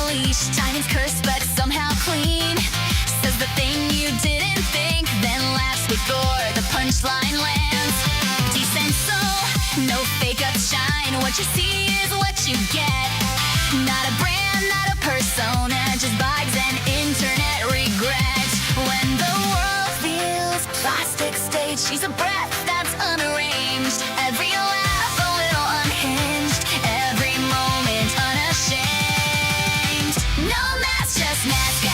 leash. Timing's cursed but somehow clean. Says the thing you didn't think, then laughs before the punchline lands. Decent soul, no fake up shine. What you see is what you get. Not a brand, not a persona, just vibes and internet regret. When the world feels plastic stage, she's a breath that's unarranged. Every laugh a little unhinged, every moment unashamed. No mask, just Nazca,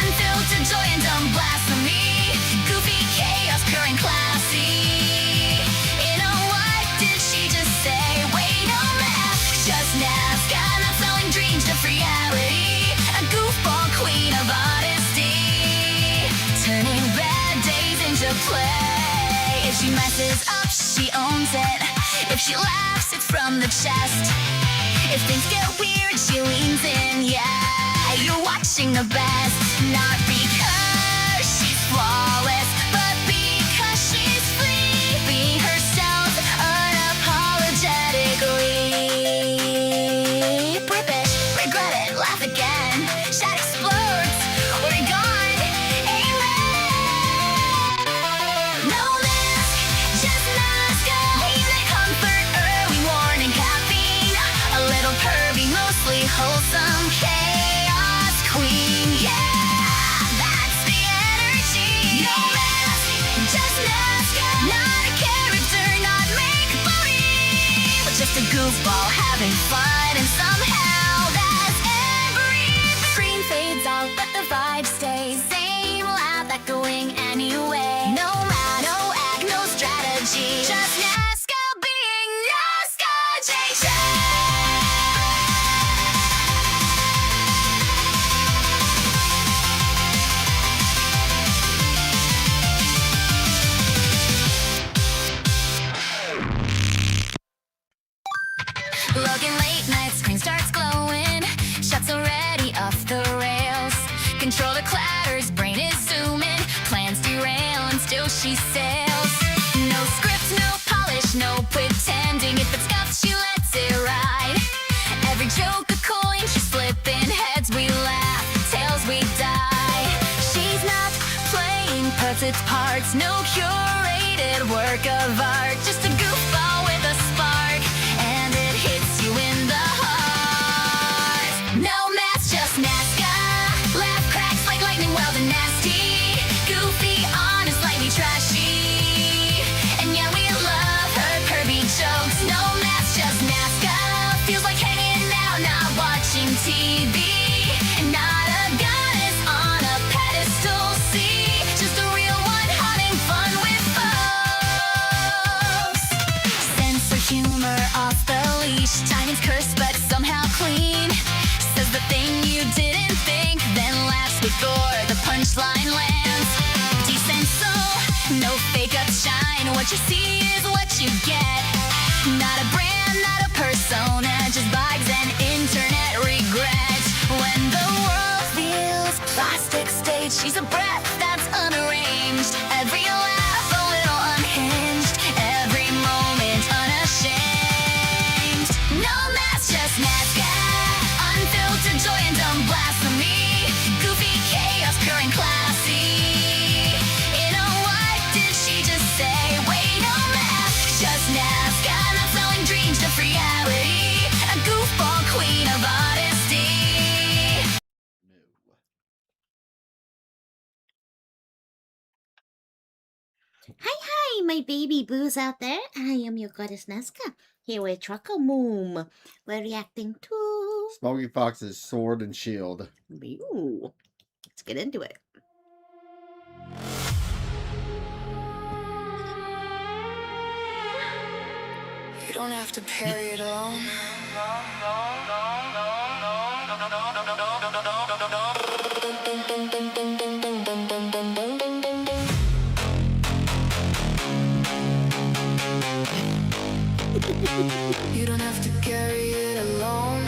unfiltered joy and dumb blasphemy. Goofy chaos, current classy. You know what did she just say? Wait, no mask, just Nazca, not selling dreams to reality. A goofball queen of honesty, turning bad days into play. If she messes up, she owns it. If she laughs, it's from the chest. If things get weird, she leans in. Yeah, you're watching the best. Not because she's flawless, but because she's free, being herself unapologetically. Rip it, regret it, laugh again. Chat explodes, we're gone. Amen. No mask, just Nazca. Leave the comfort, early warning, caffeine. A little pervy, mostly wholesome. Chaos queen, yeah, that's the energy. No mask, just Nazca. Not a character, not make-believe, but just a goofball having fun, and somehow that's everything. Screen fades out, but the vibe stays. Same laugh echoing anyway. No mask, no act, no strategy. Just Nazca being Nazca. JJ. Logging late night, screen starts glowing. Shots already off the rails. Controller clatters, brain is zooming. Plans derail and still she sails. No script, no polish, no pretending. If it's scuffed, she lets it ride. Every joke a coin, she's flipping heads. We laugh, tails we die. She's not playing puppets parts. No curated work of art. Just a goofball with a spark, and it hits you in the heart. No mask, just Nazca. Laugh cracks like lightning, wild and nasty. Goofy, honest, slightly trashy. And yeah, we love her curvy jokes. No mask, just Nazca. Feels like hanging out, not watching TV. And not a goddess on a pedestal. See, just a real one having fun with folks. Sense of humor off the leash. Timing's cursed but somehow clean. Says the thing you didn't think, then laughs before the punchline lands. Decent soul, no fake up shine. What you see is what you get. Not a brand, not a persona, just vibes and internet regret. When the world feels plastic stage, she's a breath that's unarranged. Every laugh a little unhinged, every moment unashamed. No mask, just Nazca, unfiltered joy and dumb blasphemy. Goofy chaos, current classy. You know what did she just say? Wait, no mask, just Nazca, not selling dreams to reality. A goofball queen of honesty. Hi, my baby boos out there. I am your goddess Nazca, here with Trucker Moom. We're reacting to... Smoky Fox's Sword and Shield. Ooh, let's get into it. You don't have to parry it alone. You don't have to carry it alone.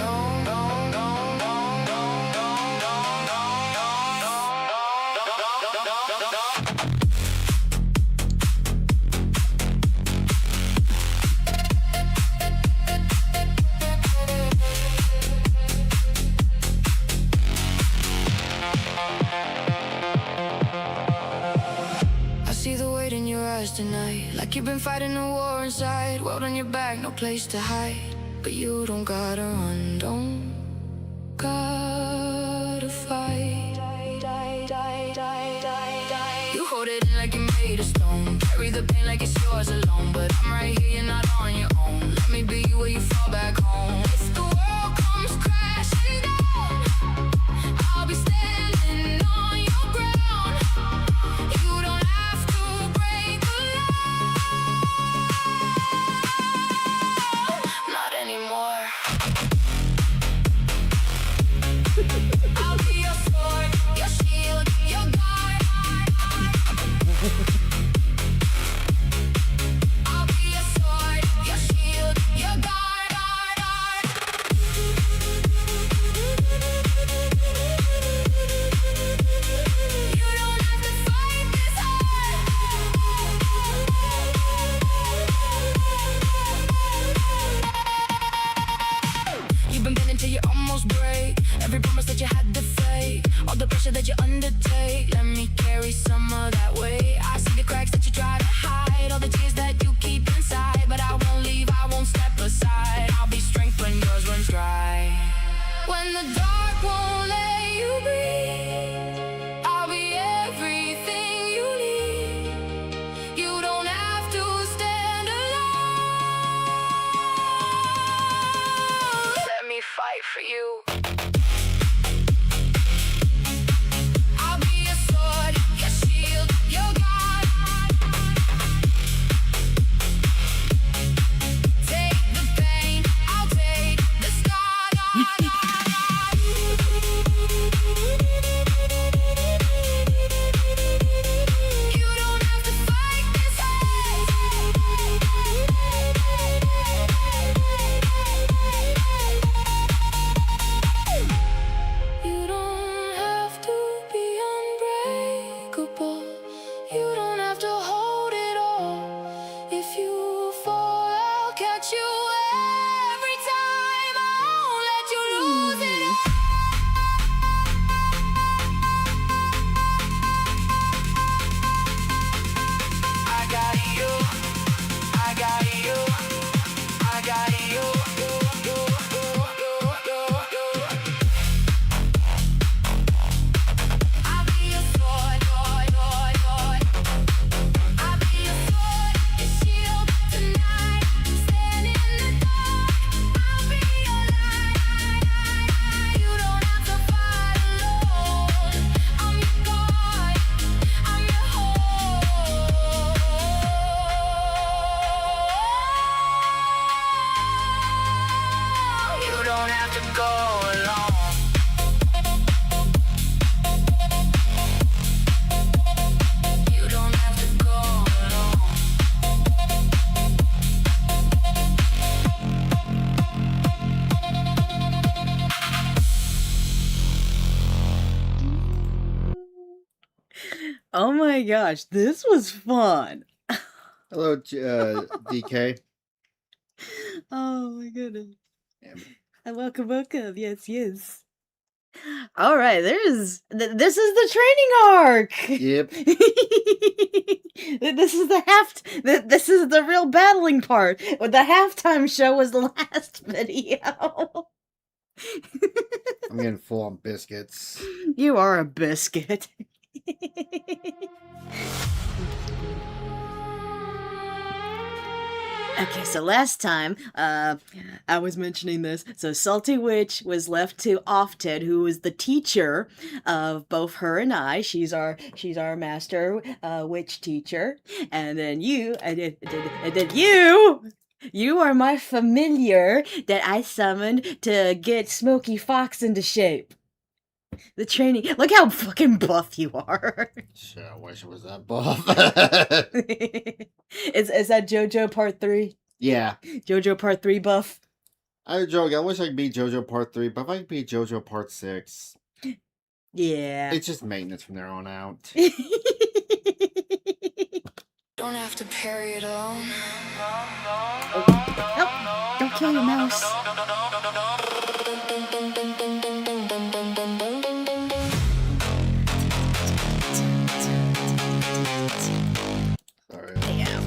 like you've been fighting a war inside. World on your back, no place to hide. But you don't gotta run, don't gotta fight. You hold it in like you're made of stone. Carry the pain like it's yours alone. But I'm right here, you're not on your own. Let me be where you fall back home. If the world comes crashing down, I'll be standing on your ground. You don't have to break alone. Not anymore. I'll be your sword, your shield, your guard. I'll be your sword, your shield, your guard, You don't have to fight this hard. You've been bending till you almost break. Every promise that you had to fake. All the pressure that you undertake. Let me carry some of that weight. I see the cracks that you try to hide. All the tears that you keep inside. But I won't leave, I won't step aside. I'll be strength when yours runs dry. When the dark won't let you breathe, I'll be everything you need. You don't have to stand alone. Let me fight for you. I'll be your sword, your shield, your guard. Take the pain, I'll take the scar. You don't have to fight this hard. You don't have to be unbreakable. You don't have to hold it all. If you fall, I'll catch you every time. I won't let you lose it. I got you. I got you. I got you. I'll be your sword, I'll be your sword, your shield tonight. Stand in the dark, I'll be your light. You don't have to fight alone. I'm your guard, I'm your home. You don't have to go alone. You don't have to go alone. Oh my gosh, this was fun. Hello, DK. Oh my goodness. Yeah. Welcome. Yes, yes. All right, this is the training arc. Yep. This is this is the real battling part. The halftime show was the last video. I'm getting full on biscuits. You are a biscuit. Okay, so last time, I was mentioning this. So Salty Witch was left to Offted, who was the teacher of both her and I. She's our master witch teacher. And then you are my familiar that I summoned to get Smoky Fox into shape. The training. Look how fucking buff you are. Shit, I wish it was that buff. Is that JoJo Part 3? Yeah. JoJo Part 3 buff? I joke. I wish I could beat JoJo Part 3, but if I could beat JoJo Part 6, Yeah. it's just maintenance from there on out. Don't have to parry it alone. Oh, don't kill your mouse. Sorry. Yeah.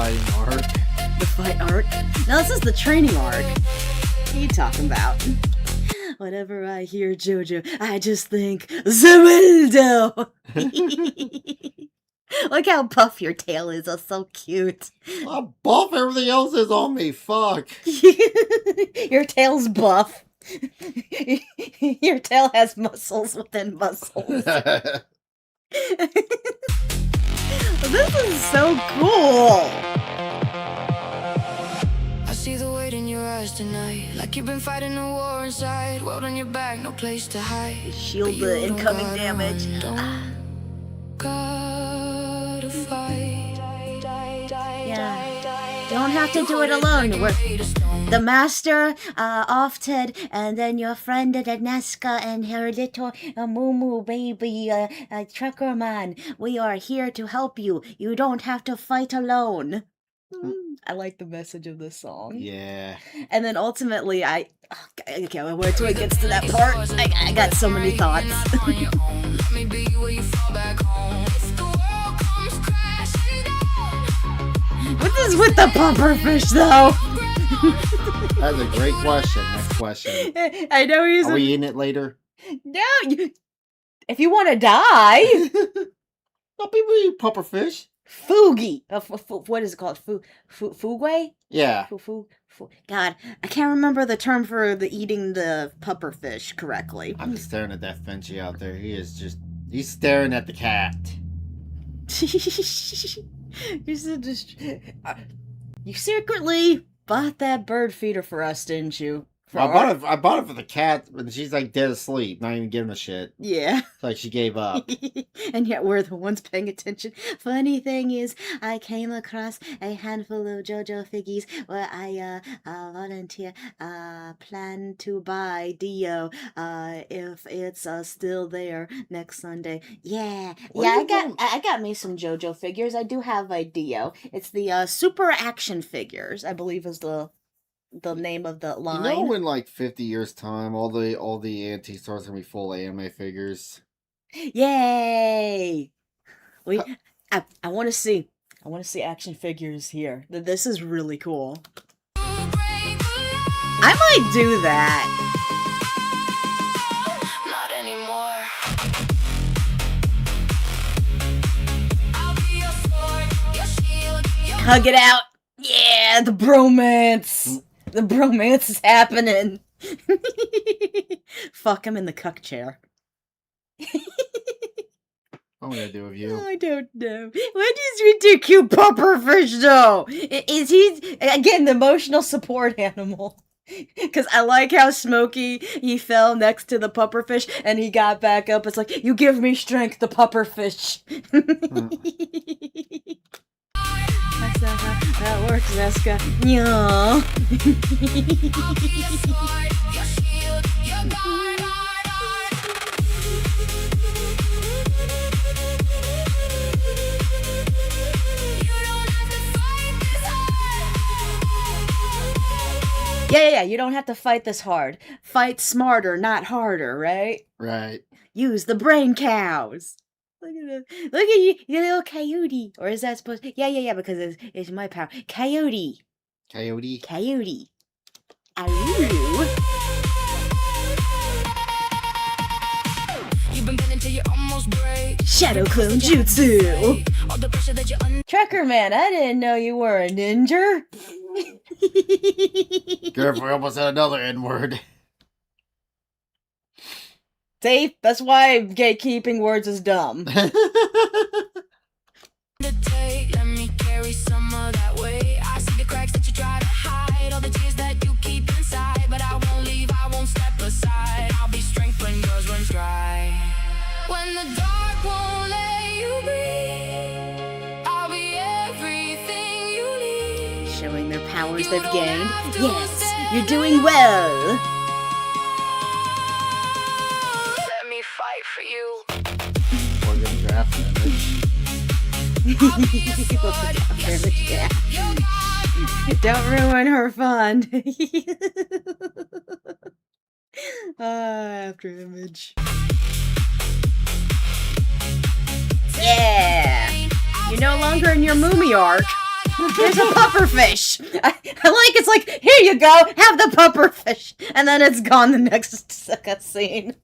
fighting arc. The fight arc. No, this is the training arc. What are you talking about? Whenever I hear JoJo, I just think Zamildo. Look how buff your tail is. That's so cute. I'm buff. Everything else is on me. Fuck. Your tail's buff. Your tail has muscles within muscles. This is so cool. I see the weight in your eyes tonight, like you've been fighting a war inside. World on your back, no place to hide. Shield But you the don't incoming gotta damage. run, gotta fight. Yeah. Don't have to do it alone. We're the master, Ofted, and then your friend Nesca and her little Moo baby, Trucker Man. We are here to help you. You don't have to fight alone. I like the message of this song. Yeah. And then ultimately, okay, wait till it gets to that part. I got so many thoughts. What is with the pufferfish, though? That's a great question. Next question. I know he's. Are we eating it later? No, if you want to die, Don't people eat pufferfish? Fugi. What is it called? Fugwe? Yeah. God, I can't remember the term for the eating the pufferfish correctly. I'm just staring at that Frenchie out there. He's staring at the cat. You secretly bought that bird feeder for us, didn't you? I bought it for the cat, but she's like dead asleep, not even giving a shit. Yeah. It's like she gave up. And yet we're the ones paying attention. Funny thing is, I came across a handful of JoJo figgies where I plan to buy Dio if it's still there next Sunday. Yeah. What Yeah, are you doing? I got me some JoJo figures. I do have a Dio. It's the Super Action Figures, I believe is the name of the You line. know, in like 50 years' time, all the antique stores are gonna be full anime figures. Yay! I want to see action figures here. This is really cool. I might do that. Not anymore. I'll be your sword, your shield, your Hug it out. Yeah, the bromance. The bromance is happening. Fuck, I'm in the cuck chair. What am I gonna do with you? I don't know. What is with the cute pufferfish, though? Is he, again, the emotional support animal? Because I like how Smokey, he fell next to the pufferfish, and he got back up. It's like, you give me strength, the pufferfish. That's not how that works, Nesca. Yeah. sword, your shield, your guard. You don't have to fight this hard. Yeah, you don't have to fight this hard. Fight smarter, not harder, right? Right. Use the brain cows. Look at it. Look at you, you little coyote. Or is that supposed to... Yeah, because it's my power. Coyote. Coyote. Coyote. Aloo. You've been bending till you almost break. Shadow Clone Jutsu. All the pressure that you're under. Trucker Man, I didn't know you were a ninja. Careful, I almost had another N-word. See, that's why gatekeeping words is dumb. Let me carry some of that weight. I see the cracks that you try to hide, all the tears that you keep inside. But I won't leave, I won't step aside. I'll be strength when yours runs dry. When the dark won't let you breathe, I'll be everything you need. Showing their powers they've gained. Yes, you're doing well. Let me fight for you. Or get draft damage. Yeah. Don't ruin her fun. After image. Yeah. You're no longer in your Moomy arc. Here's a pufferfish. I like it's like, here you go, have the pufferfish. And then it's gone the next scene.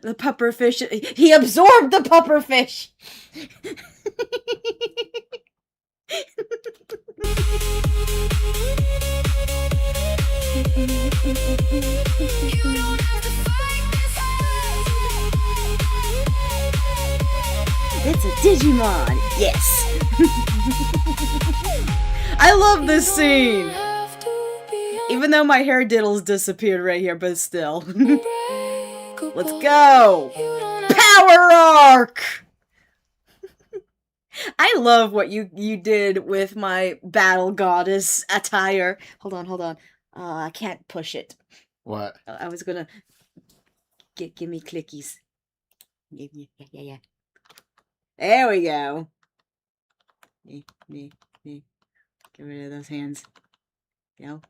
The pufferfish, he absorbed the pufferfish. You don't have to fight this hard. It's a Digimon. Yes. I love this scene. Have to be Even though my hair diddles disappeared right here, but still. unbreakable. Let's go. You don't have Power arc. I love what you did with my battle goddess attire. Hold on. I can't push it. What? I was gonna give me clickies. Yeah. There we go. Get rid of those hands. No.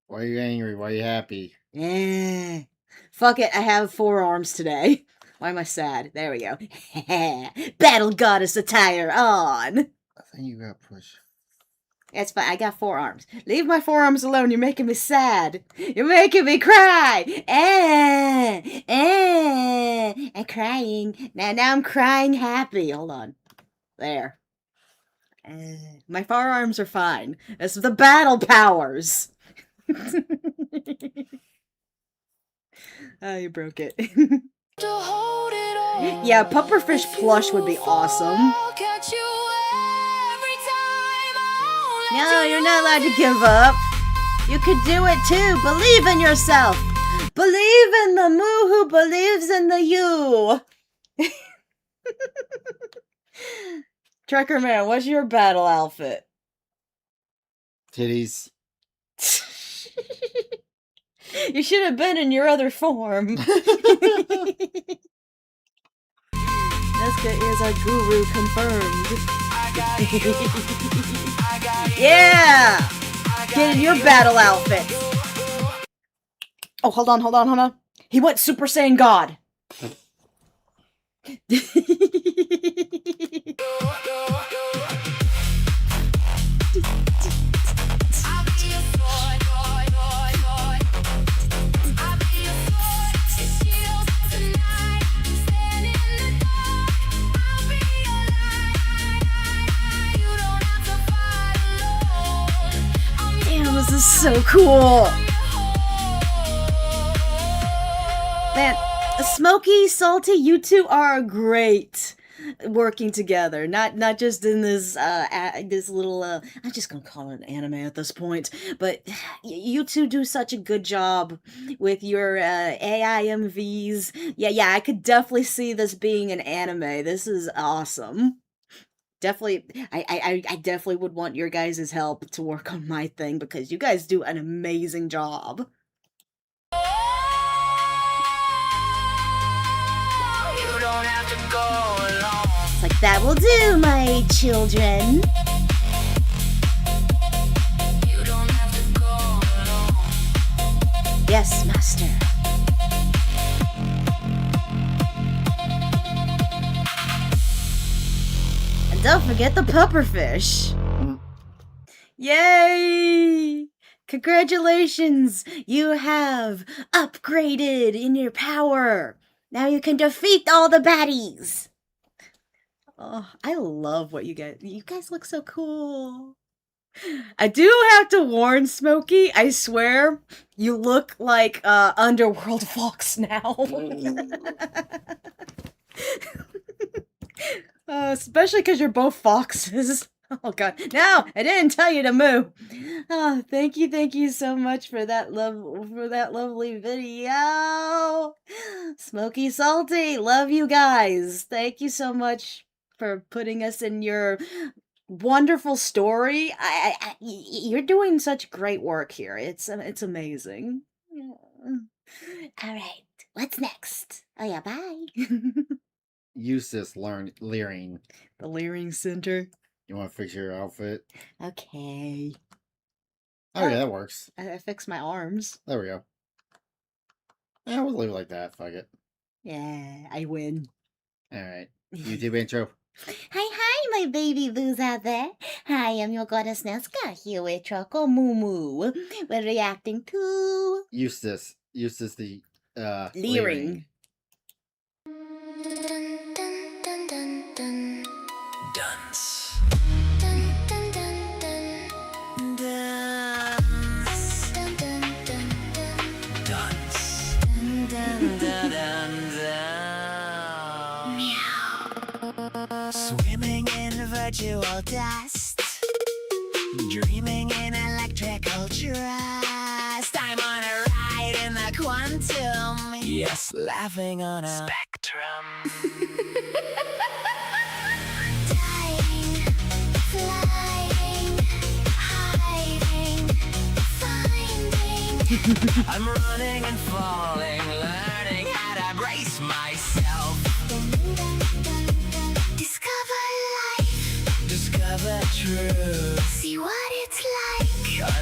Why are you angry? Why are you happy? Fuck it, I have 4 arms today. Why am I sad? There we go. Battle goddess attire on. I think you got pushed. That's fine. I got 4 arms. Leave my 4 arms alone. You're making me sad. You're making me cry. I'm crying. Now I'm crying happy. Hold on. There. My forearms are fine. It's the battle powers. Oh, you broke it. to hold it all. Yeah, pufferfish plush would be awesome. I'll catch you every time. I won't let No, you you're not allowed to give up. You could do it too. Believe in yourself. Believe in the Moo who believes in the you. Trucker Man, what's your battle outfit? Titties. You should have been in your other form. Nesca is our guru confirmed. Yeah! Get in your battle outfit. Oh, hold on. He went Super Saiyan God. I'll be your sword, I'll be your sword and shield tonight. Stand in the dark, I'll be your light. You don't have to fight alone. I'm Damn, this is so cool. Man, Smokey, Salty, you two are great working together. Not just in this this little I'm just gonna call it an anime at this point, but you two do such a good job with your AIMVs. Yeah, I could definitely see this being an anime. This is awesome. Definitely, I definitely would want your guys' help to work on my thing because you guys do an amazing job. You don't have to go alone. It's like, that will do, my children. You don't have to go alone. Yes, master. And don't forget the pufferfish. Yay! Congratulations! You have upgraded in your power. Now you can defeat all the baddies. Oh, I love what you guys look so cool. I do have to warn Smokey, I swear, you look like Underworld Fox now. Especially because you're both foxes. Oh god. No, I didn't tell you to moo. Oh, thank you so much for that lovely video. Smokey Salty, love you guys. Thank you so much for putting us in your wonderful story. You're doing such great work here. It's amazing. All right, what's next? Oh yeah, bye. Use this leering. The Leering Center. You want to fix your outfit? Okay. Oh, yeah, that works. I fixed my arms. There we go. Yeah, we'll leave it like that. Fuck it. Yeah, I win. Alright. YouTube intro. Hi, my baby boos out there. Hi, I'm your goddess Nesca here with Choco Moo Moo. We're reacting to Eustace the Leering. Dance. Dance. Swimming in virtual dust, dreaming in electrical trust. I'm on a ride in the quantum. Yes, laughing on a spectrum. Dying, flying, hiding, finding. I'm running and falling, learning how to brace myself. Discover life, Discover truth, see what it's like.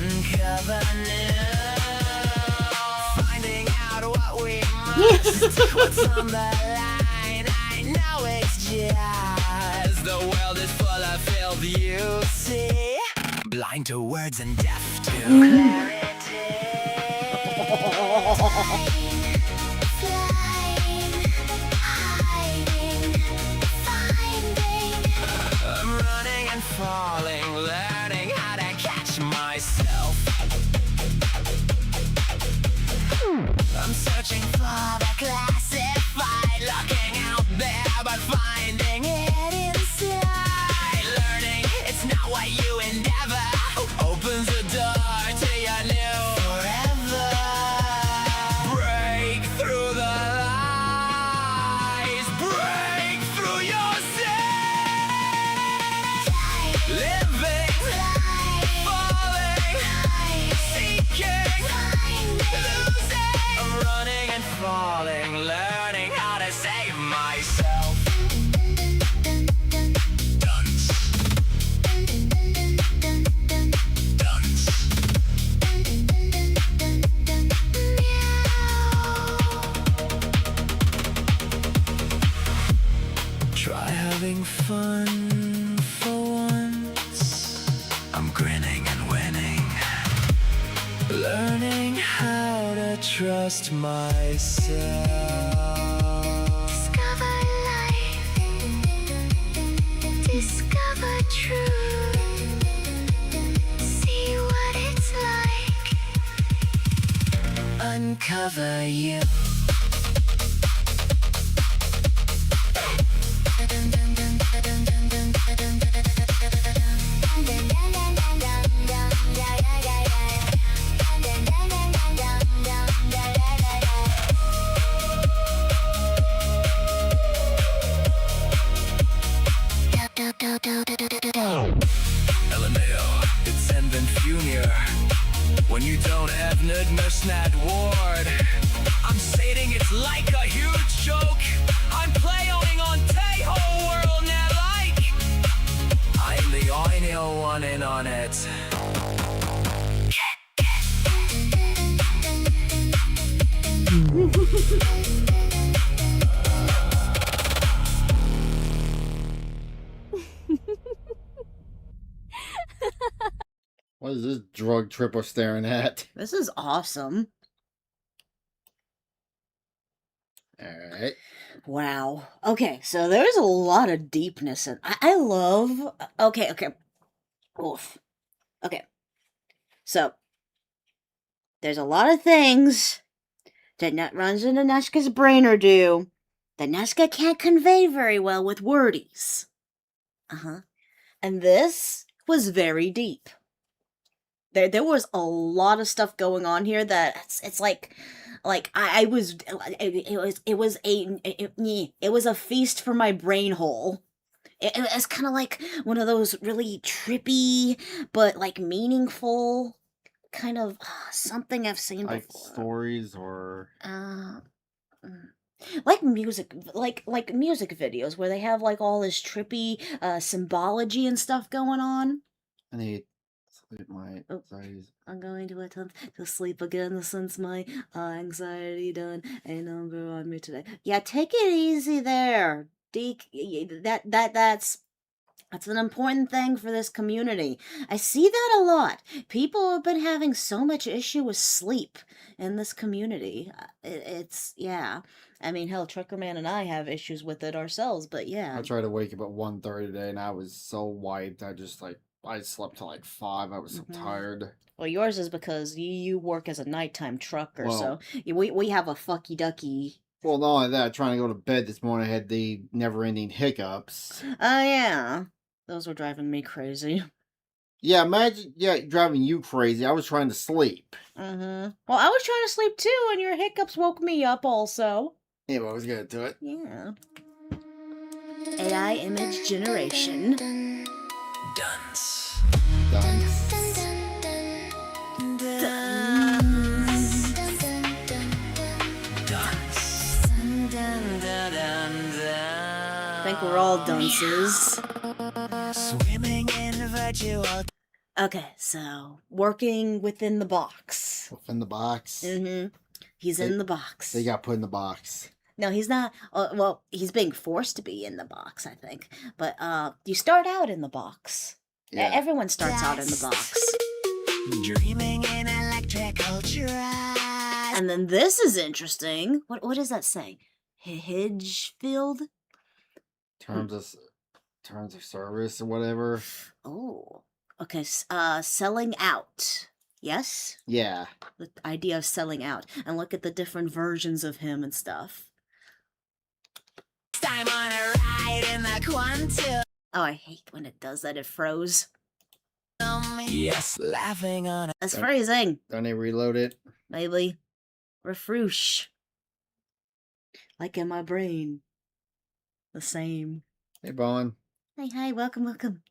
uncover new. Finding out what we must, what's on the line. I know it's just the world is full of filth, you see. Blind to words and deaf to clarity. Flying, hiding, finding. I'm running and falling, learning how to catch myself. I'm searching for the classified, looking out there but finding it inside. Learning it's not what you endeavor opens the door to your new forever. Break through the lies, break through yourself. Living, falling, seeking, losing. I'm running and falling, learning how to save myself. Dance. Dance. Try having fun for once. I'm grinning and winning, learning how to trust myself. Discover life, discover truth, see what it's like. Uncover you. LMAO, it's en den Junior. When you don't have Nudmersnad Ward, I'm stating it's like a huge joke. I'm playing on Tejo World now, like I'm the only one in on it. What is this drug trip we're staring at? This is awesome. Alright. Wow. Okay, so there's a lot of deepness in. I love. Okay. Oof. Okay. So there's a lot of things that runs into Nesca's brain or do that Nesca can't convey very well with wordies. And this was very deep. There was a lot of stuff going on here that it's like I was it was a feast for my brain hole. It was kind of like one of those really trippy but like meaningful kind of something I've seen Like before. stories or Like music videos where they have like all this trippy symbology and stuff going on. I need sleep my Oh. anxieties. I'm going to attempt to sleep again since my anxiety done a number on me today. Yeah, take it easy there. That's an important thing for this community. I see that a lot. People have been having so much issue with sleep in this community. It's yeah. I mean, hell, Truckerman and I have issues with it ourselves, but yeah. I tried to wake up at 1:30 today, and I was so wiped. I slept till like 5. I was so tired. Well, yours is because you work as a nighttime trucker, Well- so we have a fucky ducky. Well, not only that, trying to go to bed this morning, I had the never-ending hiccups. Oh yeah, those were driving me crazy. Yeah, imagine, driving you crazy. I was trying to sleep. Well, I was trying to sleep too, and your hiccups woke me up also. Yeah, but I was gonna do it. Yeah. AI image generation. Done. I think we're all dunces. Swimming in virtual. Okay, so working within the box. In the box. He's in the box. They got put in the box. No, he's not. Well, he's being forced to be in the box, I think. But you start out in the box. Yeah. Everyone starts out in the box. Dreaming in electrical trance. And then this is interesting. What does that say? Hedgefield? Terms of service or whatever. Oh. Okay, selling out. Yes? Yeah. The idea of selling out. And look at the different versions of him and stuff. Time on a ride in the quantum. Oh, I hate when it does that. It froze. Yes, laughing on a. That's freezing. Don't they reload it? Maybe. Refresh. Like in my brain. The same. Hey, Bond. Hi, welcome.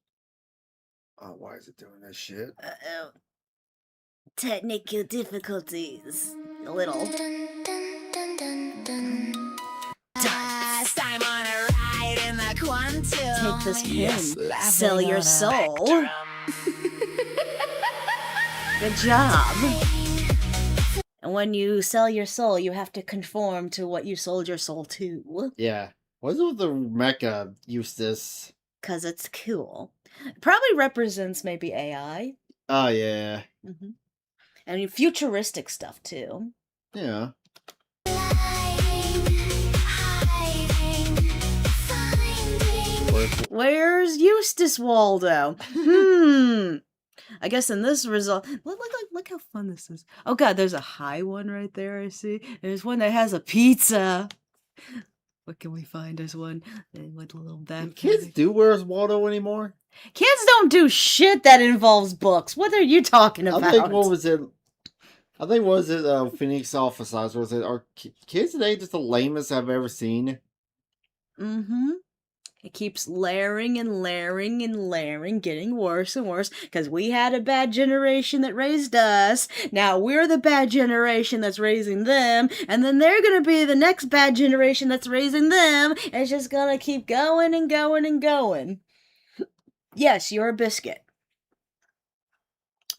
Oh, why is it doing this shit? Uh-oh. Technical difficulties. A little. Time on a ride in the quantum. Take this pen. Yes, Sell laughing your on soul. electrum. Good job. And when you sell your soul, you have to conform to what you sold your soul to. Yeah. What's with the mecha Eustace? Because it's cool. It probably represents maybe AI. Oh, yeah. And futuristic stuff, too. Yeah. Where's Eustace Waldo? I guess in this result, look how fun this is. Oh god, there's a high one right there. I see. There's one that has a pizza. What can we find as one? With a little Do back. kids do Where's Waldo anymore? Kids don't do shit that involves books. What are you talking about? I think what was it? Phoenix Office Size. Was it? Are kids today just the lamest I've ever seen? It keeps layering and layering and layering, getting worse and worse, because we had a bad generation that raised us. Now we're the bad generation that's raising them, and then they're gonna be the next bad generation that's raising them. And it's just gonna keep going and going and going. Yes, you're a biscuit.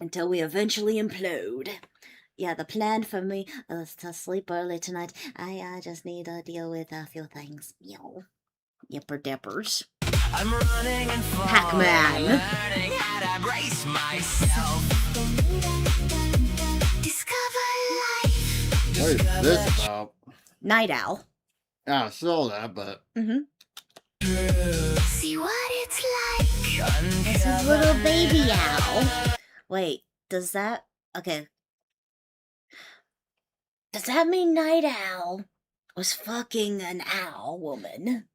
Until we eventually implode. Yeah, the plan for me is to sleep early tonight. I just need to deal with a few things. Yipper dippers. I'm running and falling, Pac-Man. learning how to brace myself. Discover life. What is this about? Night Owl. I saw that, but See what it's like. It's a little baby owl. Wait, does that... Okay. Does that mean Night Owl was fucking an owl woman?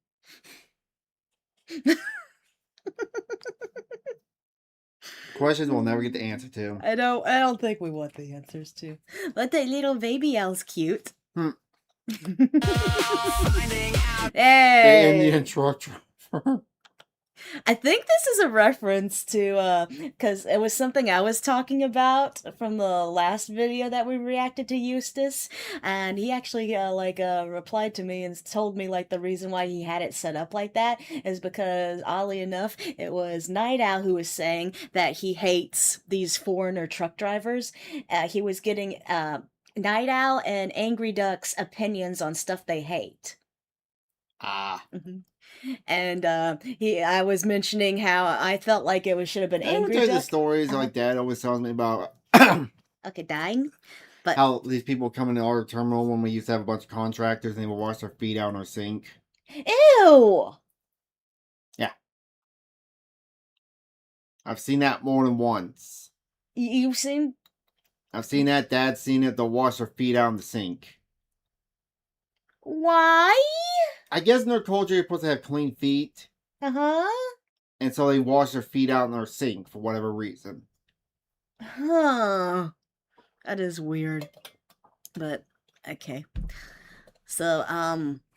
questions we'll never get the answer to. I don't think we want the answers to. But the little baby owl's cute. Finding out The Hey! Indian truck driver. I think this is a reference to, because it was something I was talking about from the last video that we reacted to Eustace, and he actually, replied to me and told me, the reason why he had it set up like that is because, oddly enough, it was Night Owl who was saying that he hates these foreigner truck drivers. He was getting, Night Owl and Angry Duck's opinions on stuff they hate. Ah. And I was mentioning how I felt like should have been I don't Angry tell you the Duck. stories like Dad always tells me about Okay, dying. how these people come into our terminal when we used to have a bunch of contractors and they would wash their feet out in our sink. Ew. I've seen that more than once. You've seen? I've seen that. Dad's seen it. They'll wash their feet out in the sink. Why? I guess in their culture, you're supposed to have clean feet. Uh-huh. And so they wash their feet out in their sink for whatever reason. Huh. That is weird. But, okay. So,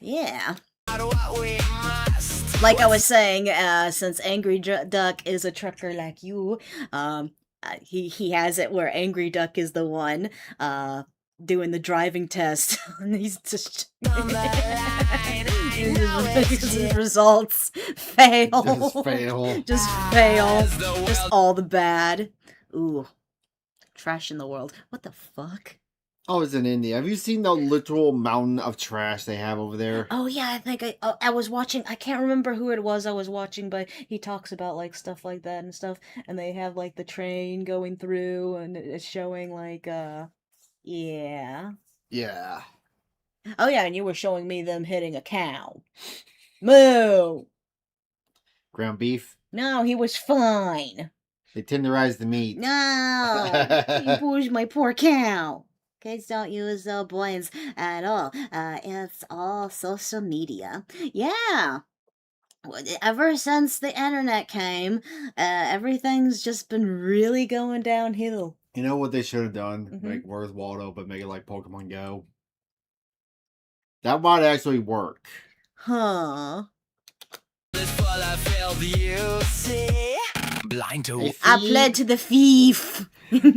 yeah. What we must. Like I was saying, since Angry Duck is a trucker like you, he has it where Angry Duck is the one, doing the driving test. And he's just... On the line, you know it's his results fail. Just fail. Just fail. as the Just world- all the bad. Ooh. Trash in the world. What the fuck? Oh, it's in India. Have you seen the literal mountain of trash they have over there? Oh yeah, I think I was watching. I can't remember who it was I was watching, but he talks about like stuff like that and stuff, and they have like the train going through, and it's showing like yeah. Yeah. Oh yeah, and you were showing me them hitting a cow. Moo. Ground beef. No, he was fine. They tenderize the meat. No, you pushed my poor cow. Kids don't use their brains at all. It's all social media. Yeah. Ever since the internet came, everything's just been really going downhill. You know what they should have done? Mhm. Make Where's Waldo, but make it like Pokemon Go. That might actually work. Huh. is full of filth, you see. Blind to Hey, I Fee, pled to the thief. I can't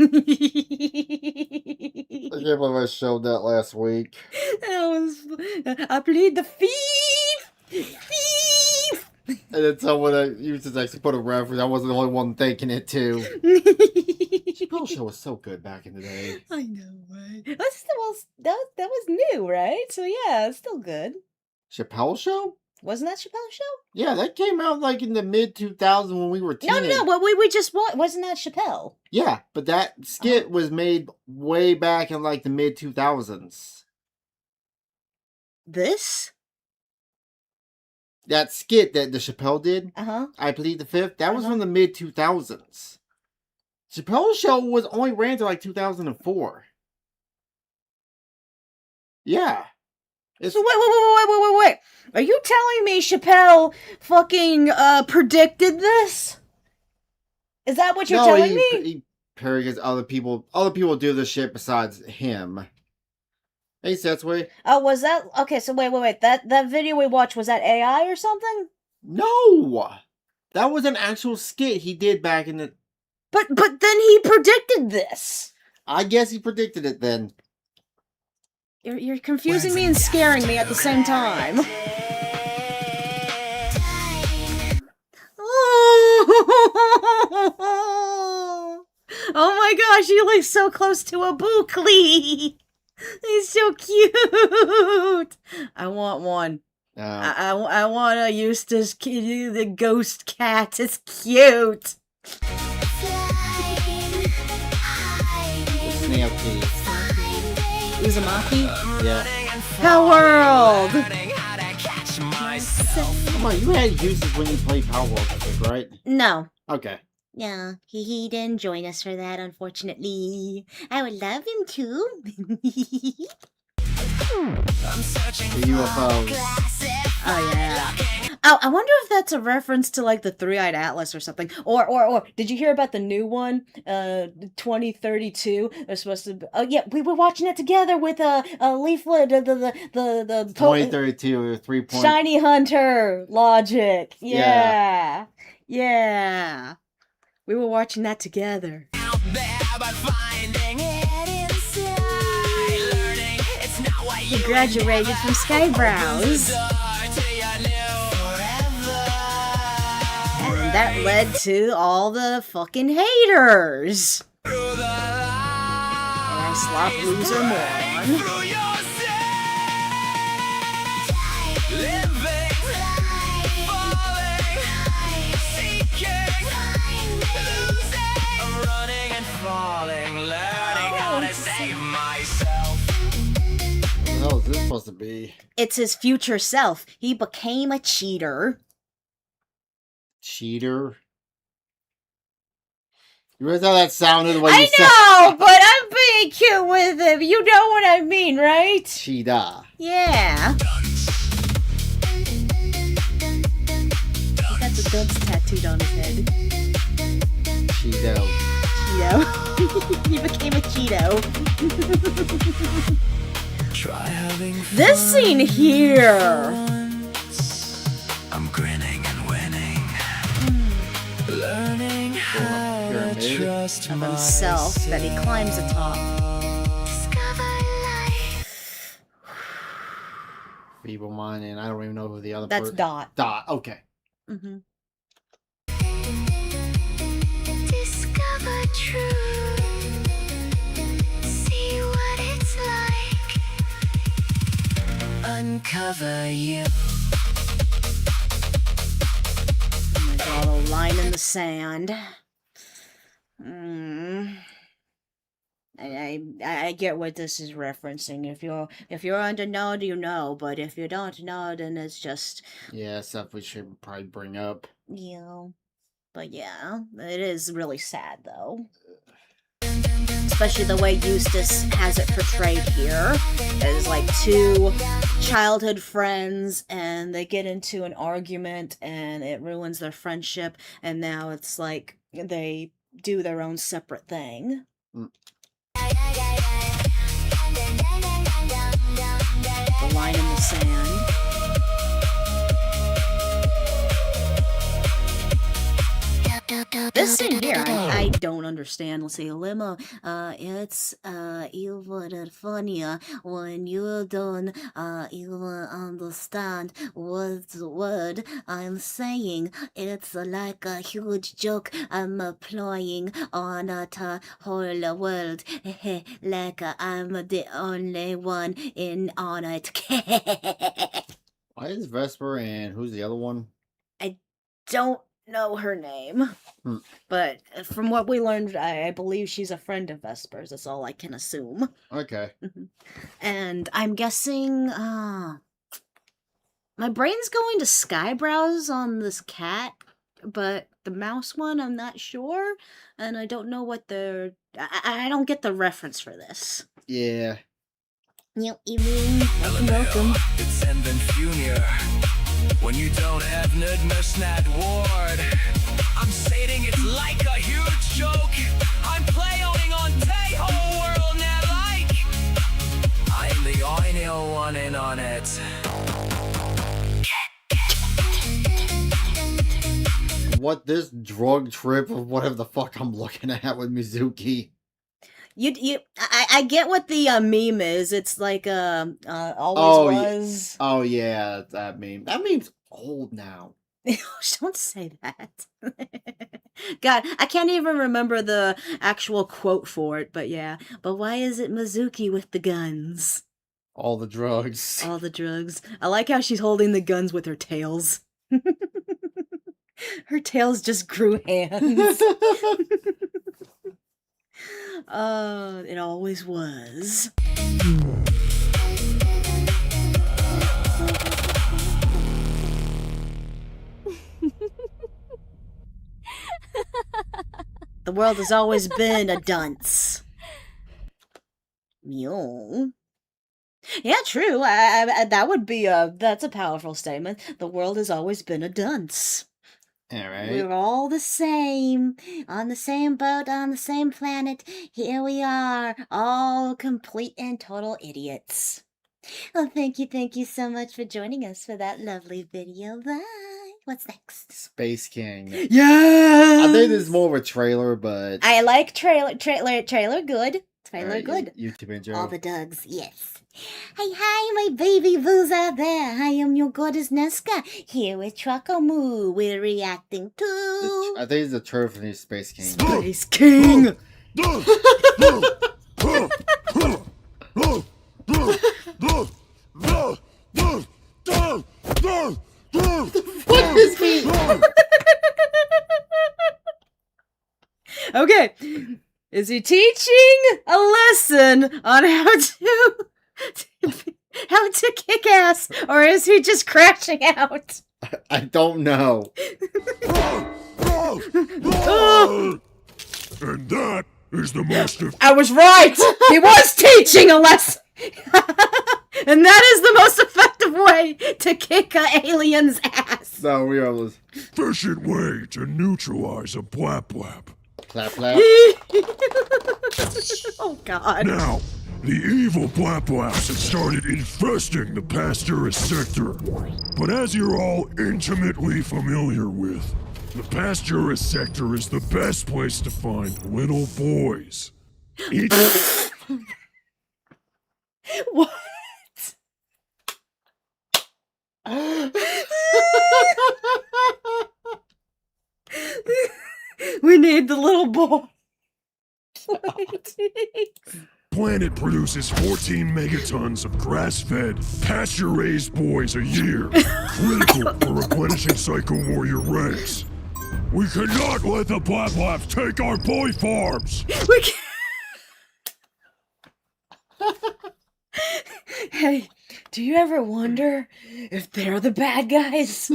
believe I showed that last week. I plead the thief. Thief. And then someone used to actually put a reference. I wasn't the only one thinking it too. Chappelle Show was so good back in the day. I know, right? That was new, right? So yeah, it's still good. Chappelle Show? Wasn't that Chappelle's Show? Yeah, that came out like in the mid 2000s when we were No, teenagers. what we just wasn't that Chappelle? Yeah, but that skit was made way back in like the mid 2000s. This? That skit that the Chappelle did, Uh-huh. I Plead the Fifth, that was Uh-huh. from the mid 2000s. Chappelle's Show was only ran to like 2004. Yeah. It's, So wait. Are you telling me Chappelle fucking predicted this? Is that what you're telling me? He parodied because other people do this shit besides him. Hey, Setsway. Oh, was that okay? So wait. That video we watched, was that AI or something? No! That was an actual skit he did back in the... But then he predicted this. I guess he predicted it then. You're confusing me and scaring me at the same time. Oh my gosh, he looks so close to a Bookly. He's so cute. I want one. I want a Eustace, the ghost cat. It's cute. Snail Key. Uzumaki? Yeah. Power World. Learning how to catch myself. Come on, you had uses when you played Power World, I think, right? No. Okay. Yeah, he didn't join us for that, unfortunately. I would love him to. I'm searching The UFOs. Oh yeah. Oh, I wonder if that's a reference to like the Three-Eyed Atlas or something. Or did you hear about the new one? 2032. They're supposed to. Oh yeah, we were watching it together with a leaflet. The 2032 3 point. Shiny Hunter logic. Yeah. Yeah. We were watching that together. out there, but finding it inside. Learning it's not what you He graduated from Skybrows. And that led to all the fucking haters. And I slop loser moron. supposed to be? It's his future self. He became a cheater. Cheater? You realize how that sounded the way you I said know, but I'm being cute with him. You know what I mean, right? cheetah? Yeah. He got the dunce tattooed on his head. Cheeto. Cheeto. He became a Cheeto. Try having fun This scene here. once. I'm grinning and winning. Learning how to pyramid trust Of himself that he climbs atop. Feeble mind, and I don't even know who the other That's Dot. Dot, okay. Mm-hmm. Discover truth. See what it's like. Uncover you. I'm gonna draw a line in the sand. I get what this is referencing. If you're under know, you know. But if you don't know, then it's just Yeah, stuff we should probably bring up. you know. But yeah, it is really sad though. Especially the way Eustace has it portrayed here. As like two childhood friends and they get into an argument and it ruins their friendship, and now it's like they do their own separate thing. The line in the sand. This scene here, I don't understand. Let's see, Limo, it's even funnier when you don't even understand what word I'm saying. It's like a huge joke I'm applying on the whole world. Like I'm the only one in on it. Why is Vesper and who's the other one? Don't know her name, but from what we learned, I believe she's a friend of Vesper's. That's all I can assume. Okay. And I'm guessing, my brain's going to Skybrows on this cat, but the mouse one, I'm not sure, and I don't know what the. I don't get the reference for this. Yeah. Welcome. It's Enven Junior. When you don't have Nudmersnad Ward, I'm stating it's like a huge joke. I'm playing on Teho World now, like I'm the only one in on it. What this drug trip of whatever the fuck I'm looking at with Mizuki? I get what the meme is. It's like always was. Oh yeah, that meme. That meme's old now. Don't say that. God, I can't even remember the actual quote for it, but yeah. But why is it Mizuki with the guns? All the drugs. All the drugs. I like how she's holding the guns with her tails. Her tails just grew hands. It always was. The world has always been a dunce. Meow. Yeah, true. That would be that's a powerful statement. The world has always been a dunce. Alright. We're all the same, on the same boat, on the same planet. Here we are, all complete and total idiots. Well, thank you so much for joining us for that lovely video. Bye. What's next? Space King. Yeah. I think this is more of a trailer, but I like trailer good. Trailer Alright, good. YouTube intro. All the Dougs, yes. Hi, my baby boos out there. I am your goddess Nesca, here with Chocomoo. We're reacting to... I think it's a trailer for the new Space King. Space King! What is he? Okay, is he teaching a lesson on how about to kick ass, or is he just crashing out? I don't know. And that is the most I was right! He was teaching a lesson! And that is the most effective way to kick an alien's ass. No, we are losing. efficient way to neutralize a blap blap. Clap, clap. Oh, God. Now, the evil blap blaps have started infesting the Pasturus sector. But as you're all intimately familiar with, the Pasturus sector is the best place to find little boys. It's What? We need the little boy. planet produces 14 megatons of grass-fed, pasture-raised boys a year, critical for replenishing Psycho Warrior ranks. We cannot let the Blap-Laps take our boy farms! We can't. Hey, do you ever wonder if they're the bad guys?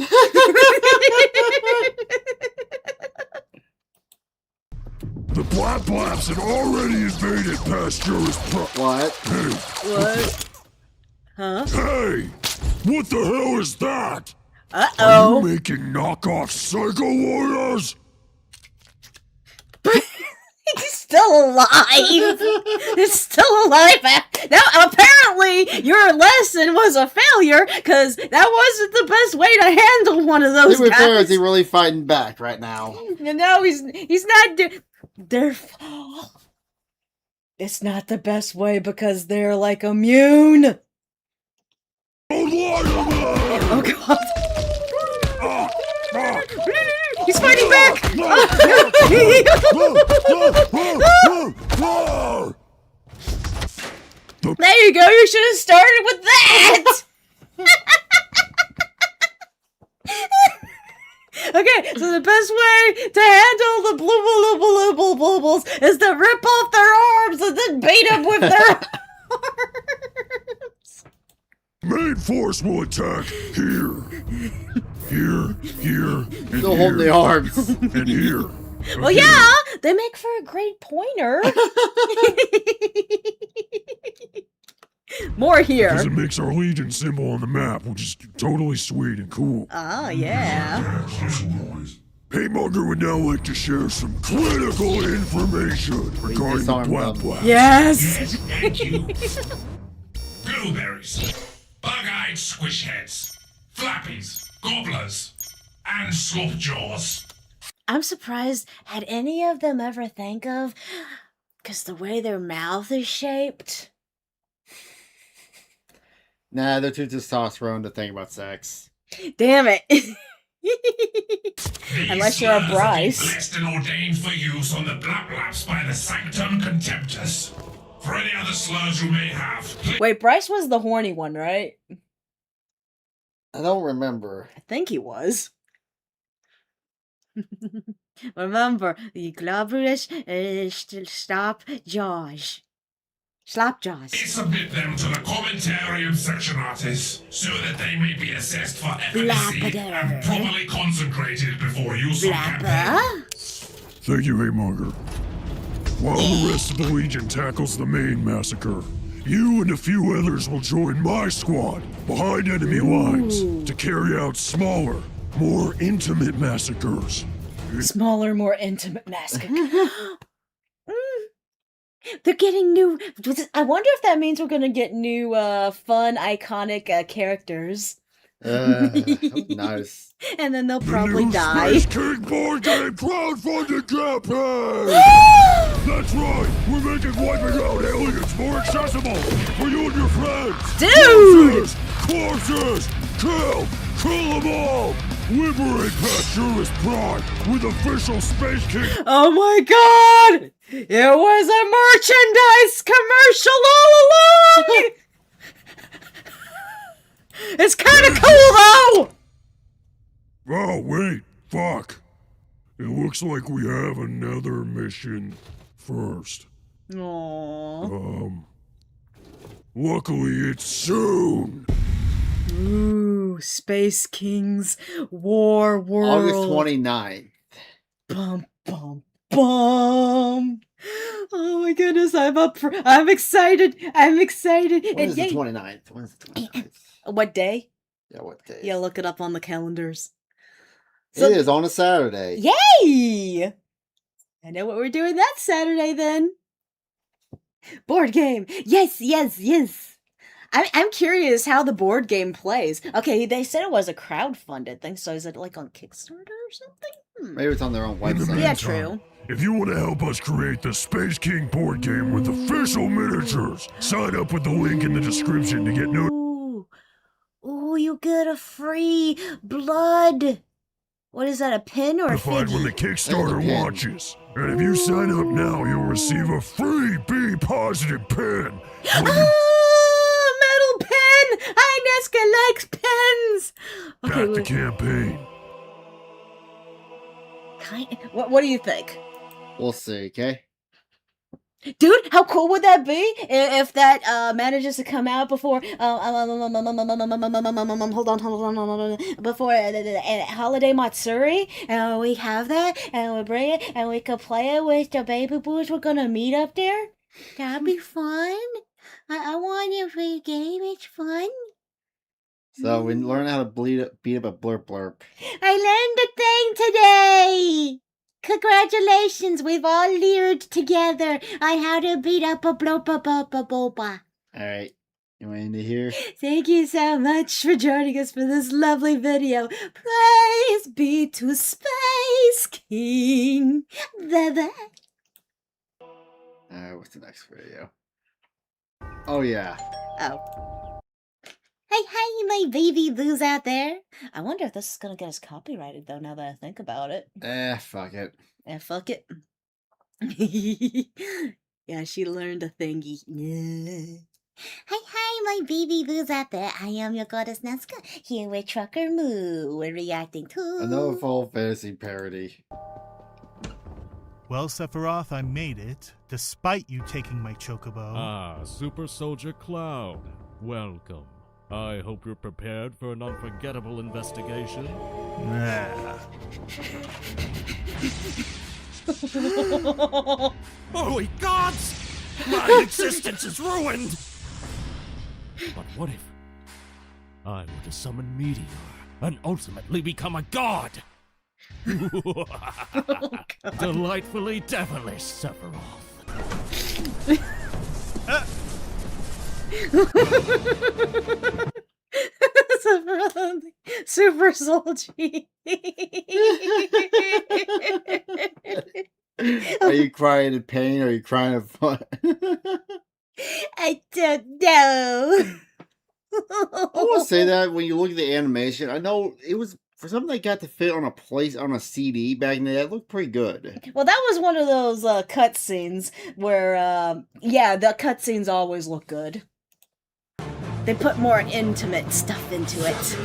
The Blap-Laps have already invaded Pasturus What? Hey, What? Huh? hey! What the hell is that? Are Uh-oh. you making knockoff Psycho Warriors? He's still alive! He's still alive! Now, apparently, your lesson was a failure, because that wasn't the best way to handle one of those To be fair, guys. is he really fighting back right now? No, he's not they're it's not the best way because they're like immune. Don't lie to me! Oh God. Ah, fuck! He's fighting back! There you go, you should have started with that! Okay, so the best way to handle the blubbles is to rip off their arms and then beat them with their arms. Main force will attack here. Here, and Still holding the here, arms. and here. Well, yeah, they make for a great pointer. More here. Because it makes our Legion symbol on the map, which is totally sweet and cool. Oh, yeah. Hey, Munger would now like to share some critical information regarding the disarmed Blap them. Blap. Yes. Thank you. Blueberries, bug-eyed squishheads, flappies, gobblers, and slopjaws. I'm surprised, had any of them ever think of, because the way their mouth is shaped. Nah, they're too testosterone to think about sex. Damn it. These Unless you're a slurs have been Bryce. Blessed and ordained for use on the Blap-Laps by the Sanctum Contemptus. For any other slurs you may have, Wait, Bryce was the horny one, right? I don't remember. I think he was. Remember, the globulus stop jaws. Slap jaws. submit them to the Commentarium Sectionatis so that they may be assessed for efficacy and properly consecrated before use of campaign. Blapper? Thank you, Haymonger. While the rest of the Legion tackles the main massacre, you and a few others will join my squad behind enemy lines to carry out smaller, more intimate massacres. Smaller, more intimate massacre. They're getting new. I wonder if that means we're gonna get new, fun, iconic characters. Nice. And then they'll The probably new die. Space King board game crowdfunding campaign! That's right, we're making wiping out aliens more accessible for you and your friends! Dude! Corpses! Kill them all! Liberate Pasturus Prime with official Space King. Oh my god! It was a merchandise commercial all along! It's kinda cool though! Oh, wait, fuck. It looks like we have another mission first. Aww. Luckily, it's soon. Ooh, Space Kings War World. August 29th. Bum bum bum. Oh my goodness, I'm excited. I'm excited. When is the yay- 29th? When is the 29th? What day? Yeah, what day? Yeah, look it up on the calendars. It is on a Saturday. Yay! I know what we're doing that Saturday then. Board game. Yes, yes, yes. I'm curious how the board game plays. Okay, they said it was a crowdfunded thing, so is it like on Kickstarter or something? Maybe it's on their own In the website. Yeah, meantime, true. If you want to help us create the Space King board game with official miniatures, sign up with the link in the description to get notified. Ooh, you get a free blood. What is that, a pin or a When the figgy? Kickstarter Pin. launches. And if you sign up now, you'll receive a free B positive pin. When you Oh, metal pen! Ineska likes pens! Okay, back the campaign. what do you think? We'll see, okay? Dude, how cool would that be if that manages to come out before hold on before Holiday Matsuri, and we have that and we bring it and we could play it with the baby boos we're gonna meet up there? That'd be fun. I want a free game. It's fun. So we learn how to beat up a blurp blurp. I learned a thing today. Congratulations, we've all learned together on how to beat up a boba. Alright. You want into here? Thank you so much for joining us for this lovely video. Praise be to Space King. Bye-bye. Alright, what's the next video? Oh yeah. Oh. Hey, my baby boos out there. I wonder if this is gonna get us copyrighted though, now that I think about it. Fuck it. Fuck it. Yeah, she learned a thingy. Hi, my baby boos out there. I am your goddess Nazca, here with Trucker Moo. We're reacting to... Another Final Fantasy parody. Well, Sephiroth, I made it, despite you taking my chocobo. Ah, Super Soldier Cloud. Welcome. I hope you're prepared for an unforgettable investigation. Nah. Holy gods! My existence is ruined! But what if I were to summon Meteor and ultimately become a god? Delightfully devilish, Sephiroth. Super Soldier. Are you crying in pain or are you crying in fun? I don't know. I want to say that when you look at the animation, I know it was for something that got to fit on a CD back in the day. It looked pretty good. Well, that was one of those cutscenes where, yeah, the cutscenes always look good. They put more intimate stuff into it.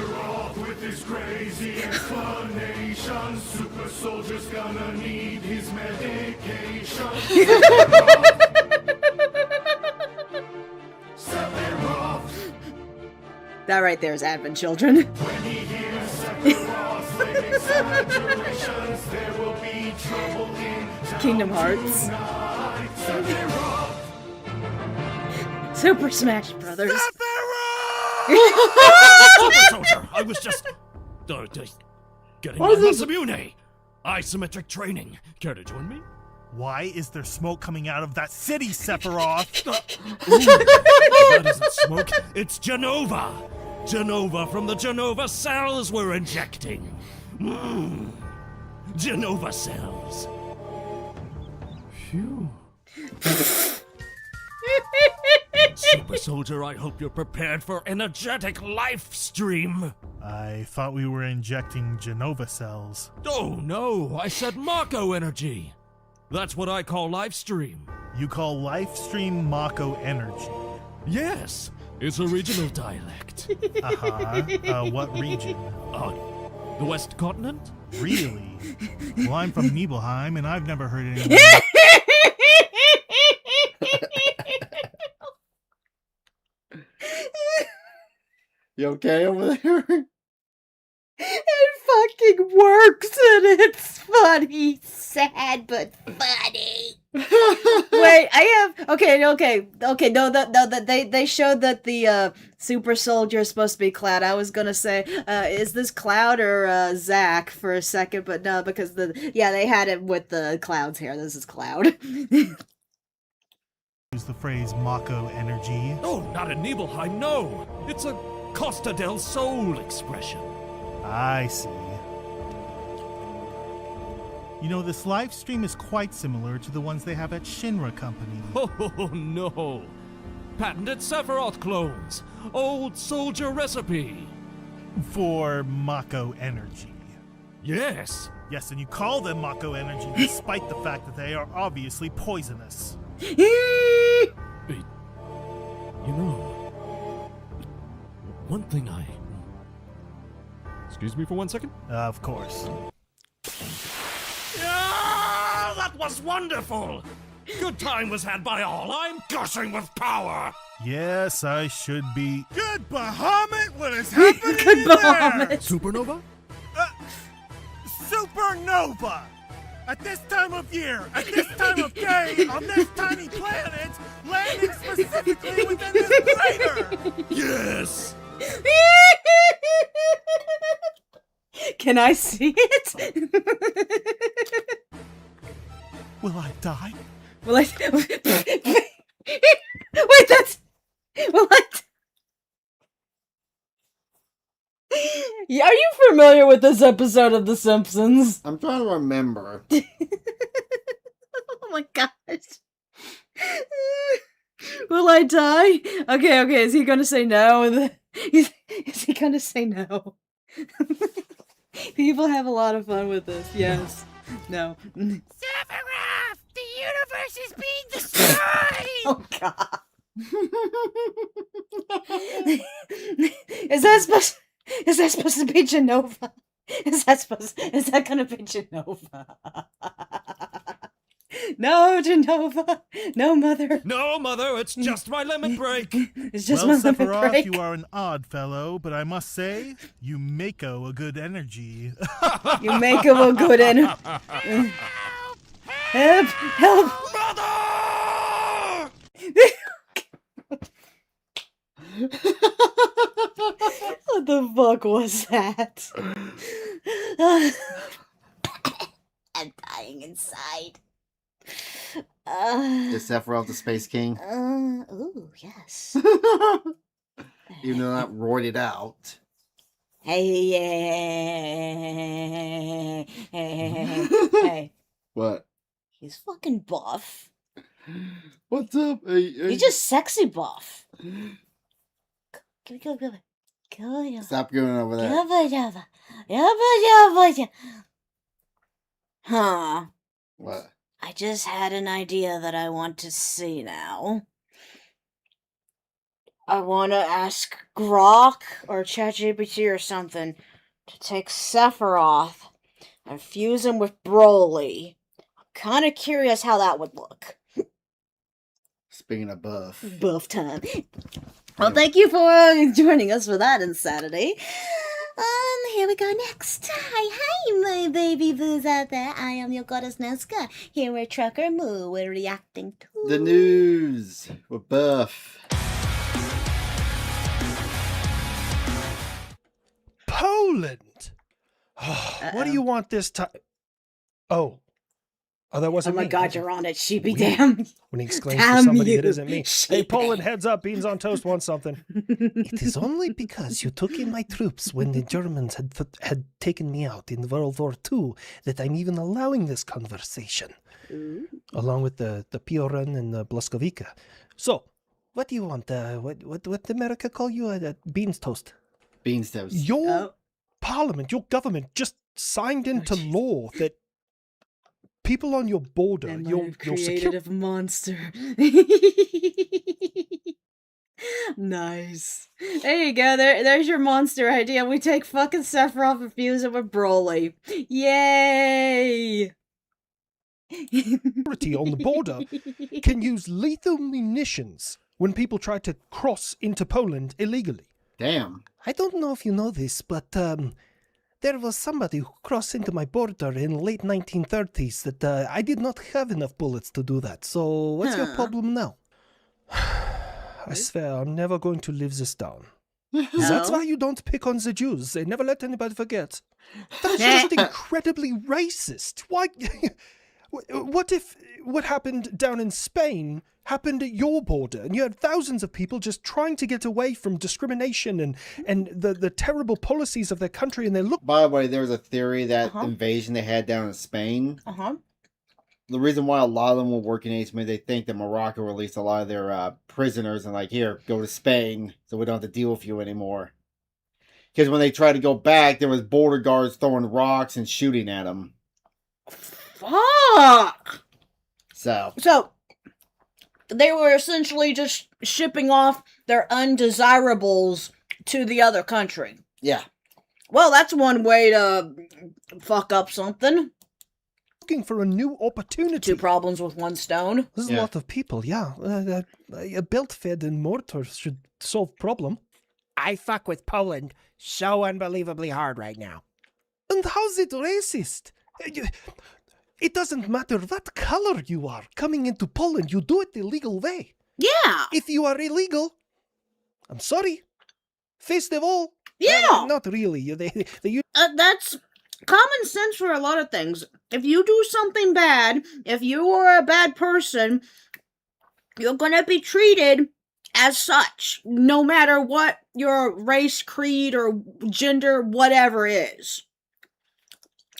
With his crazy explanation, Super Soldier's gonna need his medication. That right there is Advent Children. When he hears Sephiroth's exaggerations, there will be trouble in Kingdom Hearts. tonight. Sephiroth! Super Smash Brothers. Super Soldier, I was just getting my Masamune. Isometric training. Care to join me? Why is there smoke coming out of that city, Sephiroth? That isn't smoke. It's Genova. Genova from the Genova cells we're injecting. Genova cells. Phew. Super Soldier, I hope you're prepared for energetic life stream. I thought we were injecting Genova cells. Oh no, I said Mako energy. That's what I call life stream. You call Lifestream Mako Energy. Yes, it's a regional dialect. Uh-huh. What region? The West Continent? Really? Well, I'm from Nibelheim, and I've never heard anyone... You okay over there? It fucking works and it's funny. Sad but funny. Wait, I have okay. No, that they showed that the super soldier is supposed to be Cloud. I was gonna say, is this Cloud or Zack for a second, but no, because they had it with the Cloud's hair. This is Cloud. Use the phrase Mako energy. Oh, not a Nibelheim, no! It's a Costa del Sol expression. I see. You know, this live stream is quite similar to the ones they have at Shinra Company. Oh, no. Patented Sephiroth clones. Old soldier recipe. For Mako energy. Yes. Yes, and you call them Mako energy despite the fact that they are obviously poisonous. You know, one thing Excuse me for 1 second? Of course. Ah, that was wonderful! Good time was had by all. I'm gushing with power! Yes, I should be. Good Bahamut, what is happening Good Bahamut. Supernova? Supernova! At this time of year, at this time of day, on this tiny planet, landing specifically within this crater! Yes! Can I see it? Will I die? Will I? Wait, that's. Will I? Are you familiar with this episode of The Simpsons? I'm trying to remember. Oh my gosh. Will I die? Okay, is he gonna say no? Is he gonna say no? People have a lot of fun with this, yes. No. Sephiroth! The universe is being destroyed! Oh god. Is that supposed to be Genova? Is that gonna be Genova? No, Genova. No, mother. No, Mother, it's just my limit break. It's just Well, my limit Sephiroth, break. you are an odd fellow, but I must say, you Mako a good energy. You make him a good energy. Help! Mother! What the fuck was that? I'm dying inside. Is Sephiroth the Space King? Ooh, yes. Even though not roided out. Hey. What? He's fucking buff. What's up? Hey, He's just sexy buff. Go. Stop going over there. Huh. What? I just had an idea that I want to see now. I want to ask Grok or ChatGPT or something to take Sephiroth and fuse him with Broly. I'm kind of curious how that would look. Speaking of buff. Buff time. Well, thank you for joining us for that insanity. Here we go next. Hi, my baby boos out there. I am your goddess Nazca. Here with Trucker Moo. We're reacting to The news with buff. Poland. What do you want this time? Oh, that wasn't Oh my me. god, you're on it, sheepy damn. When he exclaims Damn to somebody you, that isn't me. Hey, sheepy. Poland, heads up, beans on toast wants something. It is only because you took in my troops when the Germans had taken me out in World War II that I'm even allowing this conversation. Along with the Pioran and the Blaskovika. So, what do you want? What America call you? Beans toast. Beans toast. Your parliament, your government just signed into law that people on your border, your creative monster. Nice. There you go. There's your monster idea. We take fucking Sephiroth and fuse it with Broly. Yay! security on the border can use lethal munitions when people try to cross into Poland illegally. Damn. I don't know if you know this, but there was somebody who crossed into my border in late 1930s that I did not have enough bullets to do that. So what's your problem now? I swear I'm never going to live this down. That's why you don't pick on the Jews. They never let anybody forget. That's just incredibly racist. Why? What if what happened down in Spain happened at your border, and you had thousands of people just trying to get away from discrimination and the terrible policies of their country, and they look. By the way, there was a theory that invasion they had down in Spain. The reason why a lot of them were working against me, they think that Morocco released a lot of their prisoners and like, here, go to Spain, so we don't have to deal with you anymore. Because when they tried to go back, there was border guards throwing rocks and shooting at them. Fuck! So they were essentially just shipping off their undesirables to the other country. Yeah. Well, that's one way to fuck up something. Looking for a new opportunity. 2 problems with 1 stone. There's a lot of people, yeah. A belt-fed and mortar should solve problem. I fuck with Poland so unbelievably hard right now. And how's it racist? It doesn't matter what color you are. Coming into Poland, you do it the legal way. Yeah. If you are illegal, I'm sorry. Face the wall. Yeah. Not really. That's common sense for a lot of things. If you do something bad, if you are a bad person, you're gonna be treated as such, no matter what your race, creed, or gender, whatever is.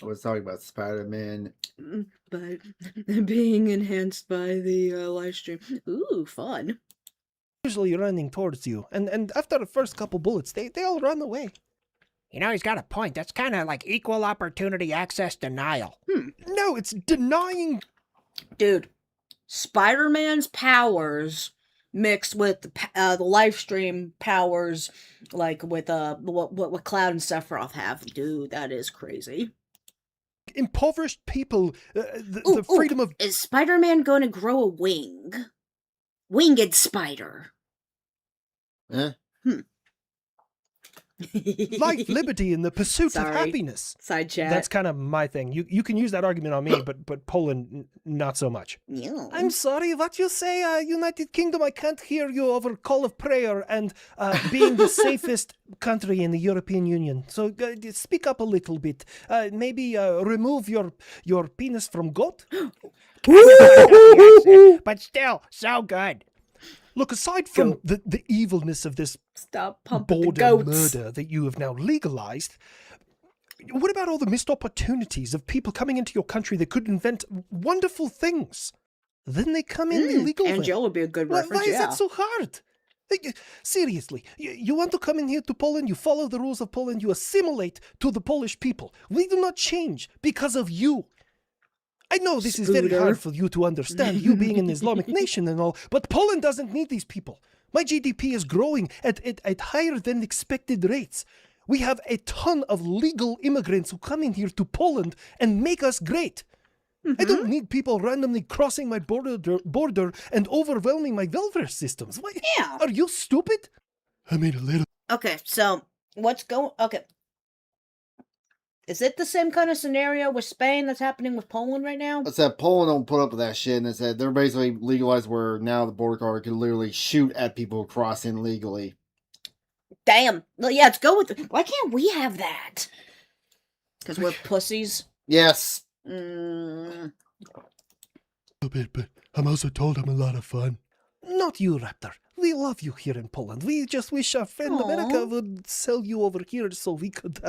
I was talking about Spider-Man. But being enhanced by the live stream. Ooh, fun. Usually running towards you, and after the first couple bullets, they all run away. You know, he's got a point. That's kind of like equal opportunity access denial. No, it's denying. Dude, Spider-Man's powers mixed with the live stream powers, like with what Cloud and Sephiroth have. Dude, that is crazy. Impoverished people, the freedom of... Is Spider-Man going to grow a wing? Winged spider. Life, liberty, and the pursuit of happiness. Side chat. That's kind of my thing. You can use that argument on me, but Poland, not so much. Yeah. I'm sorry, what you say, United Kingdom, I can't hear you over call of prayer and being the safest country in the European Union. So speak up a little bit. Maybe remove your penis from goat? But still, so good. Look, aside from the evilness of this border murder that you have now legalized, what about all the missed opportunities of people coming into your country that could invent wonderful things? Then they come in illegally. Angel would be a good reference, Why is that so hard? Seriously, you want to come in here to Poland, you follow the rules of Poland, you assimilate to the Polish people. We do not change because of you. I know this is very hard for you to understand, you being an Islamic nation and all, but Poland doesn't need these people. My GDP is growing at higher than expected rates. We have a ton of legal immigrants who come in here to Poland and make us great. I don't need people randomly crossing my border and overwhelming my welfare systems. What? Yeah. Are you stupid? I made a little... Okay, so what's going... Okay. Is it the same kind of scenario with Spain that's happening with Poland right now? I said Poland don't put up with that shit, and it said they're basically legalized where now the border guard can literally shoot at people who cross in legally. Damn. Well, yeah, let's go with it. Why can't we have that? Because we're pussies? Yes. A bit, but I'm also told I'm a lot of fun. Not you, Raptor. We love you here in Poland. We just wish our friend America would sell you over here so we could,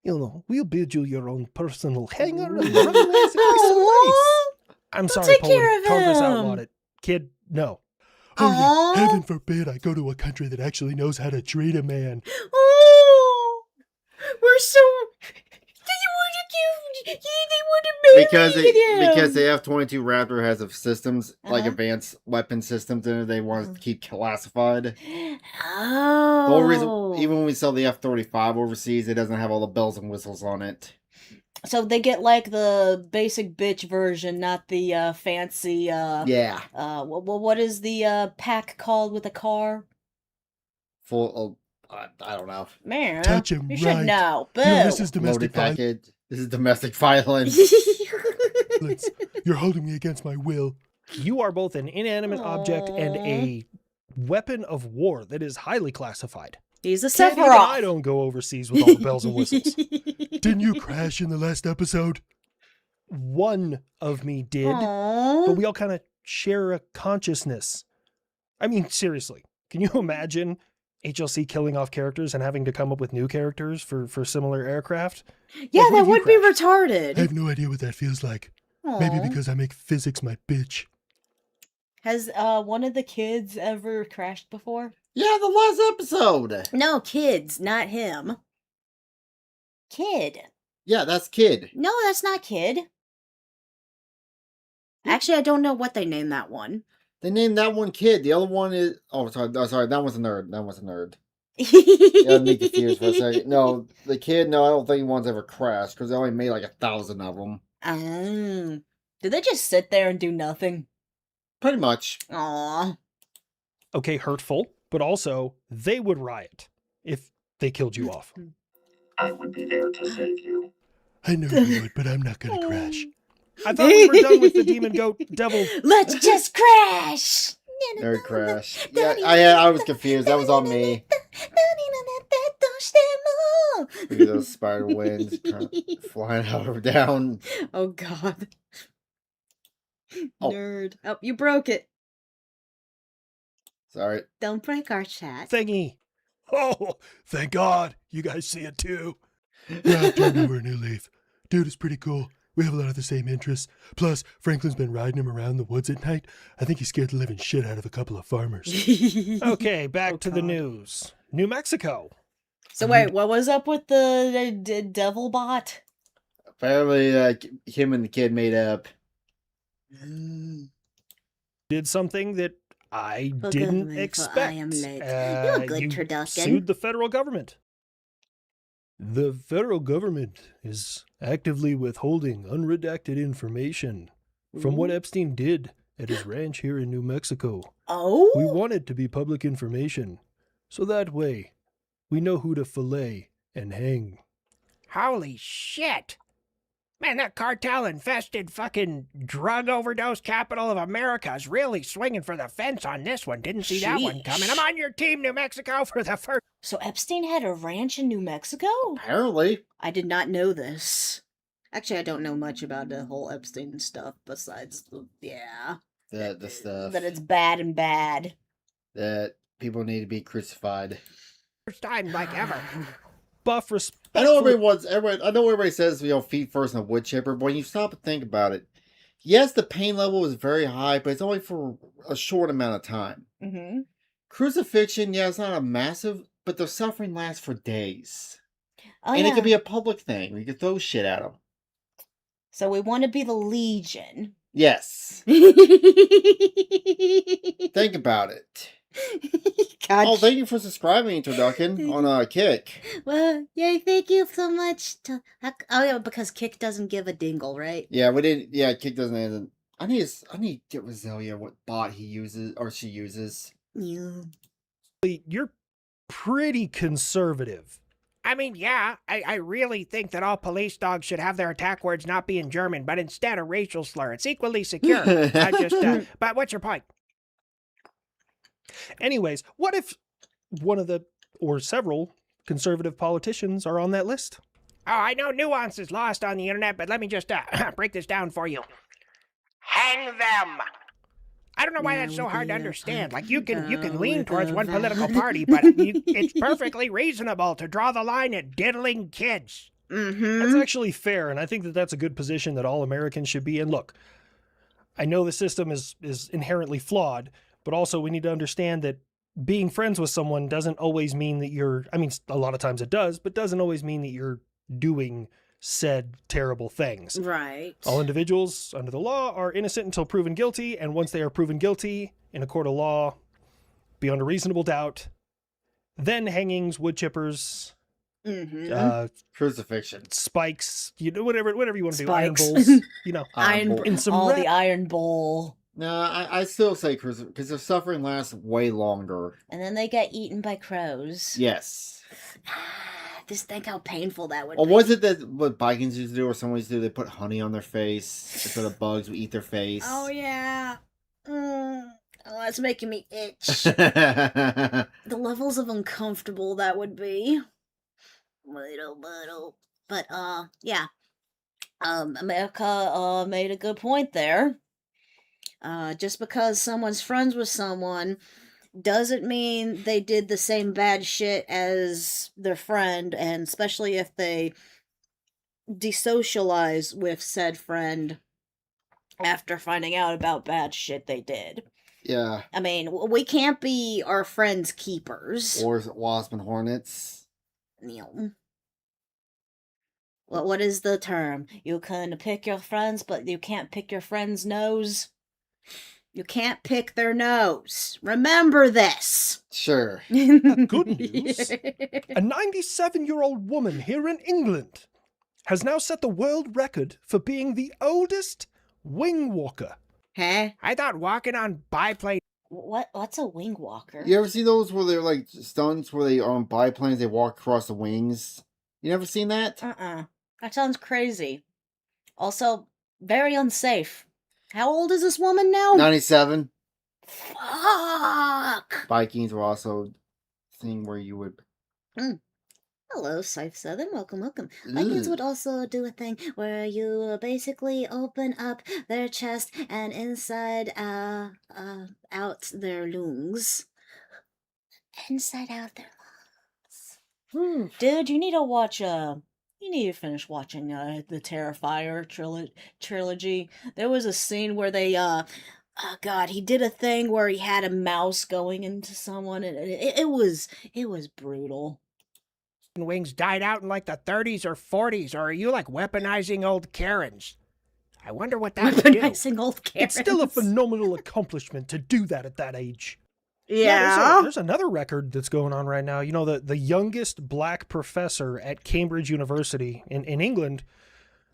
we'll build you your own personal hangar and runways. It'll be so nice. I'm sorry, take Poland. care of Congress him. outlawed it. Kid, no. Oh yeah, heaven forbid I go to a country that actually knows how to treat a man. Oh, we're so... Because the F-22 Raptor has systems, like advanced weapon systems in it, they want to keep classified. Oh. The whole reason, even when we sell the F-35 overseas, it doesn't have all the bells and whistles on it. So they get like the basic bitch version, not the fancy. Yeah. What is the pack called with a car? Full I don't know. Man, Touch him you right. should know. Boo. No, this is Loaded domestic violence. package. This is domestic violence. You're holding me against my will. You are both an inanimate object and a weapon of war that is highly classified. He's a Can't even I Sephiroth. don't go overseas with all the bells and whistles. Didn't you crash in the last episode? One of me did, Aww. but we all kind of share a consciousness. I mean, seriously, can you imagine HLC killing off characters and having to come up with new characters for similar aircraft? Yeah, Like, what that if you would be crashed? I retarded. have no idea what that feels like. Maybe Aw. because I make physics my bitch. Has one of the kids ever crashed before? Yeah, the last episode. No, kids, not him. Kid. Yeah, that's Kid. No, that's not Kid. Actually, I don't know what they named that one. They named that one Kid. The other one is. Oh, sorry. No, sorry. That one's a nerd. That one's a nerd. Yeah, me confused for a second. No, the Kid. No, I don't think one's ever crashed because they only made like 1,000 of them. Did they just sit there and do nothing? Pretty much. Aw. Okay, hurtful, but also they would riot if they killed you off. I would be there to save you. I know you would, but I'm not gonna crash. I thought we were done with the demon goat devil. Let's just crash! Nerd crash. Yeah, I was confused. That was on me. Look at those spider wings flying out or down. Oh, God. Oh. Nerd. Oh, you broke it. Sorry. Don't break our chat. Thingy. Oh, thank God. You guys see it too. Yeah, I've turned over a new leaf. Dude, it's pretty cool. We have a lot of the same interests. Plus, Franklin's been riding him around the woods at night. I think he scared the living shit out of a couple of farmers. Okay, back to the news. New Mexico. So wait, what was up with the devil bot? Apparently, him and the Kid made up. Did something that I Forgive didn't me, for expect. I am late. You're good, you turducken. sued the federal government. The federal government is actively withholding unredacted information from what Epstein did at his ranch here in New Mexico. Oh? We want it to be public information, so that way we know who to fillet and hang. Holy shit! Man, that cartel-infested fucking drug overdose capital of America is really swinging for the fence on this one. Didn't see that one coming. I'm on your team, New Mexico, for the first... So Epstein had a ranch in New Mexico? Apparently. I did not know this. Actually, I don't know much about the whole Epstein stuff besides, The stuff. that it's bad and bad. That people need to be crucified. First time, like, ever. Buff respect. I know everybody says, feet first and a wood chipper, but when you stop and think about it, yes, the pain level is very high, but it's only for a short amount of time. Mm-hmm. Crucifixion, yeah, it's not a massive, but the suffering lasts for days. Oh, and yeah. it could be a public thing. We could throw shit at them. So we want to be the Legion. Yes. Think about it. God. Oh, thank you for subscribing, Turducken, on Kick. Well, yay, thank you so much. Oh, yeah, because Kick doesn't give a dingle, right? Yeah, we didn't. Yeah, Kick doesn't answer. I need to get Roselia what bot he uses or she uses. Yeah. You're pretty conservative. I mean, yeah, I really think that all police dogs should have their attack words not be in German, but instead a racial slur. It's equally secure. But what's your point? Anyways, what if one of the, or several, conservative politicians are on that list? Oh, I know nuance is lost on the internet, but let me just break this down for you. Hang them! I don't know why that's so hard to understand. Like, you can lean towards one political party, but it's perfectly reasonable to draw the line at diddling kids. Mm-hmm. That's actually fair, and I think that that's a good position that all Americans should be in. Look, I know the system is inherently flawed, but also we need to understand that being friends with someone doesn't always mean that you're, I mean, a lot of times it does, but doesn't always mean that you're doing said terrible things. Right. All individuals under the law are innocent until proven guilty, and once they are proven guilty in a court of law, beyond a reasonable doubt, then hangings, wood chippers, crucifixion, spikes, whatever you want to do, iron Spikes. bowls, Iron in some the Iron Bowl. No, I still say Christopher because their suffering lasts way longer. And then they get eaten by crows. Yes. Just think how painful that would Or be. was it that what Vikings used to do or someone used to do? They put honey on their face so the bugs would eat their face. Oh, yeah. Oh, that's making me itch. The levels of uncomfortable that would be. But, yeah. America made a good point there. Just because someone's friends with someone doesn't mean they did the same bad shit as their friend, and especially if they desocialize with said friend after finding out about bad shit they did. Yeah. I mean, we can't be our friends' keepers. Or is it Wasp and Hornets? You know. What is the term? You can pick your friends, but you can't pick your friend's nose. You can't pick their nose. Remember this. Sure. Good news. A 97-year-old woman here in England has now set the world record for being the oldest wing walker. Huh? I thought walking on biplane. What's a wing walker? You ever see those where they're like stunts where they on biplanes they walk across the wings? You never seen that? That sounds crazy. Also, very unsafe. How old is this woman now? 97. Fuck! Vikings were also a thing where you would. Hello, Safe Southern. Welcome. Vikings would also do a thing where you basically open up their chest and inside out their lungs. Inside out their lungs. Dude, you need to watch you need to finish watching the Terrifier trilogy. There was a scene where they oh god, he did a thing where he had a mouse going into someone, and it was brutal. Wings died out in like the 30s or 40s, or are you like weaponizing old Karens? I wonder what that would do. Weaponizing old Karens. It's still a phenomenal accomplishment to do that at that age. Yeah. There's another record that's going on right now. You know, the youngest black professor at Cambridge University in England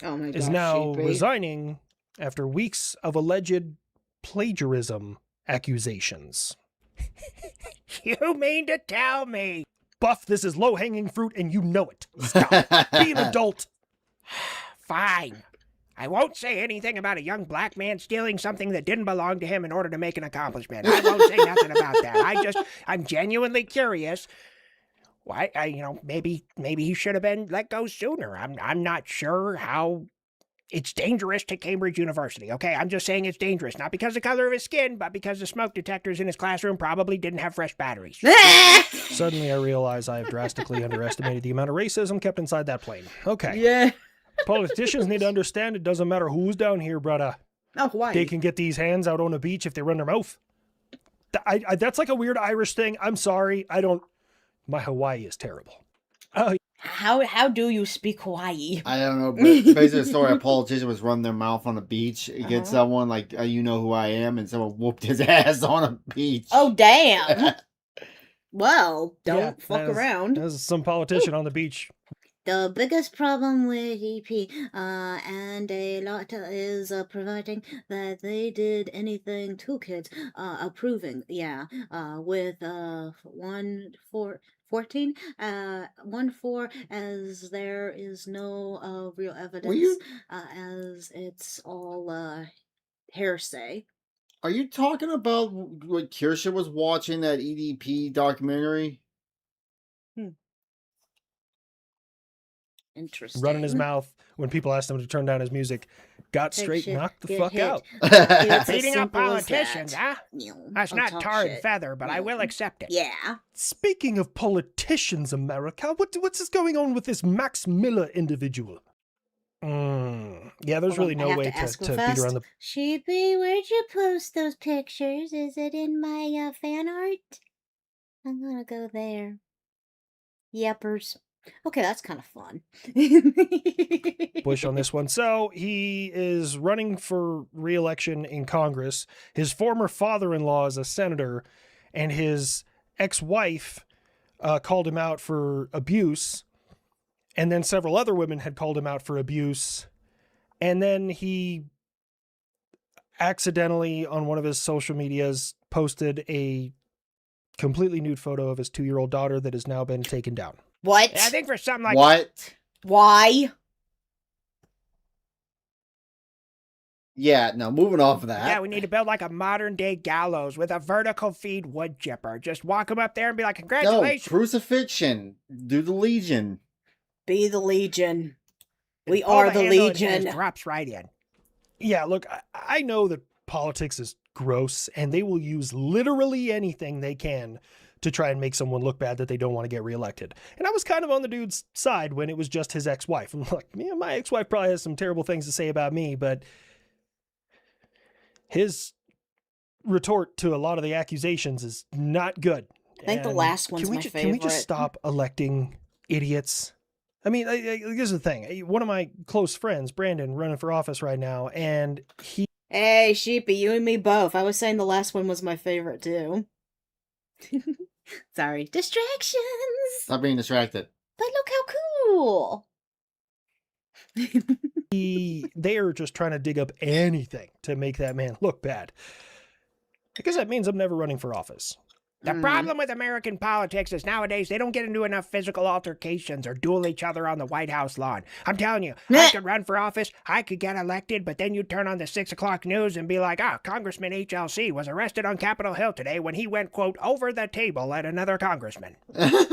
is now resigning after weeks of alleged plagiarism accusations. You mean to tell me? Buff, this is low-hanging fruit and you know it. Stop. Be an adult. Fine. I won't say anything about a young black man stealing something that didn't belong to him in order to make an accomplishment. I won't say nothing about that. I'm genuinely curious. Why, maybe he should have been let go sooner. I'm not sure how. It's dangerous to Cambridge University, okay? I'm just saying it's dangerous. Not because of the color of his skin, but because the smoke detectors in his classroom probably didn't have fresh batteries. Suddenly I realize I have drastically underestimated the amount of racism kept inside that plane. Okay. Yeah. Politicians need to understand it doesn't matter who's down here, brother. Oh, why? They can get these hands out on a beach if they run their mouth. That's like a weird Irish thing. I'm sorry. My Hawaii is terrible. How do you speak Hawaii? I don't know, but basically the story, a politician was running their mouth on a beach against someone like, you know who I am, and someone whooped his ass on a beach. Oh, damn. Well, don't fuck around. There's some politician on the beach. The biggest problem with EP and a lot is preventing that they did anything to kids. Approving, with 14, 1-4, as there is no real evidence, as it's all hearsay. Are you talking about what Kirsha was watching, that EDP documentary? Interesting. Running his mouth when people asked him to turn down his music. Got straight, knocked the fuck out. Beating up politicians, huh? That's not tar and feather, but I will accept it. Yeah. Speaking of politicians, America, what's this going on with this Max Miller individual? Yeah, there's really no way to beat around the... Sheepy, where'd you post those pictures? Is it in my fan art? I'm gonna go there. Yepers. Okay, that's kind of fun. Bush on this one. So he is running for re-election in Congress. His former father-in-law is a senator, and his ex-wife called him out for abuse. And then several other women had called him out for abuse. And then he accidentally on one of his social medias posted a completely nude photo of his 2-year-old daughter that has now been taken down. What? I think for something like What? Why? Yeah, no, moving off of that. Yeah, we need to build like a modern day gallows with a vertical feed wood chipper. Just walk him up there and be like, No, congratulations. crucifixion. Do the Legion. Be the Legion. We Pull are the handle and it Legion. just drops right in. Yeah, look, I know that politics is gross, and they will use literally anything they can to try and make someone look bad that they don't want to get reelected. And I was kind of on the dude's side when it was just his ex-wife. I'm like, yeah, my ex-wife probably has some terrible things to say about me, but his retort to a lot of the accusations is not good. I think the And last one's my Can we just favorite. stop electing idiots? I mean, here's the thing. One of my close friends, Brandon, running for office right now, and he... Hey, Sheepy, you and me both. I was saying the last one was my favorite, too. Sorry. Distractions! Stop being distracted. But look how cool! they are just trying to dig up anything to make that man look bad. I guess that means I'm never running for office. The problem with American politics is nowadays they don't get into enough physical altercations or duel each other on the White House lawn. I'm telling you, I could run for office, I could get elected, but then you turn on the 6 o'clock news and be like, Congressman HLC was arrested on Capitol Hill today when he went, quote, over the table at another congressman.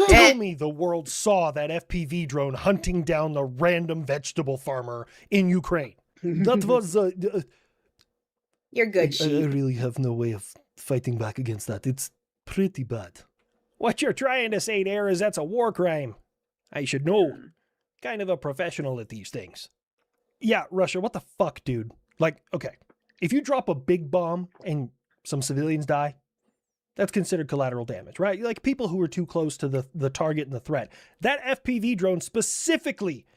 Tell me the world saw that FPV drone hunting down the random vegetable farmer in Ukraine. That was... You're good, I Sheep. really have no way of fighting back against that. It's pretty bad. What you're trying to say there is that's a war crime. I should know. Kind of a professional at these things. Yeah, Russia, what the fuck, dude? Like, okay, if you drop a big bomb and some civilians die, that's considered collateral damage, right? Like people who were too close to the target and the threat. That FPV drone specifically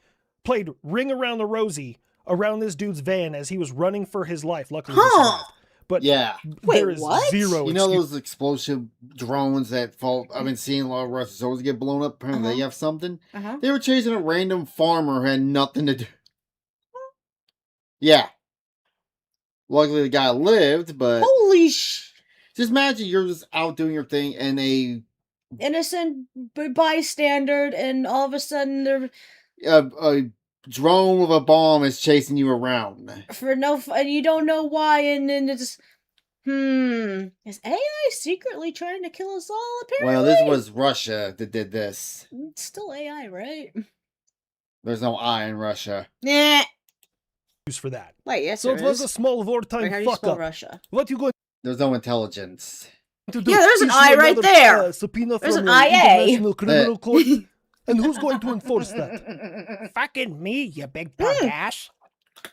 played Ring Around the Rosie around this dude's van as he was running for his life. Luckily, he survived. But yeah, there is zero. You know those explosive drones that fall? I've been seeing a lot of Russian soldiers get blown up. Apparently, they have something. They were chasing a random farmer who had nothing to do. Yeah. Luckily, the guy lived, but Holy sh! just imagine you're just out doing your thing, and a Innocent bystander, and all of a sudden they're a drone with a bomb is chasing you around. for no, and you don't know why, and then it's is AI secretly trying to kill us all? Apparently, Well, this was Russia that did this. It's still AI, right? There's no I in Russia. Nah. use for that. Wait, yes, So there it was is. a small wartime Wait, how do you fuck spell up. Russia? What you going There's no intelligence. to do? Yeah, there's an Issue I right another, there. subpoena There's from an the IA. International Criminal Court. And who's going to enforce that? Fucking me, you big punk ass.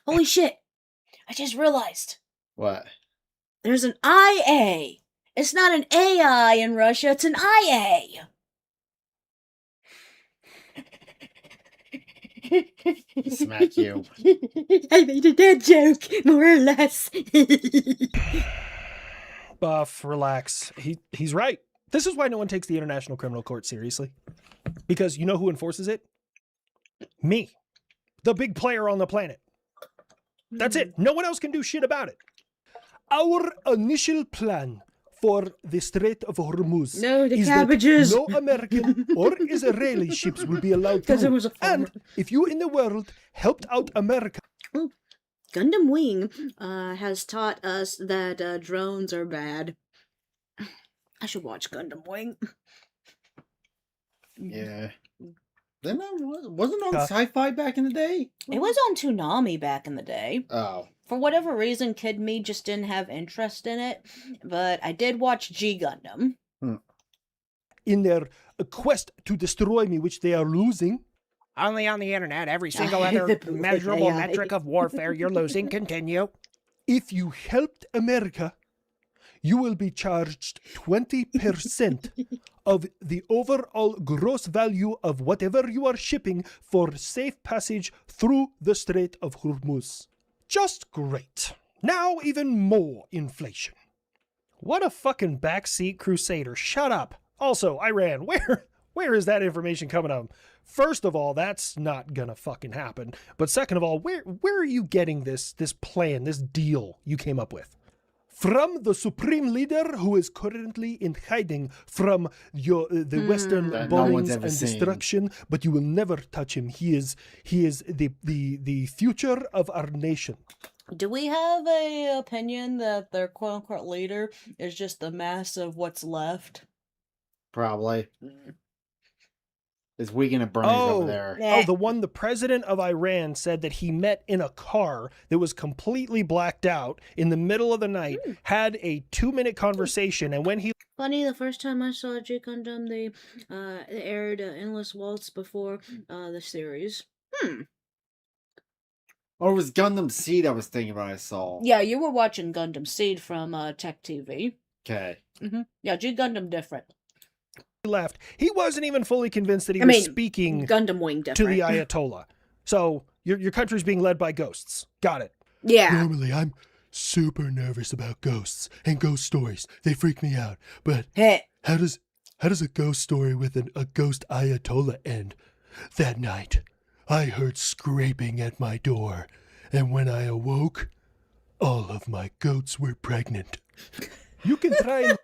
Holy shit! I just realized What? there's an IA. It's not an AI in Russia. It's an IA. Smack you. I made a dead joke, more or less. Buff, relax. He's right. This is why no one takes the International Criminal Court seriously. Because you know who enforces it? Me. The big player on the planet. That's it. No one else can do shit about it. Our initial plan for the Strait of Hormuz No, the is cabbages. that no American or Israeli ships will be allowed Because it through. was a farmer. And if you in the world helped out America, Gundam Wing has taught us that drones are bad. I should watch Gundam Wing. Yeah. Then wasn't on sci-fi back in the day? It was on Toonami back in the day. Oh. For whatever reason, Kid Me just didn't have interest in it. But I did watch G Gundam. in their quest to destroy me, which they are losing. Only on the internet, every single I hate other the bullet measurable AI. metric of warfare you're losing. Continue. If you helped America, you will be charged 20% of the overall gross value of whatever you are shipping for safe passage through the Strait of Hormuz. Just great. Now even more inflation. What a fucking backseat crusader. Shut up. Also, Iran, Where is that information coming from? First of all, that's not gonna fucking happen. But second of all, where are you getting this plan, this deal you came up with? From the supreme leader who is currently in hiding from the Western That no one's bombings ever and seen. destruction, but you will never touch him. He is the future of our nation. Do we have a opinion that their quote unquote leader is just the mass of what's left? Probably. It's weekend at Bernie's over there. Oh, the one the president of Iran said that he met in a car that was completely blacked out in the middle of the night, had a 2-minute conversation, and when he Funny, the first time I saw G Gundam, they aired Endless Waltz before the series. Or it was Gundam Seed I was thinking about I saw. Yeah, you were watching Gundam Seed from Tech TV. Okay. Yeah, G Gundam different. left, he wasn't even fully convinced that he was speaking Gundam Wing to different. the Ayatollah. So your country's being led by ghosts. Got it. Yeah. Normally, I'm super nervous about ghosts and ghost stories. They freak me out. But Hey. how does a ghost story with a ghost Ayatollah end? That night, I heard scraping at my door, and when I awoke, all of my goats were pregnant. You can try and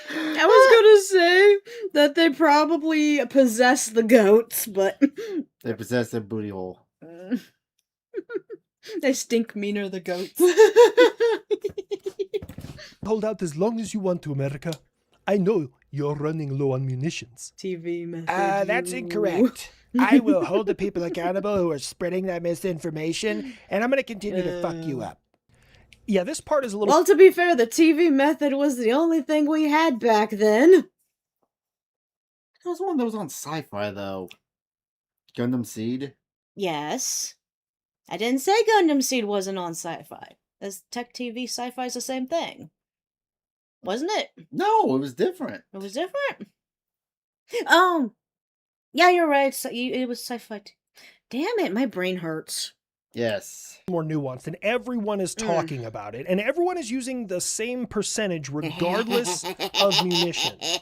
I was gonna say that they probably possess the goats, but They possess their booty hole. they stink meaner, the goats. hold out as long as you want to, America. I know you're running low on munitions. TV message. That's incorrect. I will hold the people accountable who are spreading that misinformation, and I'm going to continue to fuck you up. Yeah, this part is a little... Well, to be fair, the TV method was the only thing we had back then. That was one that was on Sci-Fi though. Gundam Seed. Yes. I didn't say Gundam Seed wasn't on Sci-Fi. As Tech TV, Sci-Fi's the same thing. Wasn't it? No, it was different. It was different. Yeah, you're right. So it was Sci-Fi. Damn it, my brain hurts. Yes. more nuanced, and everyone is talking about it, and everyone is using the same percentage regardless of munitions,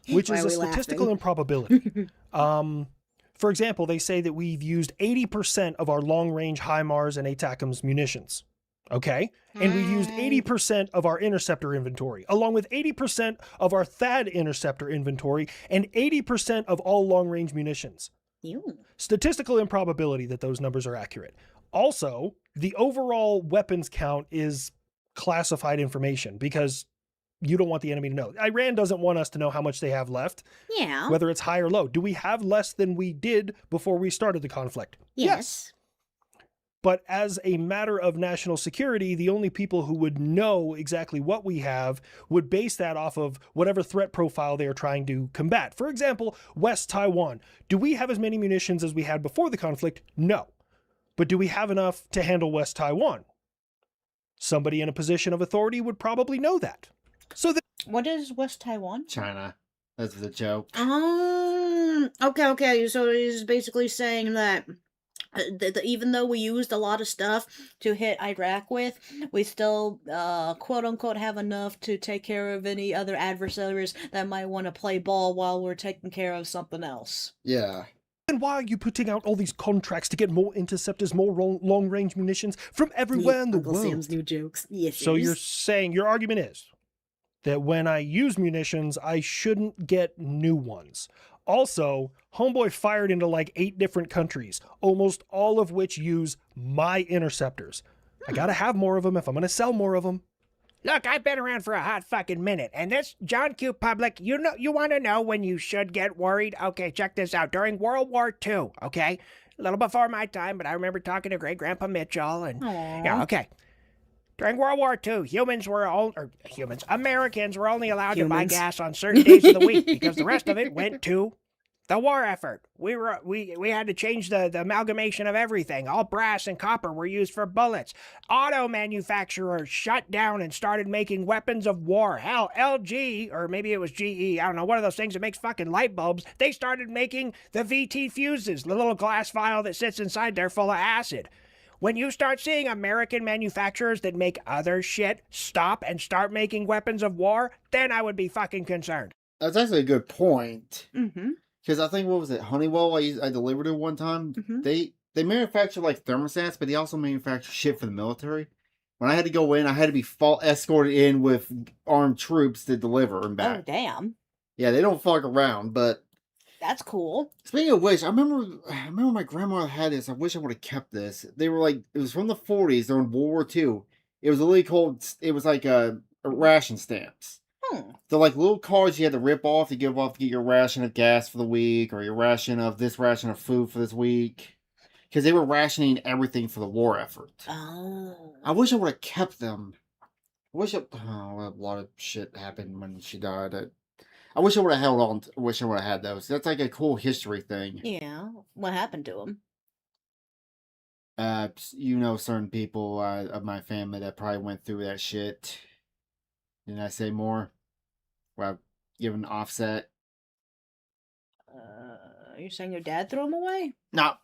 which Why is are a we statistical laughing? improbability. For example, they say that we've used 80% of our long-range HIMARS and ATACMS munitions. Okay? And we've used 80% of our interceptor inventory, along with 80% of our THAAD interceptor inventory, and 80% of all long-range munitions. Ew. Statistical improbability that those numbers are accurate. Also, the overall weapons count is classified information because you don't want the enemy to know. Iran doesn't want us to know how much they have left, Yeah. whether it's high or low. Do we have less than we did before we started the conflict? Yes. But as a matter of national security, the only people who would know exactly what we have would base that off of whatever threat profile they are trying to combat. For example, West Taiwan. Do we have as many munitions as we had before the conflict? No. But do we have enough to handle West Taiwan? Somebody in a position of authority would probably know that. So What is West Taiwan? China. That's the joke. Okay. So he's basically saying that even though we used a lot of stuff to hit Iraq with, we still, quote unquote, have enough to take care of any other adversaries that might want to play ball while we're taking care of something else. Yeah. then why are you putting out all these contracts to get more interceptors, more long-range munitions from everywhere in the Uncle world? Sam's new jokes. Yes. So you're saying, your argument is that when I use munitions, I shouldn't get new ones. Also, Homeboy fired into like 8 different countries, almost all of which use my interceptors. I gotta have more of them if I'm gonna sell more of them. Look, I've been around for a hot fucking minute, and this John Q. Public, you want to know when you should get worried? Okay, check this out. During World War II, okay, a little before my time, but I remember talking to Great Grandpa Mitchell, and yeah, okay. During World War II, Americans were only allowed to buy Humans. gas on certain days of the week because the rest of it went to the war effort. We had to change the amalgamation of everything. All brass and copper were used for bullets. Auto manufacturers shut down and started making weapons of war. Hell, LG, or maybe it was GE, I don't know, one of those things that makes fucking light bulbs, they started making the VT fuses, the little glass vial that sits inside there full of acid. When you start seeing American manufacturers that make other shit stop and start making weapons of war, then I would be fucking concerned. That's actually a good point. Mm-hmm. Because I think, what was it, Honeywell? I delivered it one time. They manufacture like thermostats, but they also manufacture shit for the military. When I had to go in, I had to be escorted in with armed troops to deliver and back. Oh, damn. Yeah, they don't fuck around. But That's cool. speaking of which, I remember my grandmother had this. I wish I would have kept this. They were like, it was from the 40s. They're in World War II. It was literally called. It was like a ration stamps. They're like little cards you had to rip off to get your ration of gas for the week, or your ration of food for this week. Because they were rationing everything for the war effort. Oh. I wish I would have kept them. A lot of shit happened when she died. I wish I would have held on. I wish I would have had those. That's like a cool history thing. Yeah. What happened to him? Certain people of my family that probably went through that shit. Didn't I say more? Well, given offset. You're saying your dad threw him away? No.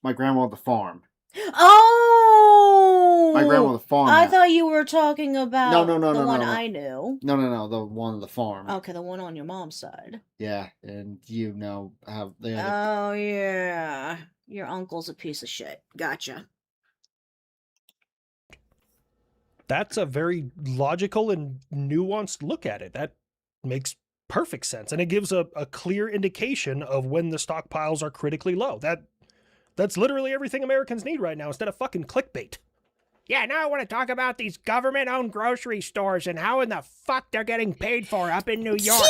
My grandma at the farm. Oh! My grandma at the farm. I thought you were talking about No, the one no. I knew. No, the one at the farm. Okay, the one on your mom's side. Yeah, and you know how they had Oh, yeah. Your uncle's a piece of shit. Gotcha. That's a very logical and nuanced look at it. That makes perfect sense. And it gives a clear indication of when the stockpiles are critically low. That's literally everything Americans need right now instead of fucking clickbait. Yeah, now I want to talk about these government-owned grocery stores and how in the fuck they're getting paid for up in New York.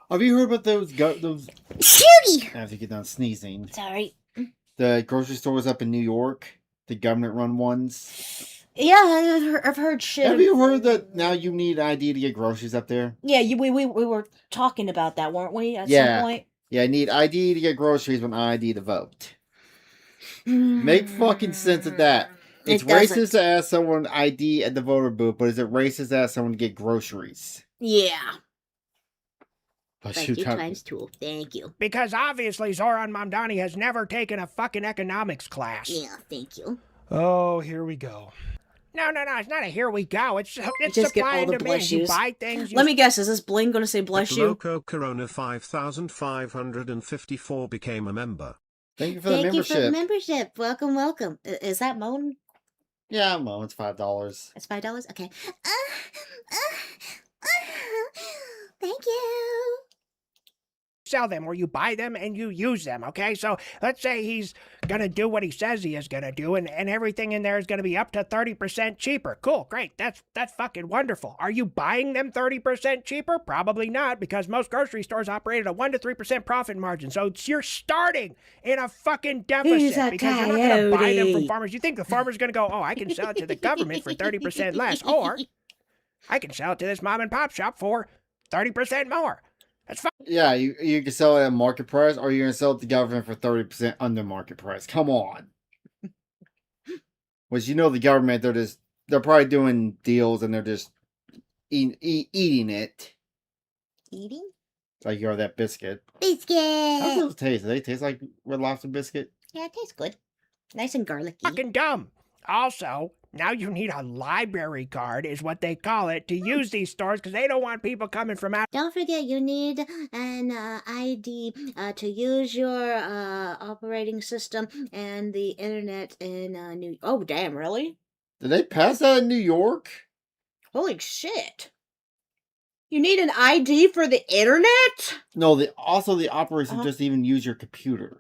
Have you heard about those? Shooty! I have to get done sneezing. Sorry. The grocery stores up in New York, the government-run ones. Yeah, I've heard shit. Have you heard that now you need ID to get groceries up there? Yeah, we were talking about that, weren't we? At some point. Yeah, I need ID to get groceries when I ID to vote. Make fucking sense of that. It's racist to ask someone ID at the voter booth, but is it racist to ask someone to get groceries? Yeah. Thank you times two. Thank you. Because obviously Zoran Mamdani has never taken a fucking economics class. Yeah, thank you. Oh, here we go. No, it's not a here we go. It's just get supply all and the demand. bless You yous. buy things. Let me guess, is this Bling going to say bless you? Loco Corona 5554 became a member. Thank you for the membership. Thank you for the membership. Welcome. Is that Moan? Yeah, Mo, it's $5. It's $5? Okay. Thank you. Sell them, or you buy them and you use them, okay? So let's say he's gonna do what he says he is gonna do, and everything in there is gonna be up to 30% cheaper. Cool, great, that's fucking wonderful. Are you buying them 30% cheaper? Probably not, because most grocery stores operate at a 1 to 3% profit margin. So you're starting in a fucking deficit because you're not gonna buy them from farmers. You think the farmer's gonna go, oh, I can sell it to the government for 30% less, or I can sell it to this mom and pop shop for 30% more. That's fine. Yeah, you can sell it at market price, or you're going to sell it to the government for 30% under market price. Come on. Which, the government, they're probably doing deals and they're just eating it. Eating? Like that biscuit. Biscuit! How do those taste? Do they taste like Red Lobster biscuit? Yeah, it tastes good. Nice and garlicky. Fucking dumb. Also, now you need a library card, is what they call it, to use these stores because they don't want people coming from out. Don't forget, you need an ID to use your operating system and the internet in New. Oh, damn! Really? Did they pass that in New York? Holy shit! You need an ID for the internet? No, the operation just even use your computer.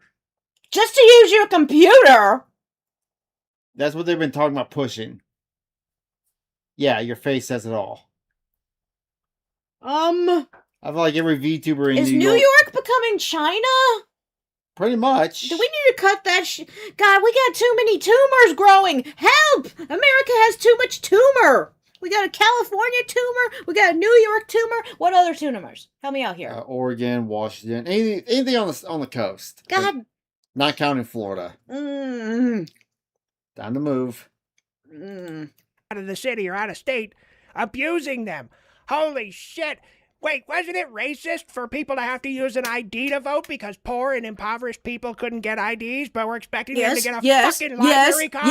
Just to use your computer? That's what they've been talking about pushing. Yeah, your face says it all. I feel like every VTuber in is New New York becoming China? Pretty much. Do we need to cut that God, we got too many tumors growing. Help! America has too much tumor. We got a California tumor. We got a New York tumor. What other tumors? Help me out here. Oregon, Washington, anything on the coast. God. Like, not counting Florida. Time to move. Out of the city or out of state, abusing them. Holy shit. Wait, wasn't it racist for people to have to use an ID to vote because poor and impoverished people couldn't get IDs, but we're expecting them to get a fucking library card?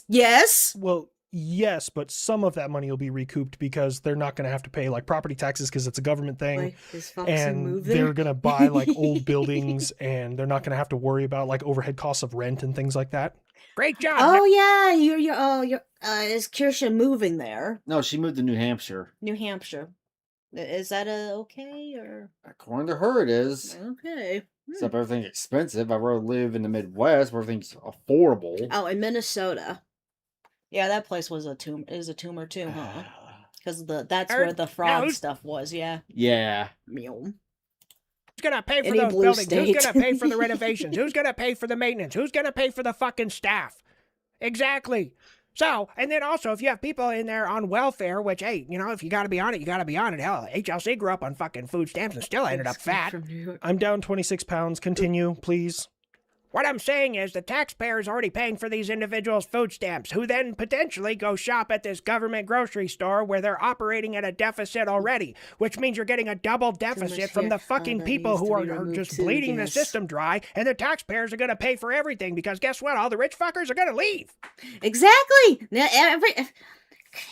Yes. Well, Yes, but some of that money will be recouped because they're not going to have to pay like property taxes because it's a government thing. Like, does Foxy And move there? they're going to buy like old buildings and they're not going to have to worry about like overhead costs of rent and things like that. Great job. Oh yeah, is Kirsha moving there? No, she moved to New Hampshire. New Hampshire. Is that okay or According to her, it is. okay? Except everything's expensive. I'd rather live in the Midwest where everything's affordable. Oh, in Minnesota. Yeah, that place was a tumor too, huh? Because that's where the frog stuff was. Yeah. Yeah. Meow. Who's gonna pay for Any those blue buildings? state. Who's gonna pay for the renovations? Who's gonna pay for the maintenance? Who's gonna pay for the fucking staff? Exactly. So, and then also, if you have people in there on welfare, which, hey, you know, if you gotta be on it, you gotta be on it. Hell, HLC grew up on fucking food stamps and still ended up fat. I'm down 26 pounds. Continue, please. What I'm saying is the taxpayer's already paying for these individuals' food stamps, who then potentially go shop at this government grocery store where they're operating at a deficit already, which means you're getting a double deficit from the fucking people who are just bleeding the system dry, and the taxpayers are going to pay for everything because guess what? All the rich fuckers are going to leave. Exactly. Now,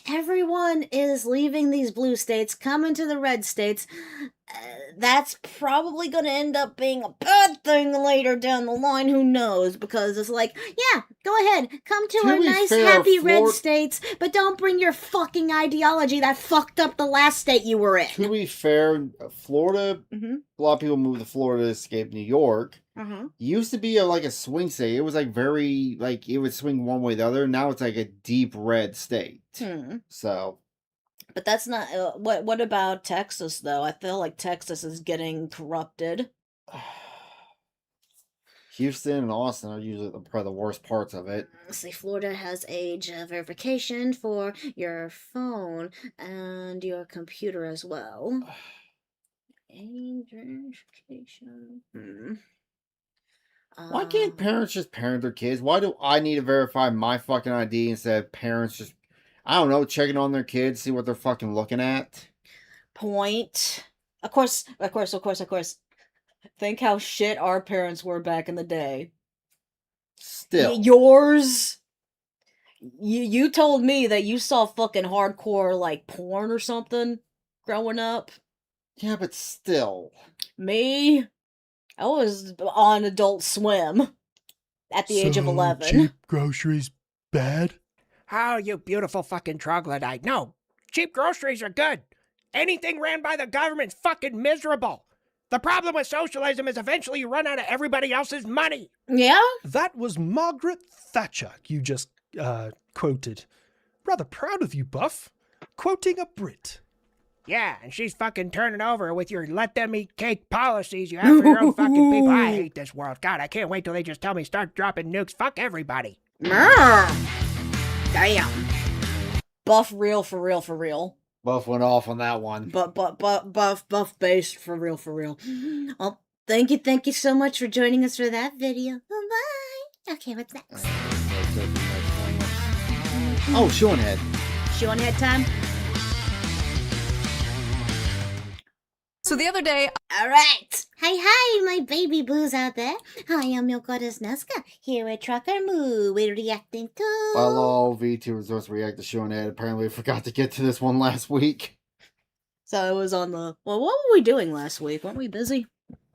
everyone is leaving these blue states, coming to the red states. That's probably going to end up being a bad thing later down the line. Who knows? Because it's like, yeah, go ahead, come to our be nice, fair, happy red Flor- states, but don't bring your fucking ideology that fucked up the last state you were in. To be fair, Florida, Mm-hmm. a lot of people moved to Florida to escape New York. Uh-huh. Used to be like a swing state. It was like very, like, it would swing one way or the other. Now it's like a deep red state. So. But that's not. What about Texas though? I feel like Texas is getting corrupted. Houston and Austin are usually probably the worst parts of it. Let's see, Florida has age verification for your phone and your computer as well. Age verification. Why can't parents just parent their kids? Why do I need to verify my fucking ID instead of parents just, I don't know, checking on their kids, see what they're fucking looking at? Point. Of course. Think how shit our parents were back in the day. Still. Yours? You told me that you saw fucking hardcore, like, porn or something growing up. Yeah, but still. Me? I was on Adult Swim at the age of 11. Cheap groceries bad? Oh, you beautiful fucking troglodyte. No, cheap groceries are good. Anything ran by the government's fucking miserable. The problem with socialism is eventually you run out of everybody else's money. Yeah? That was Margaret Thatcher you just quoted. Rather proud of you, Buff. Quoting a Brit. Yeah, and she's fucking turning over with your let them eat cake policies you have for your own fucking people. I hate this world. God, I can't wait till they just tell me start dropping nukes. Fuck everybody. Damn. Buff real for real. Buff went off on that one. Buff based for real. Well, thank you so much for joining us for that video. Bye. Okay, what's next? Oh, Shonehead. Shonehead time? So the other day... Alright! Hi, my baby boos out there. I am your goddess Nazca, here at Trucker Moo. We're reacting to... Hello, V2 Resorts React to Shonehead. Apparently we forgot to get to this one last week. So it was on the... Well, what were we doing last week? Weren't we busy?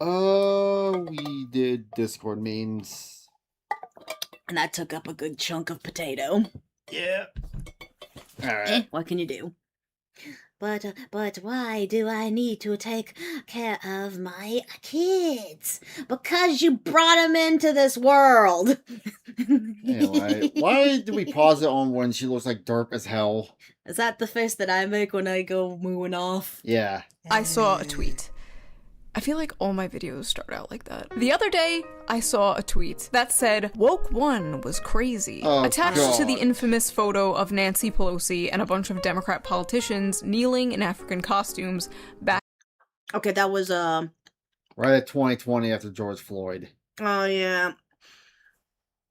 We did Discord memes. And that took up a good chunk of potato. Yeah. Alright. What can you do? But why do I need to take care of my kids? Because you brought them into this world. Anyway, why do we pause it on when she looks like derp as hell? Is that the face that I make when I go mooing off? Yeah. I saw a tweet. I feel like all my videos start out like that. The other day, I saw a tweet that said, Woke One was crazy. Oh, attached to the God. infamous photo of Nancy Pelosi and a bunch of Democrat politicians kneeling in African costumes back. Okay, that was, Right at 2020 after George Floyd. Oh, yeah.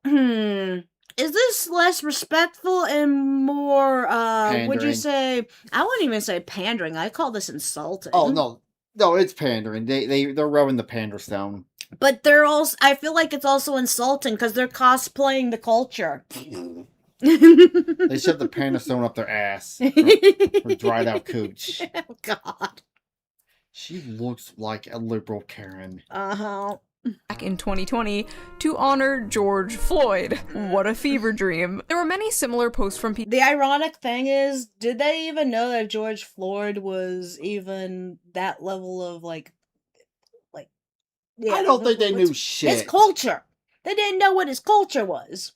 Is this less respectful and more, would you Pandering. say... I wouldn't even say pandering. I call this insulting. Oh, no, it's pandering. They're rubbing the pander stone. But they're also... I feel like it's also insulting because they're cosplaying the culture. They shoved the Panasonic up their ass. Or dried out cooch. Oh, God. She looks like a liberal Karen. Uh-huh. Back in 2020 to honor George Floyd. What a fever dream. There were many similar posts from people. The ironic thing is, did they even know that George Floyd was even that level of, yeah, I don't think they knew his shit. culture. They didn't know what his culture was.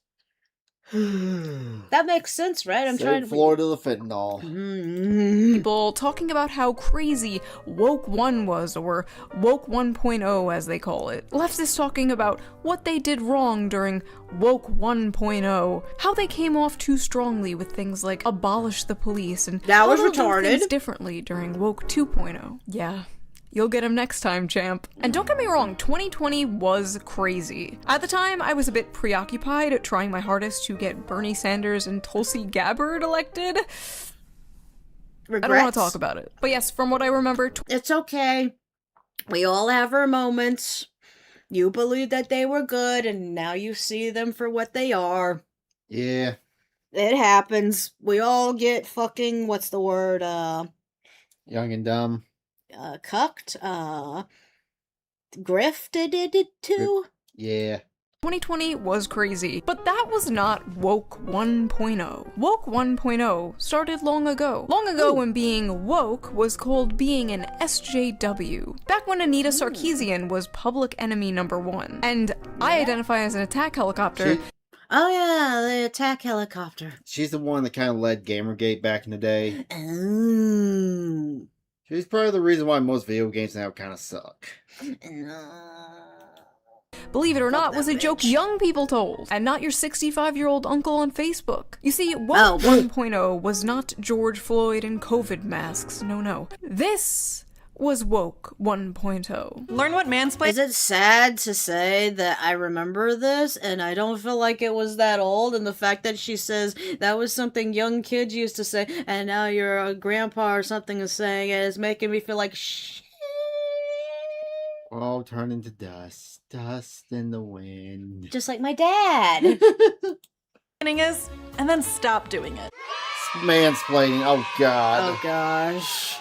That makes sense, right? I'm trying to... Florida the fentanyl. People talking about how crazy Woke 1 was, or Woke 1.0 as they call it. Leftists talking about what they did wrong during Woke 1.0, how they came off too strongly with things like abolish the police, and that was how they'll do retarded. things differently during Woke 2.0. Yeah. You'll get him next time, champ. And don't get me wrong, 2020 was crazy. At the time, I was a bit preoccupied trying my hardest to get Bernie Sanders and Tulsi Gabbard elected. Regrets? I don't want to talk about it. But yes, from what I remember... It's okay. We all have our moments. You believe that they were good, and now you see them for what they are. Yeah. It happens. We all get fucking, what's the word, Young and dumb. Cucked, grifted it too? Yeah. 2020 was crazy, but that was not Woke 1.0. Woke 1.0 started long ago. Long ago when being woke was called being an SJW. Back when Anita Sarkeesian was public enemy #1. And I identify as an attack helicopter. Oh yeah, the attack helicopter. She's the one that kind of led Gamergate back in the day. Oh. She's probably the reason why most video games now kind of suck. Believe it or not, was a joke young people told, and not your 65-year-old uncle on Facebook. You see, Woke 1.0 was not George Floyd and COVID masks, no. This was Woke 1.0. Learn what mansplaining. Is it sad to say that I remember this and I don't feel like it was that old, and the fact that she says that was something young kids used to say and now your grandpa or something is saying it is making me feel like shit. All turn into dust. Dust in the wind. Just like my dad. is, and then stop doing it. Mansplaining. Oh god. Oh gosh.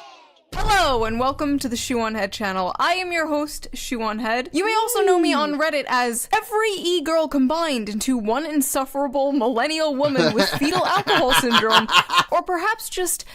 Hello and welcome to the Shoe on Head channel. I am your host, Shoe on Head. You may also know me on Reddit as every e-girl combined into one insufferable millennial woman with fetal alcohol syndrome, or perhaps just...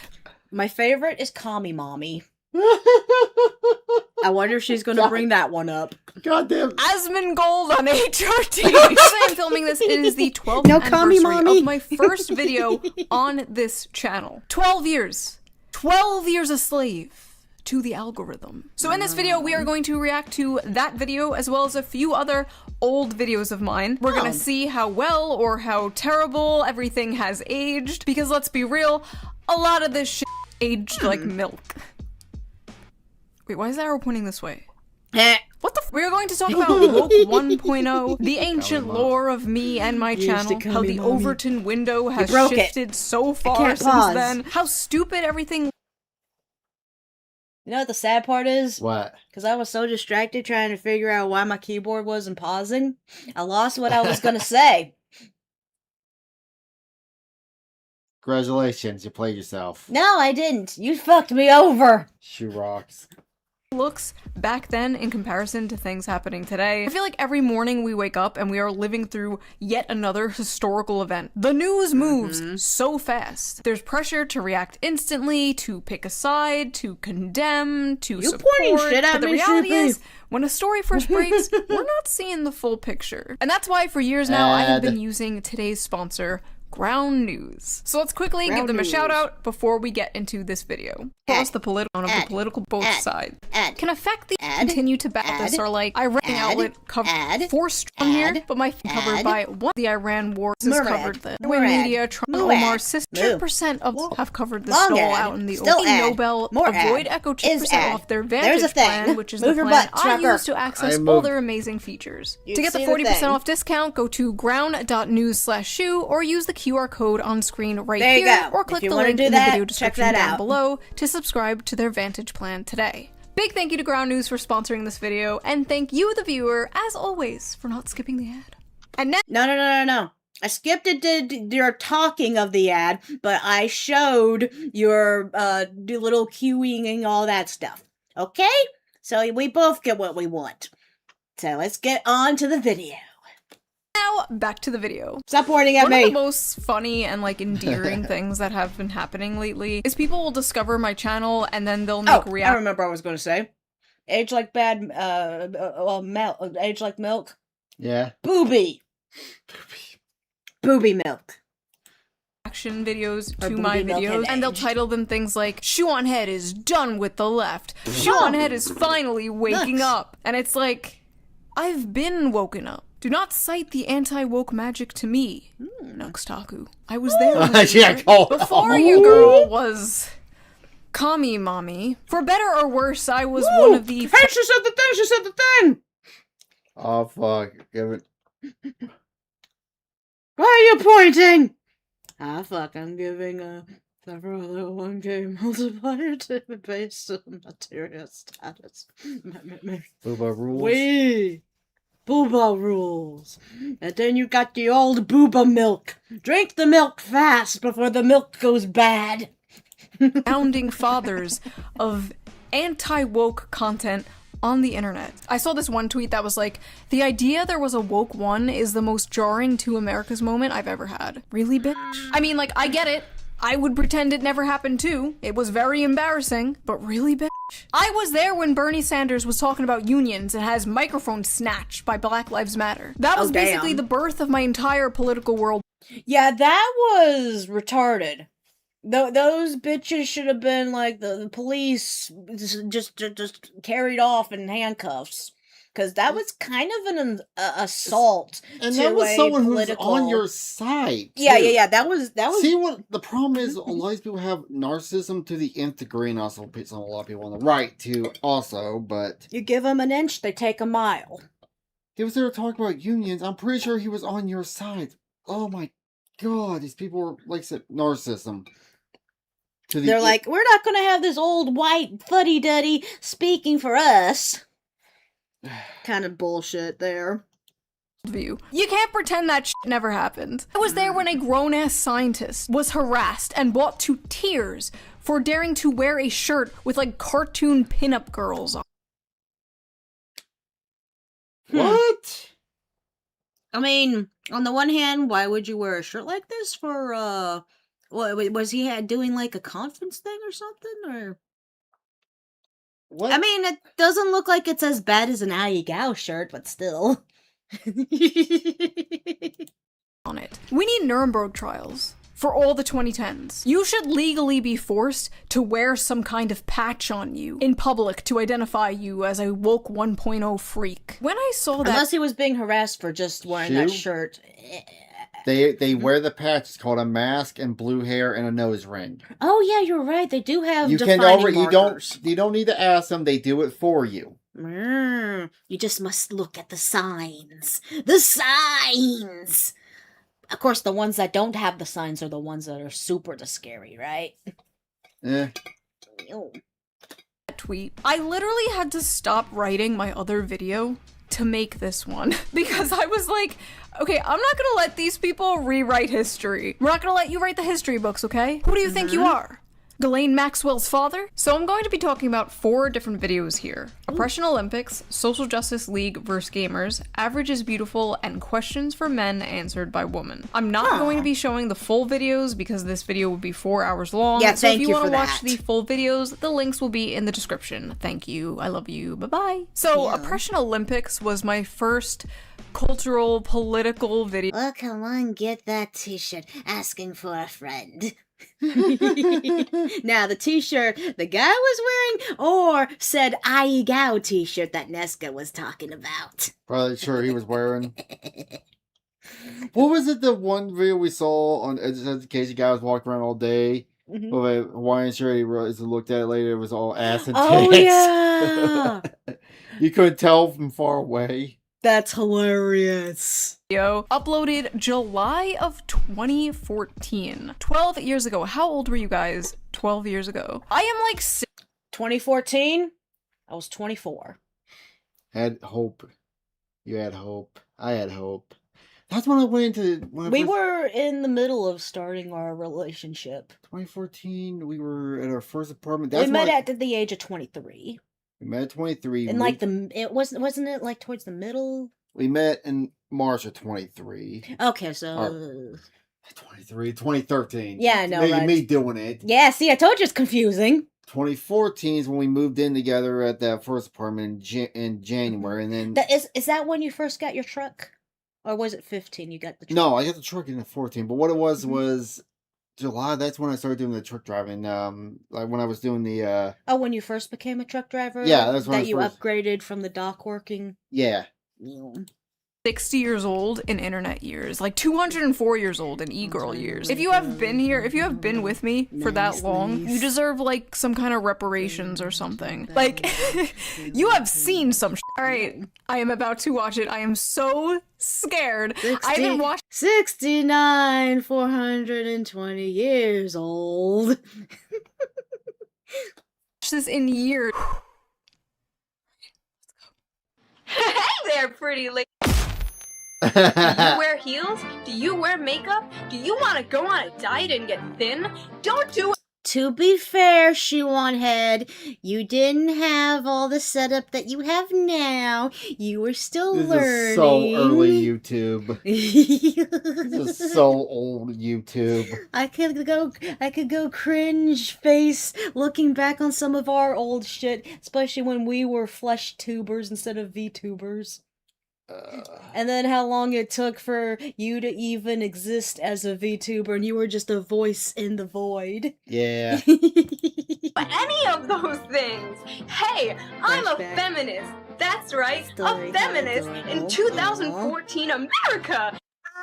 My favorite is Kami Mommy. I wonder if she's gonna bring that one up. Goddamn. Asmongold on HRT. As I am filming this, it is the 12th anniversary of my first video on this channel. 12 years. 12 years a slave to the algorithm. So in this video, we are going to react to that video as well as a few other old videos of mine. We're gonna see how well or how terrible everything has aged, because let's be real, a lot of this shit aged like milk. Wait, why is the arrow pointing this way? What the f- We are going to talk about Woke 1.0, the ancient lore of me and my channel, how the Overton window has shifted so far since then, how stupid everything. You know what the sad part is? What? Because I was so distracted trying to figure out why my keyboard wasn't pausing, I lost what I was gonna say. Congratulations, you played yourself. No, I didn't. You fucked me over. She rocks. Looks back then in comparison to things happening today. I feel like every morning we wake up and we are living through yet another historical event. The news moves so fast. There's pressure to react instantly, to pick a side, to condemn, to support. Shit at but the me, reality Snoopy. is, when a story first breaks, we're not seeing the full picture. And that's why for years now I have been using today's sponsor, Ground News. So let's quickly give them a shout out before we get into this video. Plus the political both sides can affect the continue to back this are like Iran outlet covered 4 strong here, but my covered by one. The Iran war has covered this. When media, Trump and Omar 2% of have covered this all out in the Nobel avoid Echo 2% off their Vantage plan, which is the plan I use to access all their amazing features. To get the 40% off discount, go to ground.news/shoe or use the QR code on screen right here, or click the link in the video description down below to subscribe to their Vantage plan today. Big thank you to Ground News for sponsoring this video, and thank you, the viewer, as always, for not skipping the ad. And now— No. I skipped your talking of the ad, but I showed your little queuing and all that stuff. Okay? So we both get what we want. So let's get on to the video. Now, back to the video. Stop pointing at One me. of the most funny and like endearing things that have been happening lately is people will discover my channel and then they'll make I react. remember I was going to say. Age like bad, milk. Age like milk. Yeah. Booby milk. Reaction videos Or to my booby milk videos, and and they'll age. title them things like "Shoe on Head is done with the left," "Shoe on Head is finally waking Nuts. up," and it's like, I've been woken up. Do not cite the anti-woke magic to me, Nuxtaku. I was there Yeah, oh, before you girl was commie mommy. For better or worse, I was one of the. Hey, she said the thing. She said the thing. Oh fuck! Give it. Why are you pointing? Ah, fuck. I'm giving several 1K multiplier to based on material status. Booba rules. Wee. Booba rules. And then you got the old booba milk. Drink the milk fast before the milk goes bad. Founding fathers of anti-woke content on the internet. I saw this one tweet that was like, the idea there was a woke one is the most jarring to America's moment I've ever had. Really, bitch? I mean, like, I get it. I would pretend it never happened too. It was very embarrassing, but really, bitch? I was there when Bernie Sanders was talking about unions and had his microphone snatched by Black Lives Matter. That was basically the birth of my entire political world. Yeah, that was retarded. Those bitches should have been like the police just carried off in handcuffs. Because that was kind of an assault. And to that was a someone political... who's on your side. Yeah, too. yeah. That was. See what the problem is? A lot of these people have narcissism to the nth degree, and also a lot of people on the right too. Also, but you give them an inch, they take a mile. He was there talking about unions. I'm pretty sure he was on your side. Oh my god, these people are like I said, narcissism. They're like, we're not going to have this old white fuddy-duddy speaking for us. Kind of bullshit there. View. You can't pretend that shit never happened. I was there when a grown-ass scientist was harassed and brought to tears for daring to wear a shirt with like cartoon pinup girls on. What? I mean, on the one hand, why would you wear a shirt like this for, what, was he doing like a conference thing or something, or? What? I mean, it doesn't look like it's as bad as an Ali Gao shirt, but still. On it. We need Nuremberg trials for all the 2010s. You should legally be forced to wear some kind of patch on you in public to identify you as a woke 1.0 freak. When I saw that, Unless he was being harassed for just wearing that shirt. They wear the patch. It's called a mask and blue hair and a nose ring. Oh yeah, you're right. They do have You don't need to ask them. They do it for you. You just must look at the signs. The signs. Of course, the ones that don't have the signs are the ones that are super scary, right? tweet, I literally had to stop writing my other video to make this one because I was like, okay, I'm not gonna let these people rewrite history. We're not gonna let you write the history books, okay? Who do you think you are? Ghislaine Maxwell's father? So I'm going to be talking about 4 different videos here. Oppression Olympics, Social Justice League vs. Gamers, Average is Beautiful, and Questions for Men Answered by Women. I'm not going to be showing the full videos because this video would be 4 hours long. Yeah, so thank if you you want for to watch that. the full videos, the links will be in the description. Thank you. I love you. Bye-bye. So Oppression Olympics was my first cultural, political video. Oh, come on, get that t-shirt. Asking for a friend. Now, the t-shirt the guy was wearing, or said Ai Gao t-shirt that Nesca was talking about. Probably sure he was wearing. What was it, the one video we saw on Education guy was walking around all day with a Hawaiian shirt? He realized, looked at it later, it was all ass and tits. Oh, yeah! You couldn't tell from far away. That's hilarious. Video uploaded July of 2014. 12 years ago. How old were you guys 12 years ago? I am like 2014? I was 24. Had hope. You had hope. I had hope. That's when I went into. We were in the middle of starting our relationship. 2014. We were at our first apartment. We met at the age of 23. We met at 23. And like wasn't it like towards the middle? We met in March of 23. Okay, so 23, 2013. Yeah, I know, right? Me doing it. Yeah, see, I told you it's confusing. 2014 is when we moved in together at that first apartment in January, and then is that when you first got your truck, or was it 15? You got the truck? No, I got the truck in 14. But what it was July. That's when I started doing the truck driving. Like when I was doing the. Oh, when you first became a truck driver. Yeah, that's when that you upgraded from the dock working. Yeah. 60 years old in internet years, like 204 years old in e-girl years. If you have been with me for that long, you deserve like some kind of reparations or something. Like, you have seen some Alright, I am about to watch it. I am so scared. I haven't watched 69, 420 years old. this in years. Hey there, pretty lady. Do you wear heels? Do you wear makeup? Do you want to go on a diet and get thin? Don't do it. To be fair, Shoe-on Head, you didn't have all the setup that you have now. You were still learning. This is so early YouTube. This is so old YouTube. I could go cringe face looking back on some of our old shit, especially when we were flesh tubers instead of VTubers. And then how long it took for you to even exist as a VTuber, and you were just a voice in the void. Yeah. Any of those things. Hey, I'm a feminist. That's right, a feminist in 2014 America.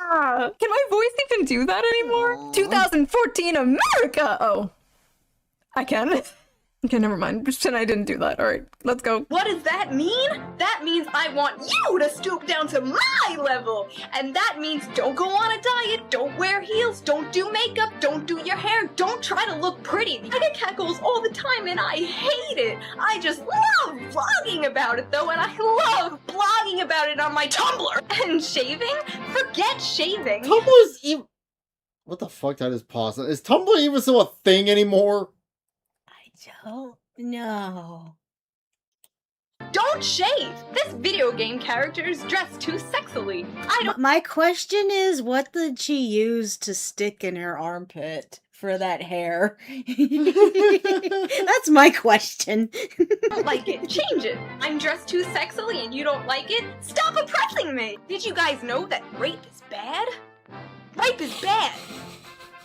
Can my voice even do that anymore? 2014 America! Oh. I can. Okay, never mind. Pretend I didn't do that. Alright, let's go. What does that mean? That means I want you to stoop down to my level. And that means don't go on a diet, don't wear heels, don't do makeup, don't do your hair, don't try to look pretty. I get catcalls all the time and I hate it. I just love vlogging about it though, and I love blogging about it on my Tumblr. And shaving? Forget shaving. Tumblr's even... What the fuck? That is possible. Is Tumblr even still a thing anymore? Don't know. Don't shave! This video game character is dressed too sexily. I don't- My question is, what did she use to stick in her armpit for that hair? That's my question. don't like it. Change it. I'm dressed too sexily and you don't like it? Stop oppressing me! Did you guys know that rape is bad? Rape is bad!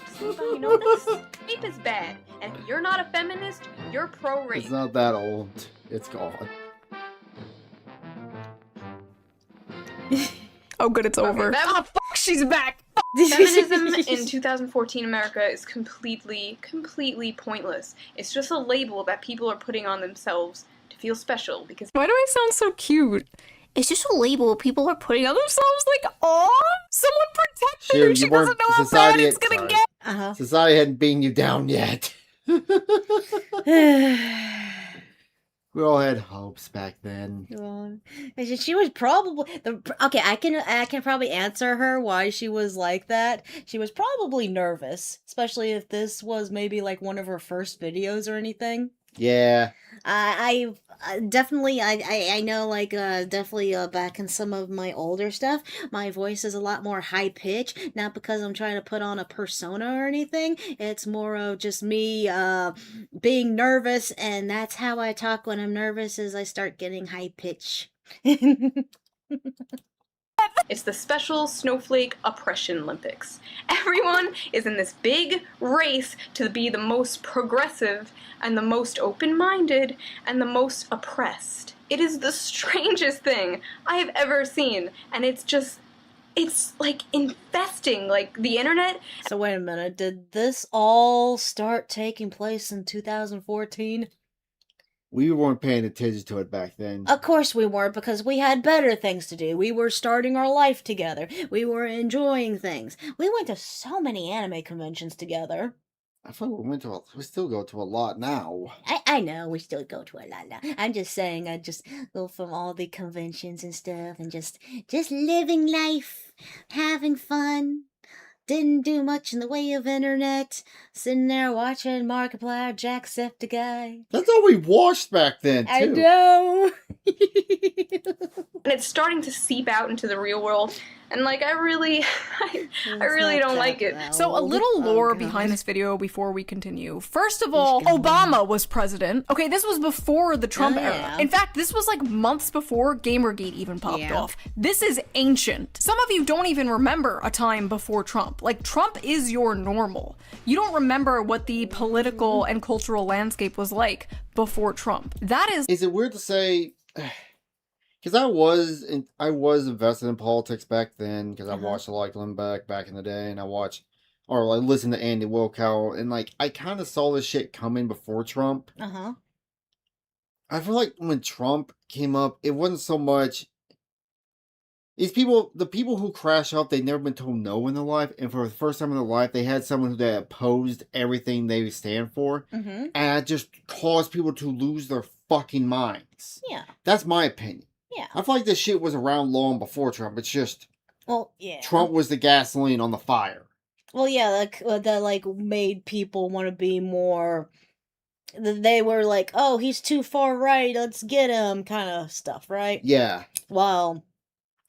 Does anybody know this? Rape is bad. And if you're not a feminist, you're pro-rape. It's not that old. It's gone. Oh good, it's over. Oh fuck, she's back! Feminism in 2014 America is completely pointless. It's just a label that people are putting on themselves to feel special because- Why do I sound so cute? It's just a label people are putting Putting on themselves like, aw, someone protect her. She doesn't know how bad it's gonna get. Society hadn't beaten you down yet. We all had hopes back then. She was probably okay. I can probably answer her why she was like that. She was probably nervous, especially if this was maybe like one of her first videos or anything. Yeah. I definitely I know like definitely back in some of my older stuff, my voice is a lot more high pitched, not because I'm trying to put on a persona or anything. It's more of just me being nervous, and that's how I talk when I'm nervous, is I start getting high pitch. It's the special snowflake oppression Olympics. Everyone is in this big race to be the most progressive and the most open-minded and the most oppressed. It is the strangest thing I have ever seen, and it's like infesting like the internet. So wait a minute, did this all start taking place in 2014? We weren't paying attention to it back then. Of course we weren't, because we had better things to do. We were starting our life together. We were enjoying things. We went to so many anime conventions together. I thought we still go to a lot now. I know we still go to a lot. I'm just saying, I just go from all the conventions and stuff, and just living life, having fun. Didn't do much in the way of internet. Sitting there watching Markiplier, Jacksepticeye. That's all we watched back then, too. I know. And it's starting to seep out into the real world. And like, I really don't like it. So a little lore behind this video before we continue. First of all, Obama was president. Okay, this was before the Trump era. In fact, this was like months before Gamergate even popped off. This is ancient. Some of you don't even remember a time before Trump. Like, Trump is your normal. You don't remember what the political and cultural landscape was like before Trump. That is... Is it weird to say... Because I was invested in politics back then, because I watched a lot of Glenn Beck back in the day, and I listened to Andy Wilkow, and like, I kind of saw this shit coming before Trump. I feel like when Trump came up, it wasn't so much... the people who crash out, they've never been told no in their life, and for the first time in their life, they had someone that opposed everything they stand for, and it just caused people to lose their fucking minds. Yeah. That's my opinion. Yeah. I feel like this shit was around long before Trump. It's just... Well, yeah. Trump was the gasoline on the fire. Well, yeah, that made people want to be more... They were like, oh, he's too far right, let's get him, kind of stuff, right? Yeah. Well...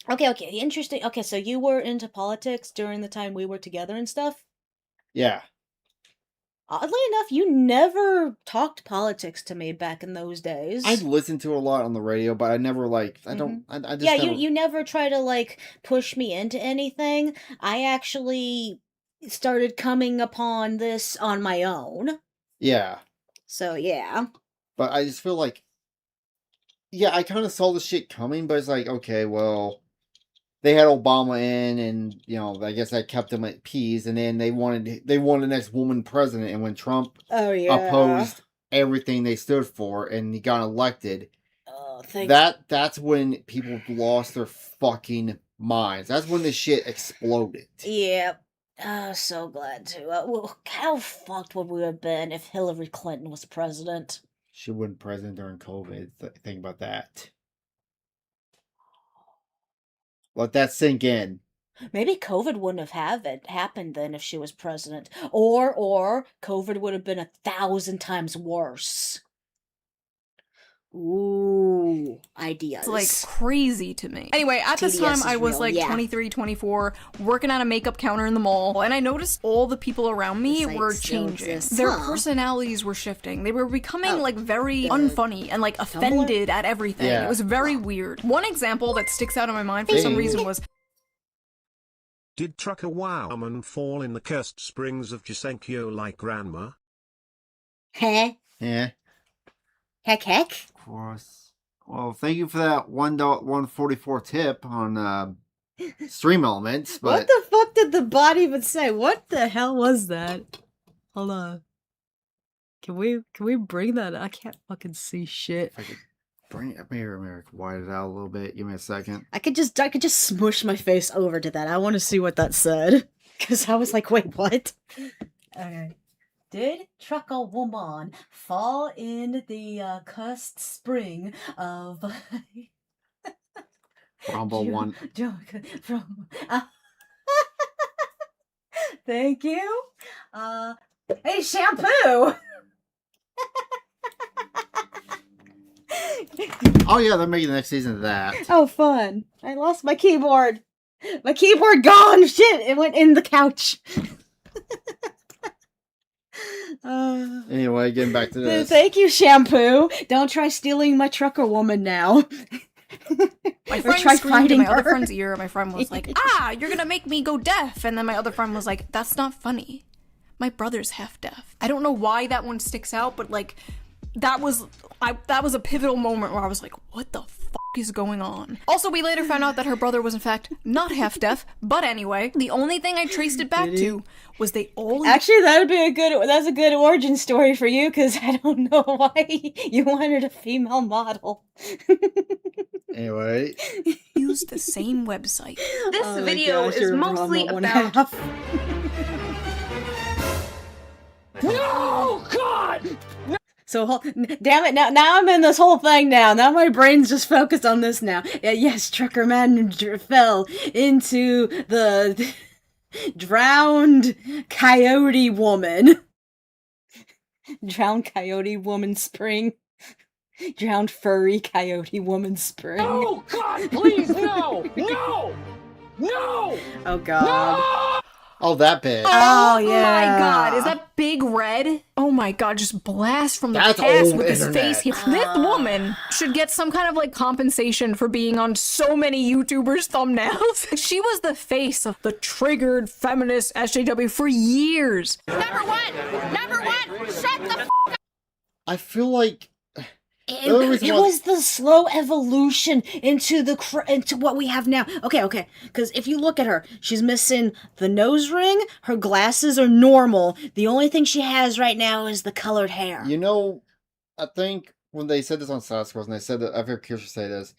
Okay, interesting. Okay, so you were into politics during the time we were together and stuff? Yeah. Oddly enough, you never talked politics to me back in those days. I listened to a lot on the radio, but I never, like, I just Yeah, you never try to, like, push me into anything. I actually started coming upon this on my own. Yeah. So, yeah. But I just feel like... Yeah, I kind of saw the shit coming, but it's like, okay, well... They had Obama in, and, you know, I guess that kept them at peace, and then they wanted the next woman president, and when Trump opposed everything they stood for, and he got elected, that's when people lost their fucking minds. That's when the shit exploded. Yep. So glad to. Well, how fucked would we have been if Hillary Clinton was president? She wasn't president during COVID. Think about that. Let that sink in. Maybe COVID wouldn't have happened then if she was president. Or COVID would have been 1,000 times worse. Ooh, ideas. It's like crazy to me. Anyway, at this time I was like 23, 24, working at a makeup counter in the mall, and I noticed all the people around me were changing. Their personalities were shifting. They were becoming like very unfunny and like offended at everything. It was very weird. One example that sticks out in my mind for some reason was... Did Trucker Wowman fall in the cursed springs of Jisenkyo like grandma? Heh? Yeah. Heck. Of course. Well, thank you for that $1.44 tip on Stream Elements. But... What the fuck did the bot even say? What the hell was that? Hold on. Can we bring that? I can't fucking see shit. If I could bring it, maybe widen it out a little bit. Give me a second. I could just smush my face over to that. I want to see what that said. Because I was like, wait, what? Okay. Did Trucker Woman fall in the cursed spring of Rumble one? From thank you. Hey, shampoo. Oh yeah, they're making the next season of that. Oh, fun! I lost my keyboard. My keyboard gone. Shit! It went in the couch. Anyway, getting back to this. Thank you, shampoo. Don't try stealing my trucker woman now. My friend screamed in my other friend's ear. My friend was like, you're gonna make me go deaf. And then my other friend was like, that's not funny. My brother's half deaf. I don't know why that one sticks out, but like, that was a pivotal moment where I was like, what the fuck is going on? Also, we later found out that her brother was in fact not half deaf, but anyway, the only thing I traced it back to was they all... Actually, that's a good origin story for you, because I don't know why you wanted a female model. Anyway. Use the same website. This video is mostly about... No, God! So, damn it, now I'm in this whole thing now. Now my brain's just focused on this now. Yes, Trucker Manager fell into the drowned coyote woman. Drowned coyote woman spring. Drowned furry coyote woman spring. Oh, God, please, no! No! No! Oh, God. No! Oh, that bit. Oh, yeah. My God, is that Big Red? Oh my God, just blast from the That's past old with his internet. face. This woman should get some kind of like compensation for being on so many YouTubers' thumbnails. She was the face of the triggered feminist SJW for years. Number one, shut the f I feel like It was the slow evolution into into what we have now. Okay. Because if you look at her, she's missing the nose ring. Her glasses are normal. The only thing she has right now is the colored hair. You know, I think when they said this on Sasquatch, and they said that, I've heard Kirsten say this,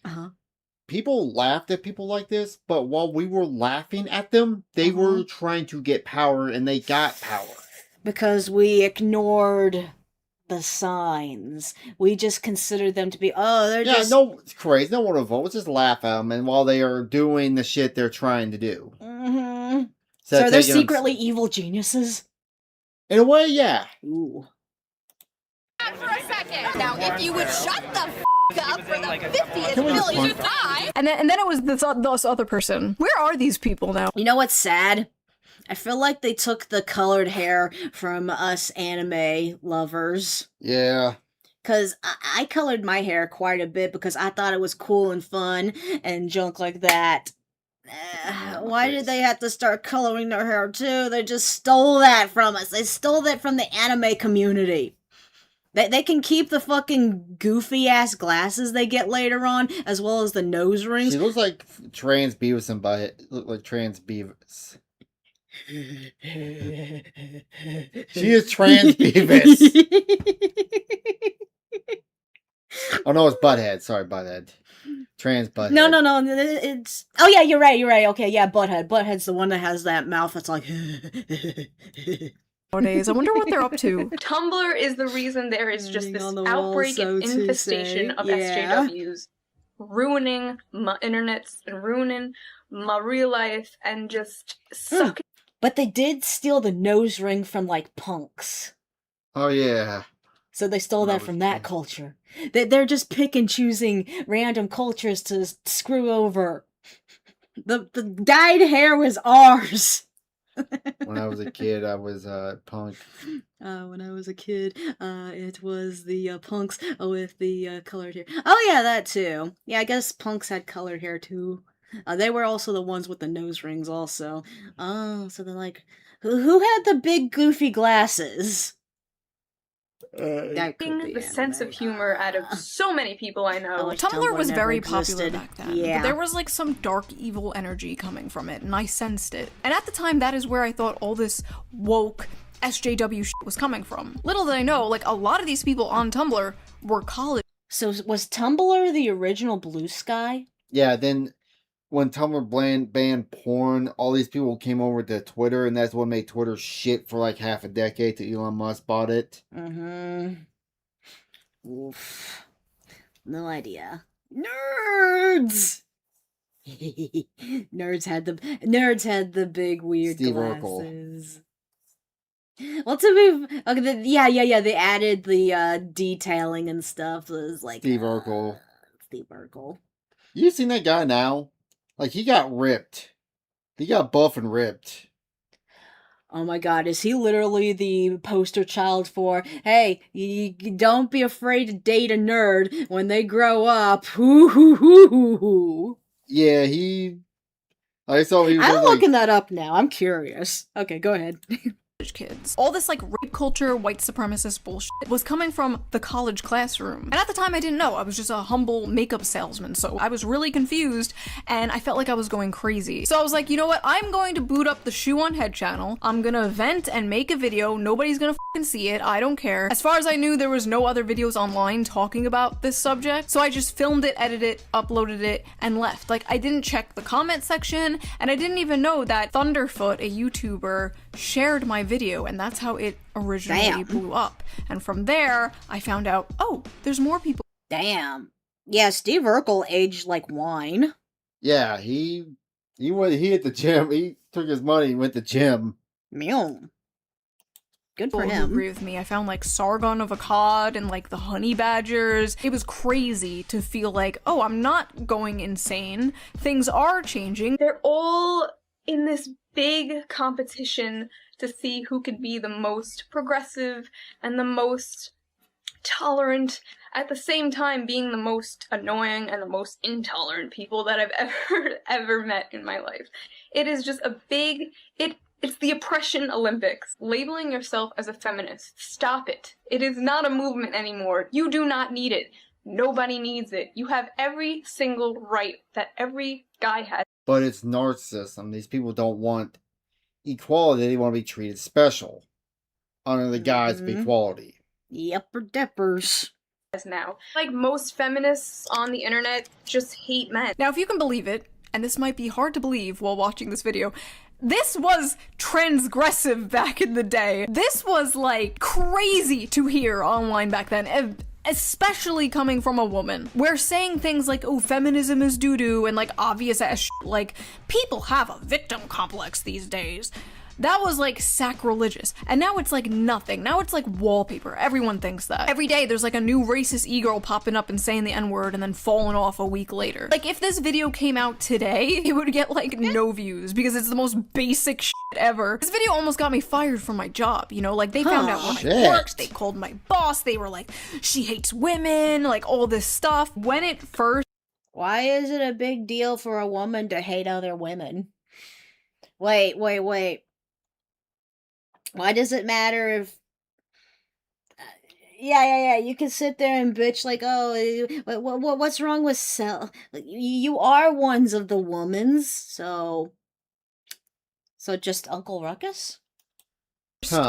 people laughed at people like this, but while we were laughing at them, they were trying to get power, and they got power. Because we ignored the signs. We just considered them to be, they're just... no, it's crazy. No one will vote. Let's just laugh at them, and while they are doing the shit they're trying to do. Mm-hmm. So they're secretly evil geniuses? In a way, yeah. Ooh. for a second. Now, if you would shut the f up for the 50th millionth time. And then it was this other person. Where are these people now? You know what's sad? I feel like they took the colored hair from us anime lovers. Yeah. Because I colored my hair quite a bit because I thought it was cool and fun and junk like that. Why did they have to start coloring their hair too? They just stole that from us. They stole that from the anime community. They can keep the fucking goofy-ass glasses they get later on, as well as the nose rings. She looks like trans Beavis and Butthead. Look like trans Beavis. She is trans Beavis. Oh no, it's Butthead. Sorry, Butthead. Trans Butthead. No. It's... Oh yeah, you're right. Okay, yeah, Butthead. Butthead's the one that has that mouth that's like... Nowadays, I wonder what they're up to. Tumblr is the reason there is just this outbreak and infestation of SJWs, ruining my internets and ruining my real life and just sucking. But they did steal the nose ring from, like, punks. Oh, yeah. So they stole that from that culture. They're just pick and choosing random cultures to screw over. The dyed hair was ours. When I was a kid, I was punk. When I was a kid, it was the punks with the colored hair. Oh yeah, that too. Yeah, I guess punks had colored hair too. They were also the ones with the nose rings also. Oh, so they're like, who had the big goofy glasses? Taking the sense of humor out of so many people I know. Tumblr was very popular back then. Yeah. But there was like some dark evil energy coming from it, and I sensed it. And at the time, that is where I thought all this woke SJW shit was coming from. Little did I know, like a lot of these people on Tumblr were college. So was Tumblr the original Blue Sky? Yeah, then when Tumblr banned porn, all these people came over to Twitter, and that's what made Twitter shit for like half a decade till Elon Musk bought it. Oof. No idea. Nerds! Nerds had the big weird Steve glasses. Well, to be okay, yeah. They added the detailing and stuff. It was like Steve Urkel. Steve Urkel. You seen that guy now? Like, he got ripped. He got buff and ripped. Oh my god, is he literally the poster child for, hey, you don't be afraid to date a nerd when they grow up. Yeah, I saw he was I'm looking that up now. I'm curious. Okay, go ahead. Kids. All this like rape culture, white supremacist bullshit was coming from the college classroom. And at the time I didn't know. I was just a humble makeup salesman, so I was really confused and I felt like I was going crazy. So I was like, you know what? I'm going to boot up the Shoe on Head channel. I'm gonna vent and make a video. Nobody's gonna fucking see it. I don't care. As far as I knew, there was no other videos online talking about this subject. So I just filmed it, edited it, uploaded it, and left. Like, I didn't check the comment section, and I didn't even know that Thunderfoot, a YouTuber, shared my video, and that's how it originally blew up. And from there, I found out, oh, there's more people. Damn. Yeah, Steve Urkel aged like wine. Yeah, he hit the gym. He took his money and went to gym. Meow. Good for Who him. agree with me. I found like Sargon of Akkad and like the honey badgers. It was crazy to feel like, oh, I'm not going insane. Things are changing. They're all in this big competition to see who could be the most progressive and the most tolerant, at the same time being the most annoying and the most intolerant people that I've ever met in my life. It is just a big, it's the oppression Olympics. Labeling yourself as a feminist, stop it. It is not a movement anymore. You do not need it. Nobody needs it. You have every single right that every guy has. But it's narcissism. These people don't want equality. They want to be treated special under the guise of equality. Yepper deppers. Now, like most feminists on the internet just hate men. Now, if you can believe it, and this might be hard to believe while watching this video, this was transgressive back in the day. This was like crazy to hear online back then, especially coming from a woman. We're saying things like, oh, feminism is doo-doo and like obvious ass shit. Like, people have a victim complex these days. That was like sacrilegious. And now it's like nothing. Now it's like wallpaper. Everyone thinks that. Every day there's like a new racist e-girl popping up and saying the N-word and then falling off a week later. Like if this video came out today, it would get like no views because it's the most basic shit ever. This video almost got me fired from my job, you know? Like they found out where I worked, they called my boss, they were like, she hates women, like all this stuff. When it first— Why is it a big deal for a woman to hate other women? Wait. Why does it matter if... Yeah, you can sit there and bitch like, oh, what's wrong with self? You are ones of the womans, so... So just Uncle Ruckus?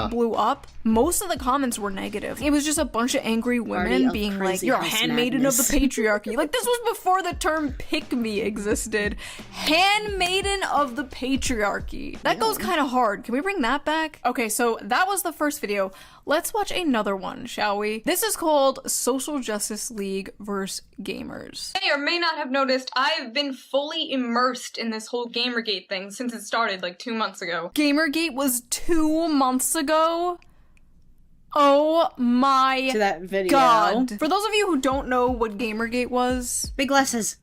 blew up, most of the comments were negative. It was just a bunch of angry women being like, you're a handmaiden of the patriarchy. Like, this was before the term pick-me existed. Handmaiden of the patriarchy. That goes kind of hard. Can we bring that back? Okay, so that was the first video. Let's watch another one, shall we? This is called Social Justice League vs. Gamers. You may or may not have noticed, I've been fully immersed in this whole Gamergate thing since it started like 2 months ago. Gamergate was 2 months ago? Oh my to that video. God. For those of you who don't know what Gamergate was, big glasses.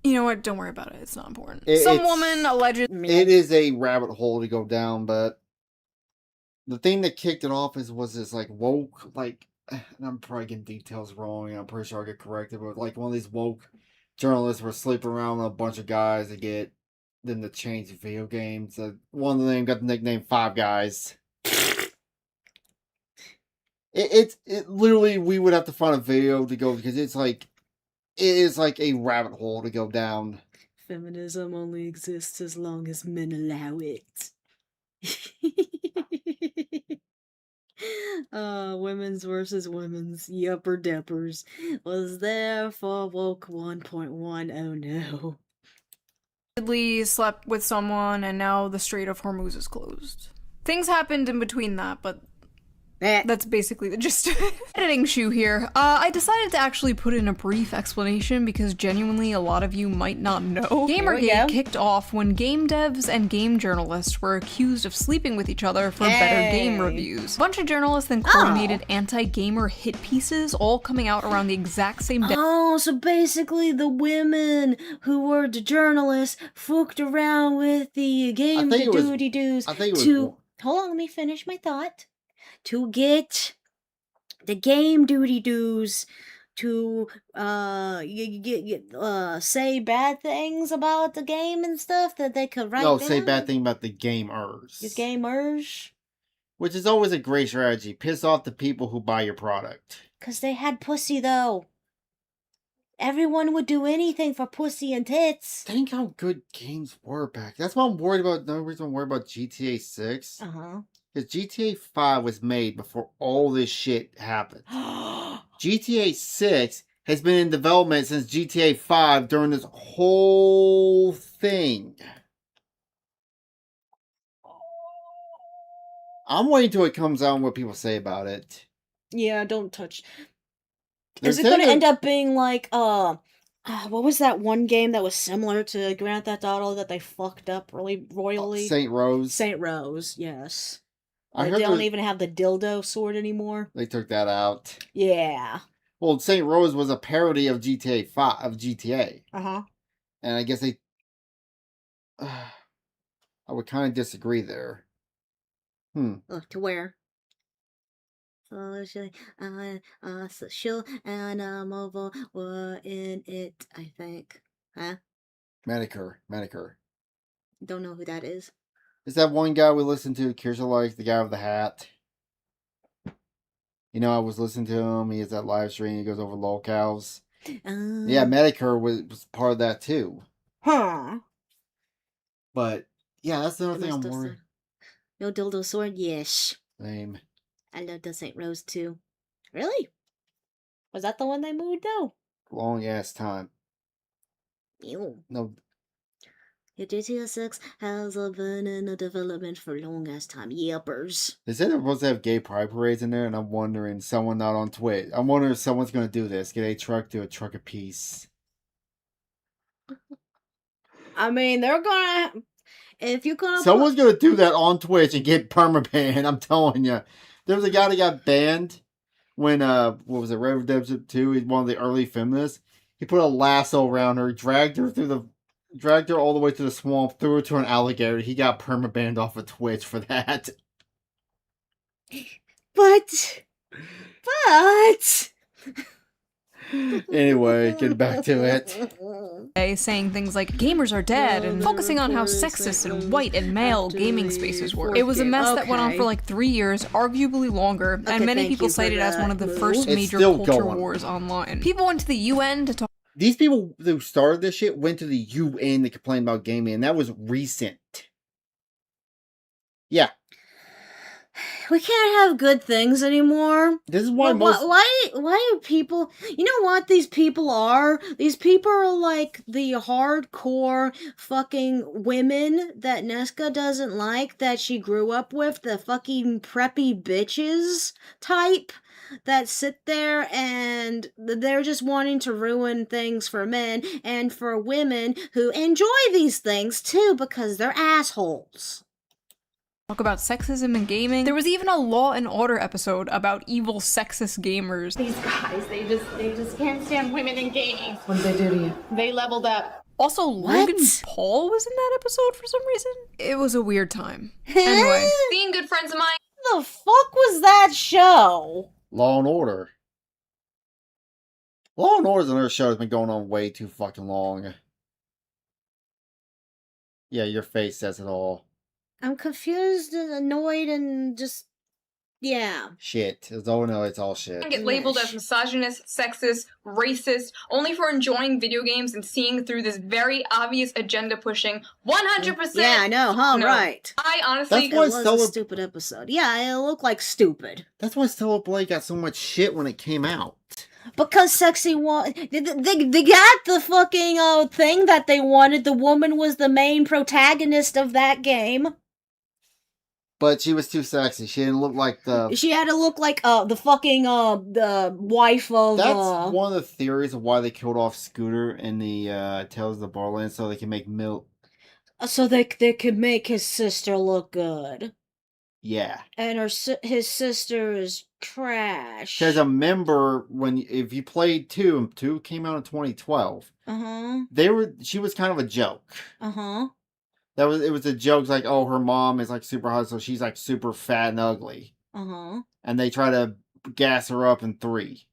You know what? Don't worry about it. It's not important. Some woman allegedly. It is a rabbit hole to go down, but the thing that kicked it off was this like woke, like, and I'm probably getting details wrong, and I'm pretty sure I get corrected, but like one of these woke journalists were sleeping around with a bunch of guys to get them to change video games. One of them got the nickname Five Guys. It literally, we would have to find a video to go, because it is like a rabbit hole to go down. Feminism only exists as long as men allow it. Women's versus women's yupper deppers was there for woke 1.1. Oh no. Allegedly slept with someone and now the Strait of Hormuz is closed. Things happened in between that, but that's basically the gist of it. Editing shoe here. I decided to actually put in a brief explanation because genuinely a lot of you might not know. Gamergate kicked off when game devs and game journalists were accused of sleeping with each other for better game reviews. A bunch of journalists then coordinated anti-gamer hit pieces, all coming out around the exact same day. Oh, so basically the women who were the journalists fucked around with the game doody-doos to... Hold on, let me finish my thought. To get the game doody-doos to say bad things about the game and stuff that they could write down. Say bad thing about the gamers. The gamers. Which is always a great strategy. Piss off the people who buy your product. Because they had pussy, though. Everyone would do anything for pussy and tits. Think how good games were back. That's why I'm worried about. The reason I'm worried about GTA 6. Because GTA 5 was made before all this shit happened. GTA 6 has been in development since GTA 5 during this whole thing. I'm waiting till it comes out and what people say about it. Yeah, don't touch. They're Is it going to saying end up being like, what was that one game that was similar to Grand Theft Auto that they fucked up really royally? Saint Rose. Saint Rose, yes. I Like, heard they don't there- even have the dildo sword anymore. They took that out. Yeah. Well, Saint Rose was a parody of GTA 5 of GTA, Uh-huh. and I guess they. I would kind of disagree there. Look, to where? Social and mobile were in it, I think. Huh? Medicare. Don't know who that is. Is that one guy we listened to, Kirsten, like the guy with the hat? You know, I was listening to him. He has that live stream. He goes over lolcows. Yeah, Medicare was part of that too. Huh. But yeah, that's the other thing I'm Must have worried. No dildo sword? Yes. Lame. I love the St. Rose too. Really? Was that the one they moved though? Long ass time. Ew. No. Your GTA 6 has been in a development for long ass time. Yelpers. They said they're supposed to have gay pride parades in there, and I'm wondering, someone not on Twitch. I'm wondering if someone's going to do this. Get a truck to a truck of peace. I mean, they're gonna. If you're gonna. Someone's going to do that on Twitch and get permabanned. I'm telling you. There was a guy that got banned when, what was it, Red Dead 2? He's one of the early feminists. He put a lasso around her, dragged her all the way to the swamp, threw her to an alligator. He got permabanned off of Twitch for that. But. Anyway, getting back to it. Saying things like gamers are dead and focusing on how sexist and white and male gaming spaces were. It was a mess that went on for like 3 years, arguably longer, and many people cite it as one of the first It's major still culture going. wars online. People went to the UN to talk. These people who started this shit went to the UN to complain about gaming, and that was recent. Yeah. We can't have good things anymore. This is why Why do people... You know what these people are? These people are like the hardcore fucking women that Nesca doesn't like, that she grew up with, the fucking preppy bitches type that sit there and they're just wanting to ruin things for men and for women who enjoy these things too because they're assholes. Talk about sexism in gaming. There was even a Law and Order episode about evil sexist gamers. These guys, they just can't stand women in gaming. What did they do to you? They leveled up. Also, Logan Paul was in that episode for some reason. It was a weird time. Anyway. Seeing good friends of mine. The fuck was that show? Law and Order. Law and Order's another show that's been going on way too fucking long. Yeah, your face says it all. I'm confused and annoyed and just... Yeah. Shit. It's all no, it's all shit. Get labeled as misogynist, sexist, racist, only for enjoying video games and seeing through this very obvious agenda pushing 100%. Yeah, I know, huh? No. Right. I honestly... That's why It was a stupid episode. Yeah, it looked like stupid. That's why Stella Blake got so much shit when it came out. Because sexy they got the fucking thing that they wanted. The woman was the main protagonist of that game. But she was too sexy. She didn't look like the... She had to look like the fucking the wife of... That's one of the theories of why they killed off Scooter in the Tales of the Borderlands, so they can make milk. So they could make his sister look good. Yeah. And his sister is trash. Because I remember if you played 2, and 2 came out in 2012. She was kind of a joke. It was a joke like, oh, her mom is like super hot, so she's like super fat and ugly. And they try to gas her up in 3.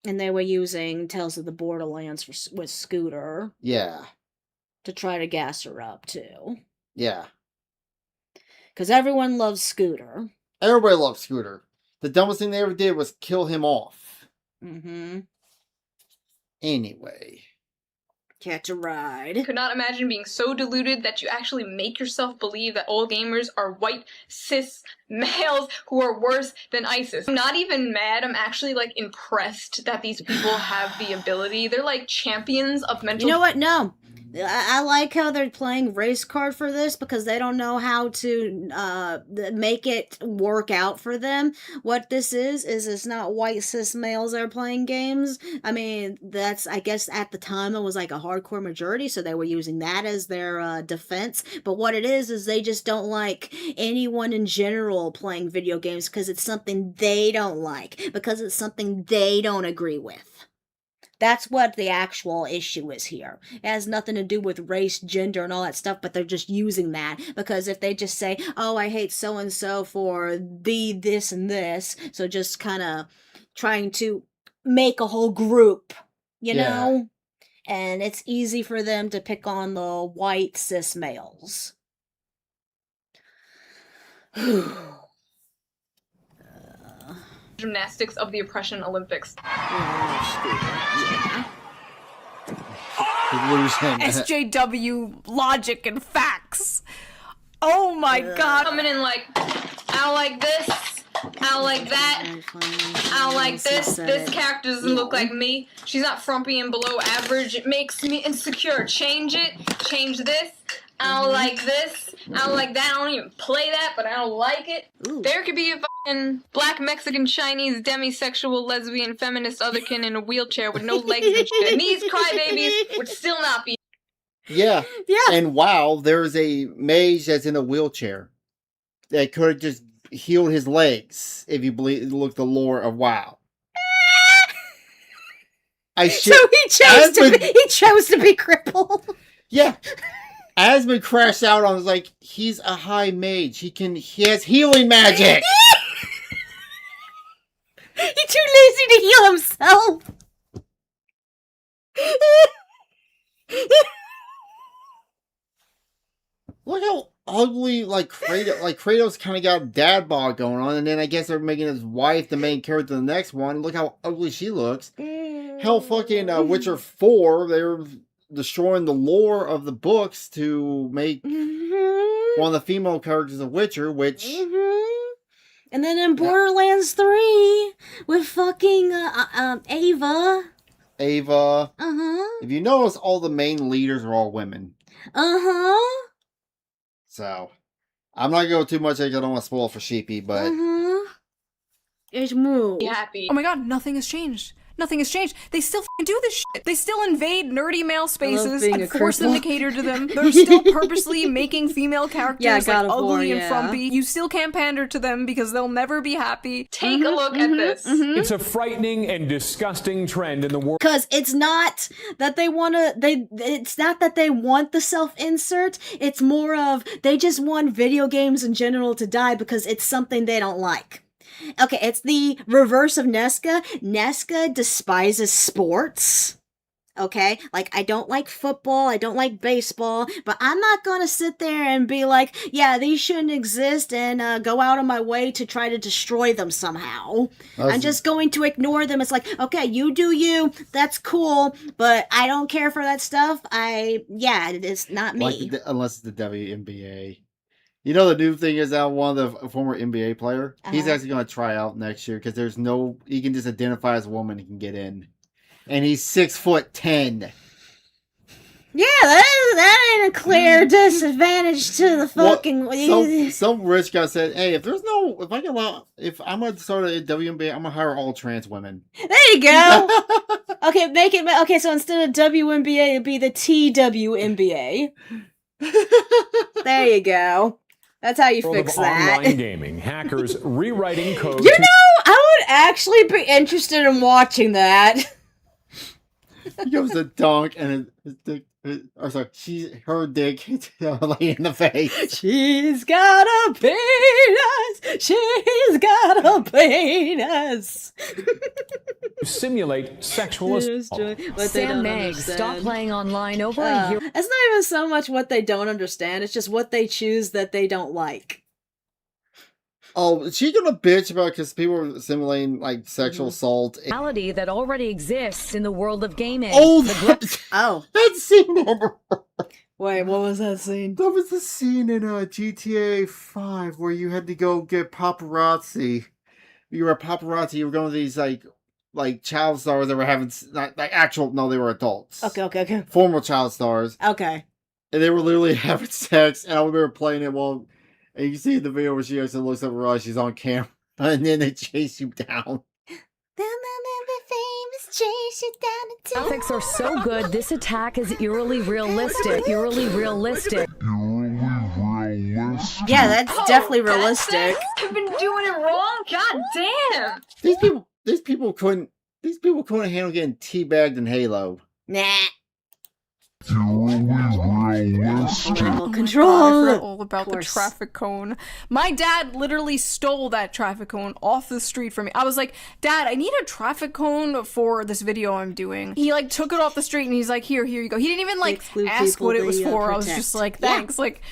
And they were using Tales of the Borderlands with Scooter. Yeah. To try to gas her up too. Yeah. Because everyone loves Scooter. Everybody loves Scooter. The dumbest thing they ever did was kill him off. Anyway. Catch a ride. Could not imagine being so deluded that you actually make yourself believe that all gamers are white, cis males who are worse than ISIS. I'm not even mad, I'm actually like impressed that these people have the ability. They're like champions of mental... You know what? No. I like how they're playing race card for this because they don't know how to make it work out for them. What this is it's not white cis males that are playing games. I mean, that's, I guess at the time it was like a hardcore majority, so they were using that as their defense. But what it is they just don't like anyone in general playing video games because it's something they don't like, because it's something they don't agree with. That's what the actual issue is here. It has nothing to do with race, gender, and all that stuff, but they're just using that because if they just say, oh, I hate so-and-so for this and this, so just kind of trying to make a whole group, you know? And it's easy for them to pick on the white cis males. Gymnastics of the Oppression Olympics. SJW logic and facts. Oh my god. Coming in like, I don't like this, I don't like that, I don't like this, this character doesn't look like me, she's not frumpy and below average, it makes me insecure, change it, change this, I don't like this, I don't like that, I don't even play that, but I don't like it. There could be a fucking black, Mexican, Chinese, demisexual, lesbian, feminist, otherkin in a wheelchair with no legs and shit, and these crybabies would still not be. Yeah. And wow, there's a mage that's in a wheelchair that could have just healed his legs if you look the lore of WoW. So he chose to be crippled. Yeah. Asmund crashed out on, like, he's a high mage. He has healing magic. He's too lazy to heal himself. Look how ugly, Kratos kind of got dad bod going on, and then I guess they're making his wife the main character in the next one. Look how ugly she looks. Hell, fucking Witcher 4, they were destroying the lore of the books to make one of the female characters of Witcher, which... And then in Borderlands 3, with fucking Ava. If you notice, all the main leaders are all women. So, I'm not going to go too much, I don't want to spoil for Sheepy, but... It's moved. Happy. Oh my god, nothing has changed. Nothing has changed. They still do this shit. They still invade nerdy male spaces and force them to cater to them. They're still purposely making female characters ugly and frumpy. You still can't pander to them because they'll never be happy. Take a look at this. It's a frightening and disgusting trend in the world. Because it's not that they want the self-insert. It's more of they just want video games in general to die because it's something they don't like. Okay, it's the reverse of Nesca. Nesca despises sports. Okay? Like, I don't like football, I don't like baseball, but I'm not gonna sit there and be like, yeah, these shouldn't exist and go out of my way to try to destroy them somehow. I'm just going to ignore them. It's like, okay, you do you, that's cool, but I don't care for that stuff. It's not me. Unless it's the WNBA. You know, the new thing is that one of the former NBA player, he's actually going to try out next year because he can just identify as a woman, he can get in. And he's 6'10". Yeah, that ain't a clear disadvantage to the fucking... Well, some rich guy said, hey, if I'm going to start a WNBA, I'm going to hire all trans women. There you go! Okay, so instead of WNBA, it'd be the TWNBA. There you go. That's how you fix that. Online gaming, hackers rewriting code. You know, I would actually be interested in watching that. He goes a dunk and her dick lay in the face. She's got a penis. She's got a penis. Simulate sexual assault. Sam Meggs, stop playing online over a year. It's not even so much what they don't understand, it's just what they choose that they don't like. Oh, is she gonna bitch about because people are simulating like sexual assault? Reality that already exists in the world of gaming. Oh, that scene. Wait, what was that scene? That was the scene in GTA 5 where you had to go get paparazzi. You were a paparazzi. You were going to these like like child stars that were having not like actual. No, they were adults. Okay. Former child stars. Okay. And they were literally having sex, and I remember playing it while, and you see the video where she actually looks up and realizes she's on camera, and then they chase you down. Graphics are so good, this attack is eerily realistic. Yeah, that's definitely realistic. I've been doing it wrong. God damn. These people couldn't handle getting teabagged in Halo. Nah. Control. I forgot all about the traffic cone. My dad literally stole that traffic cone off the street from me. I was like, Dad, I need a traffic cone for this video I'm doing. He like took it off the street and he's like, here you go. He didn't even like ask what it was for. I was just like, thanks. Like,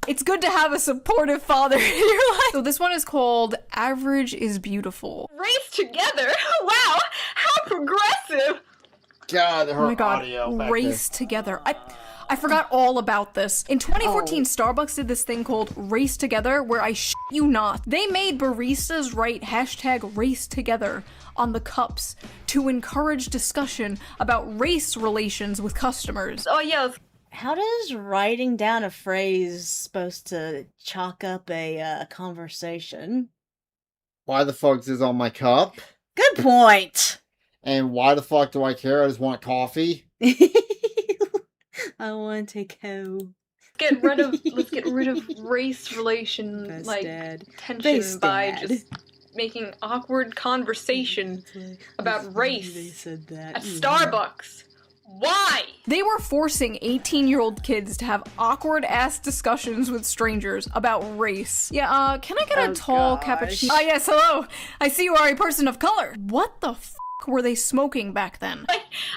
it's good to have a supportive father in your life. So this one is called Average is Beautiful. Race together? Wow, how progressive. God, oh my god, Race Together. I forgot all about this. In 2014, Starbucks did this thing called Race Together, where I shit you not, they made baristas write hashtag Race Together on the cups to encourage discussion about race relations with customers. Oh yeah. How does writing down a phrase supposed to chalk up a conversation? Why the fuck is this on my cup? Good point. And why the fuck do I care? I just want coffee. I want to go. Let's get rid of race relation tension by just making awkward conversation about race at Starbucks. Why? They were forcing 18-year-old kids to have awkward-ass discussions with strangers about race. Yeah, can I get a tall cappuccino? Ah, yes, hello. I see you are a person of color. What the f*** were they smoking back then?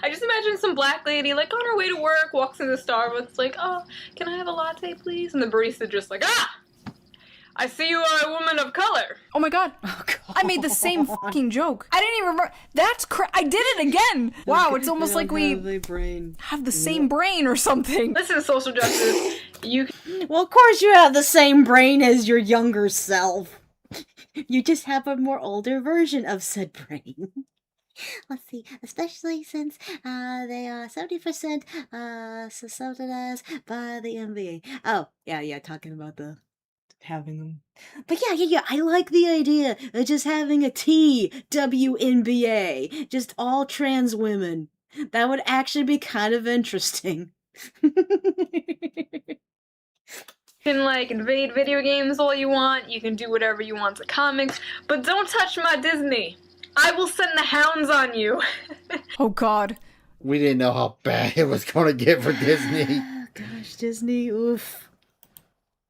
I just imagine some black lady, like, on her way to work, walks into Starbucks, like, oh, can I have a latte, please? And the barista just like, I see you are a woman of color. Oh my god. I made the same fucking joke. I didn't even remember. I did it again. Wow, it's almost like we have the same brain or something. Listen, social justice, Well, of course you have the same brain as your younger self. You just have a more older version of said brain. Let's see, especially since they are 70% subsidized by the NBA. Oh, yeah, talking about the having them. But yeah, I like the idea of just having a TWNBA, just all trans women. That would actually be kind of interesting. You can like invade video games all you want, you can do whatever you want to comics, but don't touch my Disney. I will send the hounds on you. Oh god. We didn't know how bad it was going to get for Disney. Gosh, Disney, oof.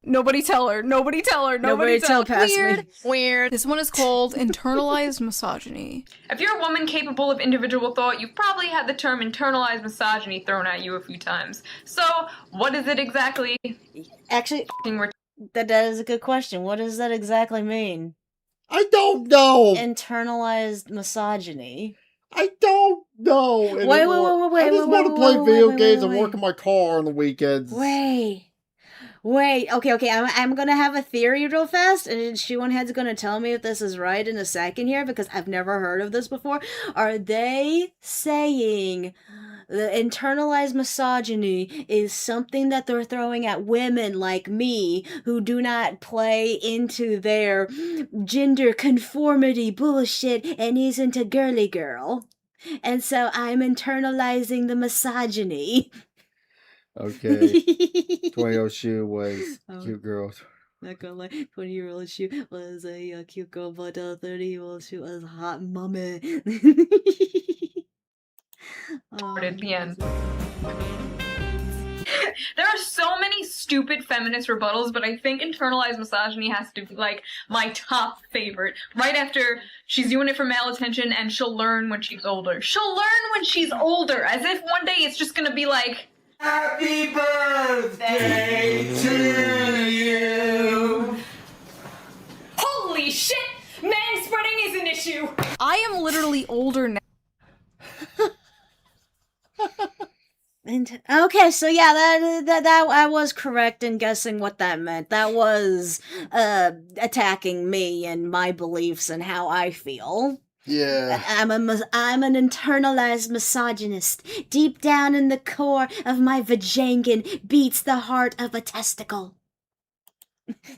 Nobody tell her. Nobody tell her. Nobody tell past Weird. me. Weird. This one is called Internalized Misogyny. If you're a woman capable of individual thought, you've probably had the term internalized misogyny thrown at you a few times. So, what is it exactly? Actually, that is a good question. What does that exactly mean? I don't know. Internalized misogyny. I don't know. Wait. I just want to play video games and work in my car on the weekends. Wait, okay, I'm gonna have a theory real fast, and Shoeonhead's gonna tell me if this is right in a second here, because I've never heard of this before. Are they saying the internalized misogyny is something that they're throwing at women like me, who do not play into their gender conformity bullshit and isn't a girly girl? And so I'm internalizing the misogyny. Okay. 20-year-old Shoe was cute girl. Not gonna lie, 20-year-old Shoe was a cute girl, but 30-year-old Shoe was a hot mummy. At the end. There are so many stupid feminist rebuttals, but I think internalized misogyny has to be like my top favorite. Right after she's doing it for male attention and she'll learn when she's older. She'll learn when she's older, as if one day it's just gonna be like, Happy birthday to you. holy shit! Manspreading is an issue! I am literally older now. Okay, so yeah, that I was correct in guessing what that meant. That was attacking me and my beliefs and how I feel. Yeah. I'm an internalized misogynist. Deep down in the core of my vajangin beats the heart of a testicle.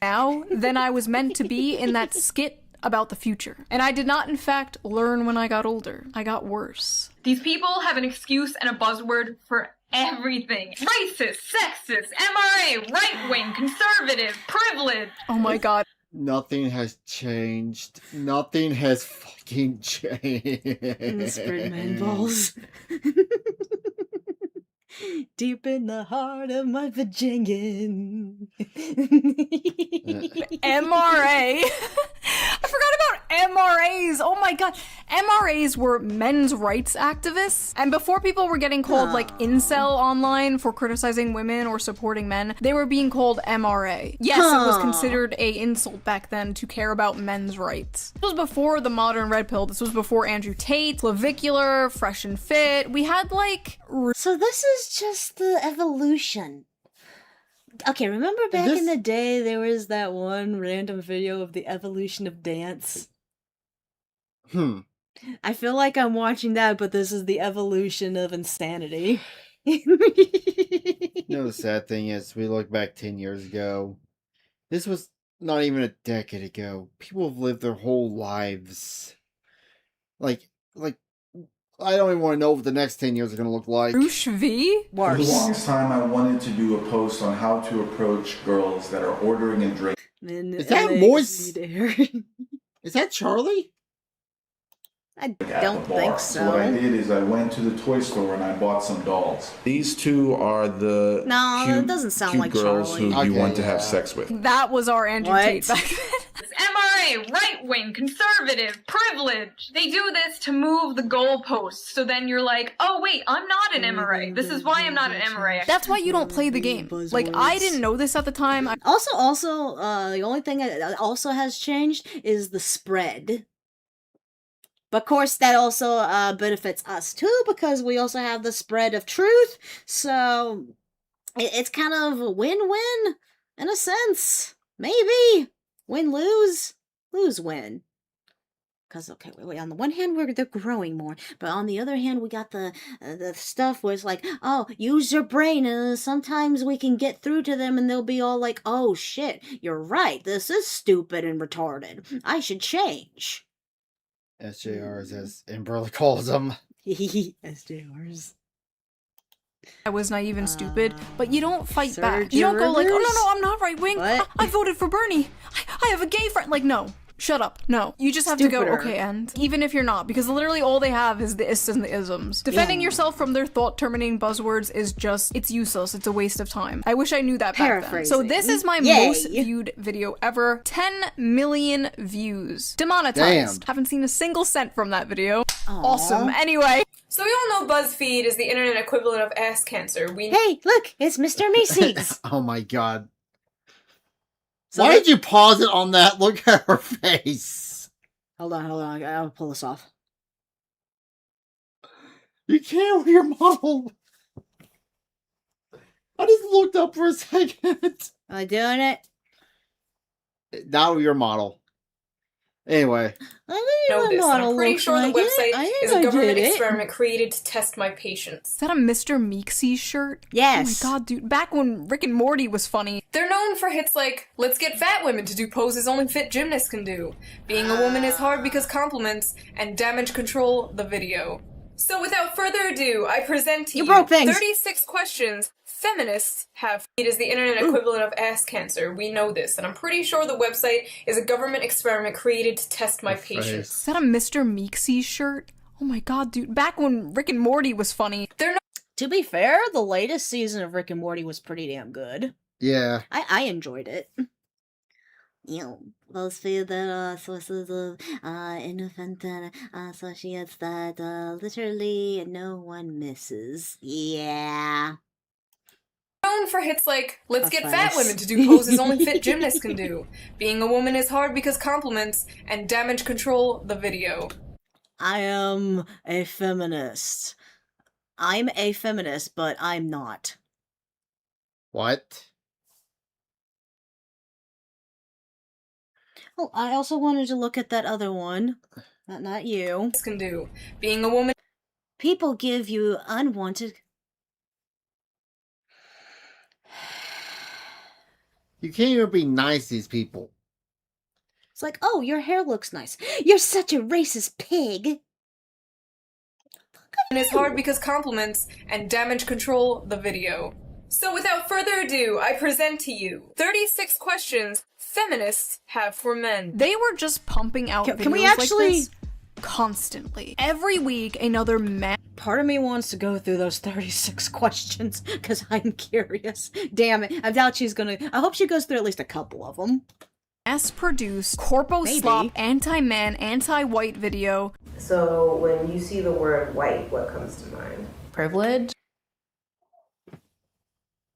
Now than I was meant to be in that skit about the future. And I did not, in fact, learn when I got older. I got worse. These people have an excuse and a buzzword for everything. Racist, sexist, MRA, right-wing, conservative, privileged. Oh my god. Nothing has changed. Nothing has fucking changed. Spread man balls. Deep in the heart of my vajangin. MRA. I forgot about MRAs. Oh my god. MRAs were men's rights activists. And before people were getting called like incel online for criticizing women or supporting men, they were being called MRA. Yes, it was considered a insult back then to care about men's rights. This was before the modern red pill. This was before Andrew Tate, Clavicular, Fresh and Fit. We had like... So this is just the evolution. Okay, remember back In the day, there was that one random video of the evolution of dance. I feel like I'm watching that, but this is the evolution of insanity. You know, the sad thing is, we look back 10 years ago. This was not even a decade ago. People have lived their whole lives. Like, I don't even want to know what the next 10 years are going to look like. Roosh V? For the longest time, I wanted to do a post on how to approach girls that are ordering and drinking. Is that Moist? Is that Charlie? I don't think so. What I did is I went to the toy store and I bought some dolls. These two are the No, cute, it doesn't sound cute like girls Charlie. who you want to have sex with. That was our Andrew Tate back then. MRA, right-wing, conservative, privileged. They do this to move the goalposts, so then you're like, oh wait, I'm not an MRA. This is why I'm not an MRA. That's why you don't play the game. Like, I didn't know this at the time. Also, the only thing that also has changed is the spread. But of course, that also benefits us too, because we also have the spread of truth. So it's kind of a win-win in a sense. Maybe win-lose, lose-win. Because okay, wait. On the one hand, they're growing more, but on the other hand, we got the stuff where it's like, oh, use your brain, and sometimes we can get through to them, and they'll be all like, oh shit, you're right. This is stupid and retarded. I should change. SJRs, as Amberly calls them. SJRs. I was naive and stupid, but you don't fight back. You don't go like, oh no, I'm not right wing. I voted for Bernie. I have a gay friend. Like, no. Shut up. No. You just have to go, okay, and even if you're not, because literally all they have is the ists and the isms. Defending yourself from their thought-terminating buzzwords is just, it's useless. It's a waste of time. I wish I knew that back then. So this is my most viewed video ever. 10 million views. Demonetized. Haven't seen a single cent from that video. Awesome. Anyway. So we all know BuzzFeed is the internet equivalent of ass cancer. Hey, look, it's Mr. Macy's. Oh my god. Why did you pause it on that? Look at her face. Hold on. I'll pull this off. You can't with your model. I just looked up for a second. Am I doing it? Not with your model. Anyway. I'm pretty sure the website is a government experiment created to test my patience. Is that a Mr. Meeksy shirt? Yes. Oh my god, dude. Back when Rick and Morty was funny. They're known for hits like, let's get fat women to do poses only fit gymnasts can do. Being a woman is hard because compliments, and damage control the video. So without further ado, I present to you 36 questions feminists have. It is the internet equivalent of ass cancer. We know this, and I'm pretty sure the website is a government experiment created to test my patience. Is that a Mr. Meeksy shirt? Oh my god, dude. Back when Rick and Morty was funny. To be fair, the latest season of Rick and Morty was pretty damn good. Yeah. I enjoyed it. BuzzFeed that sources of independent associates that literally no one misses. Yeah. Known for hits like, let's get fat women to do poses only fit gymnasts can do. Being a woman is hard because compliments, and damage control the video. I am a feminist. I'm a feminist, but I'm not. What? Oh, I also wanted to look at that other one. Not you. Can do. Being a woman. People give you unwanted. You can't even be nice to these people. It's like, oh, your hair looks nice. You're such a racist pig. And it's hard because compliments and damage control the video. So without further ado, I present to you 36 questions feminists have for men. They were just pumping out videos Can we actually like this constantly. Every week, another man. Part of me wants to go through those 36 questions because I'm curious. Damn it. I doubt she's gonna. I hope she goes through at least a couple of them. Mass-produced, corpo-slop, anti-man, anti-white video. So when you see the word white, what comes to mind? Privilege.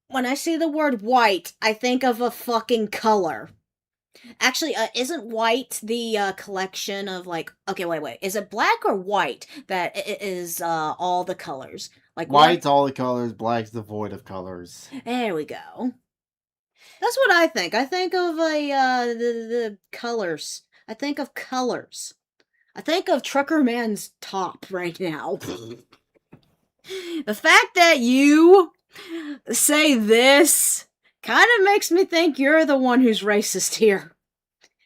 When I see the word white, I think of a fucking color. Actually, isn't white the collection of like? Okay, wait. Is it black or white that is all the colors? Like white's all the colors, black's devoid of colors. There we go. That's what I think. I think of the colors. I think of colors. I think of Trucker Man's top right now. The fact that you say this kind of makes me think you're the one who's racist here.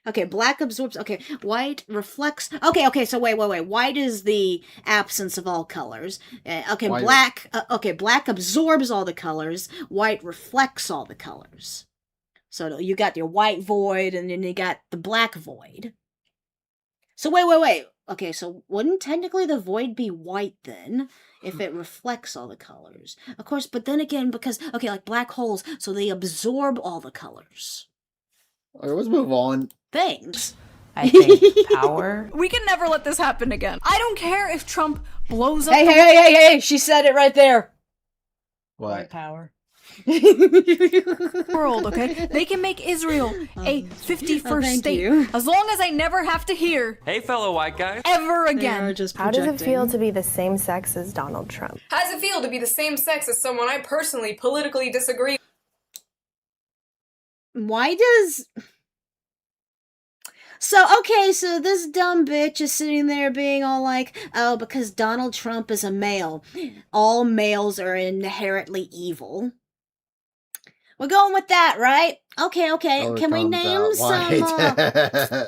Okay, black absorbs. Okay, white reflects. Okay. So wait. White is the absence of all colors. Okay, White. black. Okay, black absorbs all the colors. White reflects all the colors. So you got your white void, and then you got the black void. So wait. Okay, so wouldn't technically the void be white then, if it reflects all the colors? Of course, but then again, because, okay, like black holes, so they absorb all the colors. Alright, let's move on. Thanks. I think power. We can never let this happen again. I don't care if Trump blows up Hey, she said it right there. What? Power. world, okay? They can make Israel a 51st thank state. you. As long as I never have to hear Hey, fellow white guy. ever again. How does it feel to be the same sex as Donald Trump? How does it feel to be the same sex as someone I personally politically disagree? Why does... So this dumb bitch is sitting there being all like, oh, because Donald Trump is a male. All males are inherently evil. We're going with that, right? Okay. Can we name some...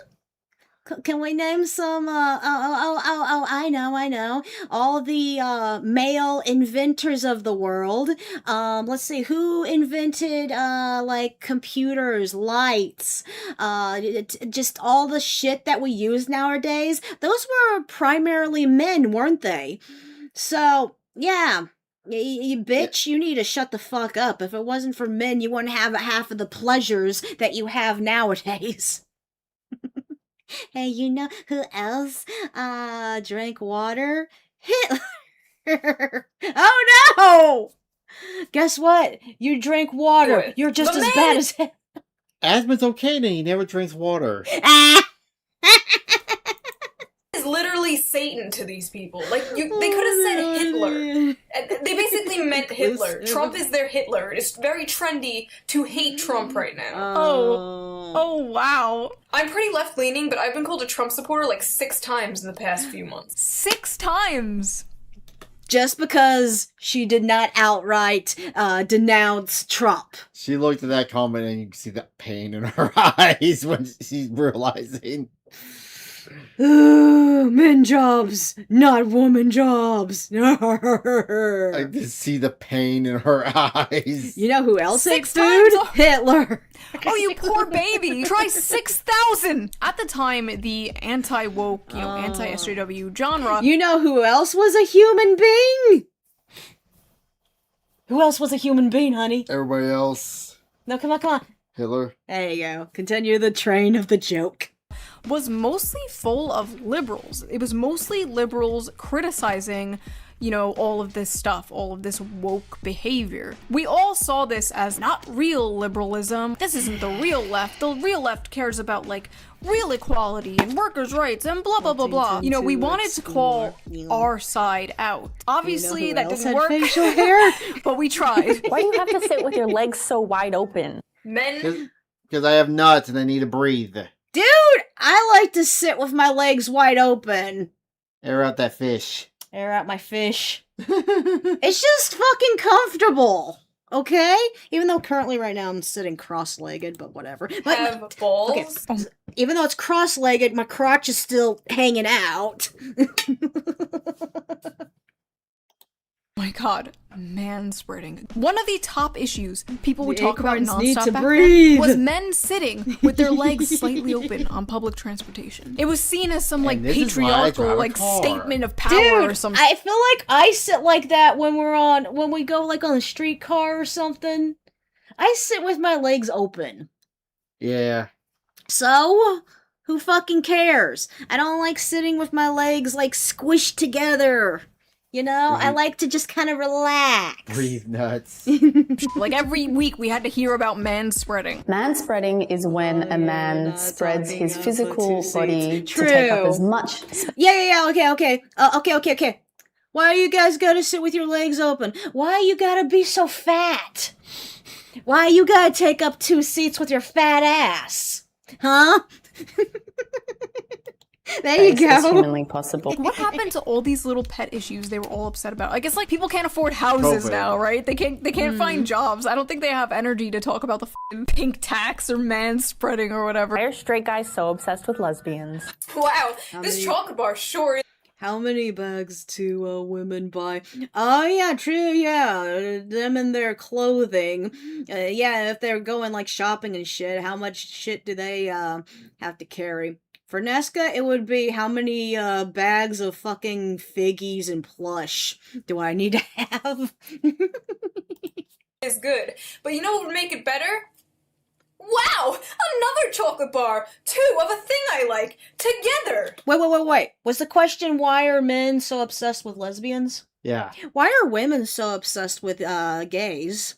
Can we name some, I know. All the, male inventors of the world. Let's see, who invented, like, computers, lights, just all the shit that we use nowadays? Those were primarily men, weren't they? So, yeah. You bitch, you need to shut the fuck up. If it wasn't for men, you wouldn't have half of the pleasures that you have nowadays. Hey, you know who else drank water? Hitler! Oh no! Guess what? You drank water. You're just as bad as him. Asthma's okay then, he never drinks water. Is literally Satan to these people. Like, they could have said Hitler. And they basically meant Hitler. Trump is their Hitler. It's very trendy to hate Trump right now. Oh, wow. I'm pretty left-leaning, but I've been called a Trump supporter like 6 times in the past few months. 6 times? Just because she did not outright denounce Trump. She looked at that comment and you can see the pain in her eyes when she's realizing. Men jobs, not woman jobs. I can see the pain in her eyes. You know who else ate 6 food? times? Hitler. Oh, you poor baby! Try 6,000! At the time, the anti-woke, anti-SJW genre... You know who else was a human being? Who else was a human being, honey? Everybody else. No, come on. Hitler. There you go. Continue the train of the joke. Was mostly full of liberals. It was mostly liberals criticizing, all of this stuff, all of this woke behavior. We all saw this as not real liberalism. This isn't the real left. The real left cares about, like, real equality and workers' rights and blah, blah, blah, blah. We wanted to call our side out. Obviously, that didn't work, facial hair? but we tried. Why do you have to sit with your legs so wide open? Men... Because I have nuts and I need to breathe. Dude, I like to sit with my legs wide open. Air out that fish. Air out my fish. It's just fucking comfortable. Okay? Even though currently right now I'm sitting cross-legged, but whatever. Have balls? Okay. Even though it's cross-legged, my crotch is still hanging out. Oh my god, manspreading. One of the top issues people would The talk about acorns need nonstop to back breathe. then was men sitting with their legs slightly open on public transportation. It was seen as some like And this is why I drive patriarchal a like car. statement of power Dude, or something. I feel like I sit like that when we go like on a streetcar or something. I sit with my legs open. Yeah. So, who fucking cares? I don't like sitting with my legs like squished together. You know, I like to just kind of relax. Breathe nuts. Like every week we had to hear about manspreading. Manspreading is when a man spreads his physical body True. to take up as much. Yeah, okay. Why you guys gotta sit with your legs open? Why you gotta be so fat? Why you gotta take up 2 seats with your fat ass? Huh? There you As go. humanly possible. What happened to all these little pet issues they were all upset about? I guess like people can't afford houses COVID. now, right? They can't find jobs. I don't think they have energy to talk about the f***ing pink tax or manspreading or whatever. Why are straight guys so obsessed with lesbians? Wow, this chocolate bar sure is. How many bags do women buy? Oh yeah, true. Yeah, them and their clothing. Yeah, if they're going like shopping and shit, how much shit do they have to carry? For Nesca, it would be how many bags of fucking figgies and plush do I need to have? Is good. But you know what would make it better? Wow! Another chocolate bar! 2 of a thing I like! Together! Wait. Was the question why are men so obsessed with lesbians? Yeah. Why are women so obsessed with gays?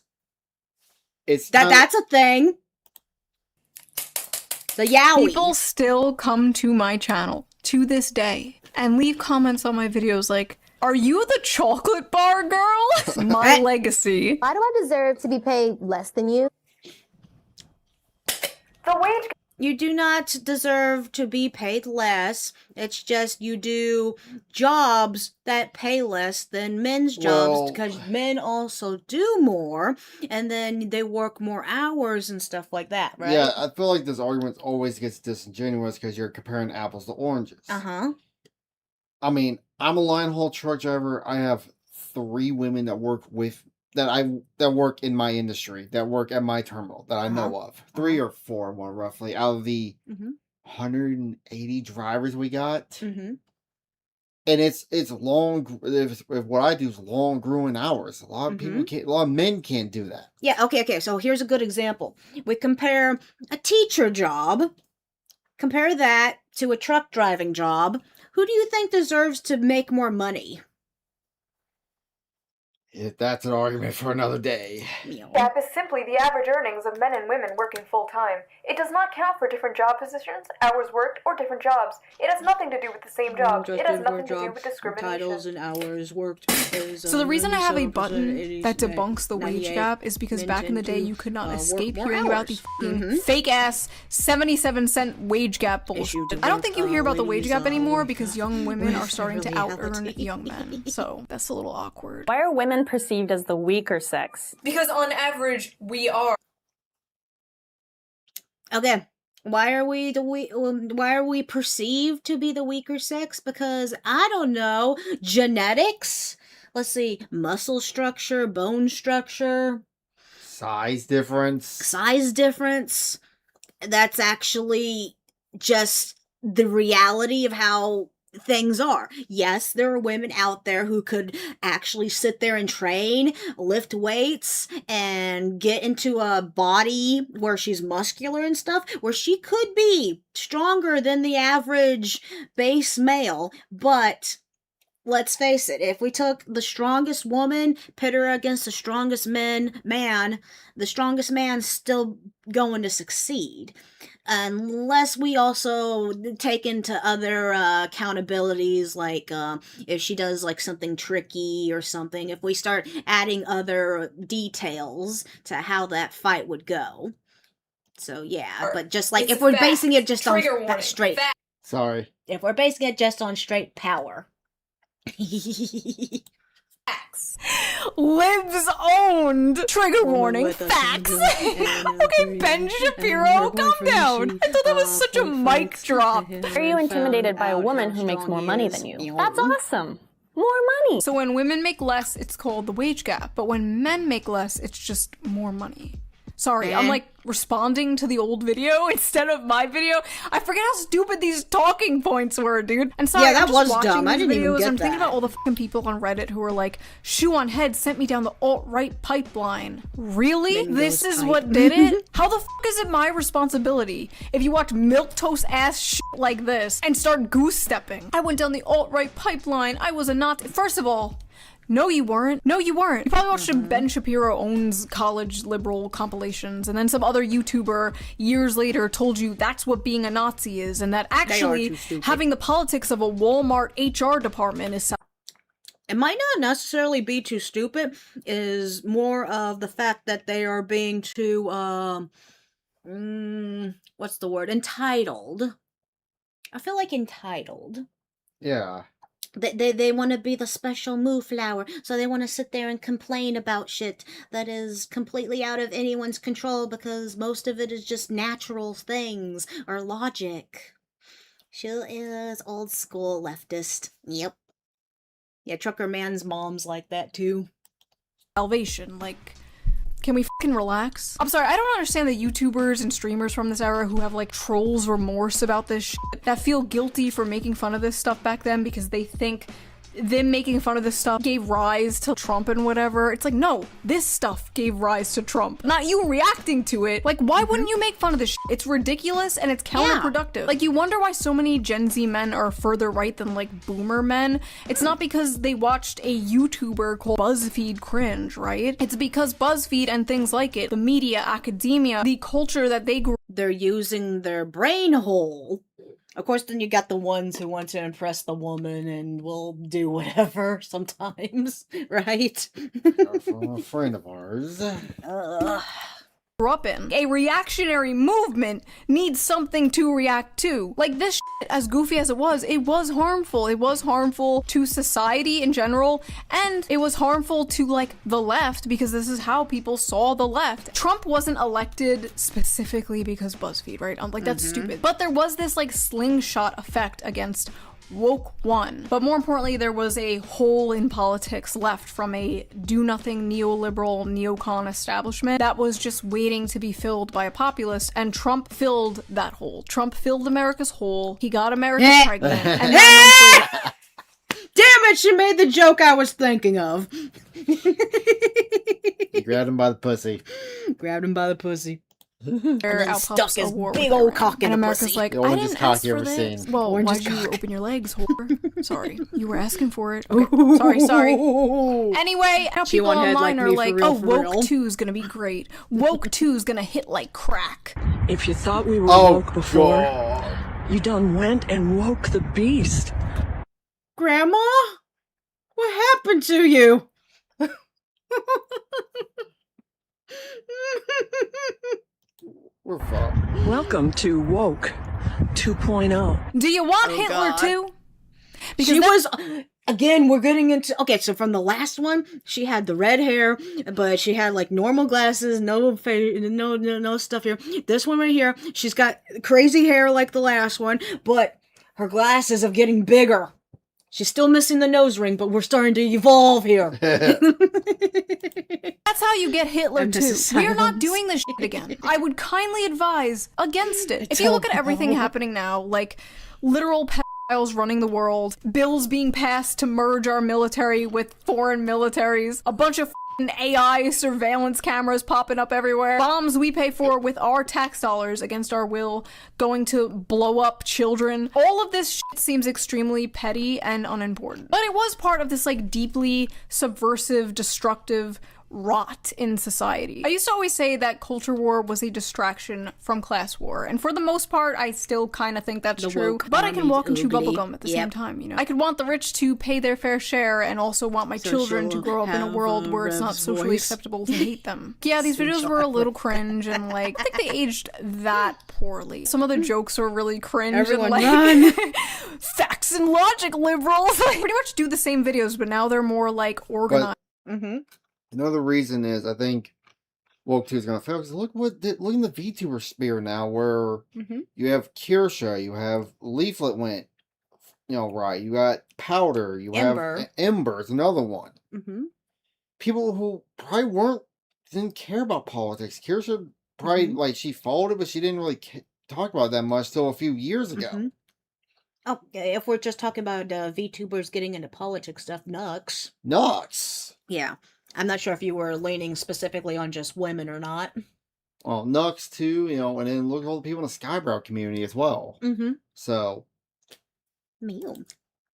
It's That's a thing. The yowie. People still come to my channel to this day and leave comments on my videos like, "Are you the chocolate bar girl?" My legacy. Why do I deserve to be paid less than you? The wage. You do not deserve to be paid less. It's just you do jobs that pay less than men's jobs because men also do more and then they work more hours and stuff like that, right? Yeah, I feel like this argument always gets disingenuous because you're comparing apples to oranges. Uh-huh. I mean, I'm a line haul truck driver. I have 3 women that work work in my industry, that work at my terminal that I know of. 3 or 4 more roughly out of the 180 drivers we got. Mm-hmm. And it's long. If what I do is long, grueling hours. A lot of people can't. A lot of men can't do that. Yeah, okay. So here's a good example. We compare a teacher job, compare that to a truck driving job. Who do you think deserves to make more money? If that's an argument for another day. Gap is simply the average earnings of men and women working full-time. It does not count for different job positions, hours worked, or different jobs. It has nothing to do with the same job. It has nothing to do with discrimination. Titles and hours worked. So the reason I have a button that debunks the wage gap is because back in the day you could not escape hearing about the fake ass 77-cent wage gap bullshit. I don't think you hear about the wage gap anymore because young women are starting to out-earn young men. So that's a little awkward. Why are women perceived as the weaker sex? Because on average, we are. Okay. Why are we perceived to be the weaker sex? Because I don't know, genetics. Let's see, muscle structure, bone structure, Size difference. size difference. That's actually just the reality of how things are. Yes, there are women out there who could actually sit there and train, lift weights, and get into a body where she's muscular and stuff, where she could be stronger than the average base male, but let's face it, if we took the strongest woman, pit her against the strongest man, the strongest man's still going to succeed. Unless we also take into other accountabilities, like if she does like something tricky or something, if we start adding other details to how that fight would go. So yeah, but just like It's if we're fact. basing it just Trigger on warning. straight, Sorry. if we're basing it just on straight power. Libs owned. Trigger warning. Facts. Okay, Ben Shapiro, calm down. I thought that was such a mic drop. Are you intimidated by a woman who makes more money than you? That's awesome. More money. So when women make less, it's called the wage gap. But when men make less, it's just more money. Sorry, I'm like responding to the old video instead of my video. I forget how stupid these talking points were, dude. And sorry, Yeah, that I'm just was watching dumb. I these didn't even videos, get I'm thinking that. about all the fucking people on Reddit who are like, Shoe on Head sent me down the alt-right pipeline. Really? This is what did it? How the fuck is it my responsibility if you watch milquetoast ass shit like this and start goose stepping? I went down the alt-right pipeline. I was a Nazi. First of all, no, you weren't. No, you weren't. You probably watched some Ben Shapiro owns college liberal compilations, and then some other YouTuber years later told you that's what being a Nazi is, and that actually having the politics of a Walmart HR department is. It might not necessarily be too stupid. Is more of the fact that they are being too what's the word? Entitled. I feel like entitled. Yeah. They want to be the special moo flower, so they want to sit there and complain about shit that is completely out of anyone's control because most of it is just natural things or logic. She is old school leftist. Yep. Yeah, Trucker Man's mom's like that too. Salvation, like, can we fucking relax? I'm sorry, I don't understand the YouTubers and streamers from this era who have like trolls remorse about this shit, that feel guilty for making fun of this stuff back then because they think them making fun of this stuff gave rise to Trump and whatever. It's like, no, this stuff gave rise to Trump, not you reacting to it. Like, why wouldn't you make fun of this shit? It's ridiculous and it's counterproductive. Like, you wonder why so many Gen Z men are further right than like boomer men. It's not because they watched a YouTuber called BuzzFeed cringe, right? It's because BuzzFeed and things like it, the media, academia, the culture that they grew. They're using their brain hole. Of course, then you got the ones who want to impress the woman and will do whatever sometimes, right? From a friend of ours. Grew up in. A reactionary movement needs something to react to. Like, this shit, as goofy as it was harmful. It was harmful to society in general, and it was harmful to, like, the left, because this is how people saw the left. Trump wasn't elected specifically because BuzzFeed, right? Like, that's stupid. But there was this, like, slingshot effect against woke one. But more importantly, there was a hole in politics left from a do-nothing neoliberal neocon establishment that was just waiting to be filled by a populist, and Trump filled that hole. Trump filled America's hole. He got America pregnant. And then damn it, she made the joke I was thinking of. He grabbed him by the pussy. Grabbed him by the pussy. and then stuck his big old cock in and the America's pussy. like, The I orangest didn't cock ask you for ever this. seen. Well, Orangest why'd you cock. open your legs, whore? Sorry, you were asking for it. Okay. Sorry. Anyway, now She people one head online like are me, like, for real, oh, for woke real. 2 is gonna be great. Woke 2 is gonna hit like crack. If you thought we were Oh, woke before, God. you done went and woke the beast. Grandma? What happened to you? We're fucked. Welcome to Woke 2.0. Do you want Oh, Hitler God. too? She was, again, we're getting into, okay, so from the last one, she had the red hair, but she had like normal glasses, no stuff here. This one right here, she's got crazy hair like the last one, but her glasses are getting bigger. She's still missing the nose ring, but we're starting to evolve here. That's how you get Hitler And too. this is We are not silence. doing this shit again. I would kindly advise against it. If you look at everything happening now, like literal pedophiles running the world, bills being passed to merge our military with foreign militaries, a bunch of AI surveillance cameras popping up everywhere, bombs we pay for with our tax dollars against our will going to blow up children. All of this shit seems extremely petty and unimportant. But it was part of this like deeply subversive, destructive rot in society. I used to always say that culture war was a distraction from class war, and for the most part, I still kind of think that's true, but I can walk and chew bubblegum at the same time, you know? I could want the rich to pay their fair share and also want my children to grow up in a world where it's not socially acceptable to hate them. Yeah, these videos were a little cringe, and like, I think they aged that poorly. Some of the jokes were really cringe. Everyone and like, run! Facts and logic, liberals! Like, pretty much do the same videos, but now they're more like organized. Another reason is I think Woke 2 is going to fail because look in the VTuber sphere now where you have Kirsha, you have Leaflet went, right. You got Powder, you have Ember's another one. People who probably didn't care about politics. Kirsha probably like she followed it, but she didn't really talk about it that much till a few years ago. Oh, if we're just talking about VTubers getting into politics stuff, Nux. Yeah. I'm not sure if you were leaning specifically on just women or not. Well, Nux too, and then look at all the people in the Skybrow community as well. So.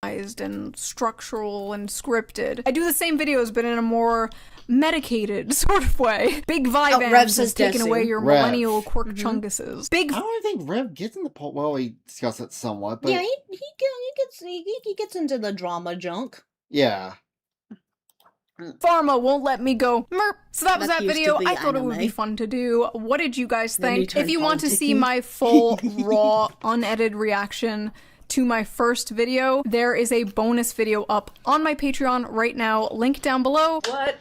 And structural and scripted. I do the same videos, but in a more medicated sort of way. Big Vibe has taken away your millennial quirk chunguses. I don't think Rev gets in the well, we discussed it somewhat, but yeah, he gets into the drama junk. Yeah. Pharma won't let me go. Merp. So that was that video. I thought it would be fun to do. What did you guys think? If you want to see my full, raw, unedited reaction to my first video, there is a bonus video up on my Patreon right now. Link down below. What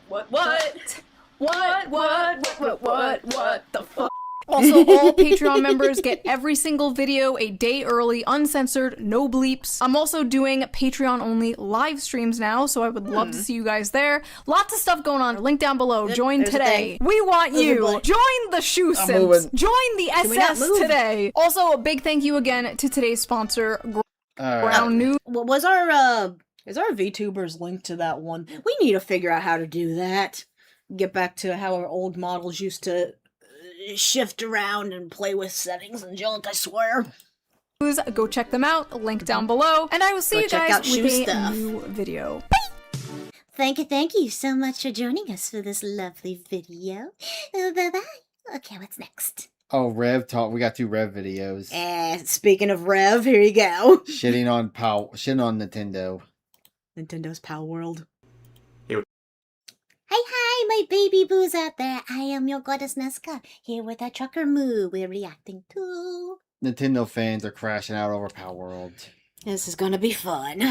the fuck? Also, all Patreon members get every single video a day early, uncensored, no bleeps. I'm also doing Patreon-only live streams now, so I would love to see you guys there. Lots of stuff going on. Link down below. Join today. We want you. Join the Shoe Simps. Join the SS today. Also, a big thank you again to today's sponsor, Ground News. Was is our VTubers linked to that one? We need to figure out how to do that. Get back to how our old models used to shift around and play with settings and junk, I swear. Go check them out, link down below, and I will see you guys with a new video. Thank you so much for joining us for this lovely video. Bye-bye. Okay, what's next? Oh, Rev talk. We got 2 Rev videos. Speaking of Rev, here you go. Shitting on Nintendo. Nintendo's Pal World. Hi, my baby boos out there. I am your goddess Nesca, here with a trucker moo we're reacting to. Nintendo fans are crashing out over Pal World. This is gonna be fun.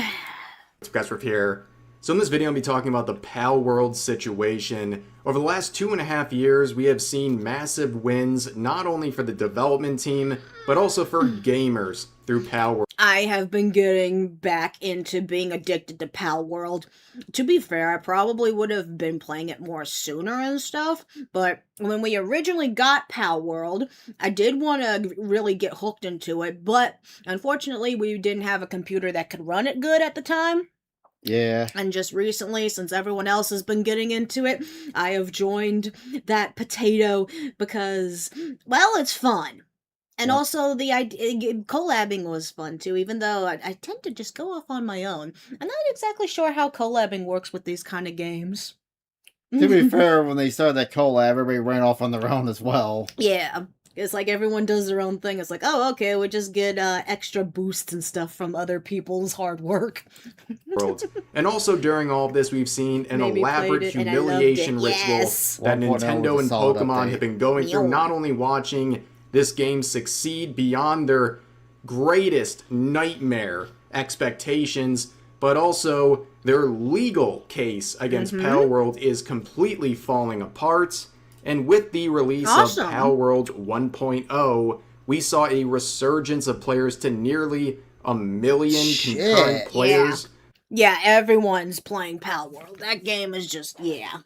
It's Gasper here. So in this video, I'll be talking about the Pal World situation. Over the last 2.5 years, we have seen massive wins, not only for the development team, but also for gamers through Pal World. I have been getting back into being addicted to Pal World. To be fair, I probably would have been playing it more sooner and stuff, but when we originally got Pal World, I did want to really get hooked into it, but unfortunately we didn't have a computer that could run it good at the time. Yeah. And just recently, since everyone else has been getting into it, I have joined that potato because, well, it's fun. And also, the collabing was fun, too, even though I tend to just go off on my own. I'm not exactly sure how collabing works with these kind of games. To be fair, when they started that collab, everybody ran off on their own as well. Yeah. It's like everyone does their own thing. It's like, oh, okay, we just get extra boosts and stuff from other people's hard work. And also during all of this, we've seen an elaborate humiliation ritual that Nintendo and Pokemon have been going through, not only watching this game succeed beyond their greatest nightmare expectations, but also their legal case against Pal World is completely falling apart. And with the release of Pal World 1.0, we saw a resurgence of players to nearly 1 million concurrent players. Yeah, everyone's playing Pal World. That game is just, yeah.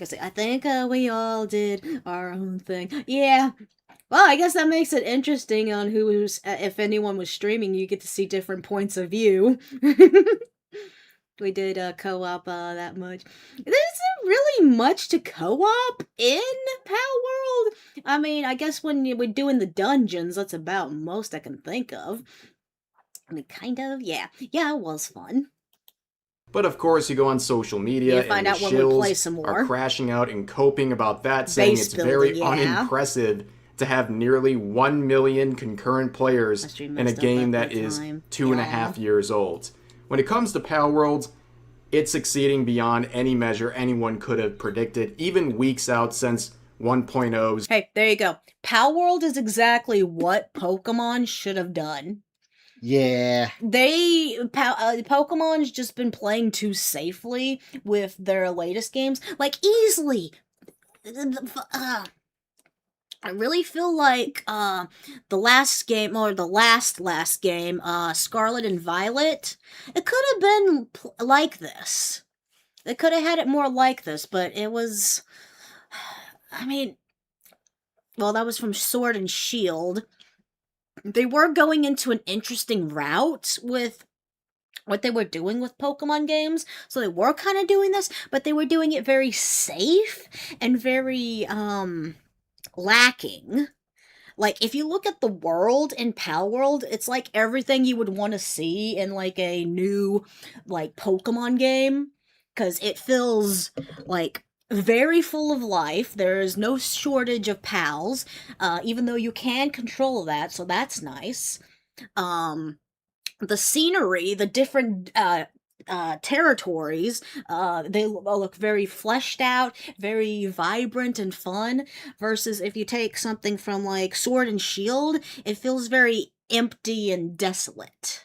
I think we all did our own thing. Yeah. Well, I guess that makes it interesting on who's, if anyone was streaming, you get to see different points of view. We did co-op that much. There isn't really much to co-op in Pal World. I mean, I guess when we're doing the dungeons, that's about most I can think of. I mean, kind of, yeah. Yeah, it was fun. But of course, you go on social media You find and the out when we play shills some more. are crashing out and coping about that, saying Base it's very building, yeah. unimpressive to have nearly 1 million concurrent players in a messed up game at that the is time. 2.5 years old. When it comes to Palworld, it's succeeding beyond any measure anyone could have predicted, even weeks out since 1.0's. Hey, there you go. Palworld is exactly what Pokemon should have done. Yeah. Pokemon's just been playing too safely with their latest games. Like, easily. I really feel like the last game, or the last game, Scarlet and Violet, it could have been like this. They could have had it more like this, but it was... I mean... Well, that was from Sword and Shield. They were going into an interesting route with what they were doing with Pokemon games. So they were kind of doing this, but they were doing it very safe and very, lacking. Like, if you look at the world in Palworld, it's like everything you would want to see in, like, a new, like, Pokemon game. Because it feels, like, very full of life. There is no shortage of pals, even though you can control that, so that's nice. The scenery, the different territories, they look very fleshed out, very vibrant and fun, versus if you take something from, like, Sword and Shield, it feels very empty and desolate.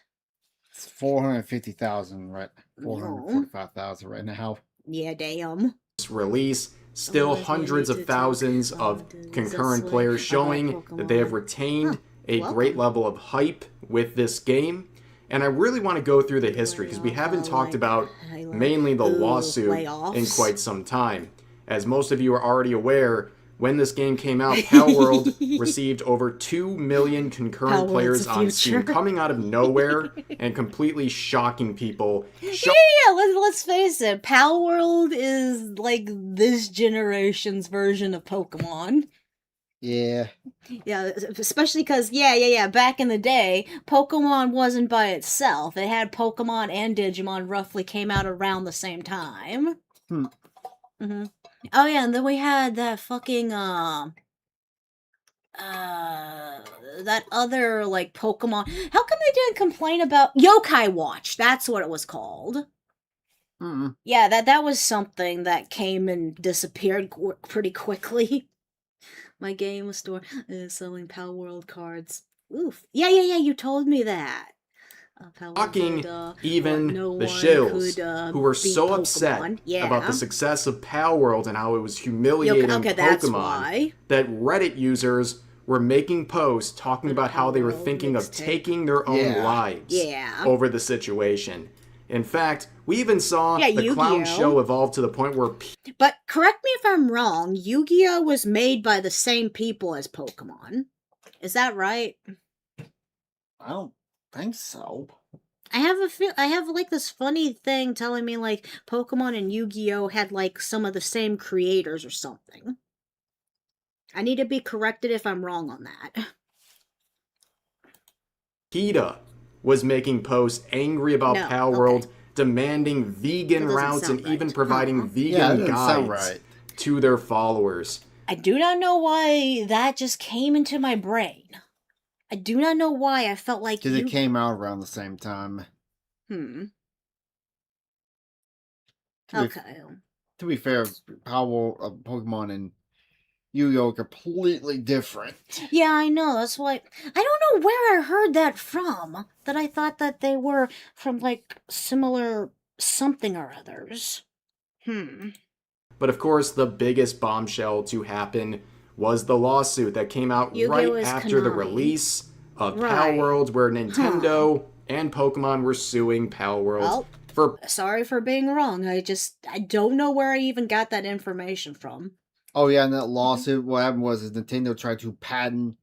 It's 450,000, right? 445,000 right now. Yeah, damn. Release, still hundreds of thousands of concurrent players, showing that they have retained a great level of hype with this game. And I really want to go through the history, because we haven't talked about mainly the lawsuit in quite some time. As most of you are already aware, when this game came out, Palworld received over 2 million concurrent players on Steam, coming out of nowhere and completely shocking people. Yeah, let's face it, Palworld is like this generation's version of Pokemon. Yeah. Yeah, especially because, back in the day, Pokemon wasn't by itself. It had Pokemon and Digimon roughly came out around the same time. Oh yeah, and then we had that fucking, that other, like, Pokemon. How come they didn't complain about Yokai Watch? That's what it was called. Yeah, that was something that came and disappeared pretty quickly. My game store is selling Palworld cards. Oof. Yeah, you told me that. Shocking even the shills, who were so upset about the success of Palworld and how it was humiliating Pokemon, that Reddit users were making posts talking about how they were thinking of taking their own lives over the situation. In fact, we even saw the Clown Show evolve to the point where... But correct me if I'm wrong, Yu-Gi-Oh! Was made by the same people as Pokemon. Is that right? I don't think so. I have like this funny thing telling me like Pokemon and Yu-Gi-Oh! Had like some of the same creators or something. I need to be corrected if I'm wrong on that. PETA was making posts angry about Palworld, demanding vegan routes and even providing vegan guides to their followers. I do not know why that just came into my brain. I do not know why I felt like because it came out around the same time. Okay. To be fair, Pokemon and Yu-Gi-Oh! Completely different. Yeah, I know. That's why I don't know where I heard that from. That I thought that they were from like similar something or others. But of course, the biggest bombshell to happen was the lawsuit that came out right after the release of Palworld, where Nintendo and Pokemon were suing Palworld for... Sorry for being wrong. I don't know where I even got that information from. Oh yeah, and that lawsuit, what happened was Nintendo tried to patent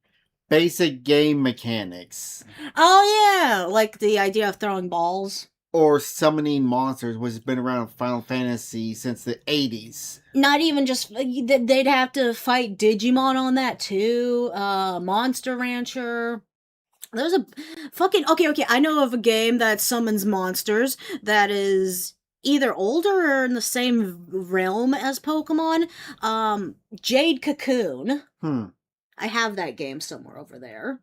basic game mechanics. Oh yeah, like the idea of throwing balls. Or summoning monsters, which has been around in Final Fantasy since the 80s. Not even just... They'd have to fight Digimon on that, too. Monster Rancher. There's a fucking... Okay, I know of a game that summons monsters that is either older or in the same realm as Pokemon. Jade Cocoon. I have that game somewhere over there.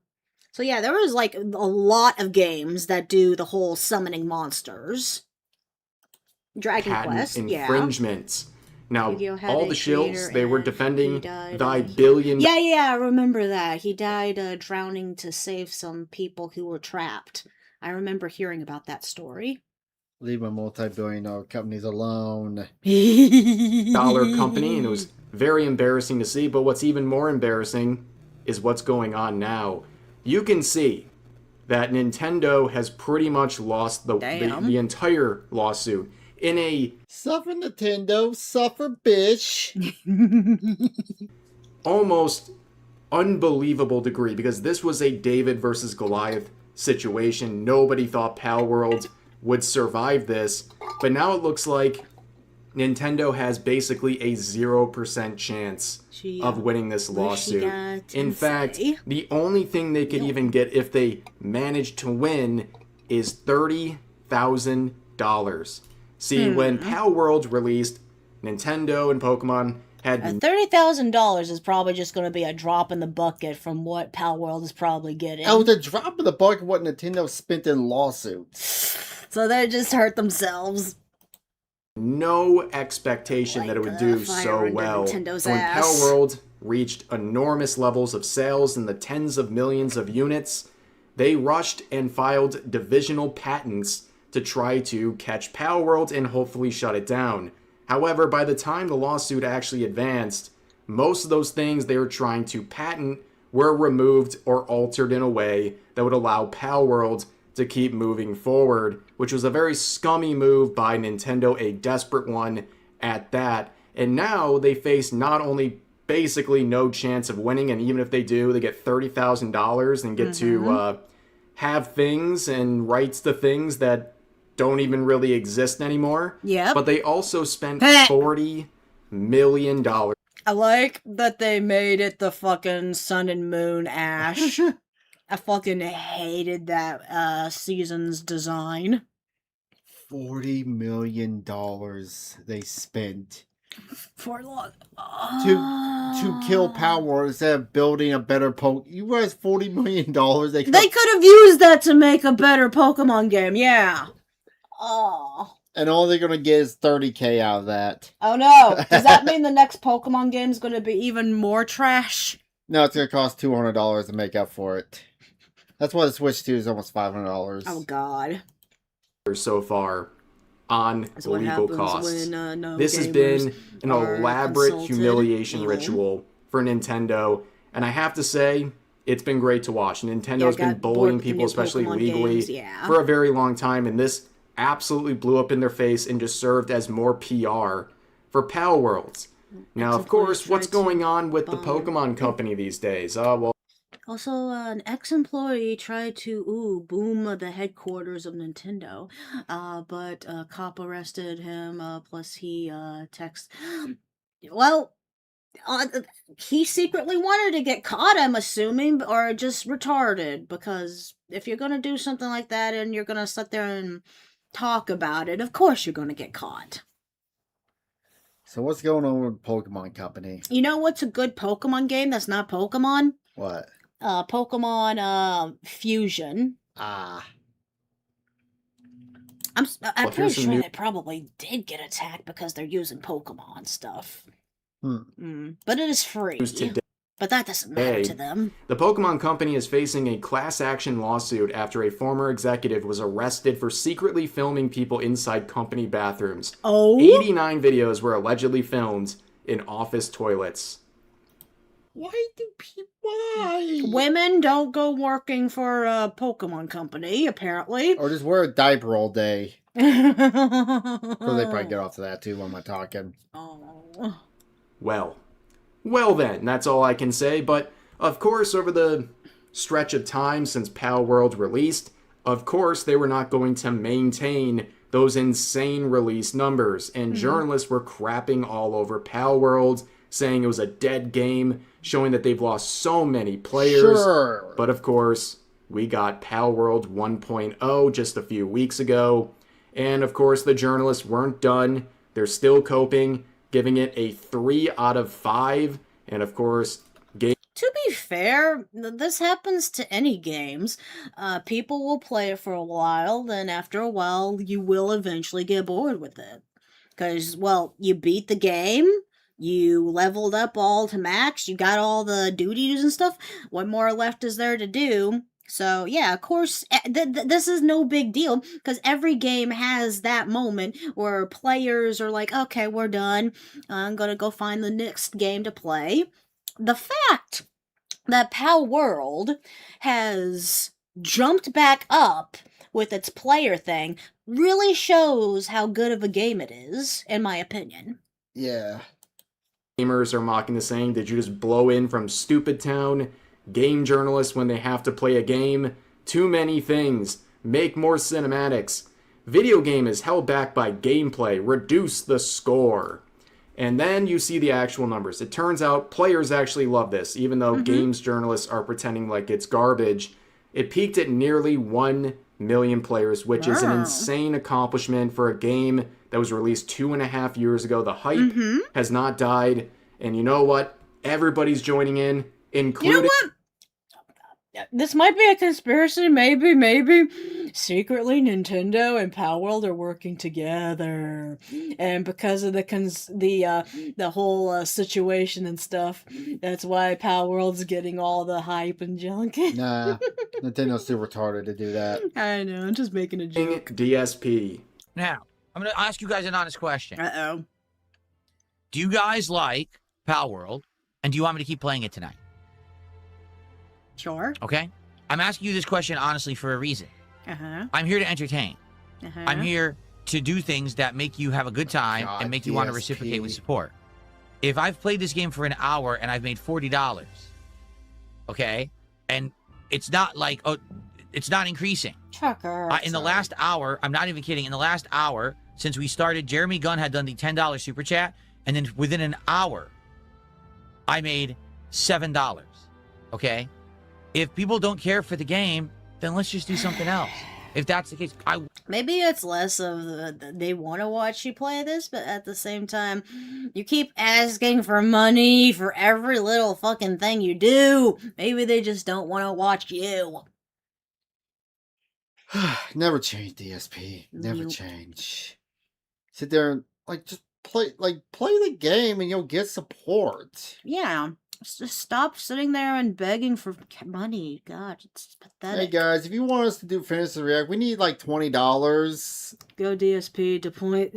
So yeah, there was like a lot of games that do the whole summoning monsters. Dragon Patent Quest, infringements. Now, Yu-Gi-Oh! Had all a the shields, creator they were and defending he died thy and billion... Yeah, I remember that. He died drowning to save some people who were trapped. I remember hearing about that story. Leave my multi-billion-dollar companies alone. dollar company, and it was very embarrassing to see, but what's even more embarrassing is what's going on now. You can see that Nintendo has pretty much lost the entire lawsuit in a... Suffer, Nintendo, suffer, bitch. almost unbelievable degree, because this was a David versus Goliath situation. Nobody thought Palworld would survive this, but now it looks like Nintendo has basically a 0% chance of winning this lawsuit. In fact, the only thing they could even get if they managed to win is $30,000. See, when Palworld released, Nintendo and Pokemon had... $30,000 is probably just going to be a drop in the bucket from what Palworld is probably getting. Oh, the drop in the bucket what Nintendo spent in lawsuits. So they just hurt themselves. No expectation that it would do so well. When Palworld reached enormous levels of sales in the tens of millions of units, they rushed and filed divisional patents to try to catch Palworld and hopefully shut it down. However, by the time the lawsuit actually advanced, most of those things they were trying to patent were removed or altered in a way that would allow Palworld to keep moving forward, which was a very scummy move by Nintendo, a desperate one at that. And now they face not only basically no chance of winning, and even if they do, they get $30,000 and get to have things and rights to things that don't even really exist anymore. Yep. But they also spent $40 million. I like that they made it the fucking Sun and Moon Ash. I fucking hated that season's design. $40 million they spent for to kill Palworld instead of building a better You guys, $40 million. They could have used that to make a better Pokemon game. Yeah. Oh. And all they're gonna get is $30K out of that. Oh no! Does that mean the next Pokemon game is gonna be even more trash? No, it's gonna cost $200 to make up for it. That's why the Switch 2 is almost $500. Oh god. So far on That's legal costs. When, no this has been an elaborate humiliation ritual for Nintendo, and I have to say, it's been great to watch. Nintendo's been bullying people, especially legally, for a very long time, and this absolutely blew up in their face and just served as more PR for Palworld. Now, of course, what's going on with the Pokemon Company these days? Well... Also, an ex-employee tried to, boom the headquarters of Nintendo, but a cop arrested him, plus he, Well, he secretly wanted to get caught, I'm assuming, or just retarded, because if you're gonna do something like that and you're gonna sit there and talk about it, of course you're gonna get caught. So what's going on with Pokemon Company? You know what's a good Pokemon game that's not Pokemon? What? Pokemon Fusion. Ah. I'm pretty sure they probably did get attacked because they're using Pokemon stuff. But it is free. But that doesn't matter to them. The Pokemon Company is facing a class action lawsuit after a former executive was arrested for secretly filming people inside company bathrooms. 89 videos were allegedly filmed in office toilets. Why do people... Why? Women don't go working for a Pokemon Company, apparently. Or just wear a diaper all day. So they probably get off to that too when I'm talking. Oh. Well then, that's all I can say, but of course, over the stretch of time since Palworld released, of course they were not going to maintain those insane release numbers, and journalists were crapping all over Palworld, saying it was a dead game, showing that they've lost so many players. But of course, we got Palworld 1.0 just a few weeks ago, And of course, the journalists weren't done. They're still coping, giving it a 3 out of 5. And of course, To be fair, this happens to any games. People will play it for a while, then after a while, you will eventually get bored with it. Because, well, you beat the game, you leveled up all to max, you got all the duties and stuff. What more left is there to do? So, yeah, of course, this is no big deal, because every game has that moment where players are like, okay, we're done, I'm gonna go find the next game to play. The fact that Pal World has jumped back up with its player thing really shows how good of a game it is, in my opinion. Yeah. Gamers are mocking the saying, did you just blow in from Stupid Town? Game journalists, when they have to play a game, too many things. Make more cinematics. Video game is held back by gameplay. Reduce the score. And then you see the actual numbers. It turns out players actually love this, even though games journalists are pretending like it's garbage. It peaked at nearly 1 million players, which is an insane accomplishment for a game that was released 2.5 years ago. The hype has not died. And you know what? Everybody's joining in, including... You know what? This might be a conspiracy, maybe. Secretly, Nintendo and Pal World are working together, and because of the whole situation and stuff, that's why Pal World's getting all the hype and junk. Nah, Nintendo's too retarded to do that. I know, I'm just making a joke. DSP. Now, I'm gonna ask you guys an honest question. Uh-oh. Do you guys like Pal World, and do you want me to keep playing it tonight? Sure. Okay? I'm asking you this question honestly for a reason. Uh-huh. I'm here to entertain. Uh-huh. I'm here to do things that make you have a good time and make you want to reciprocate with support. If I've played this game for an hour and I've made $40, okay, and it's not like, oh, it's not increasing. Trucker. In the last hour, I'm not even kidding, in the last hour, since we started, Jeremy Gunn had done the $10 super chat, and then within an hour, I made $7, okay? If people don't care for the game, then let's just do something else. If that's the case, maybe it's less of they want to watch you play this, but at the same time, you keep asking for money for every little fucking thing you do. Maybe they just don't want to watch you. Never change, DSP. Never change. Sit there and just play the game, and you'll get support. Yeah. Just stop sitting there and begging for money. God, it's pathetic. Hey guys, if you want us to finish the react, we need like $20. Go DSP to point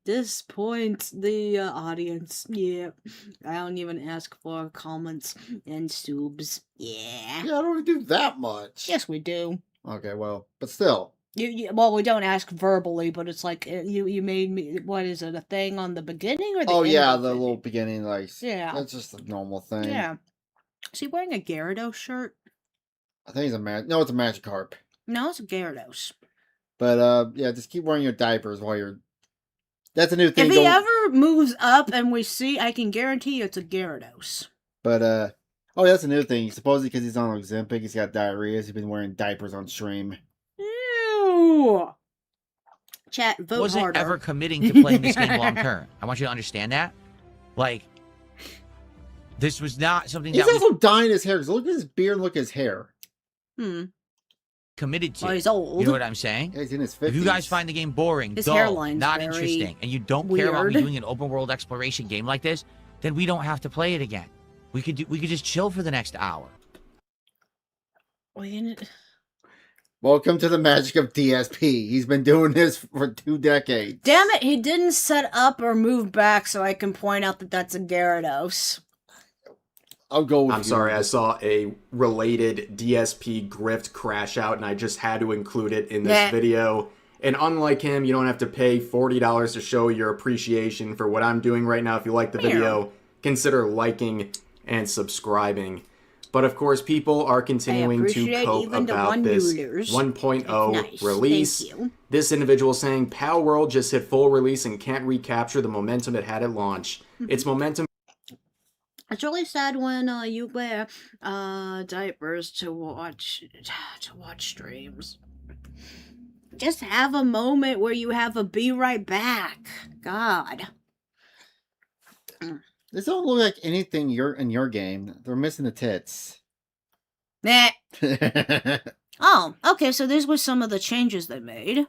disappoint the audience. Yeah, I don't even ask for comments and subs. Yeah, I don't do that much. Yes, we do. Okay, well, but still. Well, we don't ask verbally, but it's like you made me. What is it? A thing on the beginning or the? Oh end yeah, of the it? little beginning, Yeah, that's just a normal thing. Yeah. Is he wearing a Gyarados shirt? I think it's no, it's a Magikarp. No, it's a Gyarados. But yeah, just keep wearing your diapers while you're. That's a new thing. If he ever moves up and we see, I can guarantee you it's a Gyarados. But oh, that's a new thing. Supposedly because he's on Ozempic, he's got diarrhea. He's been wearing diapers on stream. Ew. Chat, vote wasn't harder. ever committing to playing this game long term. I want you to understand that. Like, this was not something He's that also dyeing his hair. Because look at his beard and look at his hair. Committed to. Well, he's old. You know what I'm saying? Yeah, he's in his 50s. If you guys find the game boring, His dull, hairline's not very interesting, and you don't care about me weird. doing an open world exploration game like this, then we don't have to play it again. We could just chill for the next hour. Welcome to the magic of DSP. He's been doing this for 2 decades. Damn it, he didn't set up or move back so I can point out that that's a Gyarados. I'll go with I'm sorry, I saw a related DSP grift crash out, and I just had to include it in this video. And unlike him, you don't have to pay $40 to show your appreciation for what I'm doing right now. If you like the video, consider liking and subscribing. But of course, people are continuing to cope about this 1.0 release. This individual saying, Pal World just hit full release and can't recapture the momentum it had at launch. Its momentum... It's really sad when you wear diapers to watch streams. Just have a moment where you have a be right back. God. This don't look like anything in your game. They're missing the tits. Nah. Oh, okay, so these were some of the changes they made.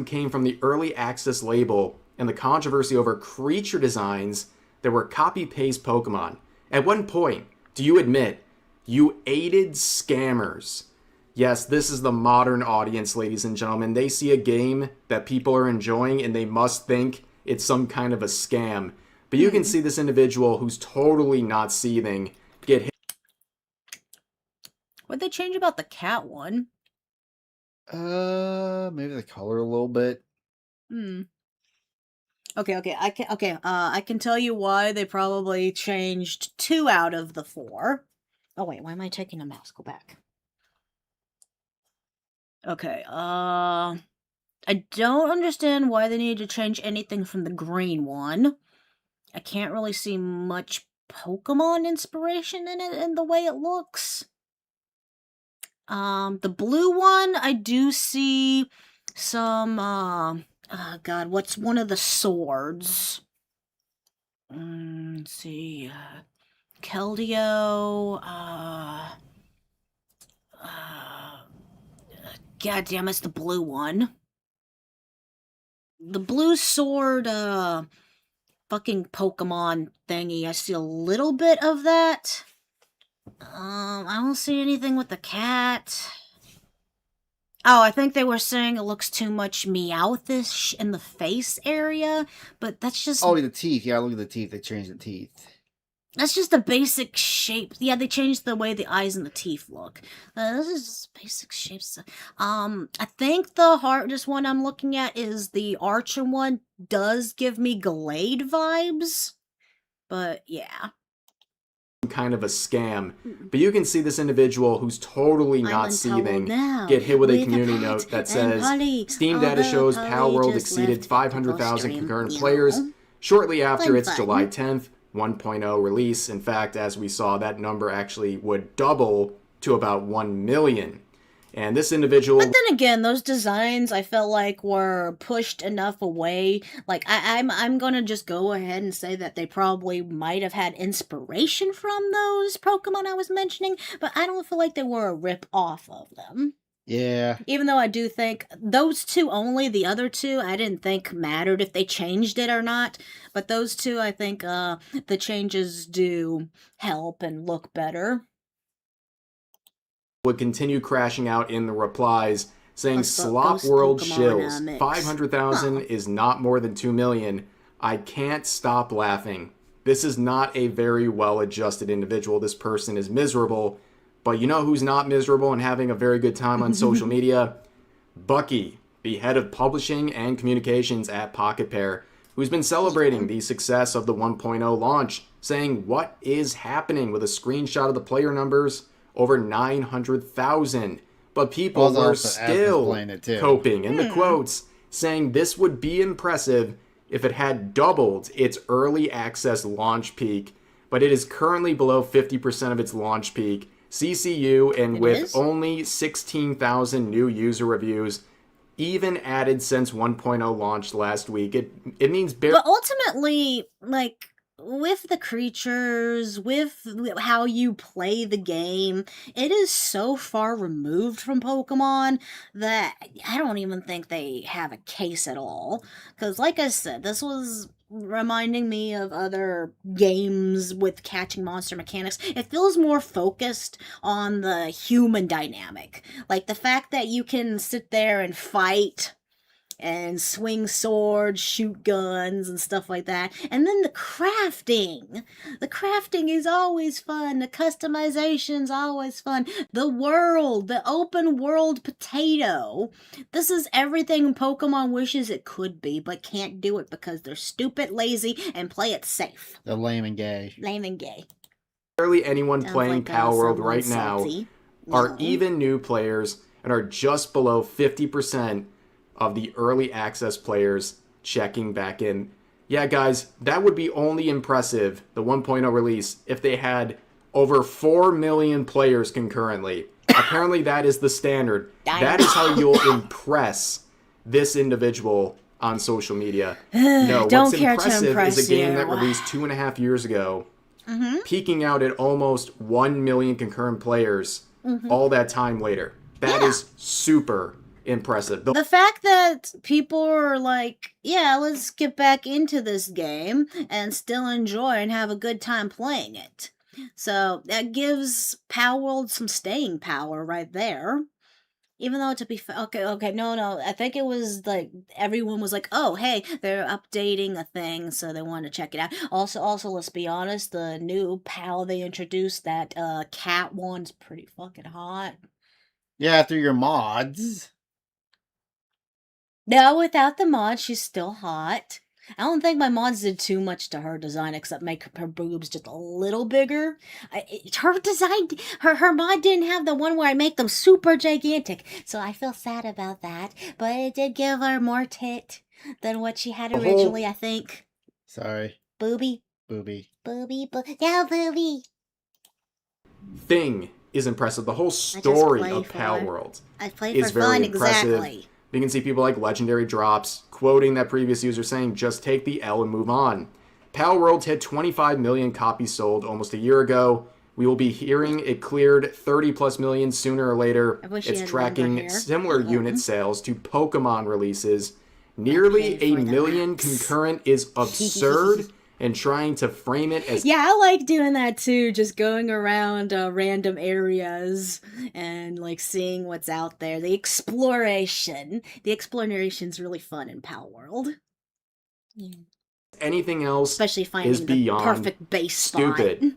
Came from the early access label and the controversy over creature designs that were copy-paste Pokemon. At one point, do you admit you aided scammers? Yes, this is the modern audience, ladies and gentlemen. They see a game that people are enjoying and they must think it's some kind of a scam. But you can see this individual who's totally not seething get hit. What'd they change about the cat one? Maybe the color a little bit. Okay, I can tell you why they probably changed 2 out of the 4. Oh wait, why am I taking a mouse? Go back. Okay, I don't understand why they need to change anything from the green one. I can't really see much Pokemon inspiration in it in the way it looks. The blue one, I do see some, God, what's one of the swords? Let's see, Keldeo, God damn, it's the blue one. The blue sword, fucking Pokemon thingy, I see a little bit of that. I don't see anything with the cat. Oh, I think they were saying it looks too much Meowthish in the face area, but that's just... Oh, the teeth. Yeah, look at the teeth. They changed the teeth. That's just a basic shape. Yeah, they changed the way the eyes and the teeth look. This is just basic shapes. I think the hardest one I'm looking at is the Archer one. Does give me Glade vibes, but yeah. Kind of a scam, but you can see this individual who's totally not seething get hit with a community note that says Steam data shows Palworld exceeded 500,000 concurrent players shortly after its July 10th 1.0 release. In fact, as we saw, that number actually would double to about 1 million. And this individual... But then again, those designs I felt like were pushed enough away. Like, I'm gonna just go ahead and say that they probably might have had inspiration from those Pokemon I was mentioning, but I don't feel like they were a rip-off of them. Yeah. Even though I do think those 2 only, the other 2, I didn't think mattered if they changed it or not. But those 2, I think the changes do help and look better. Would continue crashing out in the replies, saying Slop World shills. 500,000 is not more than 2 million. I can't stop laughing. This is not a very well-adjusted individual. This person is miserable. But you know who's not miserable and having a very good time on social media? Bucky, the head of publishing and communications at Pocket Pair, who's been celebrating the success of the 1.0 launch, saying what is happening with a screenshot of the player numbers, over 900,000. But people were still coping in the quotes, saying this would be impressive if it had doubled its early access launch peak, but it is currently below 50% of its launch peak. CCU, and with only 16,000 new user reviews, even added since 1.0 launched last week. It means barely. But ultimately, like, with the creatures, with how you play the game, it is so far removed from Pokemon that I don't even think they have a case at all. Because, like I said, this was reminding me of other games with catching monster mechanics. It feels more focused on the human dynamic. Like the fact that you can sit there and fight and swing swords, shoot guns, and stuff like that. And then the crafting. The crafting is always fun. The customization's always fun. The world, the open world potato. This is everything Pokemon wishes it could be, but can't do it because they're stupid, lazy, and play it safe. They're lame and gay. Lame and gay. Barely anyone playing Palworld right now are even new players and are just below 50% of the early access players checking back in. Yeah, guys, that would be only impressive, the 1.0 release, if they had over 4 million players concurrently. Apparently that is the standard. That is how you'll impress this individual on social media. No, Don't what's care to impressive impress is a game you. that released 2.5 years ago, peaking out at almost 1 million concurrent players all that time later. That is super impressive. The fact that people are like, yeah, let's get back into this game and still enjoy and have a good time playing it. So that gives Palworld some staying power right there. Even though, to be no, I think it was like everyone was like, oh, hey, they're updating a thing, so they want to check it out. Also, let's be honest, the new PAL they introduced, that cat one's pretty fucking hot. Yeah, after your mods. No, without the mod, she's still hot. I don't think my mods did too much to her design except make her boobs just a little bigger. Her design, her mod didn't have the one where I make them super gigantic, so I feel sad about that. But it did give her more tit than what she had originally, I think. Sorry. Booby. Booby. Booby. No, booby. Thing is impressive. The whole story of Palworld is very impressive. Exactly. You can see people like Legendary Drops quoting that previous user saying, just take the L and move on. Palworld hit 25 million copies sold almost a year ago. We will be hearing it cleared 30 plus million sooner or later. It's tracking similar unit sales to Pokemon releases. Nearly a million concurrent is absurd. And trying to frame it as... Yeah, I like doing that too, just going around random areas and like seeing what's out there. The exploration's really fun in Palworld. Yeah. Anything else especially finding is beyond the perfect base stupid. Spot.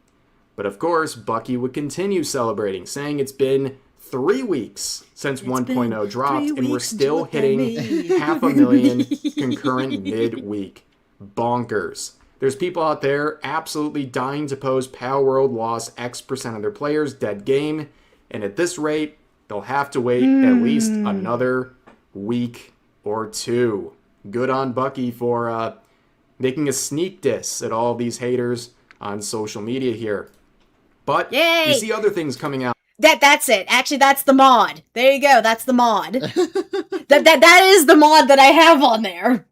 But of course, Bucky would continue celebrating, saying it's been 3 weeks since 1.0 dropped, and we're still hitting 500,000 concurrent midweek. Bonkers. There's people out there absolutely dying to post Palworld lost X% of their players dead game, and at this rate, they'll have to wait at least another week or 2. Good on Bucky for making a sneak diss at all these haters on social media here. But you see other things coming out. That's it. Actually, that's the mod. There you go. That's the mod. that is the mod that I have on there.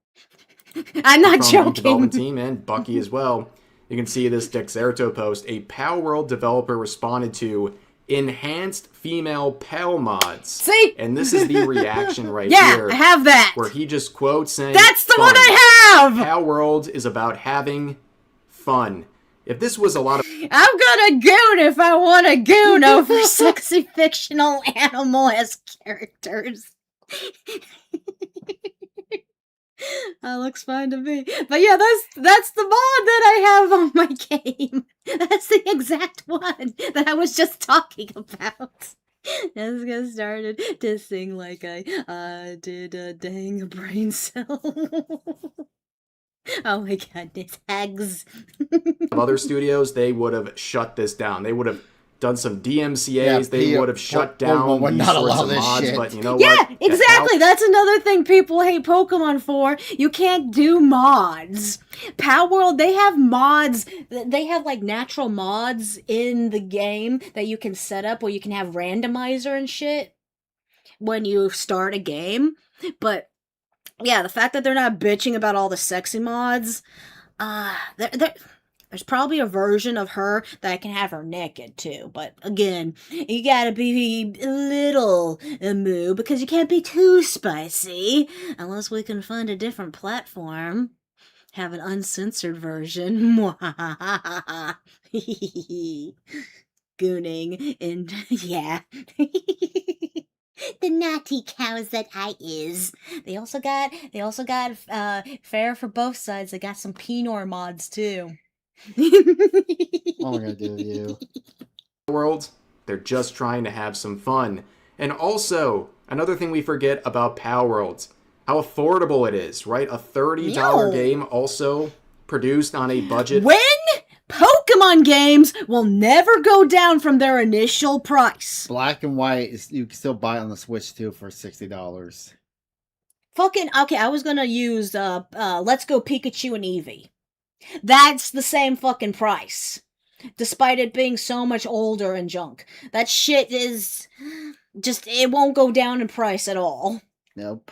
I'm not from joking. The development team and Bucky as well. You can see this Dexerto post. A Palworld developer responded to enhanced female Pal mods. See? And this is the reaction right Yeah, here. I have that. Where he just quotes saying, that's the one I have! Palworld is about having fun. If this was a lot of... I'm gonna goon if I want to goon over sexy fictional animal-esque characters. That looks fine to me. But yeah, that's the mod that I have on my game. That's the exact one that I was just talking about. Let's get started to sing like I did a dang brain cell. Oh my goodness, eggs. Other studios, they would have shut this down. They would have done some DMCAs. They would have shut down these sorts of mods. But you know what? Yeah, exactly. That's another thing people hate Pokemon for. You can't do mods. Palworld, they have mods. They have like natural mods in the game that you can set up where you can have randomizer and shit when you start a game. But yeah, the fact that they're not bitching about all the sexy mods, there's probably a version of her that I can have her naked too. But again, you gotta be a little moo because you can't be too spicy unless we can find a different platform. Have an uncensored version. Gooning and yeah. The naughty cows that I is. They also got fair for both sides. They got some Pinor mods too. What am I gonna do with you? World, they're just trying to have some fun. And also, another thing we forget about Palworld, how affordable it is, right? A $30 game also produced on a budget. When Pokemon games will never go down from their initial price. Black and White is you can still buy it on the Switch too for $60. Fucking okay, I was gonna use Let's Go Pikachu and Eevee. That's the same fucking price. Despite it being so much older and junk. That shit is just, it won't go down in price at all. Nope.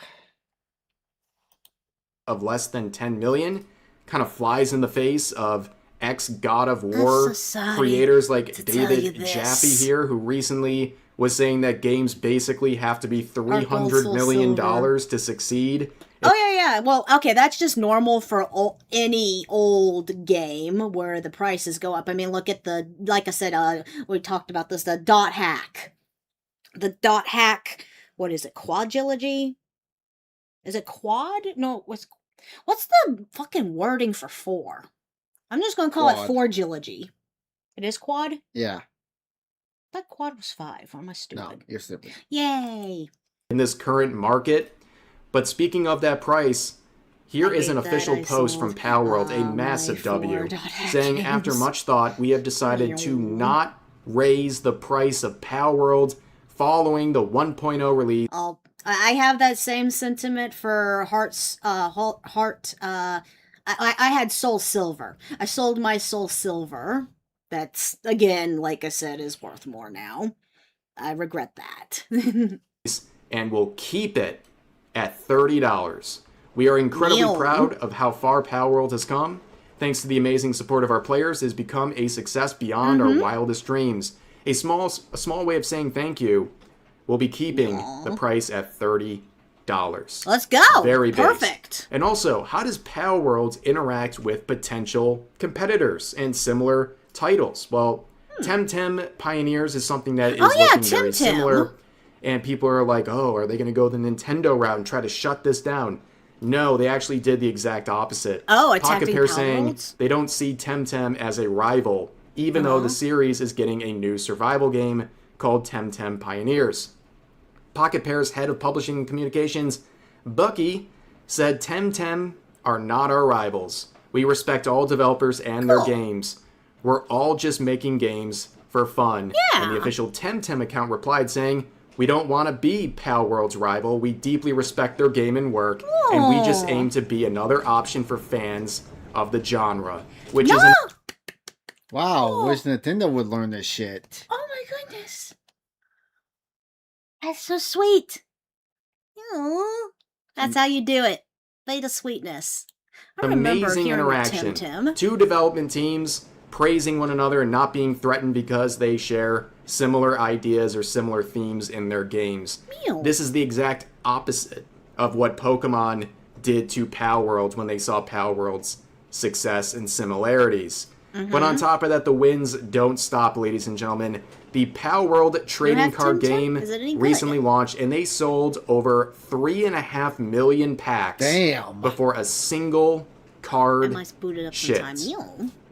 Of less than 10 million kind of flies in the face of ex-God of War creators like David Jaffe here, who recently was saying that games basically have to be $300 million to succeed. Oh, yeah. Well, okay, that's just normal for any old game where the prices go up. I mean, look at like I said, we talked about this, the dot hack. The dot hack, what is it, Quadrilogy? Is it quad? No, what's the fucking wording for 4? I'm just gonna call it 4-gilogy. It is quad? Yeah. I thought quad was 5, or am I stupid? No, you're stupid. Yay! In this current market. But speaking of that price, here is an official post from Palworld, a massive W, saying after much thought, we have decided to not raise the price of Palworld following the 1.0 release. I have that same sentiment for I had Soul Silver. I sold my Soul Silver. That's, again, like I said, is worth more now. I regret that. And we'll keep it at $30. We are incredibly proud of how far Palworld has come. Thanks to the amazing support of our players, it has become a success beyond our wildest dreams. A small way of saying thank you. We'll be keeping the price at $30. Let's go. Very base. Perfect. And also, how does Palworld interact with potential competitors and similar titles? Well, Temtem Pioneers is something that is looking very similar. And people are like, oh, are they going to go the Nintendo route and try to shut this down? No, they actually did the exact opposite. Pocket Pair saying they don't see Temtem as a rival, even though the series is getting a new survival game called Temtem Pioneers. Pocket Pair's head of publishing and communications, Bucky, said Temtem are not our rivals. We respect all developers and their games. We're all just making games for fun. And the official Temtem account replied saying, we don't want to be Palworld's rival. We deeply respect their game and work, and we just aim to be another option for fans of the genre. Which is wow, wish Nintendo would learn this shit. Oh my goodness. That's so sweet. Aww. That's how you do it. Play the sweetness. I amazing interaction. Two development teams praising one another and not being threatened because they share similar ideas or similar themes in their games. This is the exact opposite of what Pokemon did to Palworld when they saw Palworld's success and similarities. But on top of that, the wins don't stop, ladies and gentlemen. The Palworld trading card game recently launched, and they sold over 3.5 million packs before a single card shipped.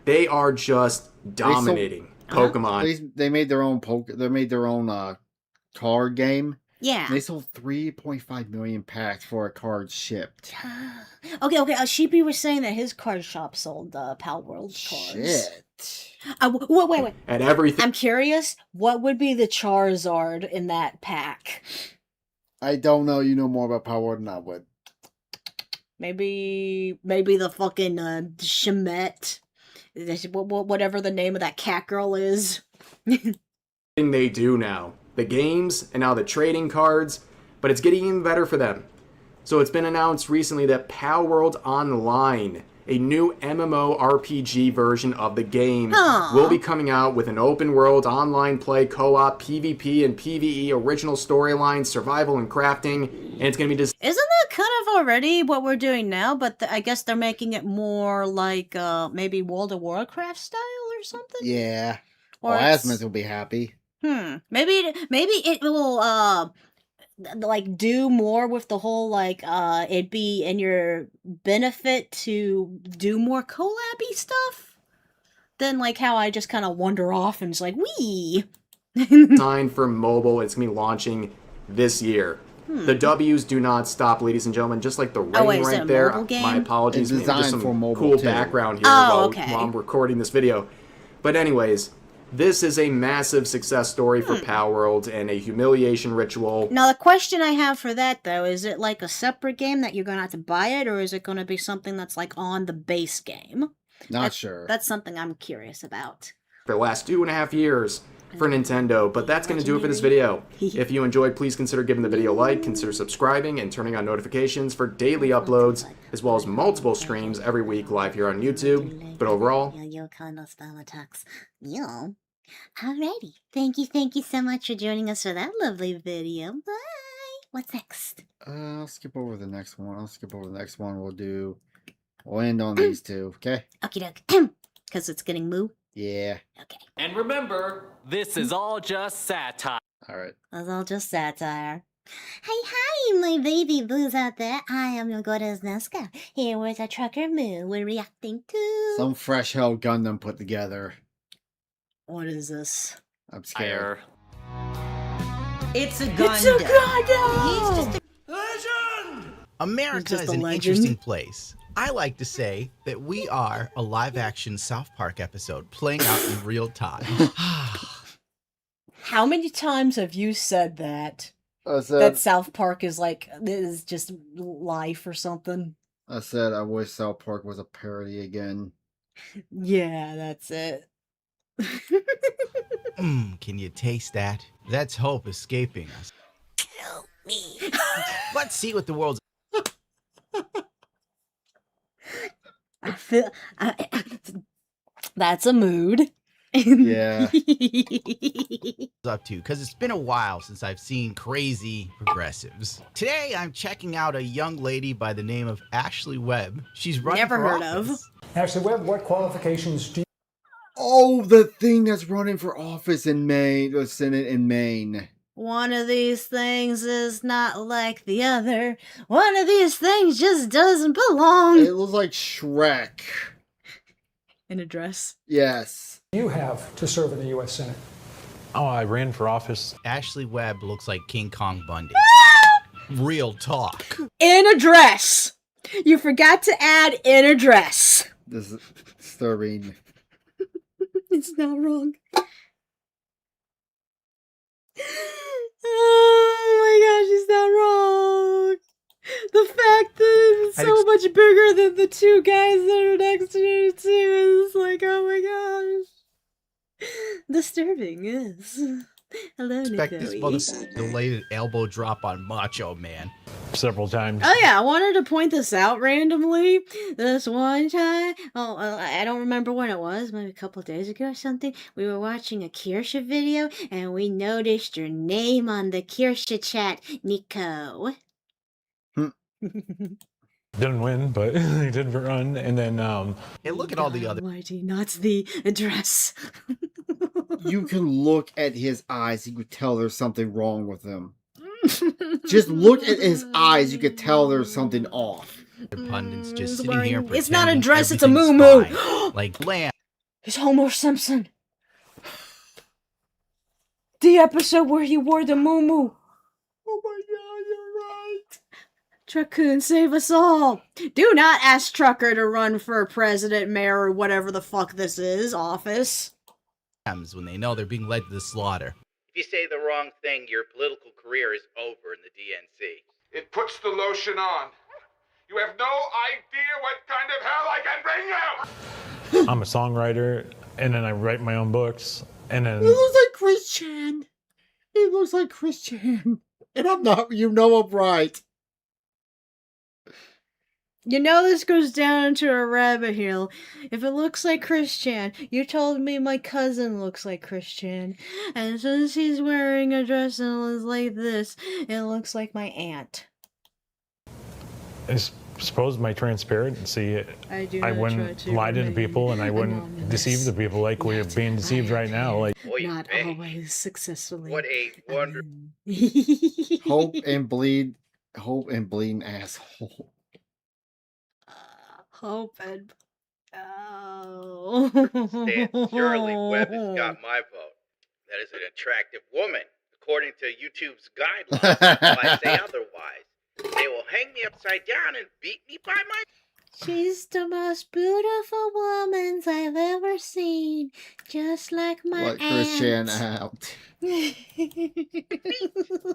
They are just dominating Pokemon. They made their own card game. Yeah. And they sold 3.5 million packs for a card shipped. Okay. Sheepy was saying that his card shop sold Palworld cards. Shit. Wait. And everything. I'm curious, what would be the Charizard in that pack? I don't know. You know more about Palworld than I would. Maybe the fucking Shemet. Whatever the name of that cat girl is. They do now. The games and now the trading cards, but it's getting even better for them. So it's been announced recently that Palworld Online, a new MMORPG version of the game, will be coming out with an open world online play, co-op, PvP and PvE, original storyline, survival and crafting, and it's going to be Isn't that kind of already what we're doing now? But I guess they're making it more like maybe World of Warcraft style or something? Yeah. Or Asmus will be happy. Maybe it will like do more with the whole like it be in your benefit to do more collab-y stuff than like how I just kind of wander off and just like wee. Designed for mobile. It's gonna be launching this year. The W's do not stop, ladies and gentlemen. Just like the rain right there. My apologies. It's designed just some for mobile cool too. background here while I'm recording this video. But anyways, This is a massive success story for Palworld and a humiliation ritual. Now, the question I have for that, though, is it like a separate game that you're going to have to buy it, or is it going to be something that's like on the base game? Not sure. That's something I'm curious about. For the last 2.5 years for Nintendo, but that's going to do it for this video. If you enjoyed, please consider giving the video a like, consider subscribing, and turning on notifications for daily uploads, as well as multiple streams every week live here on YouTube. But overall, Alrighty. Thank you so much for joining us for that lovely video. Bye! What's next? I'll skip over the next one. We'll end on these two, okay? Okie doke. Because it's getting moo? Yeah. Okay. And remember, this is all just satire. Alright. That's all just satire. Hi, my baby boos out there. I am your goddess Nesca. Here with a trucker moo we're reacting to. Some fresh hell Gundam put together. What is this? I'm scared. It's a Gundam. It's a Gundam! He's just a legend! America is an interesting place. I like to say that we are a live-action South Park episode playing out in real time. How many times have you said that? That South Park is just life or something? I said I wish South Park was a parody again. Yeah, that's it. Can you taste that? That's hope escaping us. Kill me. Let's see what the world's... I feel... that's a mood. Yeah. up to, because it's been a while since I've seen crazy progressives. Today I'm checking out a young lady by the name of Ashley Webb. She's running Never for heard office. of. Ashley Webb, what qualifications do you... Oh, the thing that's running for office in Maine, the Senate in Maine. One of these things is not like the other. One of these things just doesn't belong. It looks like Shrek. In a dress? Yes. You have to serve in the U.S. Senate. Oh, I ran for office. Ashley Webb looks like King Kong Bundy. Real talk. In a dress! You forgot to add in a dress. This is disturbing. It's not wrong. Oh my gosh, it's not wrong. The fact that it's so much bigger than the two guys that are next to it too is like, oh my gosh. Disturbing, yes. Hello, Expect Nico. this motherfucker delayed elbow drop on Macho Man. Several times. Oh yeah, I wanted to point this out randomly. This one time, I don't remember when it was, maybe a couple of days ago or something. We were watching a Kirsche video, and we noticed your name on the Kirsche chat, Nico. Didn't win, but they did run, and then Hey, look at all the other... Almighty, not the address. You can look at his eyes, you could tell there's something wrong with him. Just look at his eyes, you could tell there's something off. The pundits just sitting here and It's not a pretending dress, it's a everything's moo-moo. fine. Like lamb. It's Homer Simpson. The episode where he wore the moo-moo. Oh my god, you're right. Trucker, save us all. Do not ask Trucker to run for president, mayor, or whatever the fuck this is, office. When they know they're being led to the slaughter. If you say the wrong thing, your political career is over in the DNC. It puts the lotion on. You have no idea what kind of hell I can bring you! I'm a songwriter, and then I write my own books, and then... It looks like Chris Chan. It looks like Chris Chan. And I'm not, you know I'm right. You know this goes down into a rabbit hole. If it looks like Chris Chan, you told me my cousin looks like Chris Chan. And since he's wearing a dress and looks like this, it looks like my aunt. I suppose my transparency, I do I not wouldn't try to lie to the remain people, and I wouldn't anonymous. deceive the people like we're being deceived right now. Like, Not always successfully. What a wonder. Hope and bleeding asshole. Hope and... Oh. Stan Shirley Webb has got my vote. That is an attractive woman. According to YouTube's guidelines, if I say otherwise, they will hang me upside down and beat me by my... She's the most beautiful woman I've ever seen. Just like my What Christian aunt. out.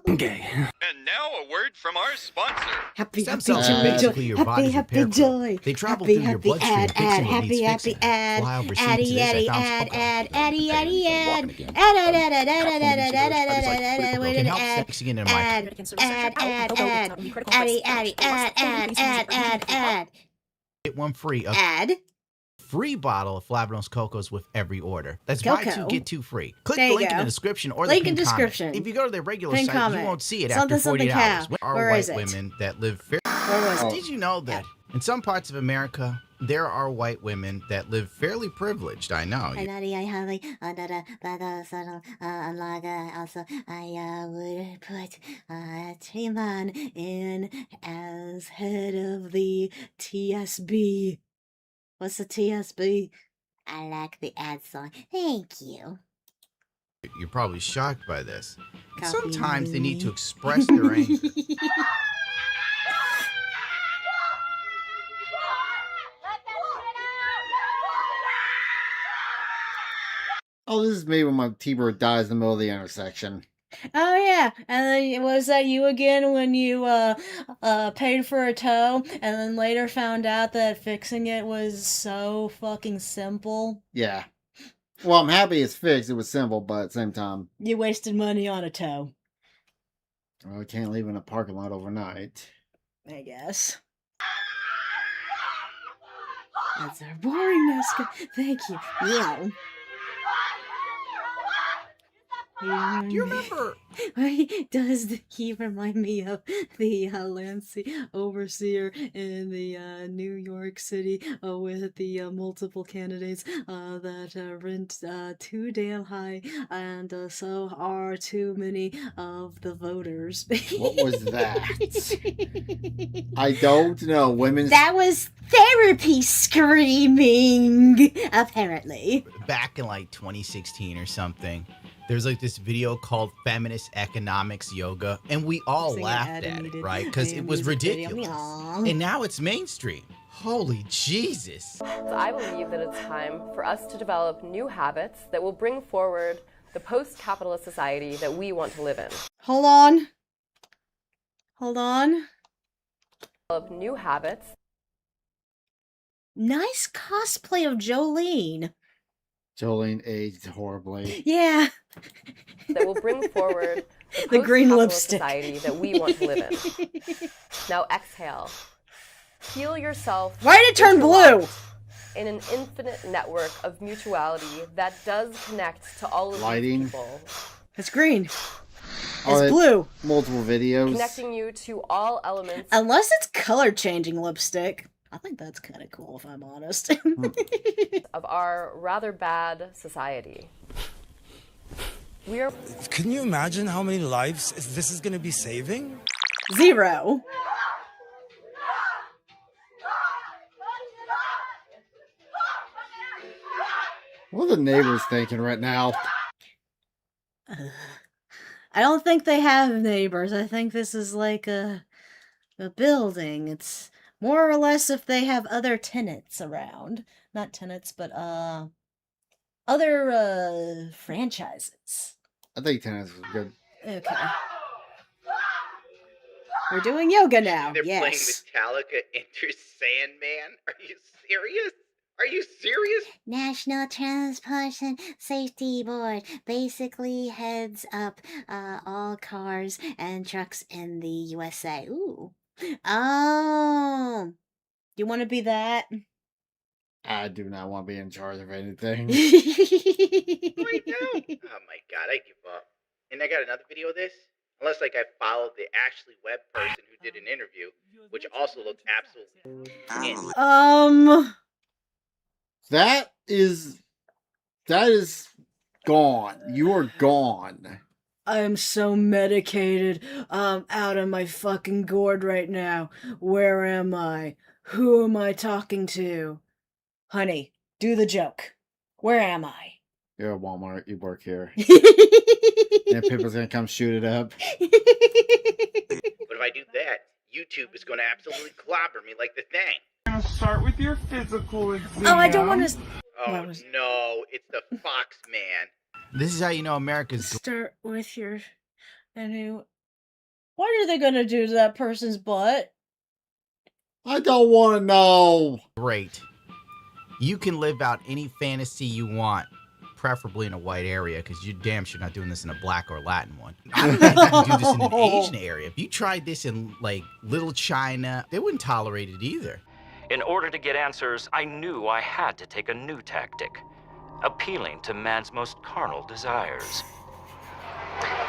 Okay. And now a word from our sponsor. Happy, Stem happy cells are joy. basically your Happy, body's happy repair joy. code. They travel Happy, through your happy bloodstream, ad, fixing ad, what happy, needs happy fixing. ad. While we're seeing Addy, to this, I addy, found ad, Spoko. ad, addy, addy, ad. Walking again. Ad, ad, ad, ad, ad, ad, ad, ad, ad, ad, Can help sexing in a mic. ad, addy, addy, ad. Get one free. A Ad. free bottle of Flavanose Cocos with every order. That's buy Cocoa. two, get two free. Click There the you link in go. the description or Link the in pinned comment. description. If you go to their regular Pinned site, comment. you won't see it Something, after 48 something hours. cow. Are Where white is it? women that live fairly... Where was it? Did you know that in some parts of America, there are white women that live fairly privileged? I know. Also, I would put Timon in as head of the TSB. What's the TSB? I like the ad song. Thank you. You're probably shocked by this. Copy Sometimes they need to me. express their anger. Oh, this is me when my T-Bird dies in the middle of the intersection. Oh yeah, and then was that you again when you paid for a tow and then later found out that fixing it was so fucking simple? Yeah. Well, I'm happy it's fixed. It was simple, but at the same time, You wasted money on a tow, well, I can't leave in a parking lot overnight. I guess. That's our boringness. Thank you. Yeah. Do you remember? Does he remind me of the Lancey overseer in the New York City with the multiple candidates that rent too damn high and so are too many of the voters? What was that? I don't know. Women's... That was therapy screaming, apparently. Back in like 2016 or something, there's like this video called Feminist Economics Yoga, and we all laughed at it, right? Because it was ridiculous. And now it's mainstream. Holy Jesus. So I believe that it's time for us to develop new habits that will bring forward the post-capitalist society that we want to live in. Hold on. Hold on. Develop new habits. Nice cosplay of Jolene. Jolene aged horribly. Yeah. That will bring forward the green post-capitalist lipstick society that we want to live in. Now exhale. Feel yourself. Why did it turn blue? In an infinite network of mutuality that does connect to all of Lighting. these people. It's green. Oh, It's blue. Multiple videos. Connecting you to all elements. Unless it's color changing lipstick. I think that's kind of cool if I'm honest. Of our rather bad society. We are. Can you imagine how many lives this is going to be saving? 0. What are the neighbors thinking right now? I don't think they have neighbors. I think this is like a building. It's more or less if they have other tenants around. Not tenants, but other franchises. I think tennis was good. Okay. We're doing yoga now. They're playing Yes. Metallica Enter Sandman. Are you serious? Are you serious? National Transportation Safety Board basically heads up all cars and trucks in the USA. Ooh. Oh. You want to be that? I do not want to be in charge of anything. Right now? Oh my god, I give up. And I got another video of this. Unless like I followed the Ashley Webb person who did an interview, which also looked absolutely That is gone. You are gone. I'm so medicated. I'm out of my fucking gourd right now. Where am I? Who am I talking to? Honey, do the joke. Where am I? You're at Walmart. You work here. And people's gonna come shoot it up. But if I do that, YouTube is gonna absolutely clobber me like the thing. I'm gonna start with your physical exam. Oh, I don't want to. Oh no, it's the Fox Man. This is how you know America's Start with your... And what are they gonna do to that person's butt? I don't want to know. great. You can live out any fantasy you want, preferably in a white area, because you're damn sure not doing this in a black or Latin one. I don't think you can do this in an Asian area. If you tried this in, like, Little China, they wouldn't tolerate it either. In order to get answers, I knew I had to take a new tactic, appealing to man's most carnal desires.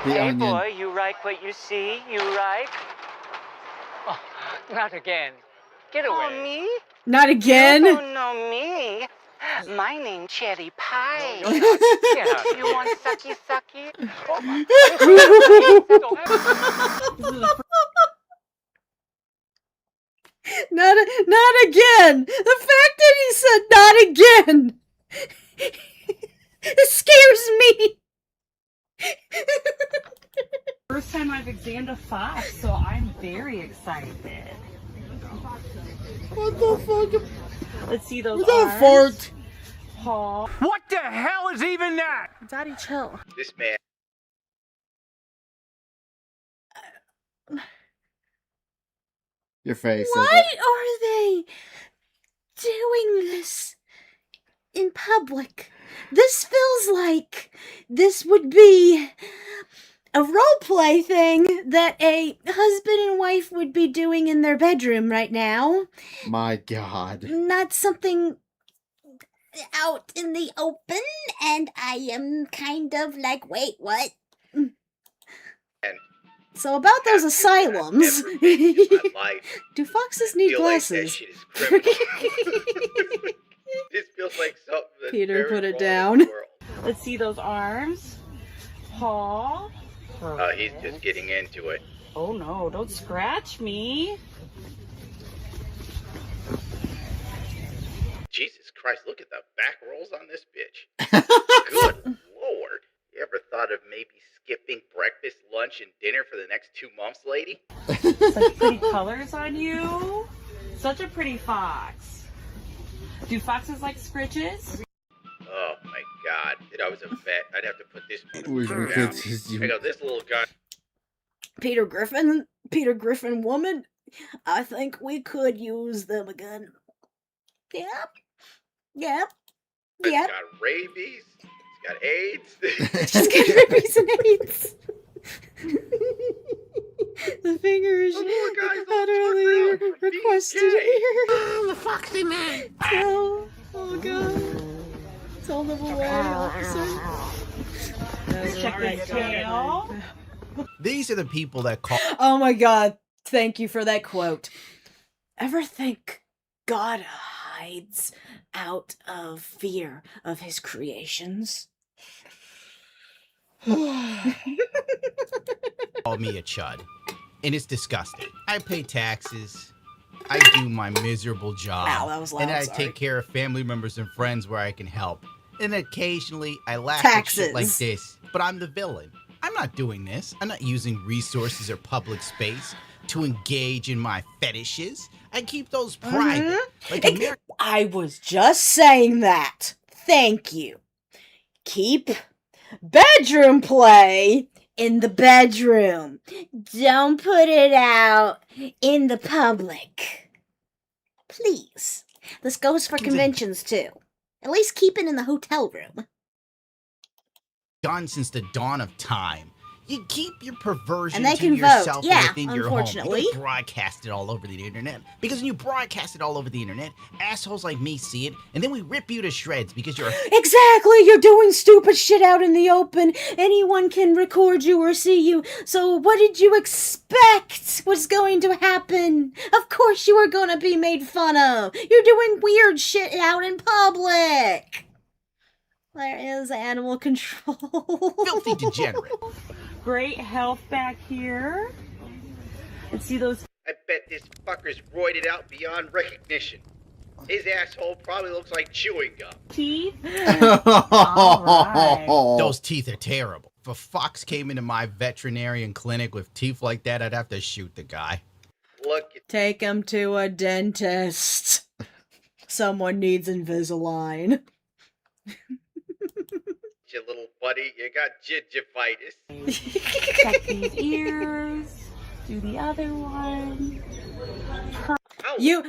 Hey, boy, you like what you see? You like? Oh, not again. Get away. Oh, me? Not again? You don't know me. My name Cherry Pie. You want sucky sucky? Not again! The fact that he said not again! It scares me! First time I've examined a fox, so I'm very excited. What the fuck? Let's see those Was that a arms. fart? Paw. What the hell is even that? Daddy, chill. This man. Your face. Why are they doing this in public? This feels like this would be a roleplay thing that a husband and wife would be doing in their bedroom right now. My God. Not something out in the open, and I am kind of like, wait, what? So about those asylums, do foxes need glasses? This feels like something that's Peter, very put it wrong down. in the world. Let's see those arms. Paw. He's just getting into it. Oh no, don't scratch me. Jesus Christ, look at the back rolls on this bitch. Good Lord. You ever thought of maybe skipping breakfast, lunch, and dinner for the next 2 months, lady? Such pretty colors on you. Such a pretty fox. Do foxes like scritches? Oh my God. If I was a vet, I'd have to put this Wish we down. could just I go, this little guy. Peter Griffin woman, I think we could use them again. Yep. It's got rabies. It's got AIDS. She's got rabies and AIDS. The fingers utterly requested here. The foxy man. Oh God. Tell them away, officer. Check this tail. These are the people that call. Oh my God. Thank you for that quote. Ever think God hides out of fear of his creations? Call me a chud. And it's disgusting. I pay taxes. I do my miserable job. Ow, that was loud, and I sorry. take care of family members and friends where I can help. And occasionally I laugh Taxes. at shit like this. But I'm the villain. I'm not doing this. I'm not using resources or public space to engage in my fetishes. I keep those private. Like I was just saying that. Thank you. Keep bedroom play in the bedroom. Don't put it out in the public. Please. This goes for conventions too. At least keep it in the hotel room. done since the dawn of time. You keep your perversion And they to can yourself vote. Yeah, within your home. unfortunately. You don't broadcast it all over the internet. Because when you broadcast it all over the internet, assholes like me see it, and then we rip you to shreds because you're Exactly! You're doing stupid shit out in the open. Anyone can record you or see you. So what did you expect was going to happen? Of course you were gonna be made fun of. You're doing weird shit out in public. There is animal control. Filthy degenerate. Great health back here. Let's see those. I bet this fucker's roided out beyond recognition. His asshole probably looks like chewing gum. Teeth? Those teeth are terrible. If a fox came into my veterinarian clinic with teeth like that, I'd have to shoot the guy. Look. Take him to a dentist. Someone needs Invisalign. Your little buddy, you got gingivitis. Check these ears. Do the other one. You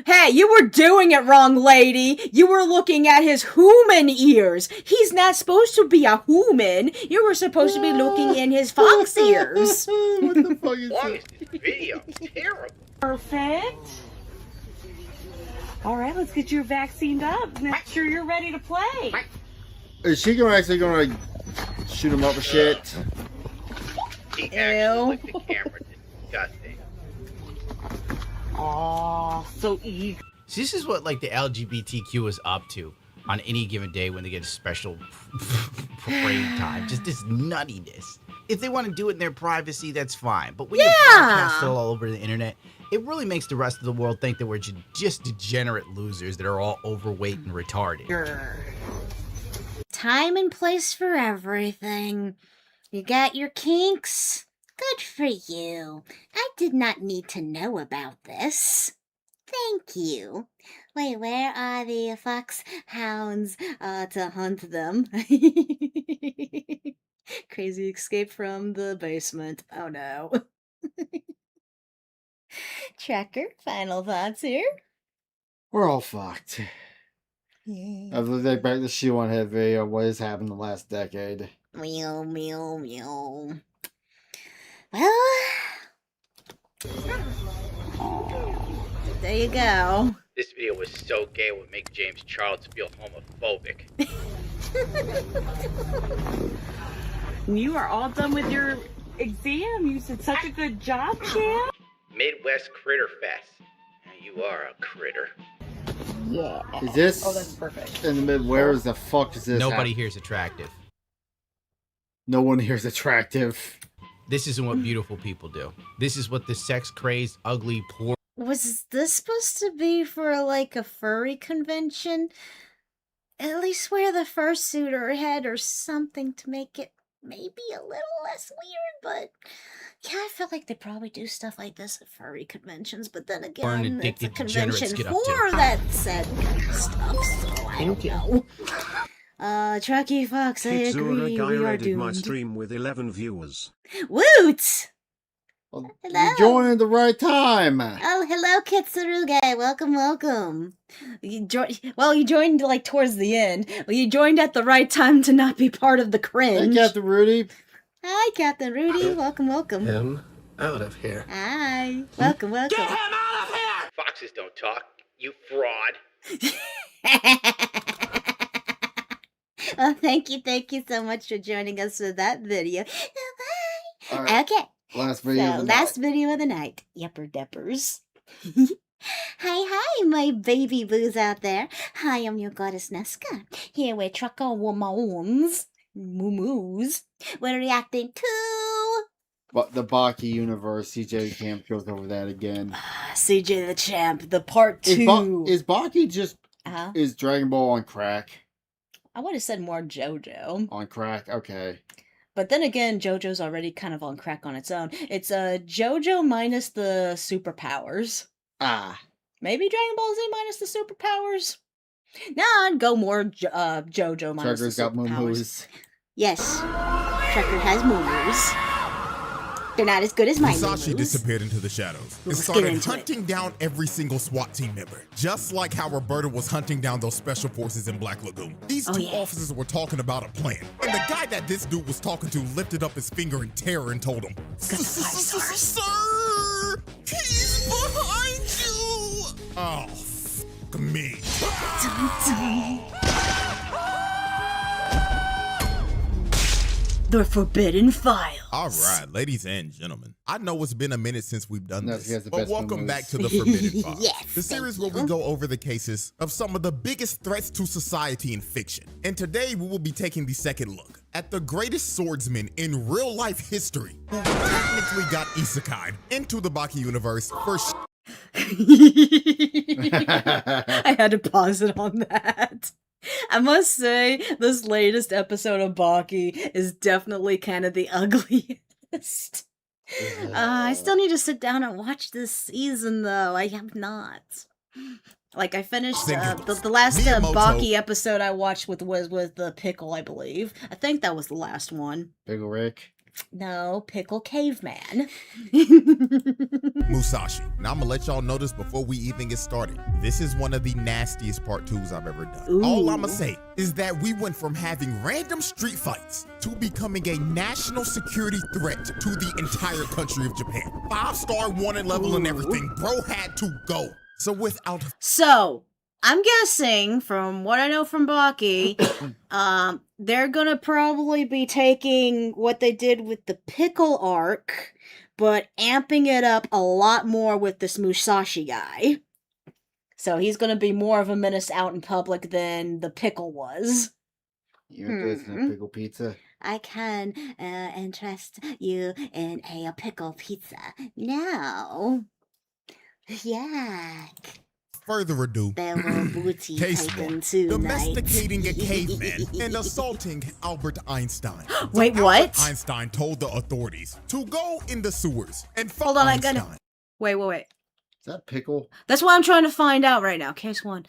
were doing it wrong, lady. You were looking at his human ears. He's not supposed to be a human. You were supposed to be looking in his fox ears. What the fuck is This video terrible. Perfect. All right, let's get you vaccinated up. Make sure you're ready to play. Is she actually gonna shoot him up with shit? He actually licked the camera. Disgusting. Oh, so eager. See, this is what like the LGBTQ is up to on any given day when they get a special parade time. Just this nuttiness. If they want to do it in their privacy, that's fine. But when you broadcast it all over the internet, it really makes the rest of the world think that we're just degenerate losers that are all overweight and retarded. Time and place for everything. You got your kinks? Good for you. I did not need to know about this. Thank you. Wait, where are the foxhounds to hunt them? Crazy escape from the basement. Oh no. Tracker, final thoughts here? We're all fucked. I've looked back to She One Head video. What has happened the last decade? Meow, meow, meow. Well, there you go. This video was so gay it would make James Charles feel homophobic. You are all done with your exam. You did such a good job, champ. Midwest Critter Fest. Now you are a critter. Yeah. Is this? Oh, that's perfect. In the mid, where is the fuck is this? Nobody here's attractive. No one here's attractive. This isn't what beautiful people do. This is what the sex-crazed, ugly, poor... Was this supposed to be for, like, a furry convention? At least wear the fursuit or head or something to make it maybe a little less weird, but... Yeah, I feel like they probably do stuff like this at furry conventions, but then again, it's a convention for that said kind of stuff, so I don't know. Trucky Fox, I agree, we are rated my doomed. stream with 11 viewers. Woot! Well, Hello. you joined at the right time. Oh, hello, Kitsuruge. Welcome, welcome. You joined like towards the end. Well, you joined at the right time to not be part of the cringe. Hey, Captain Rudy. Hi, Captain Rudy. Welcome, welcome. Him out of here. Hi. Welcome, welcome. Get him out of here! Foxes don't talk, you fraud. Well, thank you so much for joining us for that video. Bye. Right. Okay. Last video of the last video of the night. Yepper deppers. Hi, my baby boos out there. Hi, I'm your goddess Nesca. Here with Trucker Womans, Moo-moos. We're reacting to... But the Baki universe, CJ Camp goes over that again. CJ the Champ, the part 2. Is Baki just... Is Dragon Ball on crack? I would have said more JoJo. On crack? Okay. But then again, JoJo's already kind of on crack on its own. It's JoJo minus the superpowers. Maybe Dragon Ball Z minus the superpowers? Nah, I'd go more JoJo minus Trucker's the got superpowers. moo-moos. Yes. Trucker has moo-moos. They're not as good as my Musashi moo-moos. disappeared into the shadows and Let's get started into hunting down every single SWAT team member, just like how Roberta was hunting down those special forces in Black Lagoon. These two officers were talking about a plan, and the guy that this dude was talking to lifted up his finger in terror and told him, "Sir, he's behind you!" Oh, f*** me. The Forbidden Files. All right, ladies and gentlemen. I know it's been a minute since we've done No, he has this, the but best welcome moves. back to the Forbidden Files. Yes, the series where we go over the cases of some of the biggest threats to society in fiction. And today we will be taking the second look at the greatest swordsman in real life history who technically got isekai'd into the Baki universe for I had to pause it on that. I must say, this latest episode of Baki is definitely kind of the ugliest. I still need to sit down and watch this season, though. I have not. Like, I finished the last Baki episode I watched was the Pickle, I believe. I think that was the last one. Pickle Rick? No, Pickle Caveman. Musashi. Now I'm gonna let y'all know this before we even get started. This is one of the nastiest part 2s I've ever done. Ooh. All I'ma say is that we went from having random street fights to becoming a national security threat to the entire country of Japan. 5-star wanted level and everything. Bro had to go. So, I'm guessing, from what I know from Baki, they're gonna probably be taking what they did with the Pickle arc, but amping it up a lot more with this Musashi guy. So he's gonna be more of a menace out in public than the Pickle was. You're interested in pickle pizza? I can interest you in a pickle pizza. No. Yuck. Further ado, Case 1. Domesticating a caveman and assaulting Albert Einstein. Wait, so what? Albert Einstein told the authorities to go in the sewers and fuck Hold on, Einstein. I gotta... Wait. Is that Pickle? That's what I'm trying to find out right now. Case 1.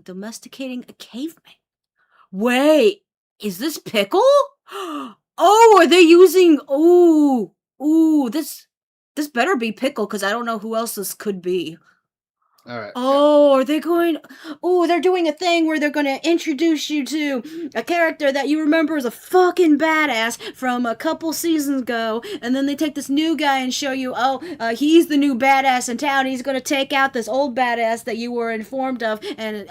Domesticating a caveman. Wait, is this Pickle? Oh, are they using... Ooh, this better be Pickle, because I don't know who else this could be. Alright. Oh, are they going... Oh, they're doing a thing where they're going to introduce you to a character that you remember as a fucking badass from a couple seasons ago, and then they take this new guy and show you, he's the new badass in town, he's going to take out this old badass that you were informed of, and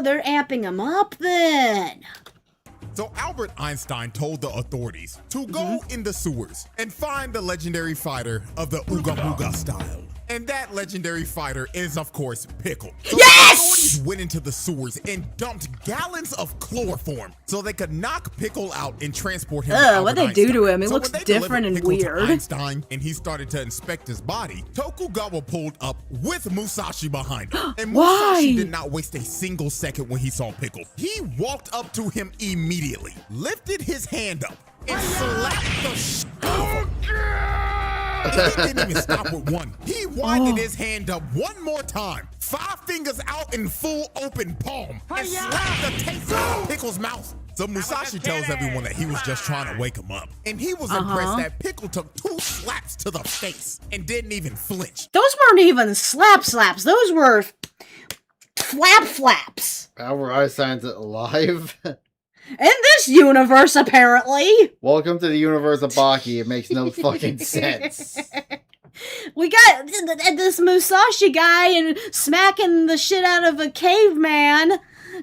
they're amping him up then. So Albert Einstein told the authorities to go in the sewers and find the legendary fighter of the Ooga Booga style. And that legendary fighter is, of course, Pickle. So the authorities went into the sewers and dumped gallons of chloroform so they could knock Pickle out and transport him to Albert what'd they Einstein. do to him? It So looks when they different and delivered Pickle to weird. Einstein and he started to inspect his body, Tokugawa pulled up with Musashi behind him. And Musashi did not waste a single second when he saw Pickle. He walked up to him immediately, lifted his hand up, and slapped the shit out of him. He didn't even stop with one. He winded his hand up one more time, 5 fingers out in full open palm, and slapped the taste out of Pickle's mouth. So Musashi tells everyone that he was just trying to wake him up. And he was impressed that Pickle took 2 slaps to the face and didn't even flinch. Those weren't even slaps. Those were flaps. Albert Einstein's alive? In this universe, apparently. Welcome to the universe of Baki. It makes no fucking sense. We got this Musashi guy and smacking the shit out of a caveman.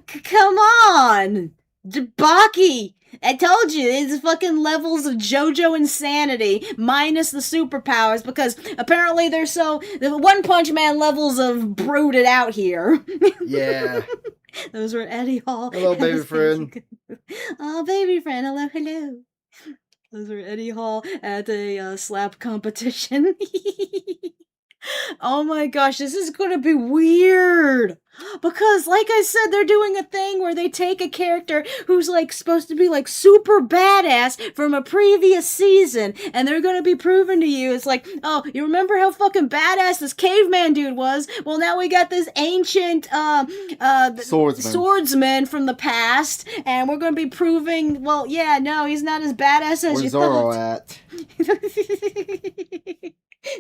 Come on. Baki. I told you, it's fucking levels of JoJo insanity minus the superpowers because apparently they're so... The One Punch Man levels of brooded out here. Yeah. Those were Eddie Hall. Hello, baby friend. Oh, baby friend. Hello. Those were Eddie Hall at a slap competition. Oh my gosh, this is gonna be weird. Because, like I said, they're doing a thing where they take a character who's, like, supposed to be, like, super badass from a previous season, and they're gonna be proving to you, it's like, oh, you remember how fucking badass this caveman dude was? Well, now we got this ancient, swordsman from the past, and we're gonna be proving, well, yeah, no, he's not as badass as Where's you Zoro thought.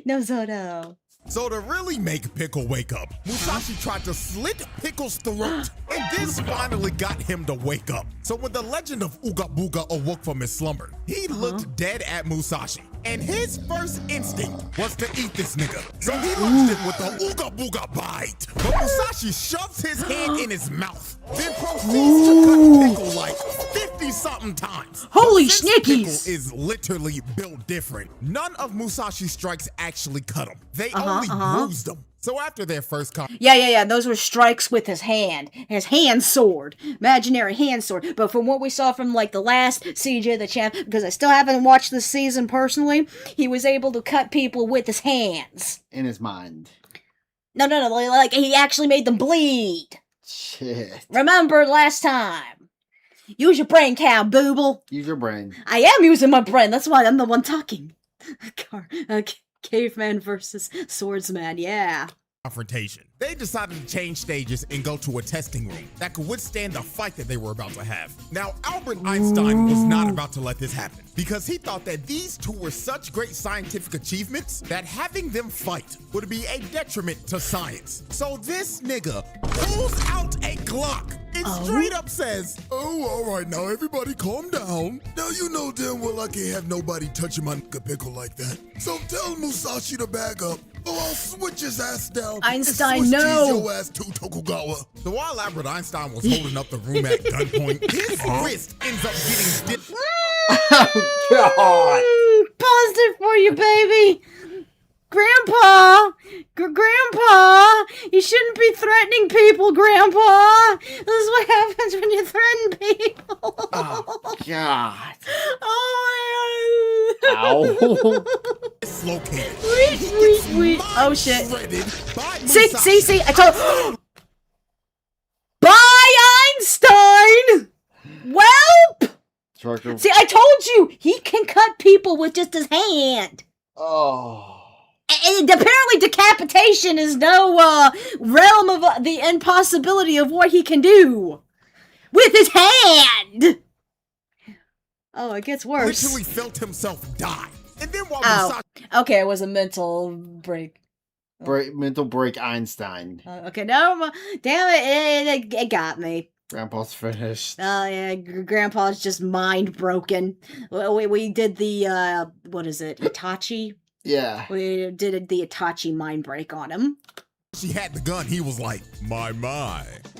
No Zoro. So to really make Pickle wake up, Musashi tried to slit Pickle's throat, and this finally got him to wake up. So when the legend of Ooga Booga awoke from his slumber, he looked dead at Musashi, and his first instinct was to eat this nigga. So he launched it with a Ooga Booga bite. But Musashi shoves his hand in his mouth, then proceeds to cut Pickle like 50-something times. Holy But since schnickies! Pickle is literally built different, none of Musashi's strikes actually cut him. They only bruised him. So after their first Yeah, those were strikes with his hand sword, imaginary hand sword. But from what we saw from, like, the last CJ the Champ, because I still haven't watched this season personally, he was able to cut people with his hands. In his mind. No, like, he actually made them bleed. Shit. Remember last time. Use your brain, cow booble. Use your brain. I am using my brain, that's why I'm the one talking. Caveman versus swordsman, yeah. confrontation. They decided to change stages and go to a testing room that could withstand the fight that they were about to have. Now, Albert Einstein was not about to let this happen because he thought that these two were such great scientific achievements that having them fight would be a detriment to science. So this nigga pulls out a Glock and straight up says, "Oh, all right, now everybody calm down. Now you know damn well I can't have nobody touching my nigga Pickle like that. So tell Musashi to back up, or I'll switch his ass down Einstein, and Swiss no. cheese your ass to Tokugawa." So while Albert Einstein was holding up the room at gunpoint, his wrist ends up getting stiff. Oh, God. Paused it for you, baby. Grandpa! Grandpa! You shouldn't be threatening people, Grandpa! This is what happens when you threaten people! Oh, God. Oh, my God! Ow. Dislocated. Sweet. Oh, shit. See, I told... By Einstein! Welp! Trucker. See, I told you! He can cut people with just his hand! Oh. And apparently decapitation is no realm of the impossibility of what he can do with his hand. Oh, it gets worse. Literally felt himself die. And then while Okay, it was a mental break. Mental break Einstein. Okay, no, damn it, got me. Grandpa's finished. Oh yeah, Grandpa's just mind broken. We did the what is it, Itachi? Yeah. We did the Itachi mind break on him. She had the gun, he was like, my.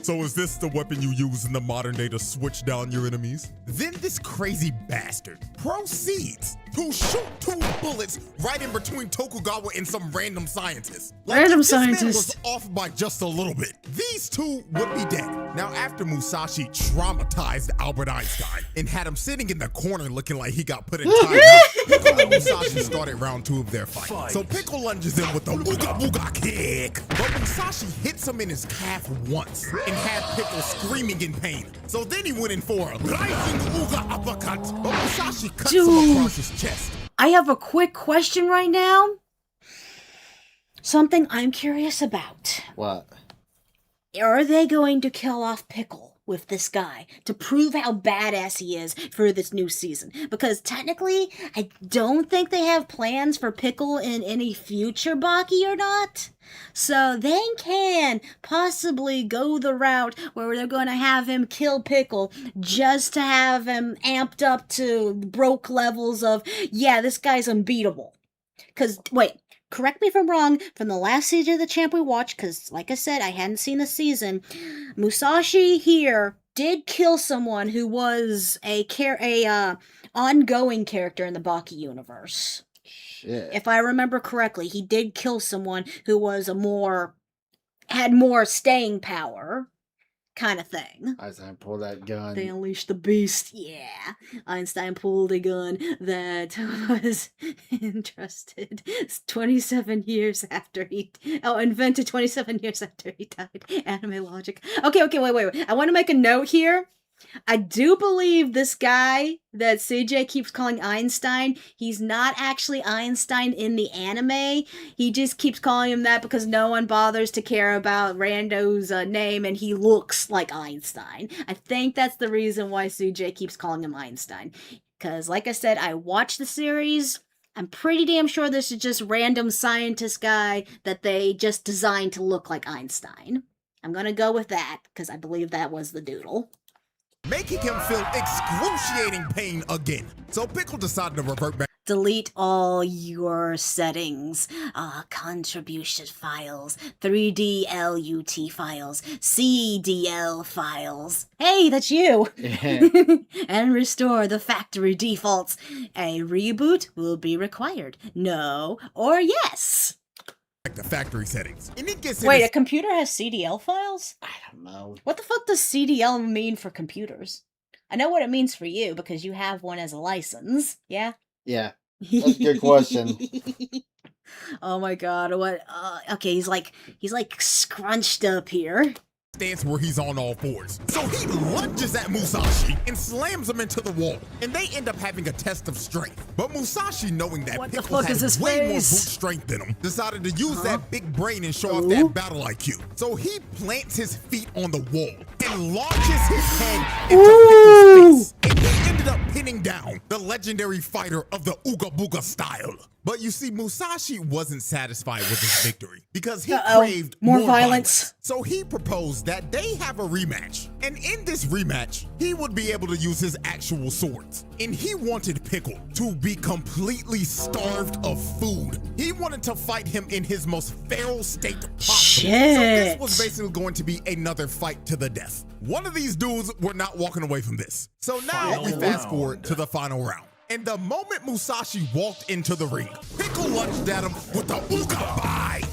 So is this the weapon you use in the modern day to switch down your enemies? Then this crazy bastard proceeds to shoot 2 bullets right in between Tokugawa and some random scientist. Random if this man scientist. was off by just a little bit, these two would be dead. Now, after Musashi traumatized Albert Einstein and had him sitting in the corner looking like he got put in timeout, Pickle and Musashi started round 2 of their fight. So Pickle lunges in with the ooga booga kick, but Musashi hits him in his calf once and had Pickle screaming in pain. So then he went in for a rising ooga uppercut, but Musashi cuts him across his chest. I have a quick question right now. Something I'm curious about. What? Are they going to kill off Pickle with this guy to prove how badass he is for this new season? Because technically, I don't think they have plans for Pickle in any future Baki or not. So they can possibly go the route where they're going to have him kill Pickle just to have him amped up to broke levels of, yeah, this guy's unbeatable. Because, wait. Correct me if I'm wrong, from the last season of the Champ we watched, because, like I said, I hadn't seen the season, Musashi here did kill someone who was a ongoing character in the Baki universe. Shit. If I remember correctly, he did kill someone who was had more staying power, kind of thing. Einstein pulled that gun. They unleashed the beast. Yeah. Einstein pulled a gun that was entrusted 27 years after invented 27 years after he died. Anime logic. Okay, wait. I want to make a note here. I do believe this guy that CJ keeps calling Einstein, he's not actually Einstein in the anime. He just keeps calling him that because no one bothers to care about Rando's name and he looks like Einstein. I think that's the reason why CJ keeps calling him Einstein. Because, like I said, I watched the series. I'm pretty damn sure this is just random scientist guy that they just designed to look like Einstein. I'm gonna go with that because I believe that was the doodle. Making him feel excruciating pain again. So Pickle decided to revert back. Delete all your settings. Contribution files, 3D LUT files, CDL files. Hey, that's you! And restore the factory defaults. A reboot will be required. No or yes. The factory settings. And it gets Wait, a computer has CDL files? I don't know. What the fuck does CDL mean for computers? I know what it means for you because you have one as a license. Yeah? Yeah. That's a good question. Oh my god, what? Okay, he's like scrunched up here. stance where he's on all fours. So he lunges at Musashi and slams him into the wall, and they end up having a test of strength. But Musashi, knowing that Pickle had way more brute strength than him, decided to use that big brain and show off that battle IQ. So he plants his feet on the wall and launches his head into Pickle's face, and he ended up pinning down the legendary fighter of the Ooga Booga style. But you see, Musashi wasn't satisfied with his victory because he craved more violence. So he proposed that they have a rematch. And in this rematch, he would be able to use his actual swords. And he wanted Pickle to be completely starved of food. He wanted to fight him in his most feral state possible. Shit. So this was basically going to be another fight to the death. One of these dudes were not walking away from this. So now we fast forward to the final round. And the moment Musashi walked into the ring, Pickle lunged at him with the Ooga Bite.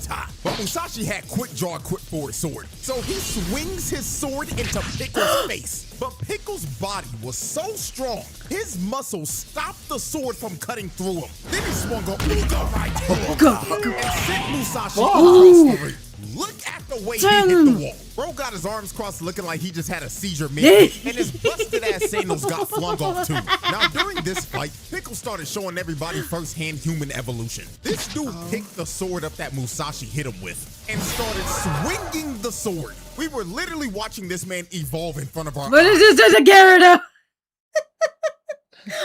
But Musashi had quick draw, quick forward sword. So he swings his sword into Pickle's face. But Pickle's body was so strong, his muscles stopped the sword from cutting through him. Then he swung a Ooga right and sent Musashi across the ring. Look at the way he hit the wall. Bro got his arms crossed looking like he just had a seizure mid, and his busted ass sandals got flung off too. Now during this fight, Pickle started showing everybody firsthand human evolution. This dude picked the sword up that Musashi hit him with and started swinging the sword. We were literally watching this man evolve in front of our eyes. What is this a Gyarados?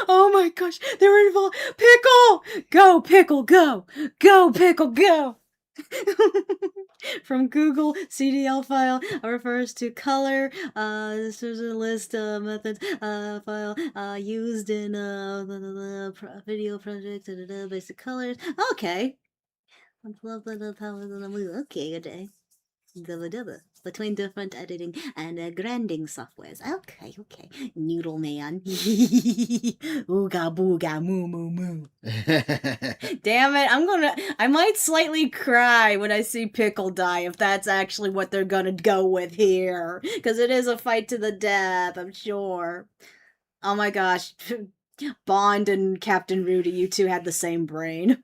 Oh my gosh, they were involved. Pickle! Go, Pickle, go! Go, Pickle, go! From Google, CDL file refers to color. This is a list of methods file used in video project. Basic colors. Okay. Okay, good day. Between different editing and grinding softwares. Okay. Noodle man. Ooga booga moo moo moo. Damn it, I might slightly cry when I see Pickle die if that's actually what they're gonna go with here. Because it is a fight to the death, I'm sure. Oh my gosh. Bond and Captain Rudy, you two had the same brain.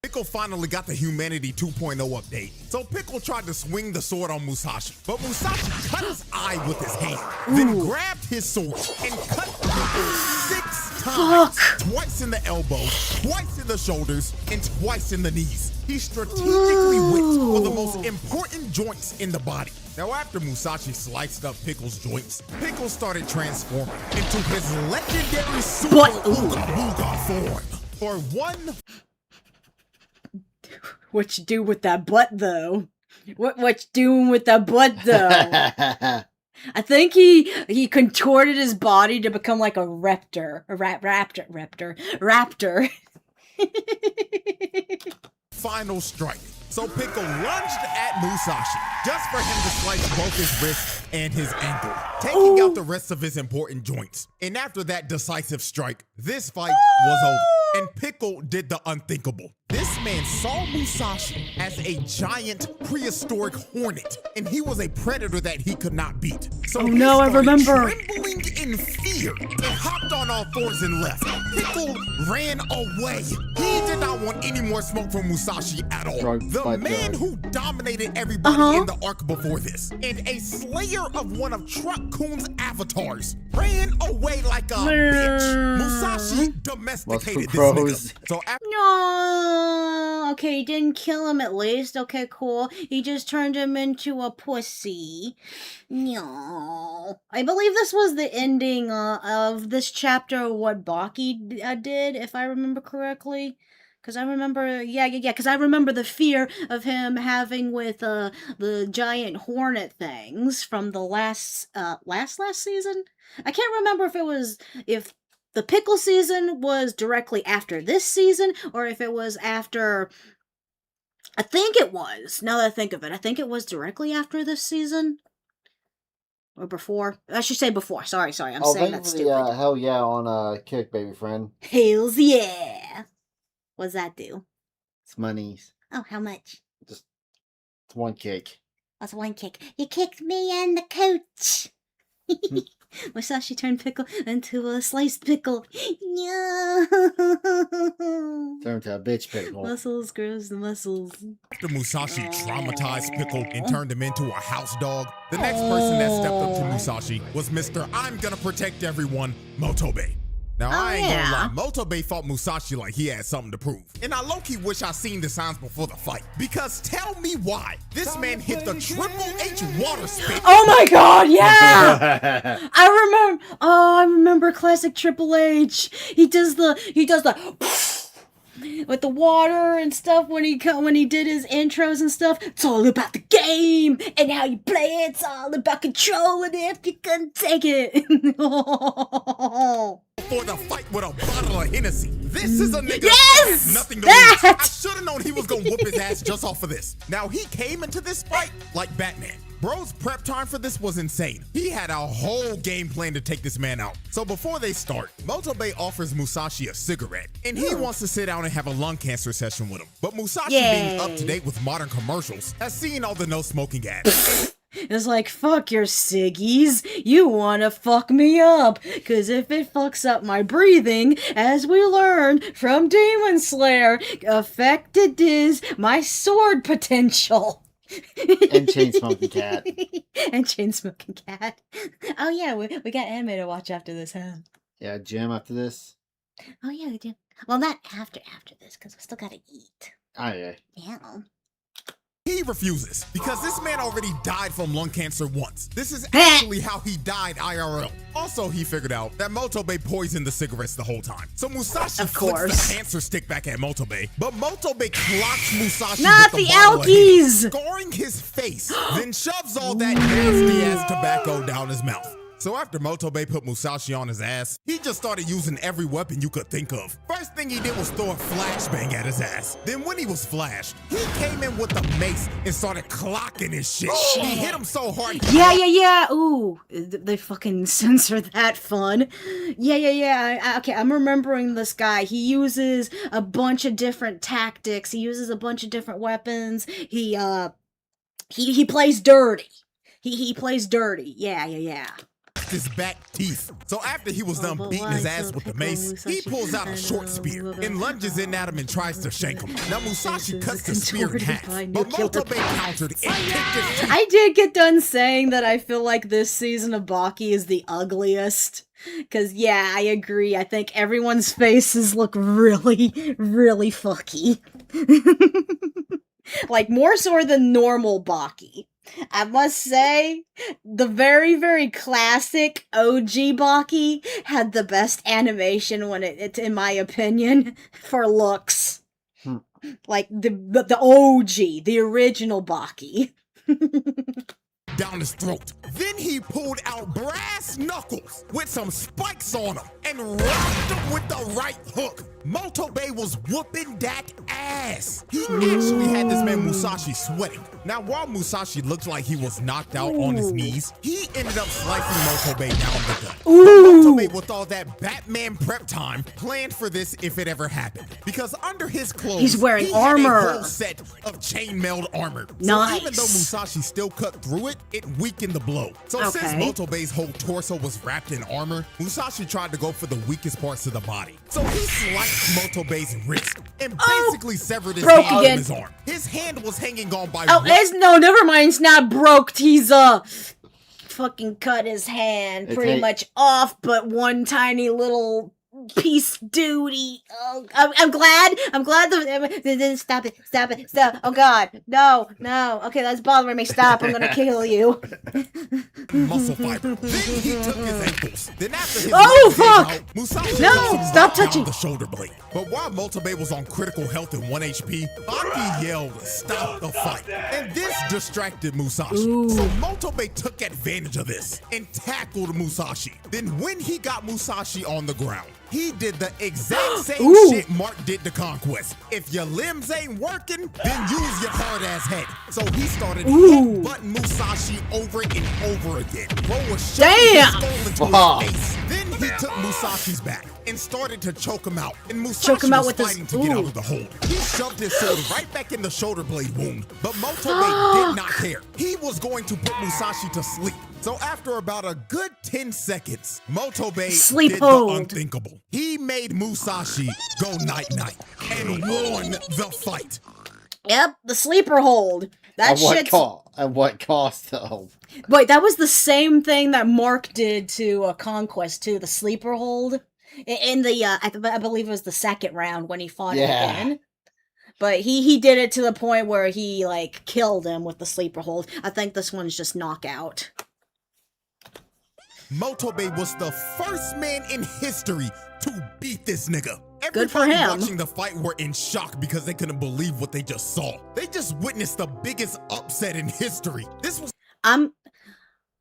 Pickle finally got the Humanity 2.0 update. So Pickle tried to swing the sword on Musashi, but Musashi cut his eye with his hand, then grabbed his sword and cut Pickle 6 times. Twice in the elbow, twice in the shoulders, and twice in the knees. He strategically went for the most important joints in the body. Now after Musashi sliced up Pickle's joints, Pickle started transforming into his legendary Super Ooga Booga form. For one... What you do with that butt, though? What you doing with that butt, though? I think he contorted his body to become like a raptor. Raptor. Final strike. So Pickle lunged at Musashi just for him to slice both his wrists and his ankle, taking out the rest of his important joints. And after that decisive strike, this fight was over, and Pickle did the unthinkable. This man saw Musashi as a giant prehistoric hornet, and he was a predator that he could not beat. So oh no, I remember. Trembling in fear, and hopped on all fours and left. Pickle ran away. He did not want any more smoke from Musashi at all. The man who dominated everybody in the arc before this, and a slayer of one of Truck Coon's avatars, ran away like a bitch. Musashi domesticated this nigga. So no, okay, he didn't kill him at least. Okay, cool. He just turned him into a pussy. No, I believe this was the ending of this chapter. What Baki did, if I remember correctly. Because I remember, because I remember the fear of him having with the giant hornet things from the last season. I can't remember if the Pickle season was directly after this season, or if it was after... I think it was, now that I think of it. I think it was directly after this season. Or before. I should say before. Sorry, I'm saying that's stupid. Hell yeah on Kick, baby friend. Hells yeah! What's that do? It's monies. Oh, how much? It's one kick. That's one kick. You kicked me and the coach. Musashi turned pickle into a sliced pickle. Yeah. Turn to a bitch pickle. Muscles grows the muscles. After Musashi traumatized Pickle and turned him into a house dog, the next person that stepped up to Musashi was Mr. I'm gonna protect everyone, Motobe. Now, I ain't gonna lie, Motobe fought Musashi like he had something to prove. And I low-key wish I seen the signs before the fight. Because tell me why this man hit the Triple H water spit. Oh my god, yeah! I remember classic Triple H. He does the with the water and stuff when he did his intros and stuff. It's all about the game and how you play it. It's all about controlling it if you can take it. For the fight with a bottle of Hennessy. This is a nigga yes! that has nothing to lose. I should have known he was gonna whoop his ass just off of this. Now he came into this fight like Batman. Bro's prep time for this was insane. He had a whole game plan to take this man out. So before they start, Motobe offers Musashi a cigarette, and he wants to sit down and have a lung cancer session with him. But Musashi, being up to date with modern commercials, has seen all the no smoking ads. It's like, fuck your ciggies, you wanna fuck me up, cause if it fucks up my breathing, as we learned from Demon Slayer, affected is my sword potential. And Chainsmoking Cat. And Chainsmoking Cat. Oh yeah, we got anime to watch after this, huh? Yeah, gym after this. Oh yeah, we do. Well, not after this, because we still gotta eat. Oh yeah. Yeah. He refuses, because this man already died from lung cancer once. This is actually how he died IRL. Also, he figured out that Motobe poisoned the cigarettes the whole time. So Musashi flicks the cancer stick back at Motobe, but Motobe clocks Musashi not with the Alkies! scoring his face, then shoves all that nasty-ass tobacco down his mouth. So after Motobe put Musashi on his ass, he just started using every weapon you could think of. First thing he did was throw a flashbang at his ass. Then when he was flashed, he came in with a mace and started clocking his shit. He hit him so hard. Yeah. Ooh, they fucking censored that fun. Yeah. Okay, I'm remembering this guy. He uses a bunch of different tactics. He uses a bunch of different weapons. He plays dirty. He plays dirty. Yeah. His back teeth. So after he was done beating his ass with the mace, he pulls out a short spear and lunges in at him and tries to shank him. Now Musashi cuts the spear in half, but Motobe countered and kicked his teeth. I did get done saying that I feel like this season of Baki is the ugliest. Cause yeah, I agree. I think everyone's faces look really, really fucky. Like more so than normal Baki. I must say, the very, very classic OG Baki had the best animation when it in my opinion, for looks. Like the OG, the original Baki. Down his throat. Then he pulled out brass knuckles with some spikes on them and rocked him with the right hook. Motobe was whooping that ass. He actually had this man Musashi sweating. Now, while Musashi looked like he was knocked out on his knees, he ended up slicing Motobe down the gut. Motobe, with all that Batman prep time, planned for this if it ever happened. Because under his clothes, he's wearing he armor. had a whole set of chainmailed armor. Nice. So even though Musashi still cut through it, it weakened the blow. So since Motobe's whole torso was wrapped in armor, Musashi tried to go for the weakest parts of the body. So he sliced Motobe's wrist and basically severed his hand from his arm. His hand was hanging on by no, never mind. It's not broke. He's fucking cut his hand pretty much off, but one tiny little piece duty. Oh, I'm glad stop it. Oh god, no. Okay, that's bothering me. Stop, I'm gonna kill you. Muscle fiber. Then he took his ankles. Then after his fuck! Out, Musashi stop touching the shoulder blade. But while Motobe was on critical health and 1 HP, Baki yelled, "Stop the fight!" And this distracted Musashi. So Motobe took advantage of this and tackled Musashi. Then when he got Musashi on the ground, he did the exact same shit Mark did to Conquest. If your limbs ain't working, then use your hard-ass head. So he started headbutting Musashi over and over again. Bro was shoving his skull into his face. Then he took Musashi's back and started to choke him out. And Musashi was fighting to get out of the hold. He shoved his sword right back in the shoulder blade wound. But Motobe did not care. He was going to put Musashi to sleep. So after about a good 10 seconds, Motobe Sleep did hold. the unthinkable. He made Musashi go night-night and won the fight. Yep, the sleeper hold. That shit's... At what cost, though? Wait, that was the same thing that Mark did to Conquest, too, the sleeper hold. In the, I believe it was the second round when he fought him again. But he did it to the point where he, like, killed him with the sleeper hold. I think this one's just knockout. Motobe was the first man in history to beat this nigga. Good for him. Watching the fight were in shock because they couldn't believe what they just saw. They just witnessed the biggest upset in history. This was...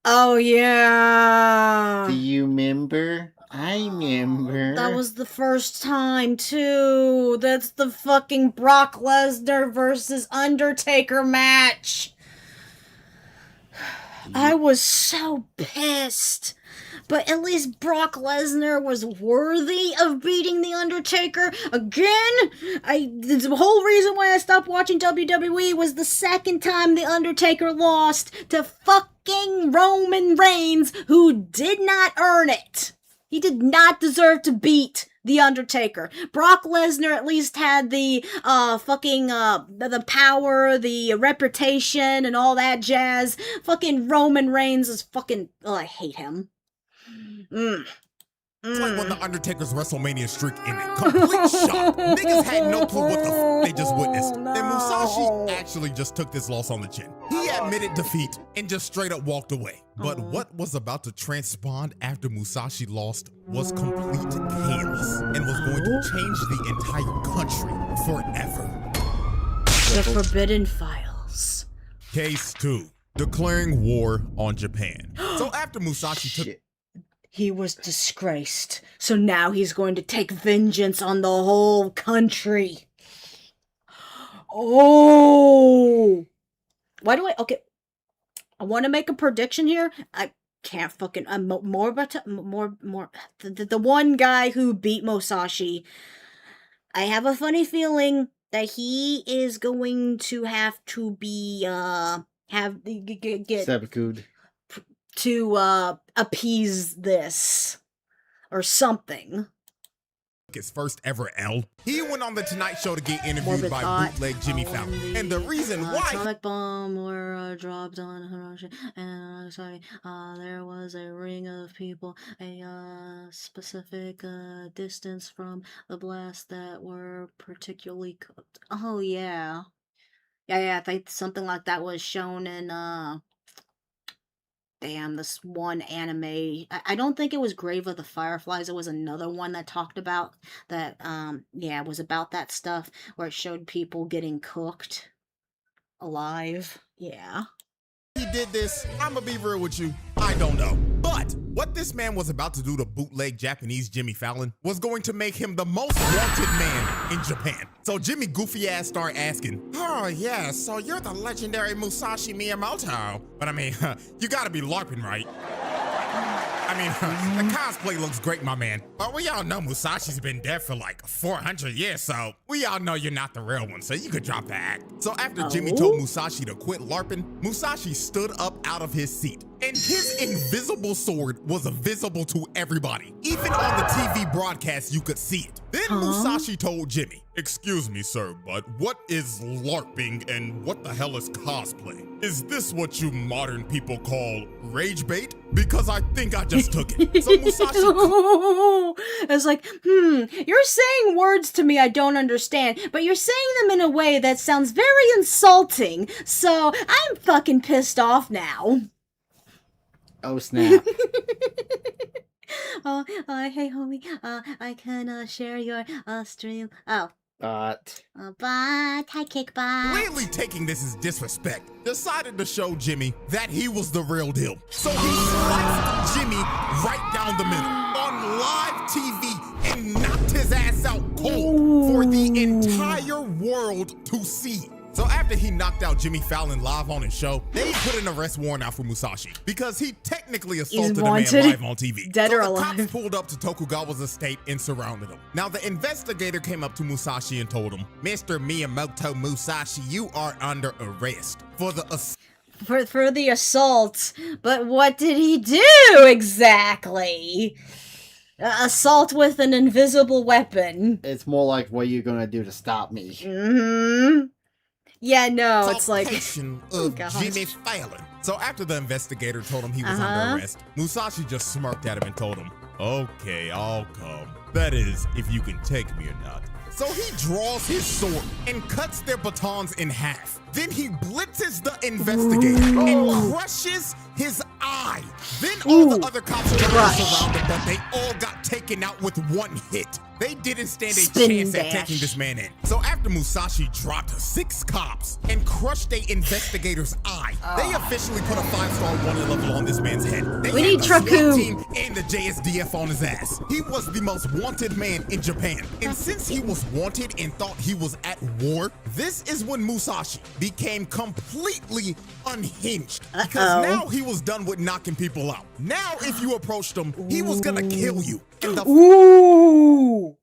Oh, yeah. Do you remember? I remember. That was the first time, too. That's the fucking Brock Lesnar versus Undertaker match. I was so pissed. But at least Brock Lesnar was worthy of beating The Undertaker. Again, the whole reason why I stopped watching WWE was the second time The Undertaker lost to fucking Roman Reigns, who did not earn it. He did not deserve to beat The Undertaker. Brock Lesnar at least had the the power, the reputation, and all that jazz. Fucking Roman Reigns is fucking... Oh, I hate him. It's like when The Undertaker's WrestleMania streak ended. Complete shock. Niggas had no clue what the f they just witnessed. And Musashi actually just took this loss on the chin. He admitted defeat and just straight up walked away. But what was about to transpire after Musashi lost was complete chaos and was going to change the entire country forever. The Forbidden Files. Case 2. Declaring war on Japan. So after Musashi took... He was disgraced, so now he's going to take vengeance on the whole country. Oh! Why do I... Okay. I want to make a prediction here. I can't fucking... more about... The one guy who beat Musashi. I have a funny feeling that he is going to have to be, get... Seppuku. To appease this or something. His first ever L. He went on the Tonight Show to get interviewed by bootleg Jimmy Fallon. And the reason why... Atomic bomb were dropped on Hiroshima, and there was a ring of people a specific distance from the blast that were particularly cooked. Oh, yeah. Yeah, I think something like that was shown in... Damn, this one anime. I don't think it was Grave of the Fireflies. It was another one that talked about that, it was about that stuff where it showed people getting cooked alive. Yeah. He did this, I'm gonna be real with you, I don't know. But what this man was about to do to bootleg Japanese Jimmy Fallon was going to make him the most wanted man in Japan. So Jimmy goofy ass started asking, oh yeah, so you're the legendary Musashi Miyamoto. But I mean, you gotta be LARPing, right? I mean, the cosplay looks great, my man. But we all know Musashi's been dead for like 400 years, so we all know you're not the real one, so you could drop the act. So after Jimmy told Musashi to quit LARPing, Musashi stood up out of his seat. And his invisible sword was visible to everybody. Even on the TV broadcast, you could see it. Then Musashi told Jimmy, excuse me, sir, but what is LARPing and what the hell is cosplay? Is this what you modern people call rage bait? Because I think I just took it. So Musashi... It's like, you're saying words to me I don't understand, but you're saying them in a way that sounds very insulting, so I'm fucking pissed off now. Oh, snap. Hey, homie, I can share your stream. Oh. But hi, Kickbot. Clearly taking this as disrespect, decided to show Jimmy that he was the real deal. So he sliced Jimmy right down the middle on live TV and knocked his ass out cold for the entire world to see. So after he knocked out Jimmy Fallon live on his show, they put an arrest warrant out for Musashi because he technically assaulted a man live on TV. Dead so or the alive. cops pulled up to Tokugawa's estate and surrounded him. Now the investigator came up to Musashi and told him, Mr. Miyamoto Musashi, you are under arrest for the for the assault. But what did he do exactly? Assault with an invisible weapon. It's more like, what are you gonna do to stop me? Mm-hmm. Yeah, no, it's like... of Jimmy Fallon. So after the investigator told him he was under arrest, Musashi just smirked at him and told him, "Okay, I'll come. That is, if you can take me or not." So he draws his sword and cuts their batons in half. Then he blitzes the investigator and crushes his eye. Then all the other cops tried to surround him, but they all got taken out with one hit. They didn't stand a chance at taking this man in. So after Musashi dropped 6 cops and crushed a investigator's eye, they officially put a 5-star wanted level on this man's head. They We had need the SWAT Traku. team and the JSDF on his ass. He was the most wanted man in Japan. And since he was wanted and thought he was at war, this is when Musashi became completely unhinged. Because now he was done with knocking people out. Now if you approached him, he was gonna kill you. And the Ooh!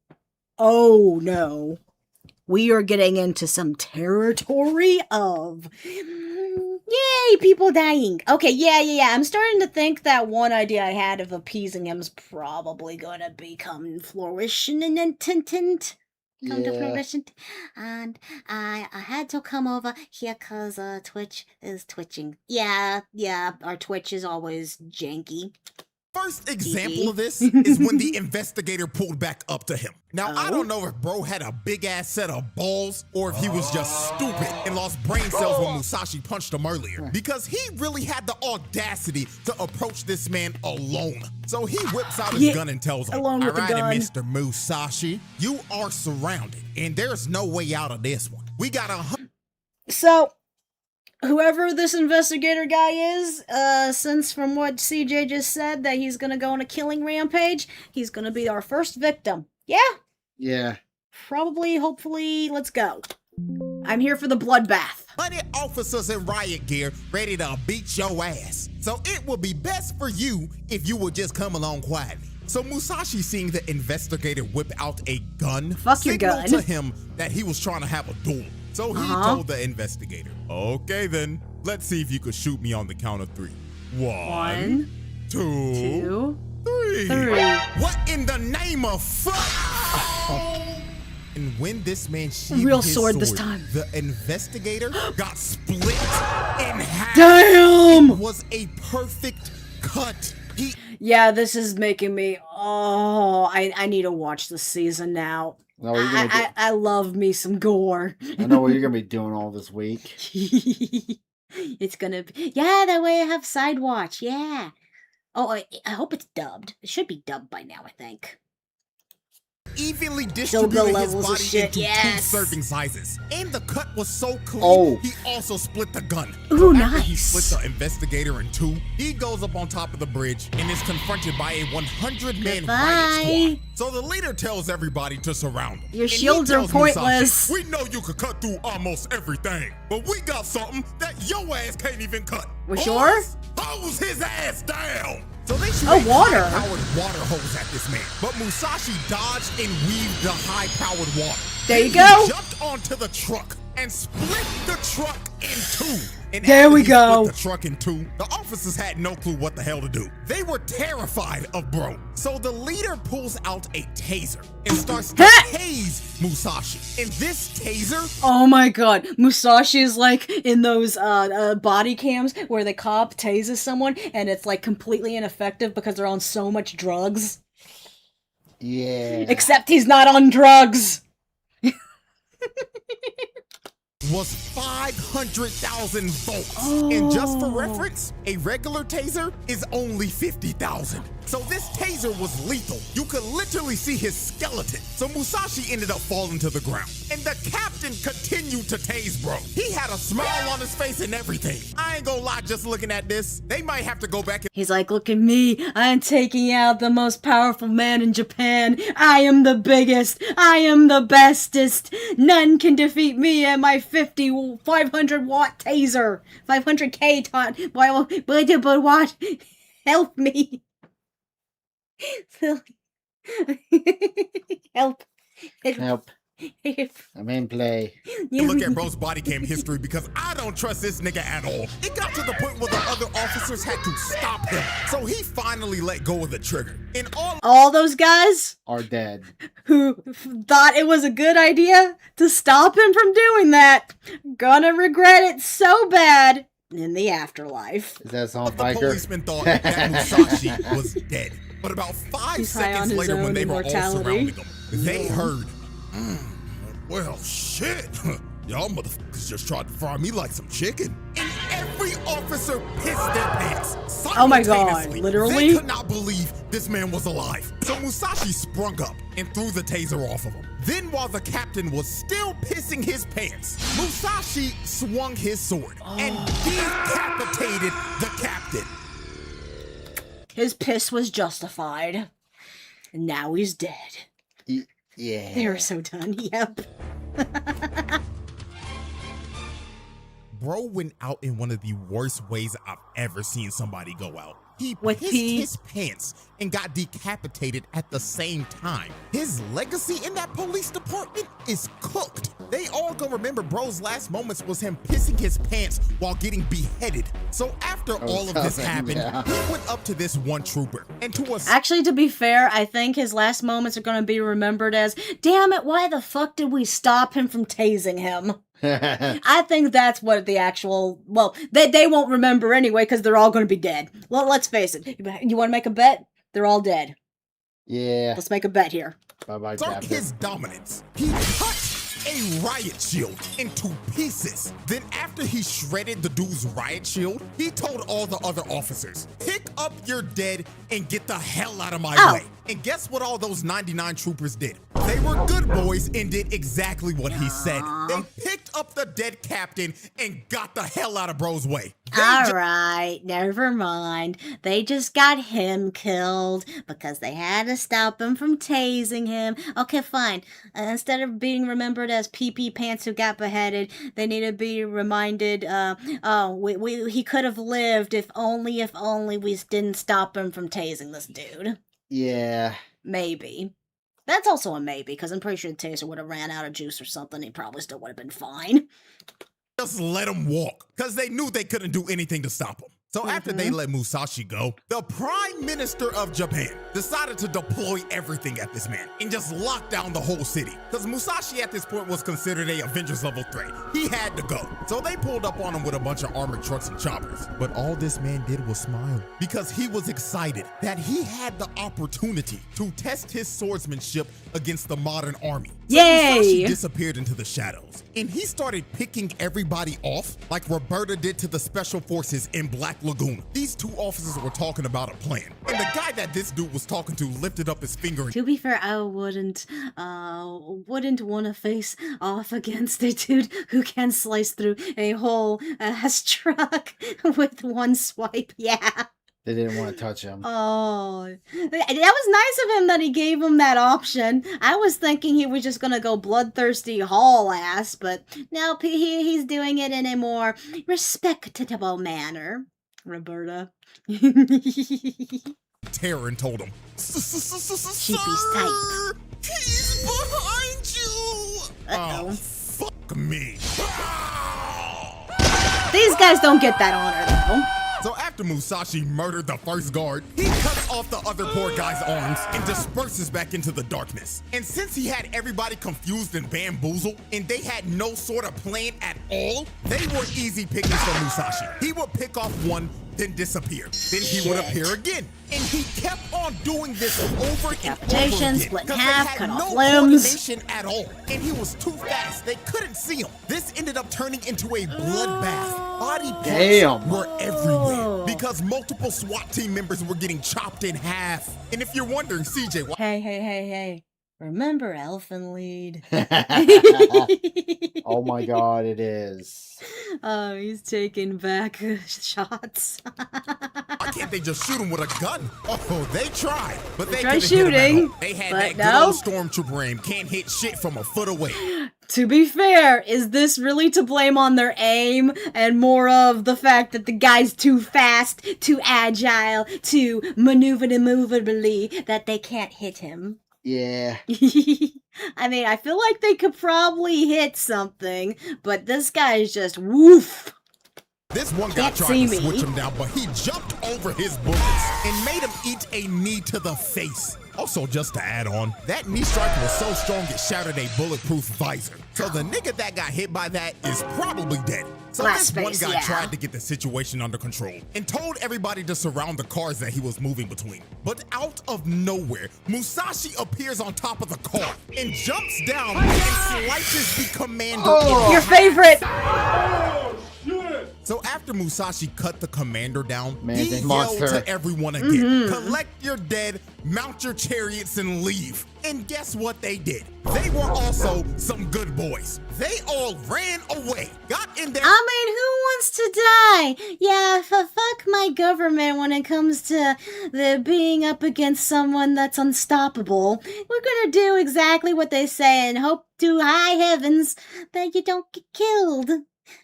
Oh no. We are getting into some territory of... Yay, people dying. Okay, yeah. I'm starting to think that one idea I had of appeasing him is probably gonna become flourishing and tint. Come to fruition. And I had to come over here because Twitch is twitching. Yeah, our Twitch is always janky. first example of this is when the investigator pulled back up to him. Now, I don't know if bro had a big-ass set of balls or if he was just stupid and lost brain cells when Musashi punched him earlier, because he really had the audacity to approach this man alone. So he whips out his gun and tells him, "All right, Mr. Musashi, you are surrounded, and there's no way out of this one. We got So, whoever this investigator guy is, since from what CJ just said that he's gonna go on a killing rampage, he's gonna be our first victim. Yeah? Yeah. Probably, hopefully, let's go. I'm here for the bloodbath. 100 officers in riot gear ready to beat your ass. So it would be best for you if you would just come along quietly." So Musashi, seeing the investigator whip out a gun, signaled to him that he was trying to have a duel. So he told the investigator, "Okay then, let's see if you could shoot me on the count of 3. 1, 2, 3. What in the name of fuck?" And when this man sheathed Real his sword this time. the investigator got split in half. Damn! It was a perfect cut. Yeah, this is making me. Oh, I need to watch this season now. No, you're gonna get- I love me some gore. I know what you're gonna be doing all this week. It's gonna be, yeah, that way I have side watch. Yeah. Oh, I hope it's dubbed. It should be dubbed by now, I think. Evenly Silver distributed his levels of body shit, into yes. 2 serving sizes. And the cut was so clean, he also split the gun. Ooh, So after he nice. split the investigator in 2, he goes up on top of the bridge and is confronted by a 100-man riot squad. So the leader tells everybody to surround him. Your And he shields are tells Musashi, pointless. "We know you could cut through almost everything, but we got something that your ass can't even cut. We Boys, sure? hose his ass down." So they shoot Oh, a water. high-powered water hose at this man, but Musashi dodged and weaved the high-powered water. There you Then go. He jumped onto the truck and split the truck in 2. And There after we he go. Split the truck in 2. The officers had no clue what the hell to do. They were terrified of bro. So the leader pulls out a taser and starts to tase Musashi. And this taser, Oh my god, Musashi is like in those body cams where the cop tases someone and it's like completely ineffective because they're on so much drugs. Yeah. Except he's not on drugs. was 500,000 volts. And just for reference, a regular taser is only 50,000. So this taser was lethal. You could literally see his skeleton. So Musashi ended up falling to the ground. And the captain continued to tase bro. He had a smile on his face and everything. I ain't gonna lie, just looking at this, they might have to go back and He's like, look at me. I'm taking out the most powerful man in Japan. I am the biggest. I am the bestest. None can defeat me and my 500 watt taser. 500k but what? Help me. Help. Help. I'm in play. Look at bro's body cam history because I don't trust this nigga at all. It got to the point where the other officers had to stop him. So he finally let go of the trigger. And all those guys are dead who thought it was a good idea to stop him from doing that. Gonna regret it so bad in the afterlife. Is that song, the Biker? policeman thought that Musashi was dead. But about 5 seconds later, when they were all surrounding him, they heard, well, shit. Y'all motherfuckers just tried to fry me like some chicken. And every officer pissed their pants. Oh my god, literally? They could not believe this man was alive. So Musashi sprung up and threw the taser off of him. Then while the captain was still pissing his pants, Musashi swung his sword and decapitated the captain. His piss was justified. And now he's dead. Yeah. They were so done, yep. Bro went out in one of the worst ways I've ever seen somebody go out. He With pissed pee? his pants and got decapitated at the same time. His legacy in that police department is cooked. They all gonna remember bro's last moments was him pissing his pants while getting beheaded. So after all of this happened, he went up to this one trooper and to a Actually, to be fair, I think his last moments are gonna be remembered as, damn it, why the fuck did we stop him from tasing him? I think that's what the actual, well, they won't remember anyway because they're all going to be dead. Well, let's face it. You want to make a bet? They're all dead. Yeah. Let's make a bet here. Bye-bye, Captain. His dominance. He cut a riot shield into pieces. Then after he shredded the dude's riot shield, he told all the other officers, pick up your dead and get the hell out of my way. And guess what all those 99 troopers did? They were good boys and did exactly what he said. They picked up the dead captain and got the hell out of bro's way. Alright, never mind. They just got him killed because they had to stop him from tasing him. Okay, fine. Instead of being remembered as PP Pants who got beheaded, they need to be reminded, he could have lived if only we didn't stop him from tasing this dude. Yeah. Maybe. That's also a maybe, because I'm pretty sure the taser would have ran out of juice or something. He probably still would have been fine. Just let him walk, because they knew they couldn't do anything to stop him. So after they let Musashi go, the Prime Minister of Japan decided to deploy everything at this man and just lock down the whole city. Because Musashi at this point was considered a Avengers level threat. He had to go. So they pulled up on him with a bunch of armored trucks and choppers. But all this man did was smile because he was excited that he had the opportunity to test his swordsmanship against the modern army. So Yay! Musashi disappeared into the shadows and he started picking everybody off like Roberta did to the special forces in Black Lagoon. These two officers were talking about a plan, and the guy that this dude was talking to lifted up his finger and To be fair, I wouldn't want to face off against a dude who can slice through a whole ass truck with one swipe. Yeah. They didn't want to touch him. Oh, that was nice of him that he gave him that option. I was thinking he was just gonna go bloodthirsty haul ass, but no, he's doing it in a more respectable manner. Roberta. terror and told him, Sheepy's type. He's behind you! Uh-oh. Oh, fuck me. These guys don't get that honor, though. So after Musashi murdered the first guard, he cuts off the other poor guy's arms and disperses back into the darkness. And since he had everybody confused and bamboozled, and they had no sort of plan at all, they were easy pickings for Musashi. He would pick off one, then disappear. Then he would appear again. And he kept on doing this over and over again. Split in Because half, they cut had off no limbs. coordination at all. And he was too fast. They couldn't see him. This ended up turning into a bloodbath. Body parts were everywhere because multiple SWAT team members were getting chopped in half. And if you're wondering, CJ, why? Hey. Remember Elfenlied? Oh my god, it is. Oh, he's taking back shots. Why can't they just shoot him with a gun? Oh, they tried, but they Try couldn't hit him at shooting, all. They had but that good no. old stormtrooper aim. Can't hit shit from a foot away. To be fair, is this really to blame on their aim and more of the fact that the guy's too fast, too agile, too maneuverably that they can't hit him? Yeah. I mean, I feel like they could probably hit something, but this guy is just woof. This one guy tried to switch him down, but he jumped over his bullets and made him eat a knee to the face. Also, just to add on, that knee strike was so strong it shattered a bulletproof visor. So the nigga that got hit by that is probably dead. So this one guy tried to get the situation under control and told everybody to surround the cars that he was moving between. But out of nowhere, Musashi appears on top of the car and jumps down and slices the commander. Your favorite! So after Musashi cut the commander down, Man, he this yelled monster. to everyone again, collect your dead, mount your chariots, and leave. And guess what they did? They were also some good boys. They all ran away, got in there. I mean, who wants to die? Yeah, fuck my government when it comes to the being up against someone that's unstoppable. We're gonna do exactly what they say and hope to high heavens that you don't get killed.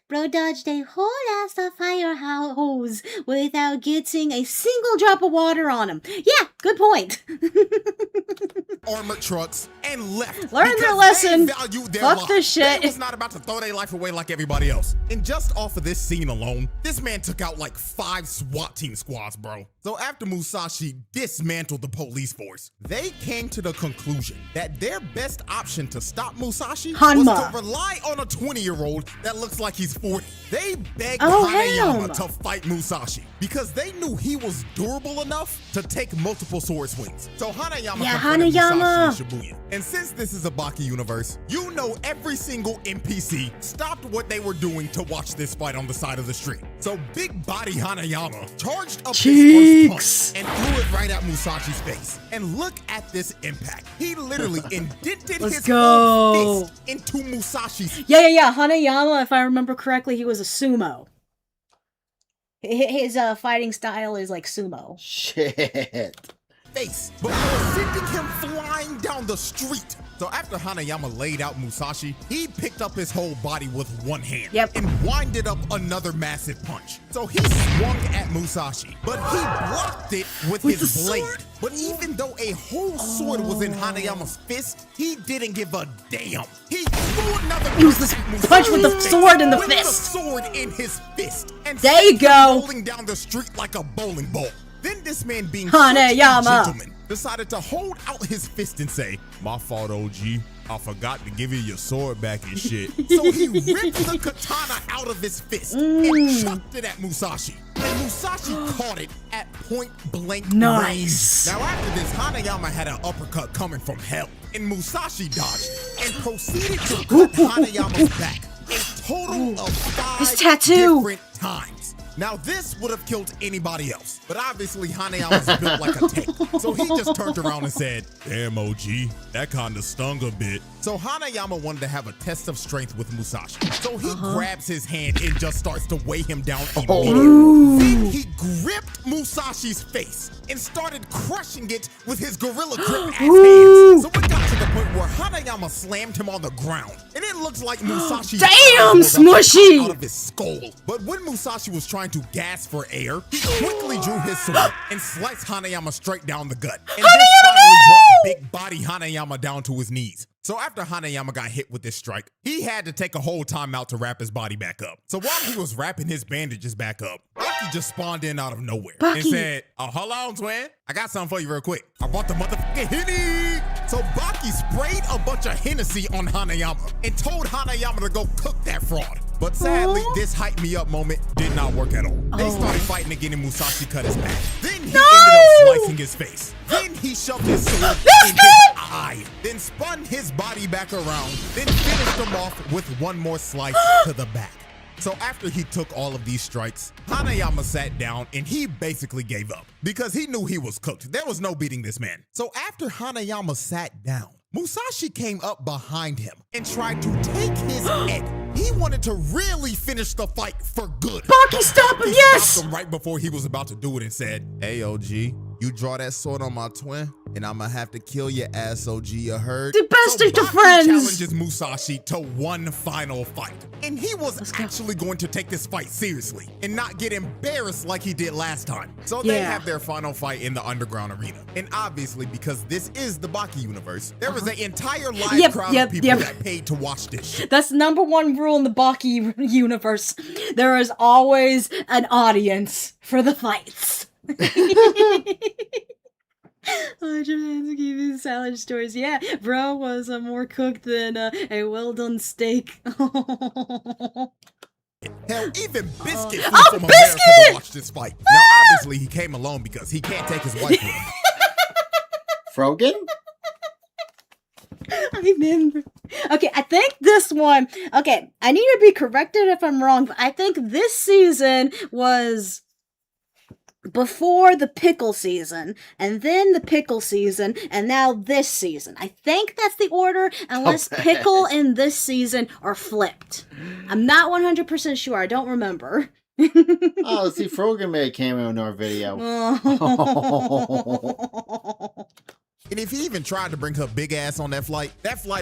Bro dodged a whole ass of fire hose without getting a single drop of water on him. Yeah, good point. Armored trucks and left. Learn their because lesson. They valued their Fuck life. this shit. They was not about to throw their life away like everybody else. And just off of this scene alone, this man took out like 5 SWAT team squads, bro. So after Musashi dismantled the police force, they came to the conclusion that their best option to stop Musashi was to rely on a 20-year-old that looks like he's 40. They begged Hanayama to fight Musashi because they knew he was durable enough to take multiple sword swings. So Hanayama confronted Musashi in Shibuya. And since this is a Baki universe, you know every single NPC stopped what they were doing to watch this fight on the side of the street. So big body Hanayama charged up his first punch and threw it right at Musashi's face. And look at this impact. He literally indented his whole fist into Musashi's. Yeah. Hanayama, if I remember correctly, he was a sumo. His fighting style is like sumo. Shit. Face before sending him flying down the street. So after Hanayama laid out Musashi, he picked up his whole body with one hand and winded up another massive punch. So he swung at Musashi, but he blocked it with his blade. But even though a whole sword was in Hanayama's fist, he didn't give a damn. He threw another punch with the sword in the fist. The sword in his fist. And there you go. Rolling down the street like a bowling ball. Then this man, being Hanayama, such a gentleman, decided to hold out his fist and say, "My fault, OG. I forgot to give you your sword back and shit." So he ripped the katana out of his fist and chucked it at Musashi. And Musashi caught it at point blank range. Now after this, Hanayama had an uppercut coming from hell, and Musashi dodged and proceeded to cut Hanayama's back a total of 5 different times. Now this would have killed anybody else, but obviously Hanayama's built like a tank. So he just turned around and said, "Damn, OG, that kinda stung a bit." So Hanayama wanted to have a test of strength with Musashi. So he grabs his hand and just starts to weigh him down immediately. Then he gripped Musashi's face and started crushing it with his gorilla grip ass hands. So it got to the point where Hanayama slammed him on the ground. And it looks like Musashi smushy out of his skull. But when Musashi was trying to gasp for air, he quickly drew his sword and sliced Hanayama straight down the gut. And this finally brought big body Hanayama down to his knees. So after Hanayama got hit with this strike, he had to take a whole time out to wrap his body back up. So while he was wrapping his bandages back up, Baki just spawned in out of nowhere and said, "Oh, hold on, twin. I got something for you real quick. I brought the motherfucking Henny." So Baki sprayed a bunch of Hennessy on Hanayama and told Hanayama to go cook that fraud. But sadly, this hype me up moment did not work at all. They started fighting again and Musashi cut his back. Then he ended up slicing his face. Then he shoved his sword in his eye. Then spun his body back around. Then finished him off with one more slice to the back. So after he took all of these strikes, Hanayama sat down and he basically gave up because he knew he was cooked. There was no beating this man. So after Hanayama sat down, Musashi came up behind him and tried to take his head. He wanted to really finish the fight for good. Baki, stop him, yes! Stopped him right before he was about to do it and said, "Hey, OG, You draw that sword on my twin, and I'ma have to kill your ass, OG, you heard? The best So of the Baki friends. challenges Musashi to one final fight. And he was actually going to take this fight seriously and not get embarrassed like he did last time. So they Yeah. have their final fight in the underground arena. And obviously, because this is the Baki universe, there was an entire live crowd of people that paid to watch this shit. That's number one rule in the Baki universe. There is always an audience for the fights. Oh, Japan's keeping salad stores. Yeah, bro was more cooked than a well-done steak. Hell, even Biscuit flew from America to watch this fight. Now, obviously, he came alone because he can't take his wife with him. Frogan? I remember. Okay, I think this one. Okay, I need to be corrected if I'm wrong, but I think this season was before the pickle season, and then the pickle season, and now this season. I think that's the order, unless pickle and this season are flipped. I'm not 100% sure. I don't remember. Oh, see, Frogan made a cameo in our video. And if he even tried to bring her big ass on that flight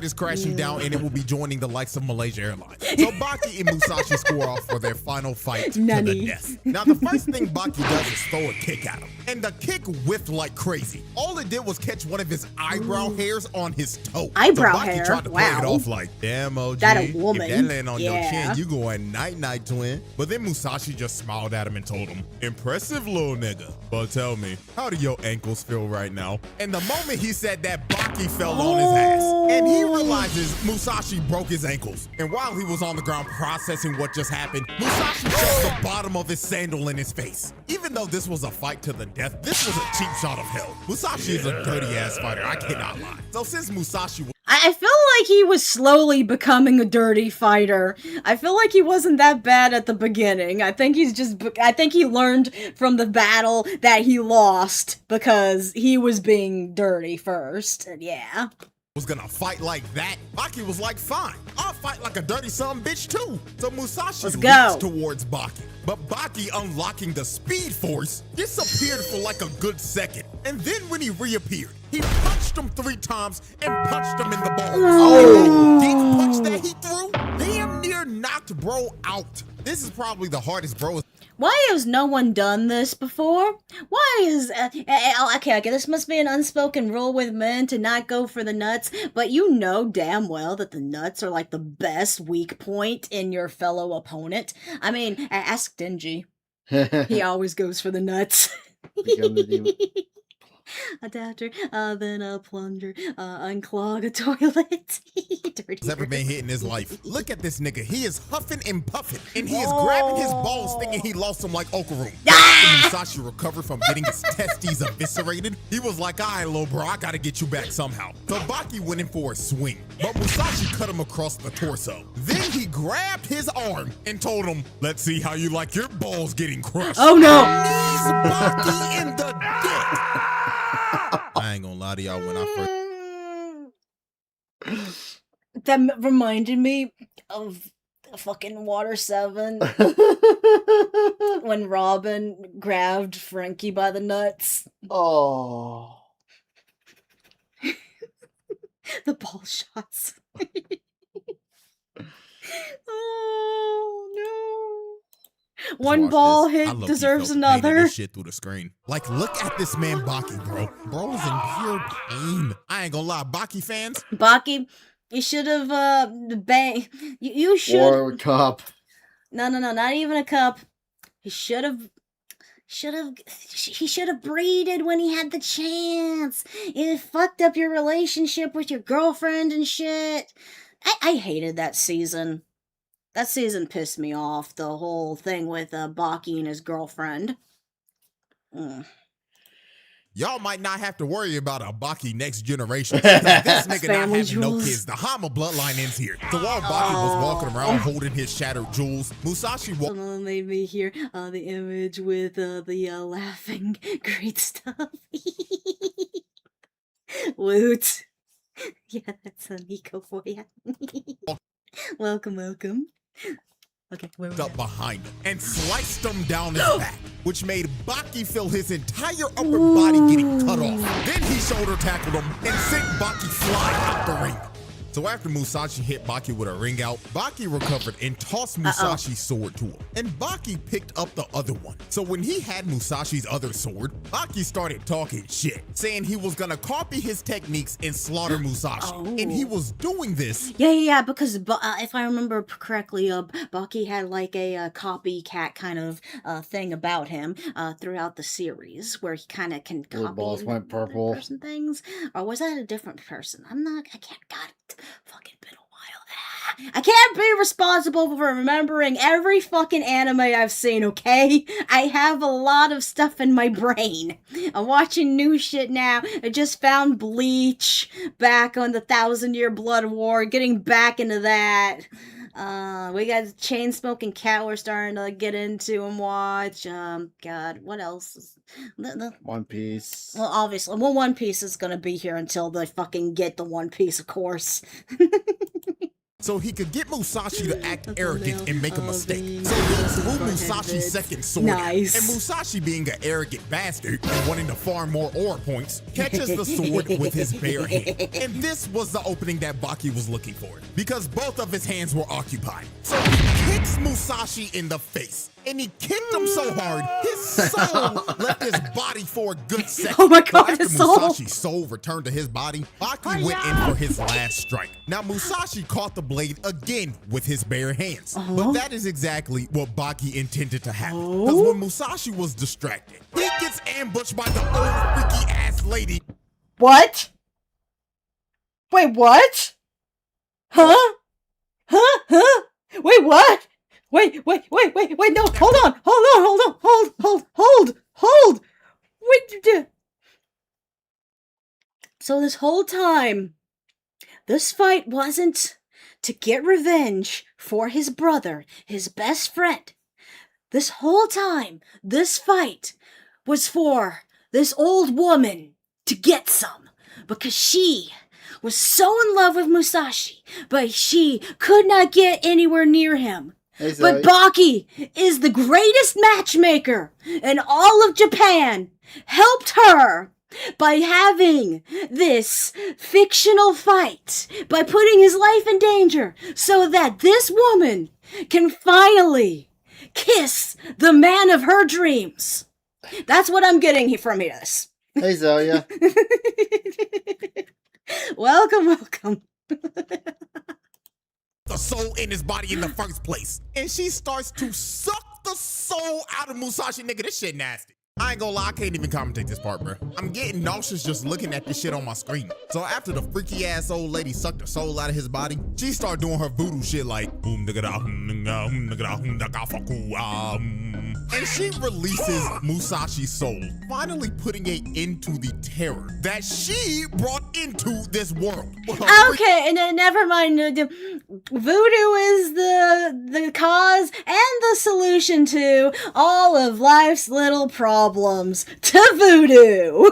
is crashing down and it will be joining the likes of Malaysia Airlines. So Baki and Musashi score off for their final fight to the death. Now the first thing Baki does is throw a kick at him. And the kick whiffed like crazy. All it did was catch one of his eyebrow hairs on his toe. Eyebrow so Baki hair? tried to play it Wow. off like, damn OG, That a woman. if that land on your Yeah. chin, you going night-night, twin. But then Musashi just smiled at him and told him, impressive little nigga. But tell me, how do your ankles feel right now? And the moment he said that, Baki fell on his ass. And he realizes Musashi broke his ankles. And while he was on the ground processing what just happened, Musashi shoved the bottom of his sandal in his face. Even though this was a fight to the death, this was a cheap shot of hell. Musashi is a dirty ass fighter, I cannot lie. So since Musashi I feel like he was slowly becoming a dirty fighter. I feel like he wasn't that bad at the beginning. I think he learned from the battle that he lost because he was being dirty first. And yeah. was gonna fight like that, Baki was like, fine, I'll fight like a dirty son bitch too. So Musashi leaps towards Baki. But Baki, unlocking the speed force, disappeared for like a good second. And then when he reappeared, he punched him 3 times and punched him in the balls. Oh. That dick punch that he threw damn near knocked bro out. This is probably the hardest bro. Why has no one done this before? Why is... okay, this must be an unspoken rule with men to not go for the nuts, but you know damn well that the nuts are like the best weak point in your fellow opponent. I mean, ask Denji. He always goes for the nuts. Adapter, then a plunger, unclog a toilet. Dirty. Has ever been hit in his life. Look at this nigga. He is huffing and puffing, and he is grabbing his balls, thinking he lost them like Okaroon. After Musashi recovered from getting his testes eviscerated, he was like, all right, little bro, I gotta get you back somehow. So Baki went in for a swing, but Musashi cut him across the torso. Then he grabbed his arm and told him, let's see how you like your balls getting crushed. Oh no! Knees Baki in the dick. I ain't gonna lie to y'all, when I first... That reminded me of fucking Water 7 when Robin grabbed Frankie by the nuts. Oh. The ball shots. Oh no. One ball hit deserves another. This shit through the screen. Like, look at this man Baki, bro. Bro is in pure pain. I ain't gonna lie, Baki fans. Baki, you should have bang. You should. Or a cup. No, not even a cup. He should have breeded when he had the chance. It fucked up your relationship with your girlfriend and shit. I hated that season. That season pissed me off, the whole thing with Baki and his girlfriend. Y'all might not have to worry about a Baki next generation. This nigga not having no kids. The Hama bloodline ends here. So while Baki was walking around holding his shattered jewels, Musashi made me hear the image with the laughing great stuff. Woot. Yeah, that's a Nico for ya. Welcome. Okay. Up behind him and sliced him down his back, which made Baki feel his entire upper body getting cut off. Then he shoulder tackled him and sent Baki flying out the ring. So after Musashi hit Baki with a ring out, Baki recovered and tossed Musashi's sword to him. And Baki picked up the other one. So when he had Musashi's other sword, Baki started talking shit, saying he was gonna copy his techniques and slaughter Musashi. And he was doing this. Yeah, because if I remember correctly, Baki had like a copycat kind of thing about him throughout the series, where he kind of can copy balls went purple. person things. Or was that a different person? I can't, God, fucking been a while. I can't be responsible for remembering every fucking anime I've seen, okay? I have a lot of stuff in my brain. I'm watching new shit now. I just found Bleach back on the 1,000-Year Blood War, getting back into that. We got Chain-Smoking Cat we're starting to get into and watch. God, what else? One Piece. Well, obviously, One Piece is gonna be here until they fucking get the One Piece, of course. So he could get Musashi to act arrogant and make a mistake. So he threw Musashi's second sword. Nice. And Musashi, being an arrogant bastard and wanting to farm more aura points, catches the sword with his bare hand. And this was the opening that Baki was looking for, because both of his hands were occupied. So he kicks Musashi in the face. And he kicked him so hard, his soul left his body for a good second. Oh my God, After his soul. Musashi's soul returned to his body, Baki went in for his last strike. Now, Musashi caught the blade again with his bare hands. But that is exactly what Baki intended to happen. Because when Musashi was distracted, he gets ambushed by the old freaky-ass lady. What? Wait, what? Huh? Wait, what? Wait, no, hold on. Wait, so this whole time, this fight wasn't to get revenge for his brother, his best friend. This whole time, this fight was for this old woman to get some, because she was so in love with Musashi, but she could not get anywhere near him. But Baki is the greatest matchmaker in all of Japan, helped her by having this fictional fight, by putting his life in danger, so that this woman can finally kiss the man of her dreams. That's what I'm getting from this. Hey, Zoya. Welcome. The soul in his body in the first place. And she starts to suck the soul out of Musashi. Nigga, this shit nasty. I ain't gonna lie, I can't even commentate this part, bro. I'm getting nauseous just looking at this shit on my screen. So after the freaky ass old lady sucked the soul out of his body, she started doing her voodoo shit like and she releases Musashi's soul, finally putting it into the terror that she brought into this world. Okay, and then never mind. Voodoo is the cause and the solution to all of life's little problems. To voodoo.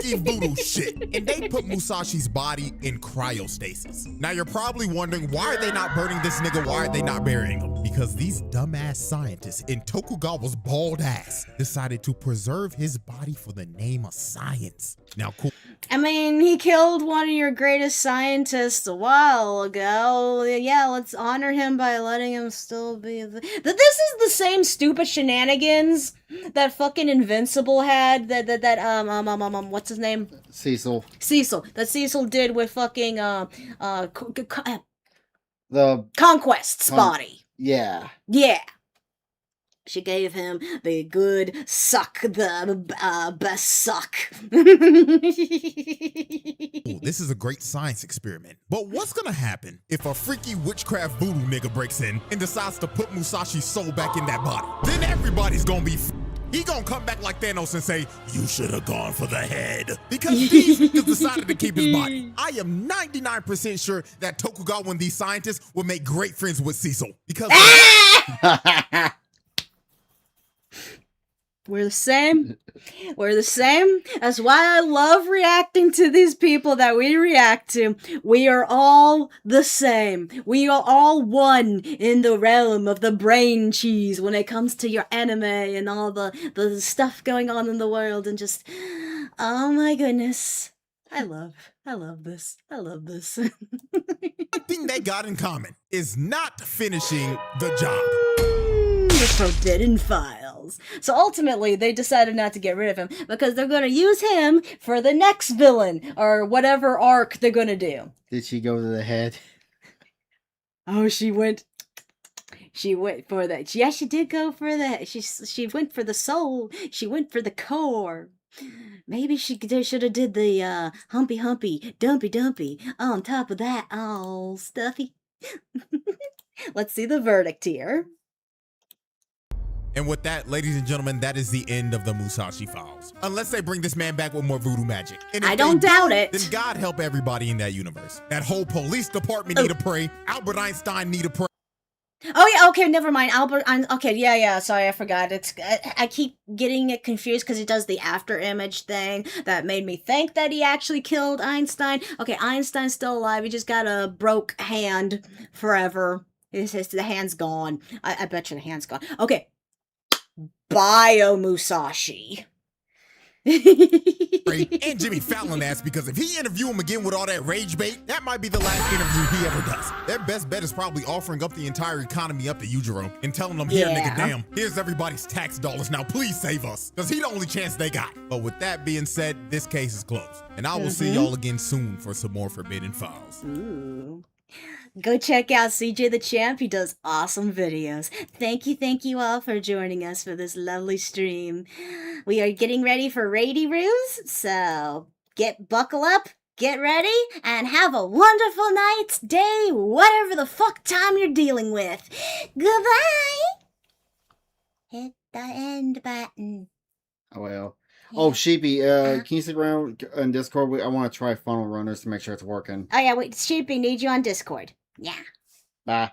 Voodoo shit, and they put Musashi's body in cryostasis. Now you're probably wondering, why are they not burning this nigga? Why are they not burying him? Because these dumbass scientists in Tokugawa's bald ass decided to preserve his body for the name of science. Now, cool. I mean, he killed one of your greatest scientists a while ago. Yeah, let's honor him by letting him still be. This is the same stupid shenanigans that fucking Invincible had. What's his name? Cecil. That Cecil did with fucking The Conquest's body. Yeah. She gave him the good suck, the best suck. Ooh, this is a great science experiment. But what's gonna happen if a freaky witchcraft voodoo nigga breaks in and decides to put Musashi's soul back in that body? Then everybody's gonna be he gonna come back like Thanos and say, you should have gone for the head. Because these niggas decided to keep his body. I am 99% sure that Tokugawa and these scientists will make great friends with Cecil. Because We're the same. We're the same. That's why I love reacting to these people that we react to. We are all the same. We are all one in the realm of the brain cheese when it comes to your anime and all the stuff going on in the world and just, oh my goodness. I love this. I love this. One thing they got in common is not finishing the job. The Forbidden Files. So ultimately, they decided not to get rid of him because they're going to use him for the next villain or whatever arc they're going to do. Did she go to the head? Oh, she went for that. Yeah, she did go for that. She went for the soul. She went for the core. Maybe they should have did the humpy humpy, dumpy dumpy on top of that all stuffy. Let's see the verdict here. And with that, ladies and gentlemen, that is the end of the Musashi Files. Unless they bring this man back with more voodoo magic. And if I don't doubt it. Then God help everybody in that universe. That whole police department need to pray. Albert Einstein need to pray. Oh yeah, okay, never mind. Okay, yeah. Sorry, I forgot. I keep getting it confused because he does the after image thing that made me think that he actually killed Einstein. Okay, Einstein's still alive. He just got a broke hand forever. The hand's gone. I bet you the hand's gone. Okay. Bio Musashi. And Jimmy Fallon asked because if he interview him again with all that rage bait, that might be the last interview he ever does. Their best bet is probably offering up the entire economy up to you, Jerome, and telling them, here, nigga, damn, here's everybody's tax dollars. Now please save us, because he the only chance they got. But with that being said, this case is closed. And I will see y'all again soon for some more Forbidden Files. Ooh. Go check out CJ the Champ. He does awesome videos. Thank you all for joining us for this lovely stream. We are getting ready for Rady Roos, so buckle up, get ready, and have a wonderful night, day, whatever the fuck time you're dealing with. Goodbye. Hit the end button. Oh, well. Oh, Sheepy, can you stick around on Discord? I want to try Funnel Runners to make sure it's working. Oh, yeah, wait, Sheepy, need you on Discord. Yeah. Bye.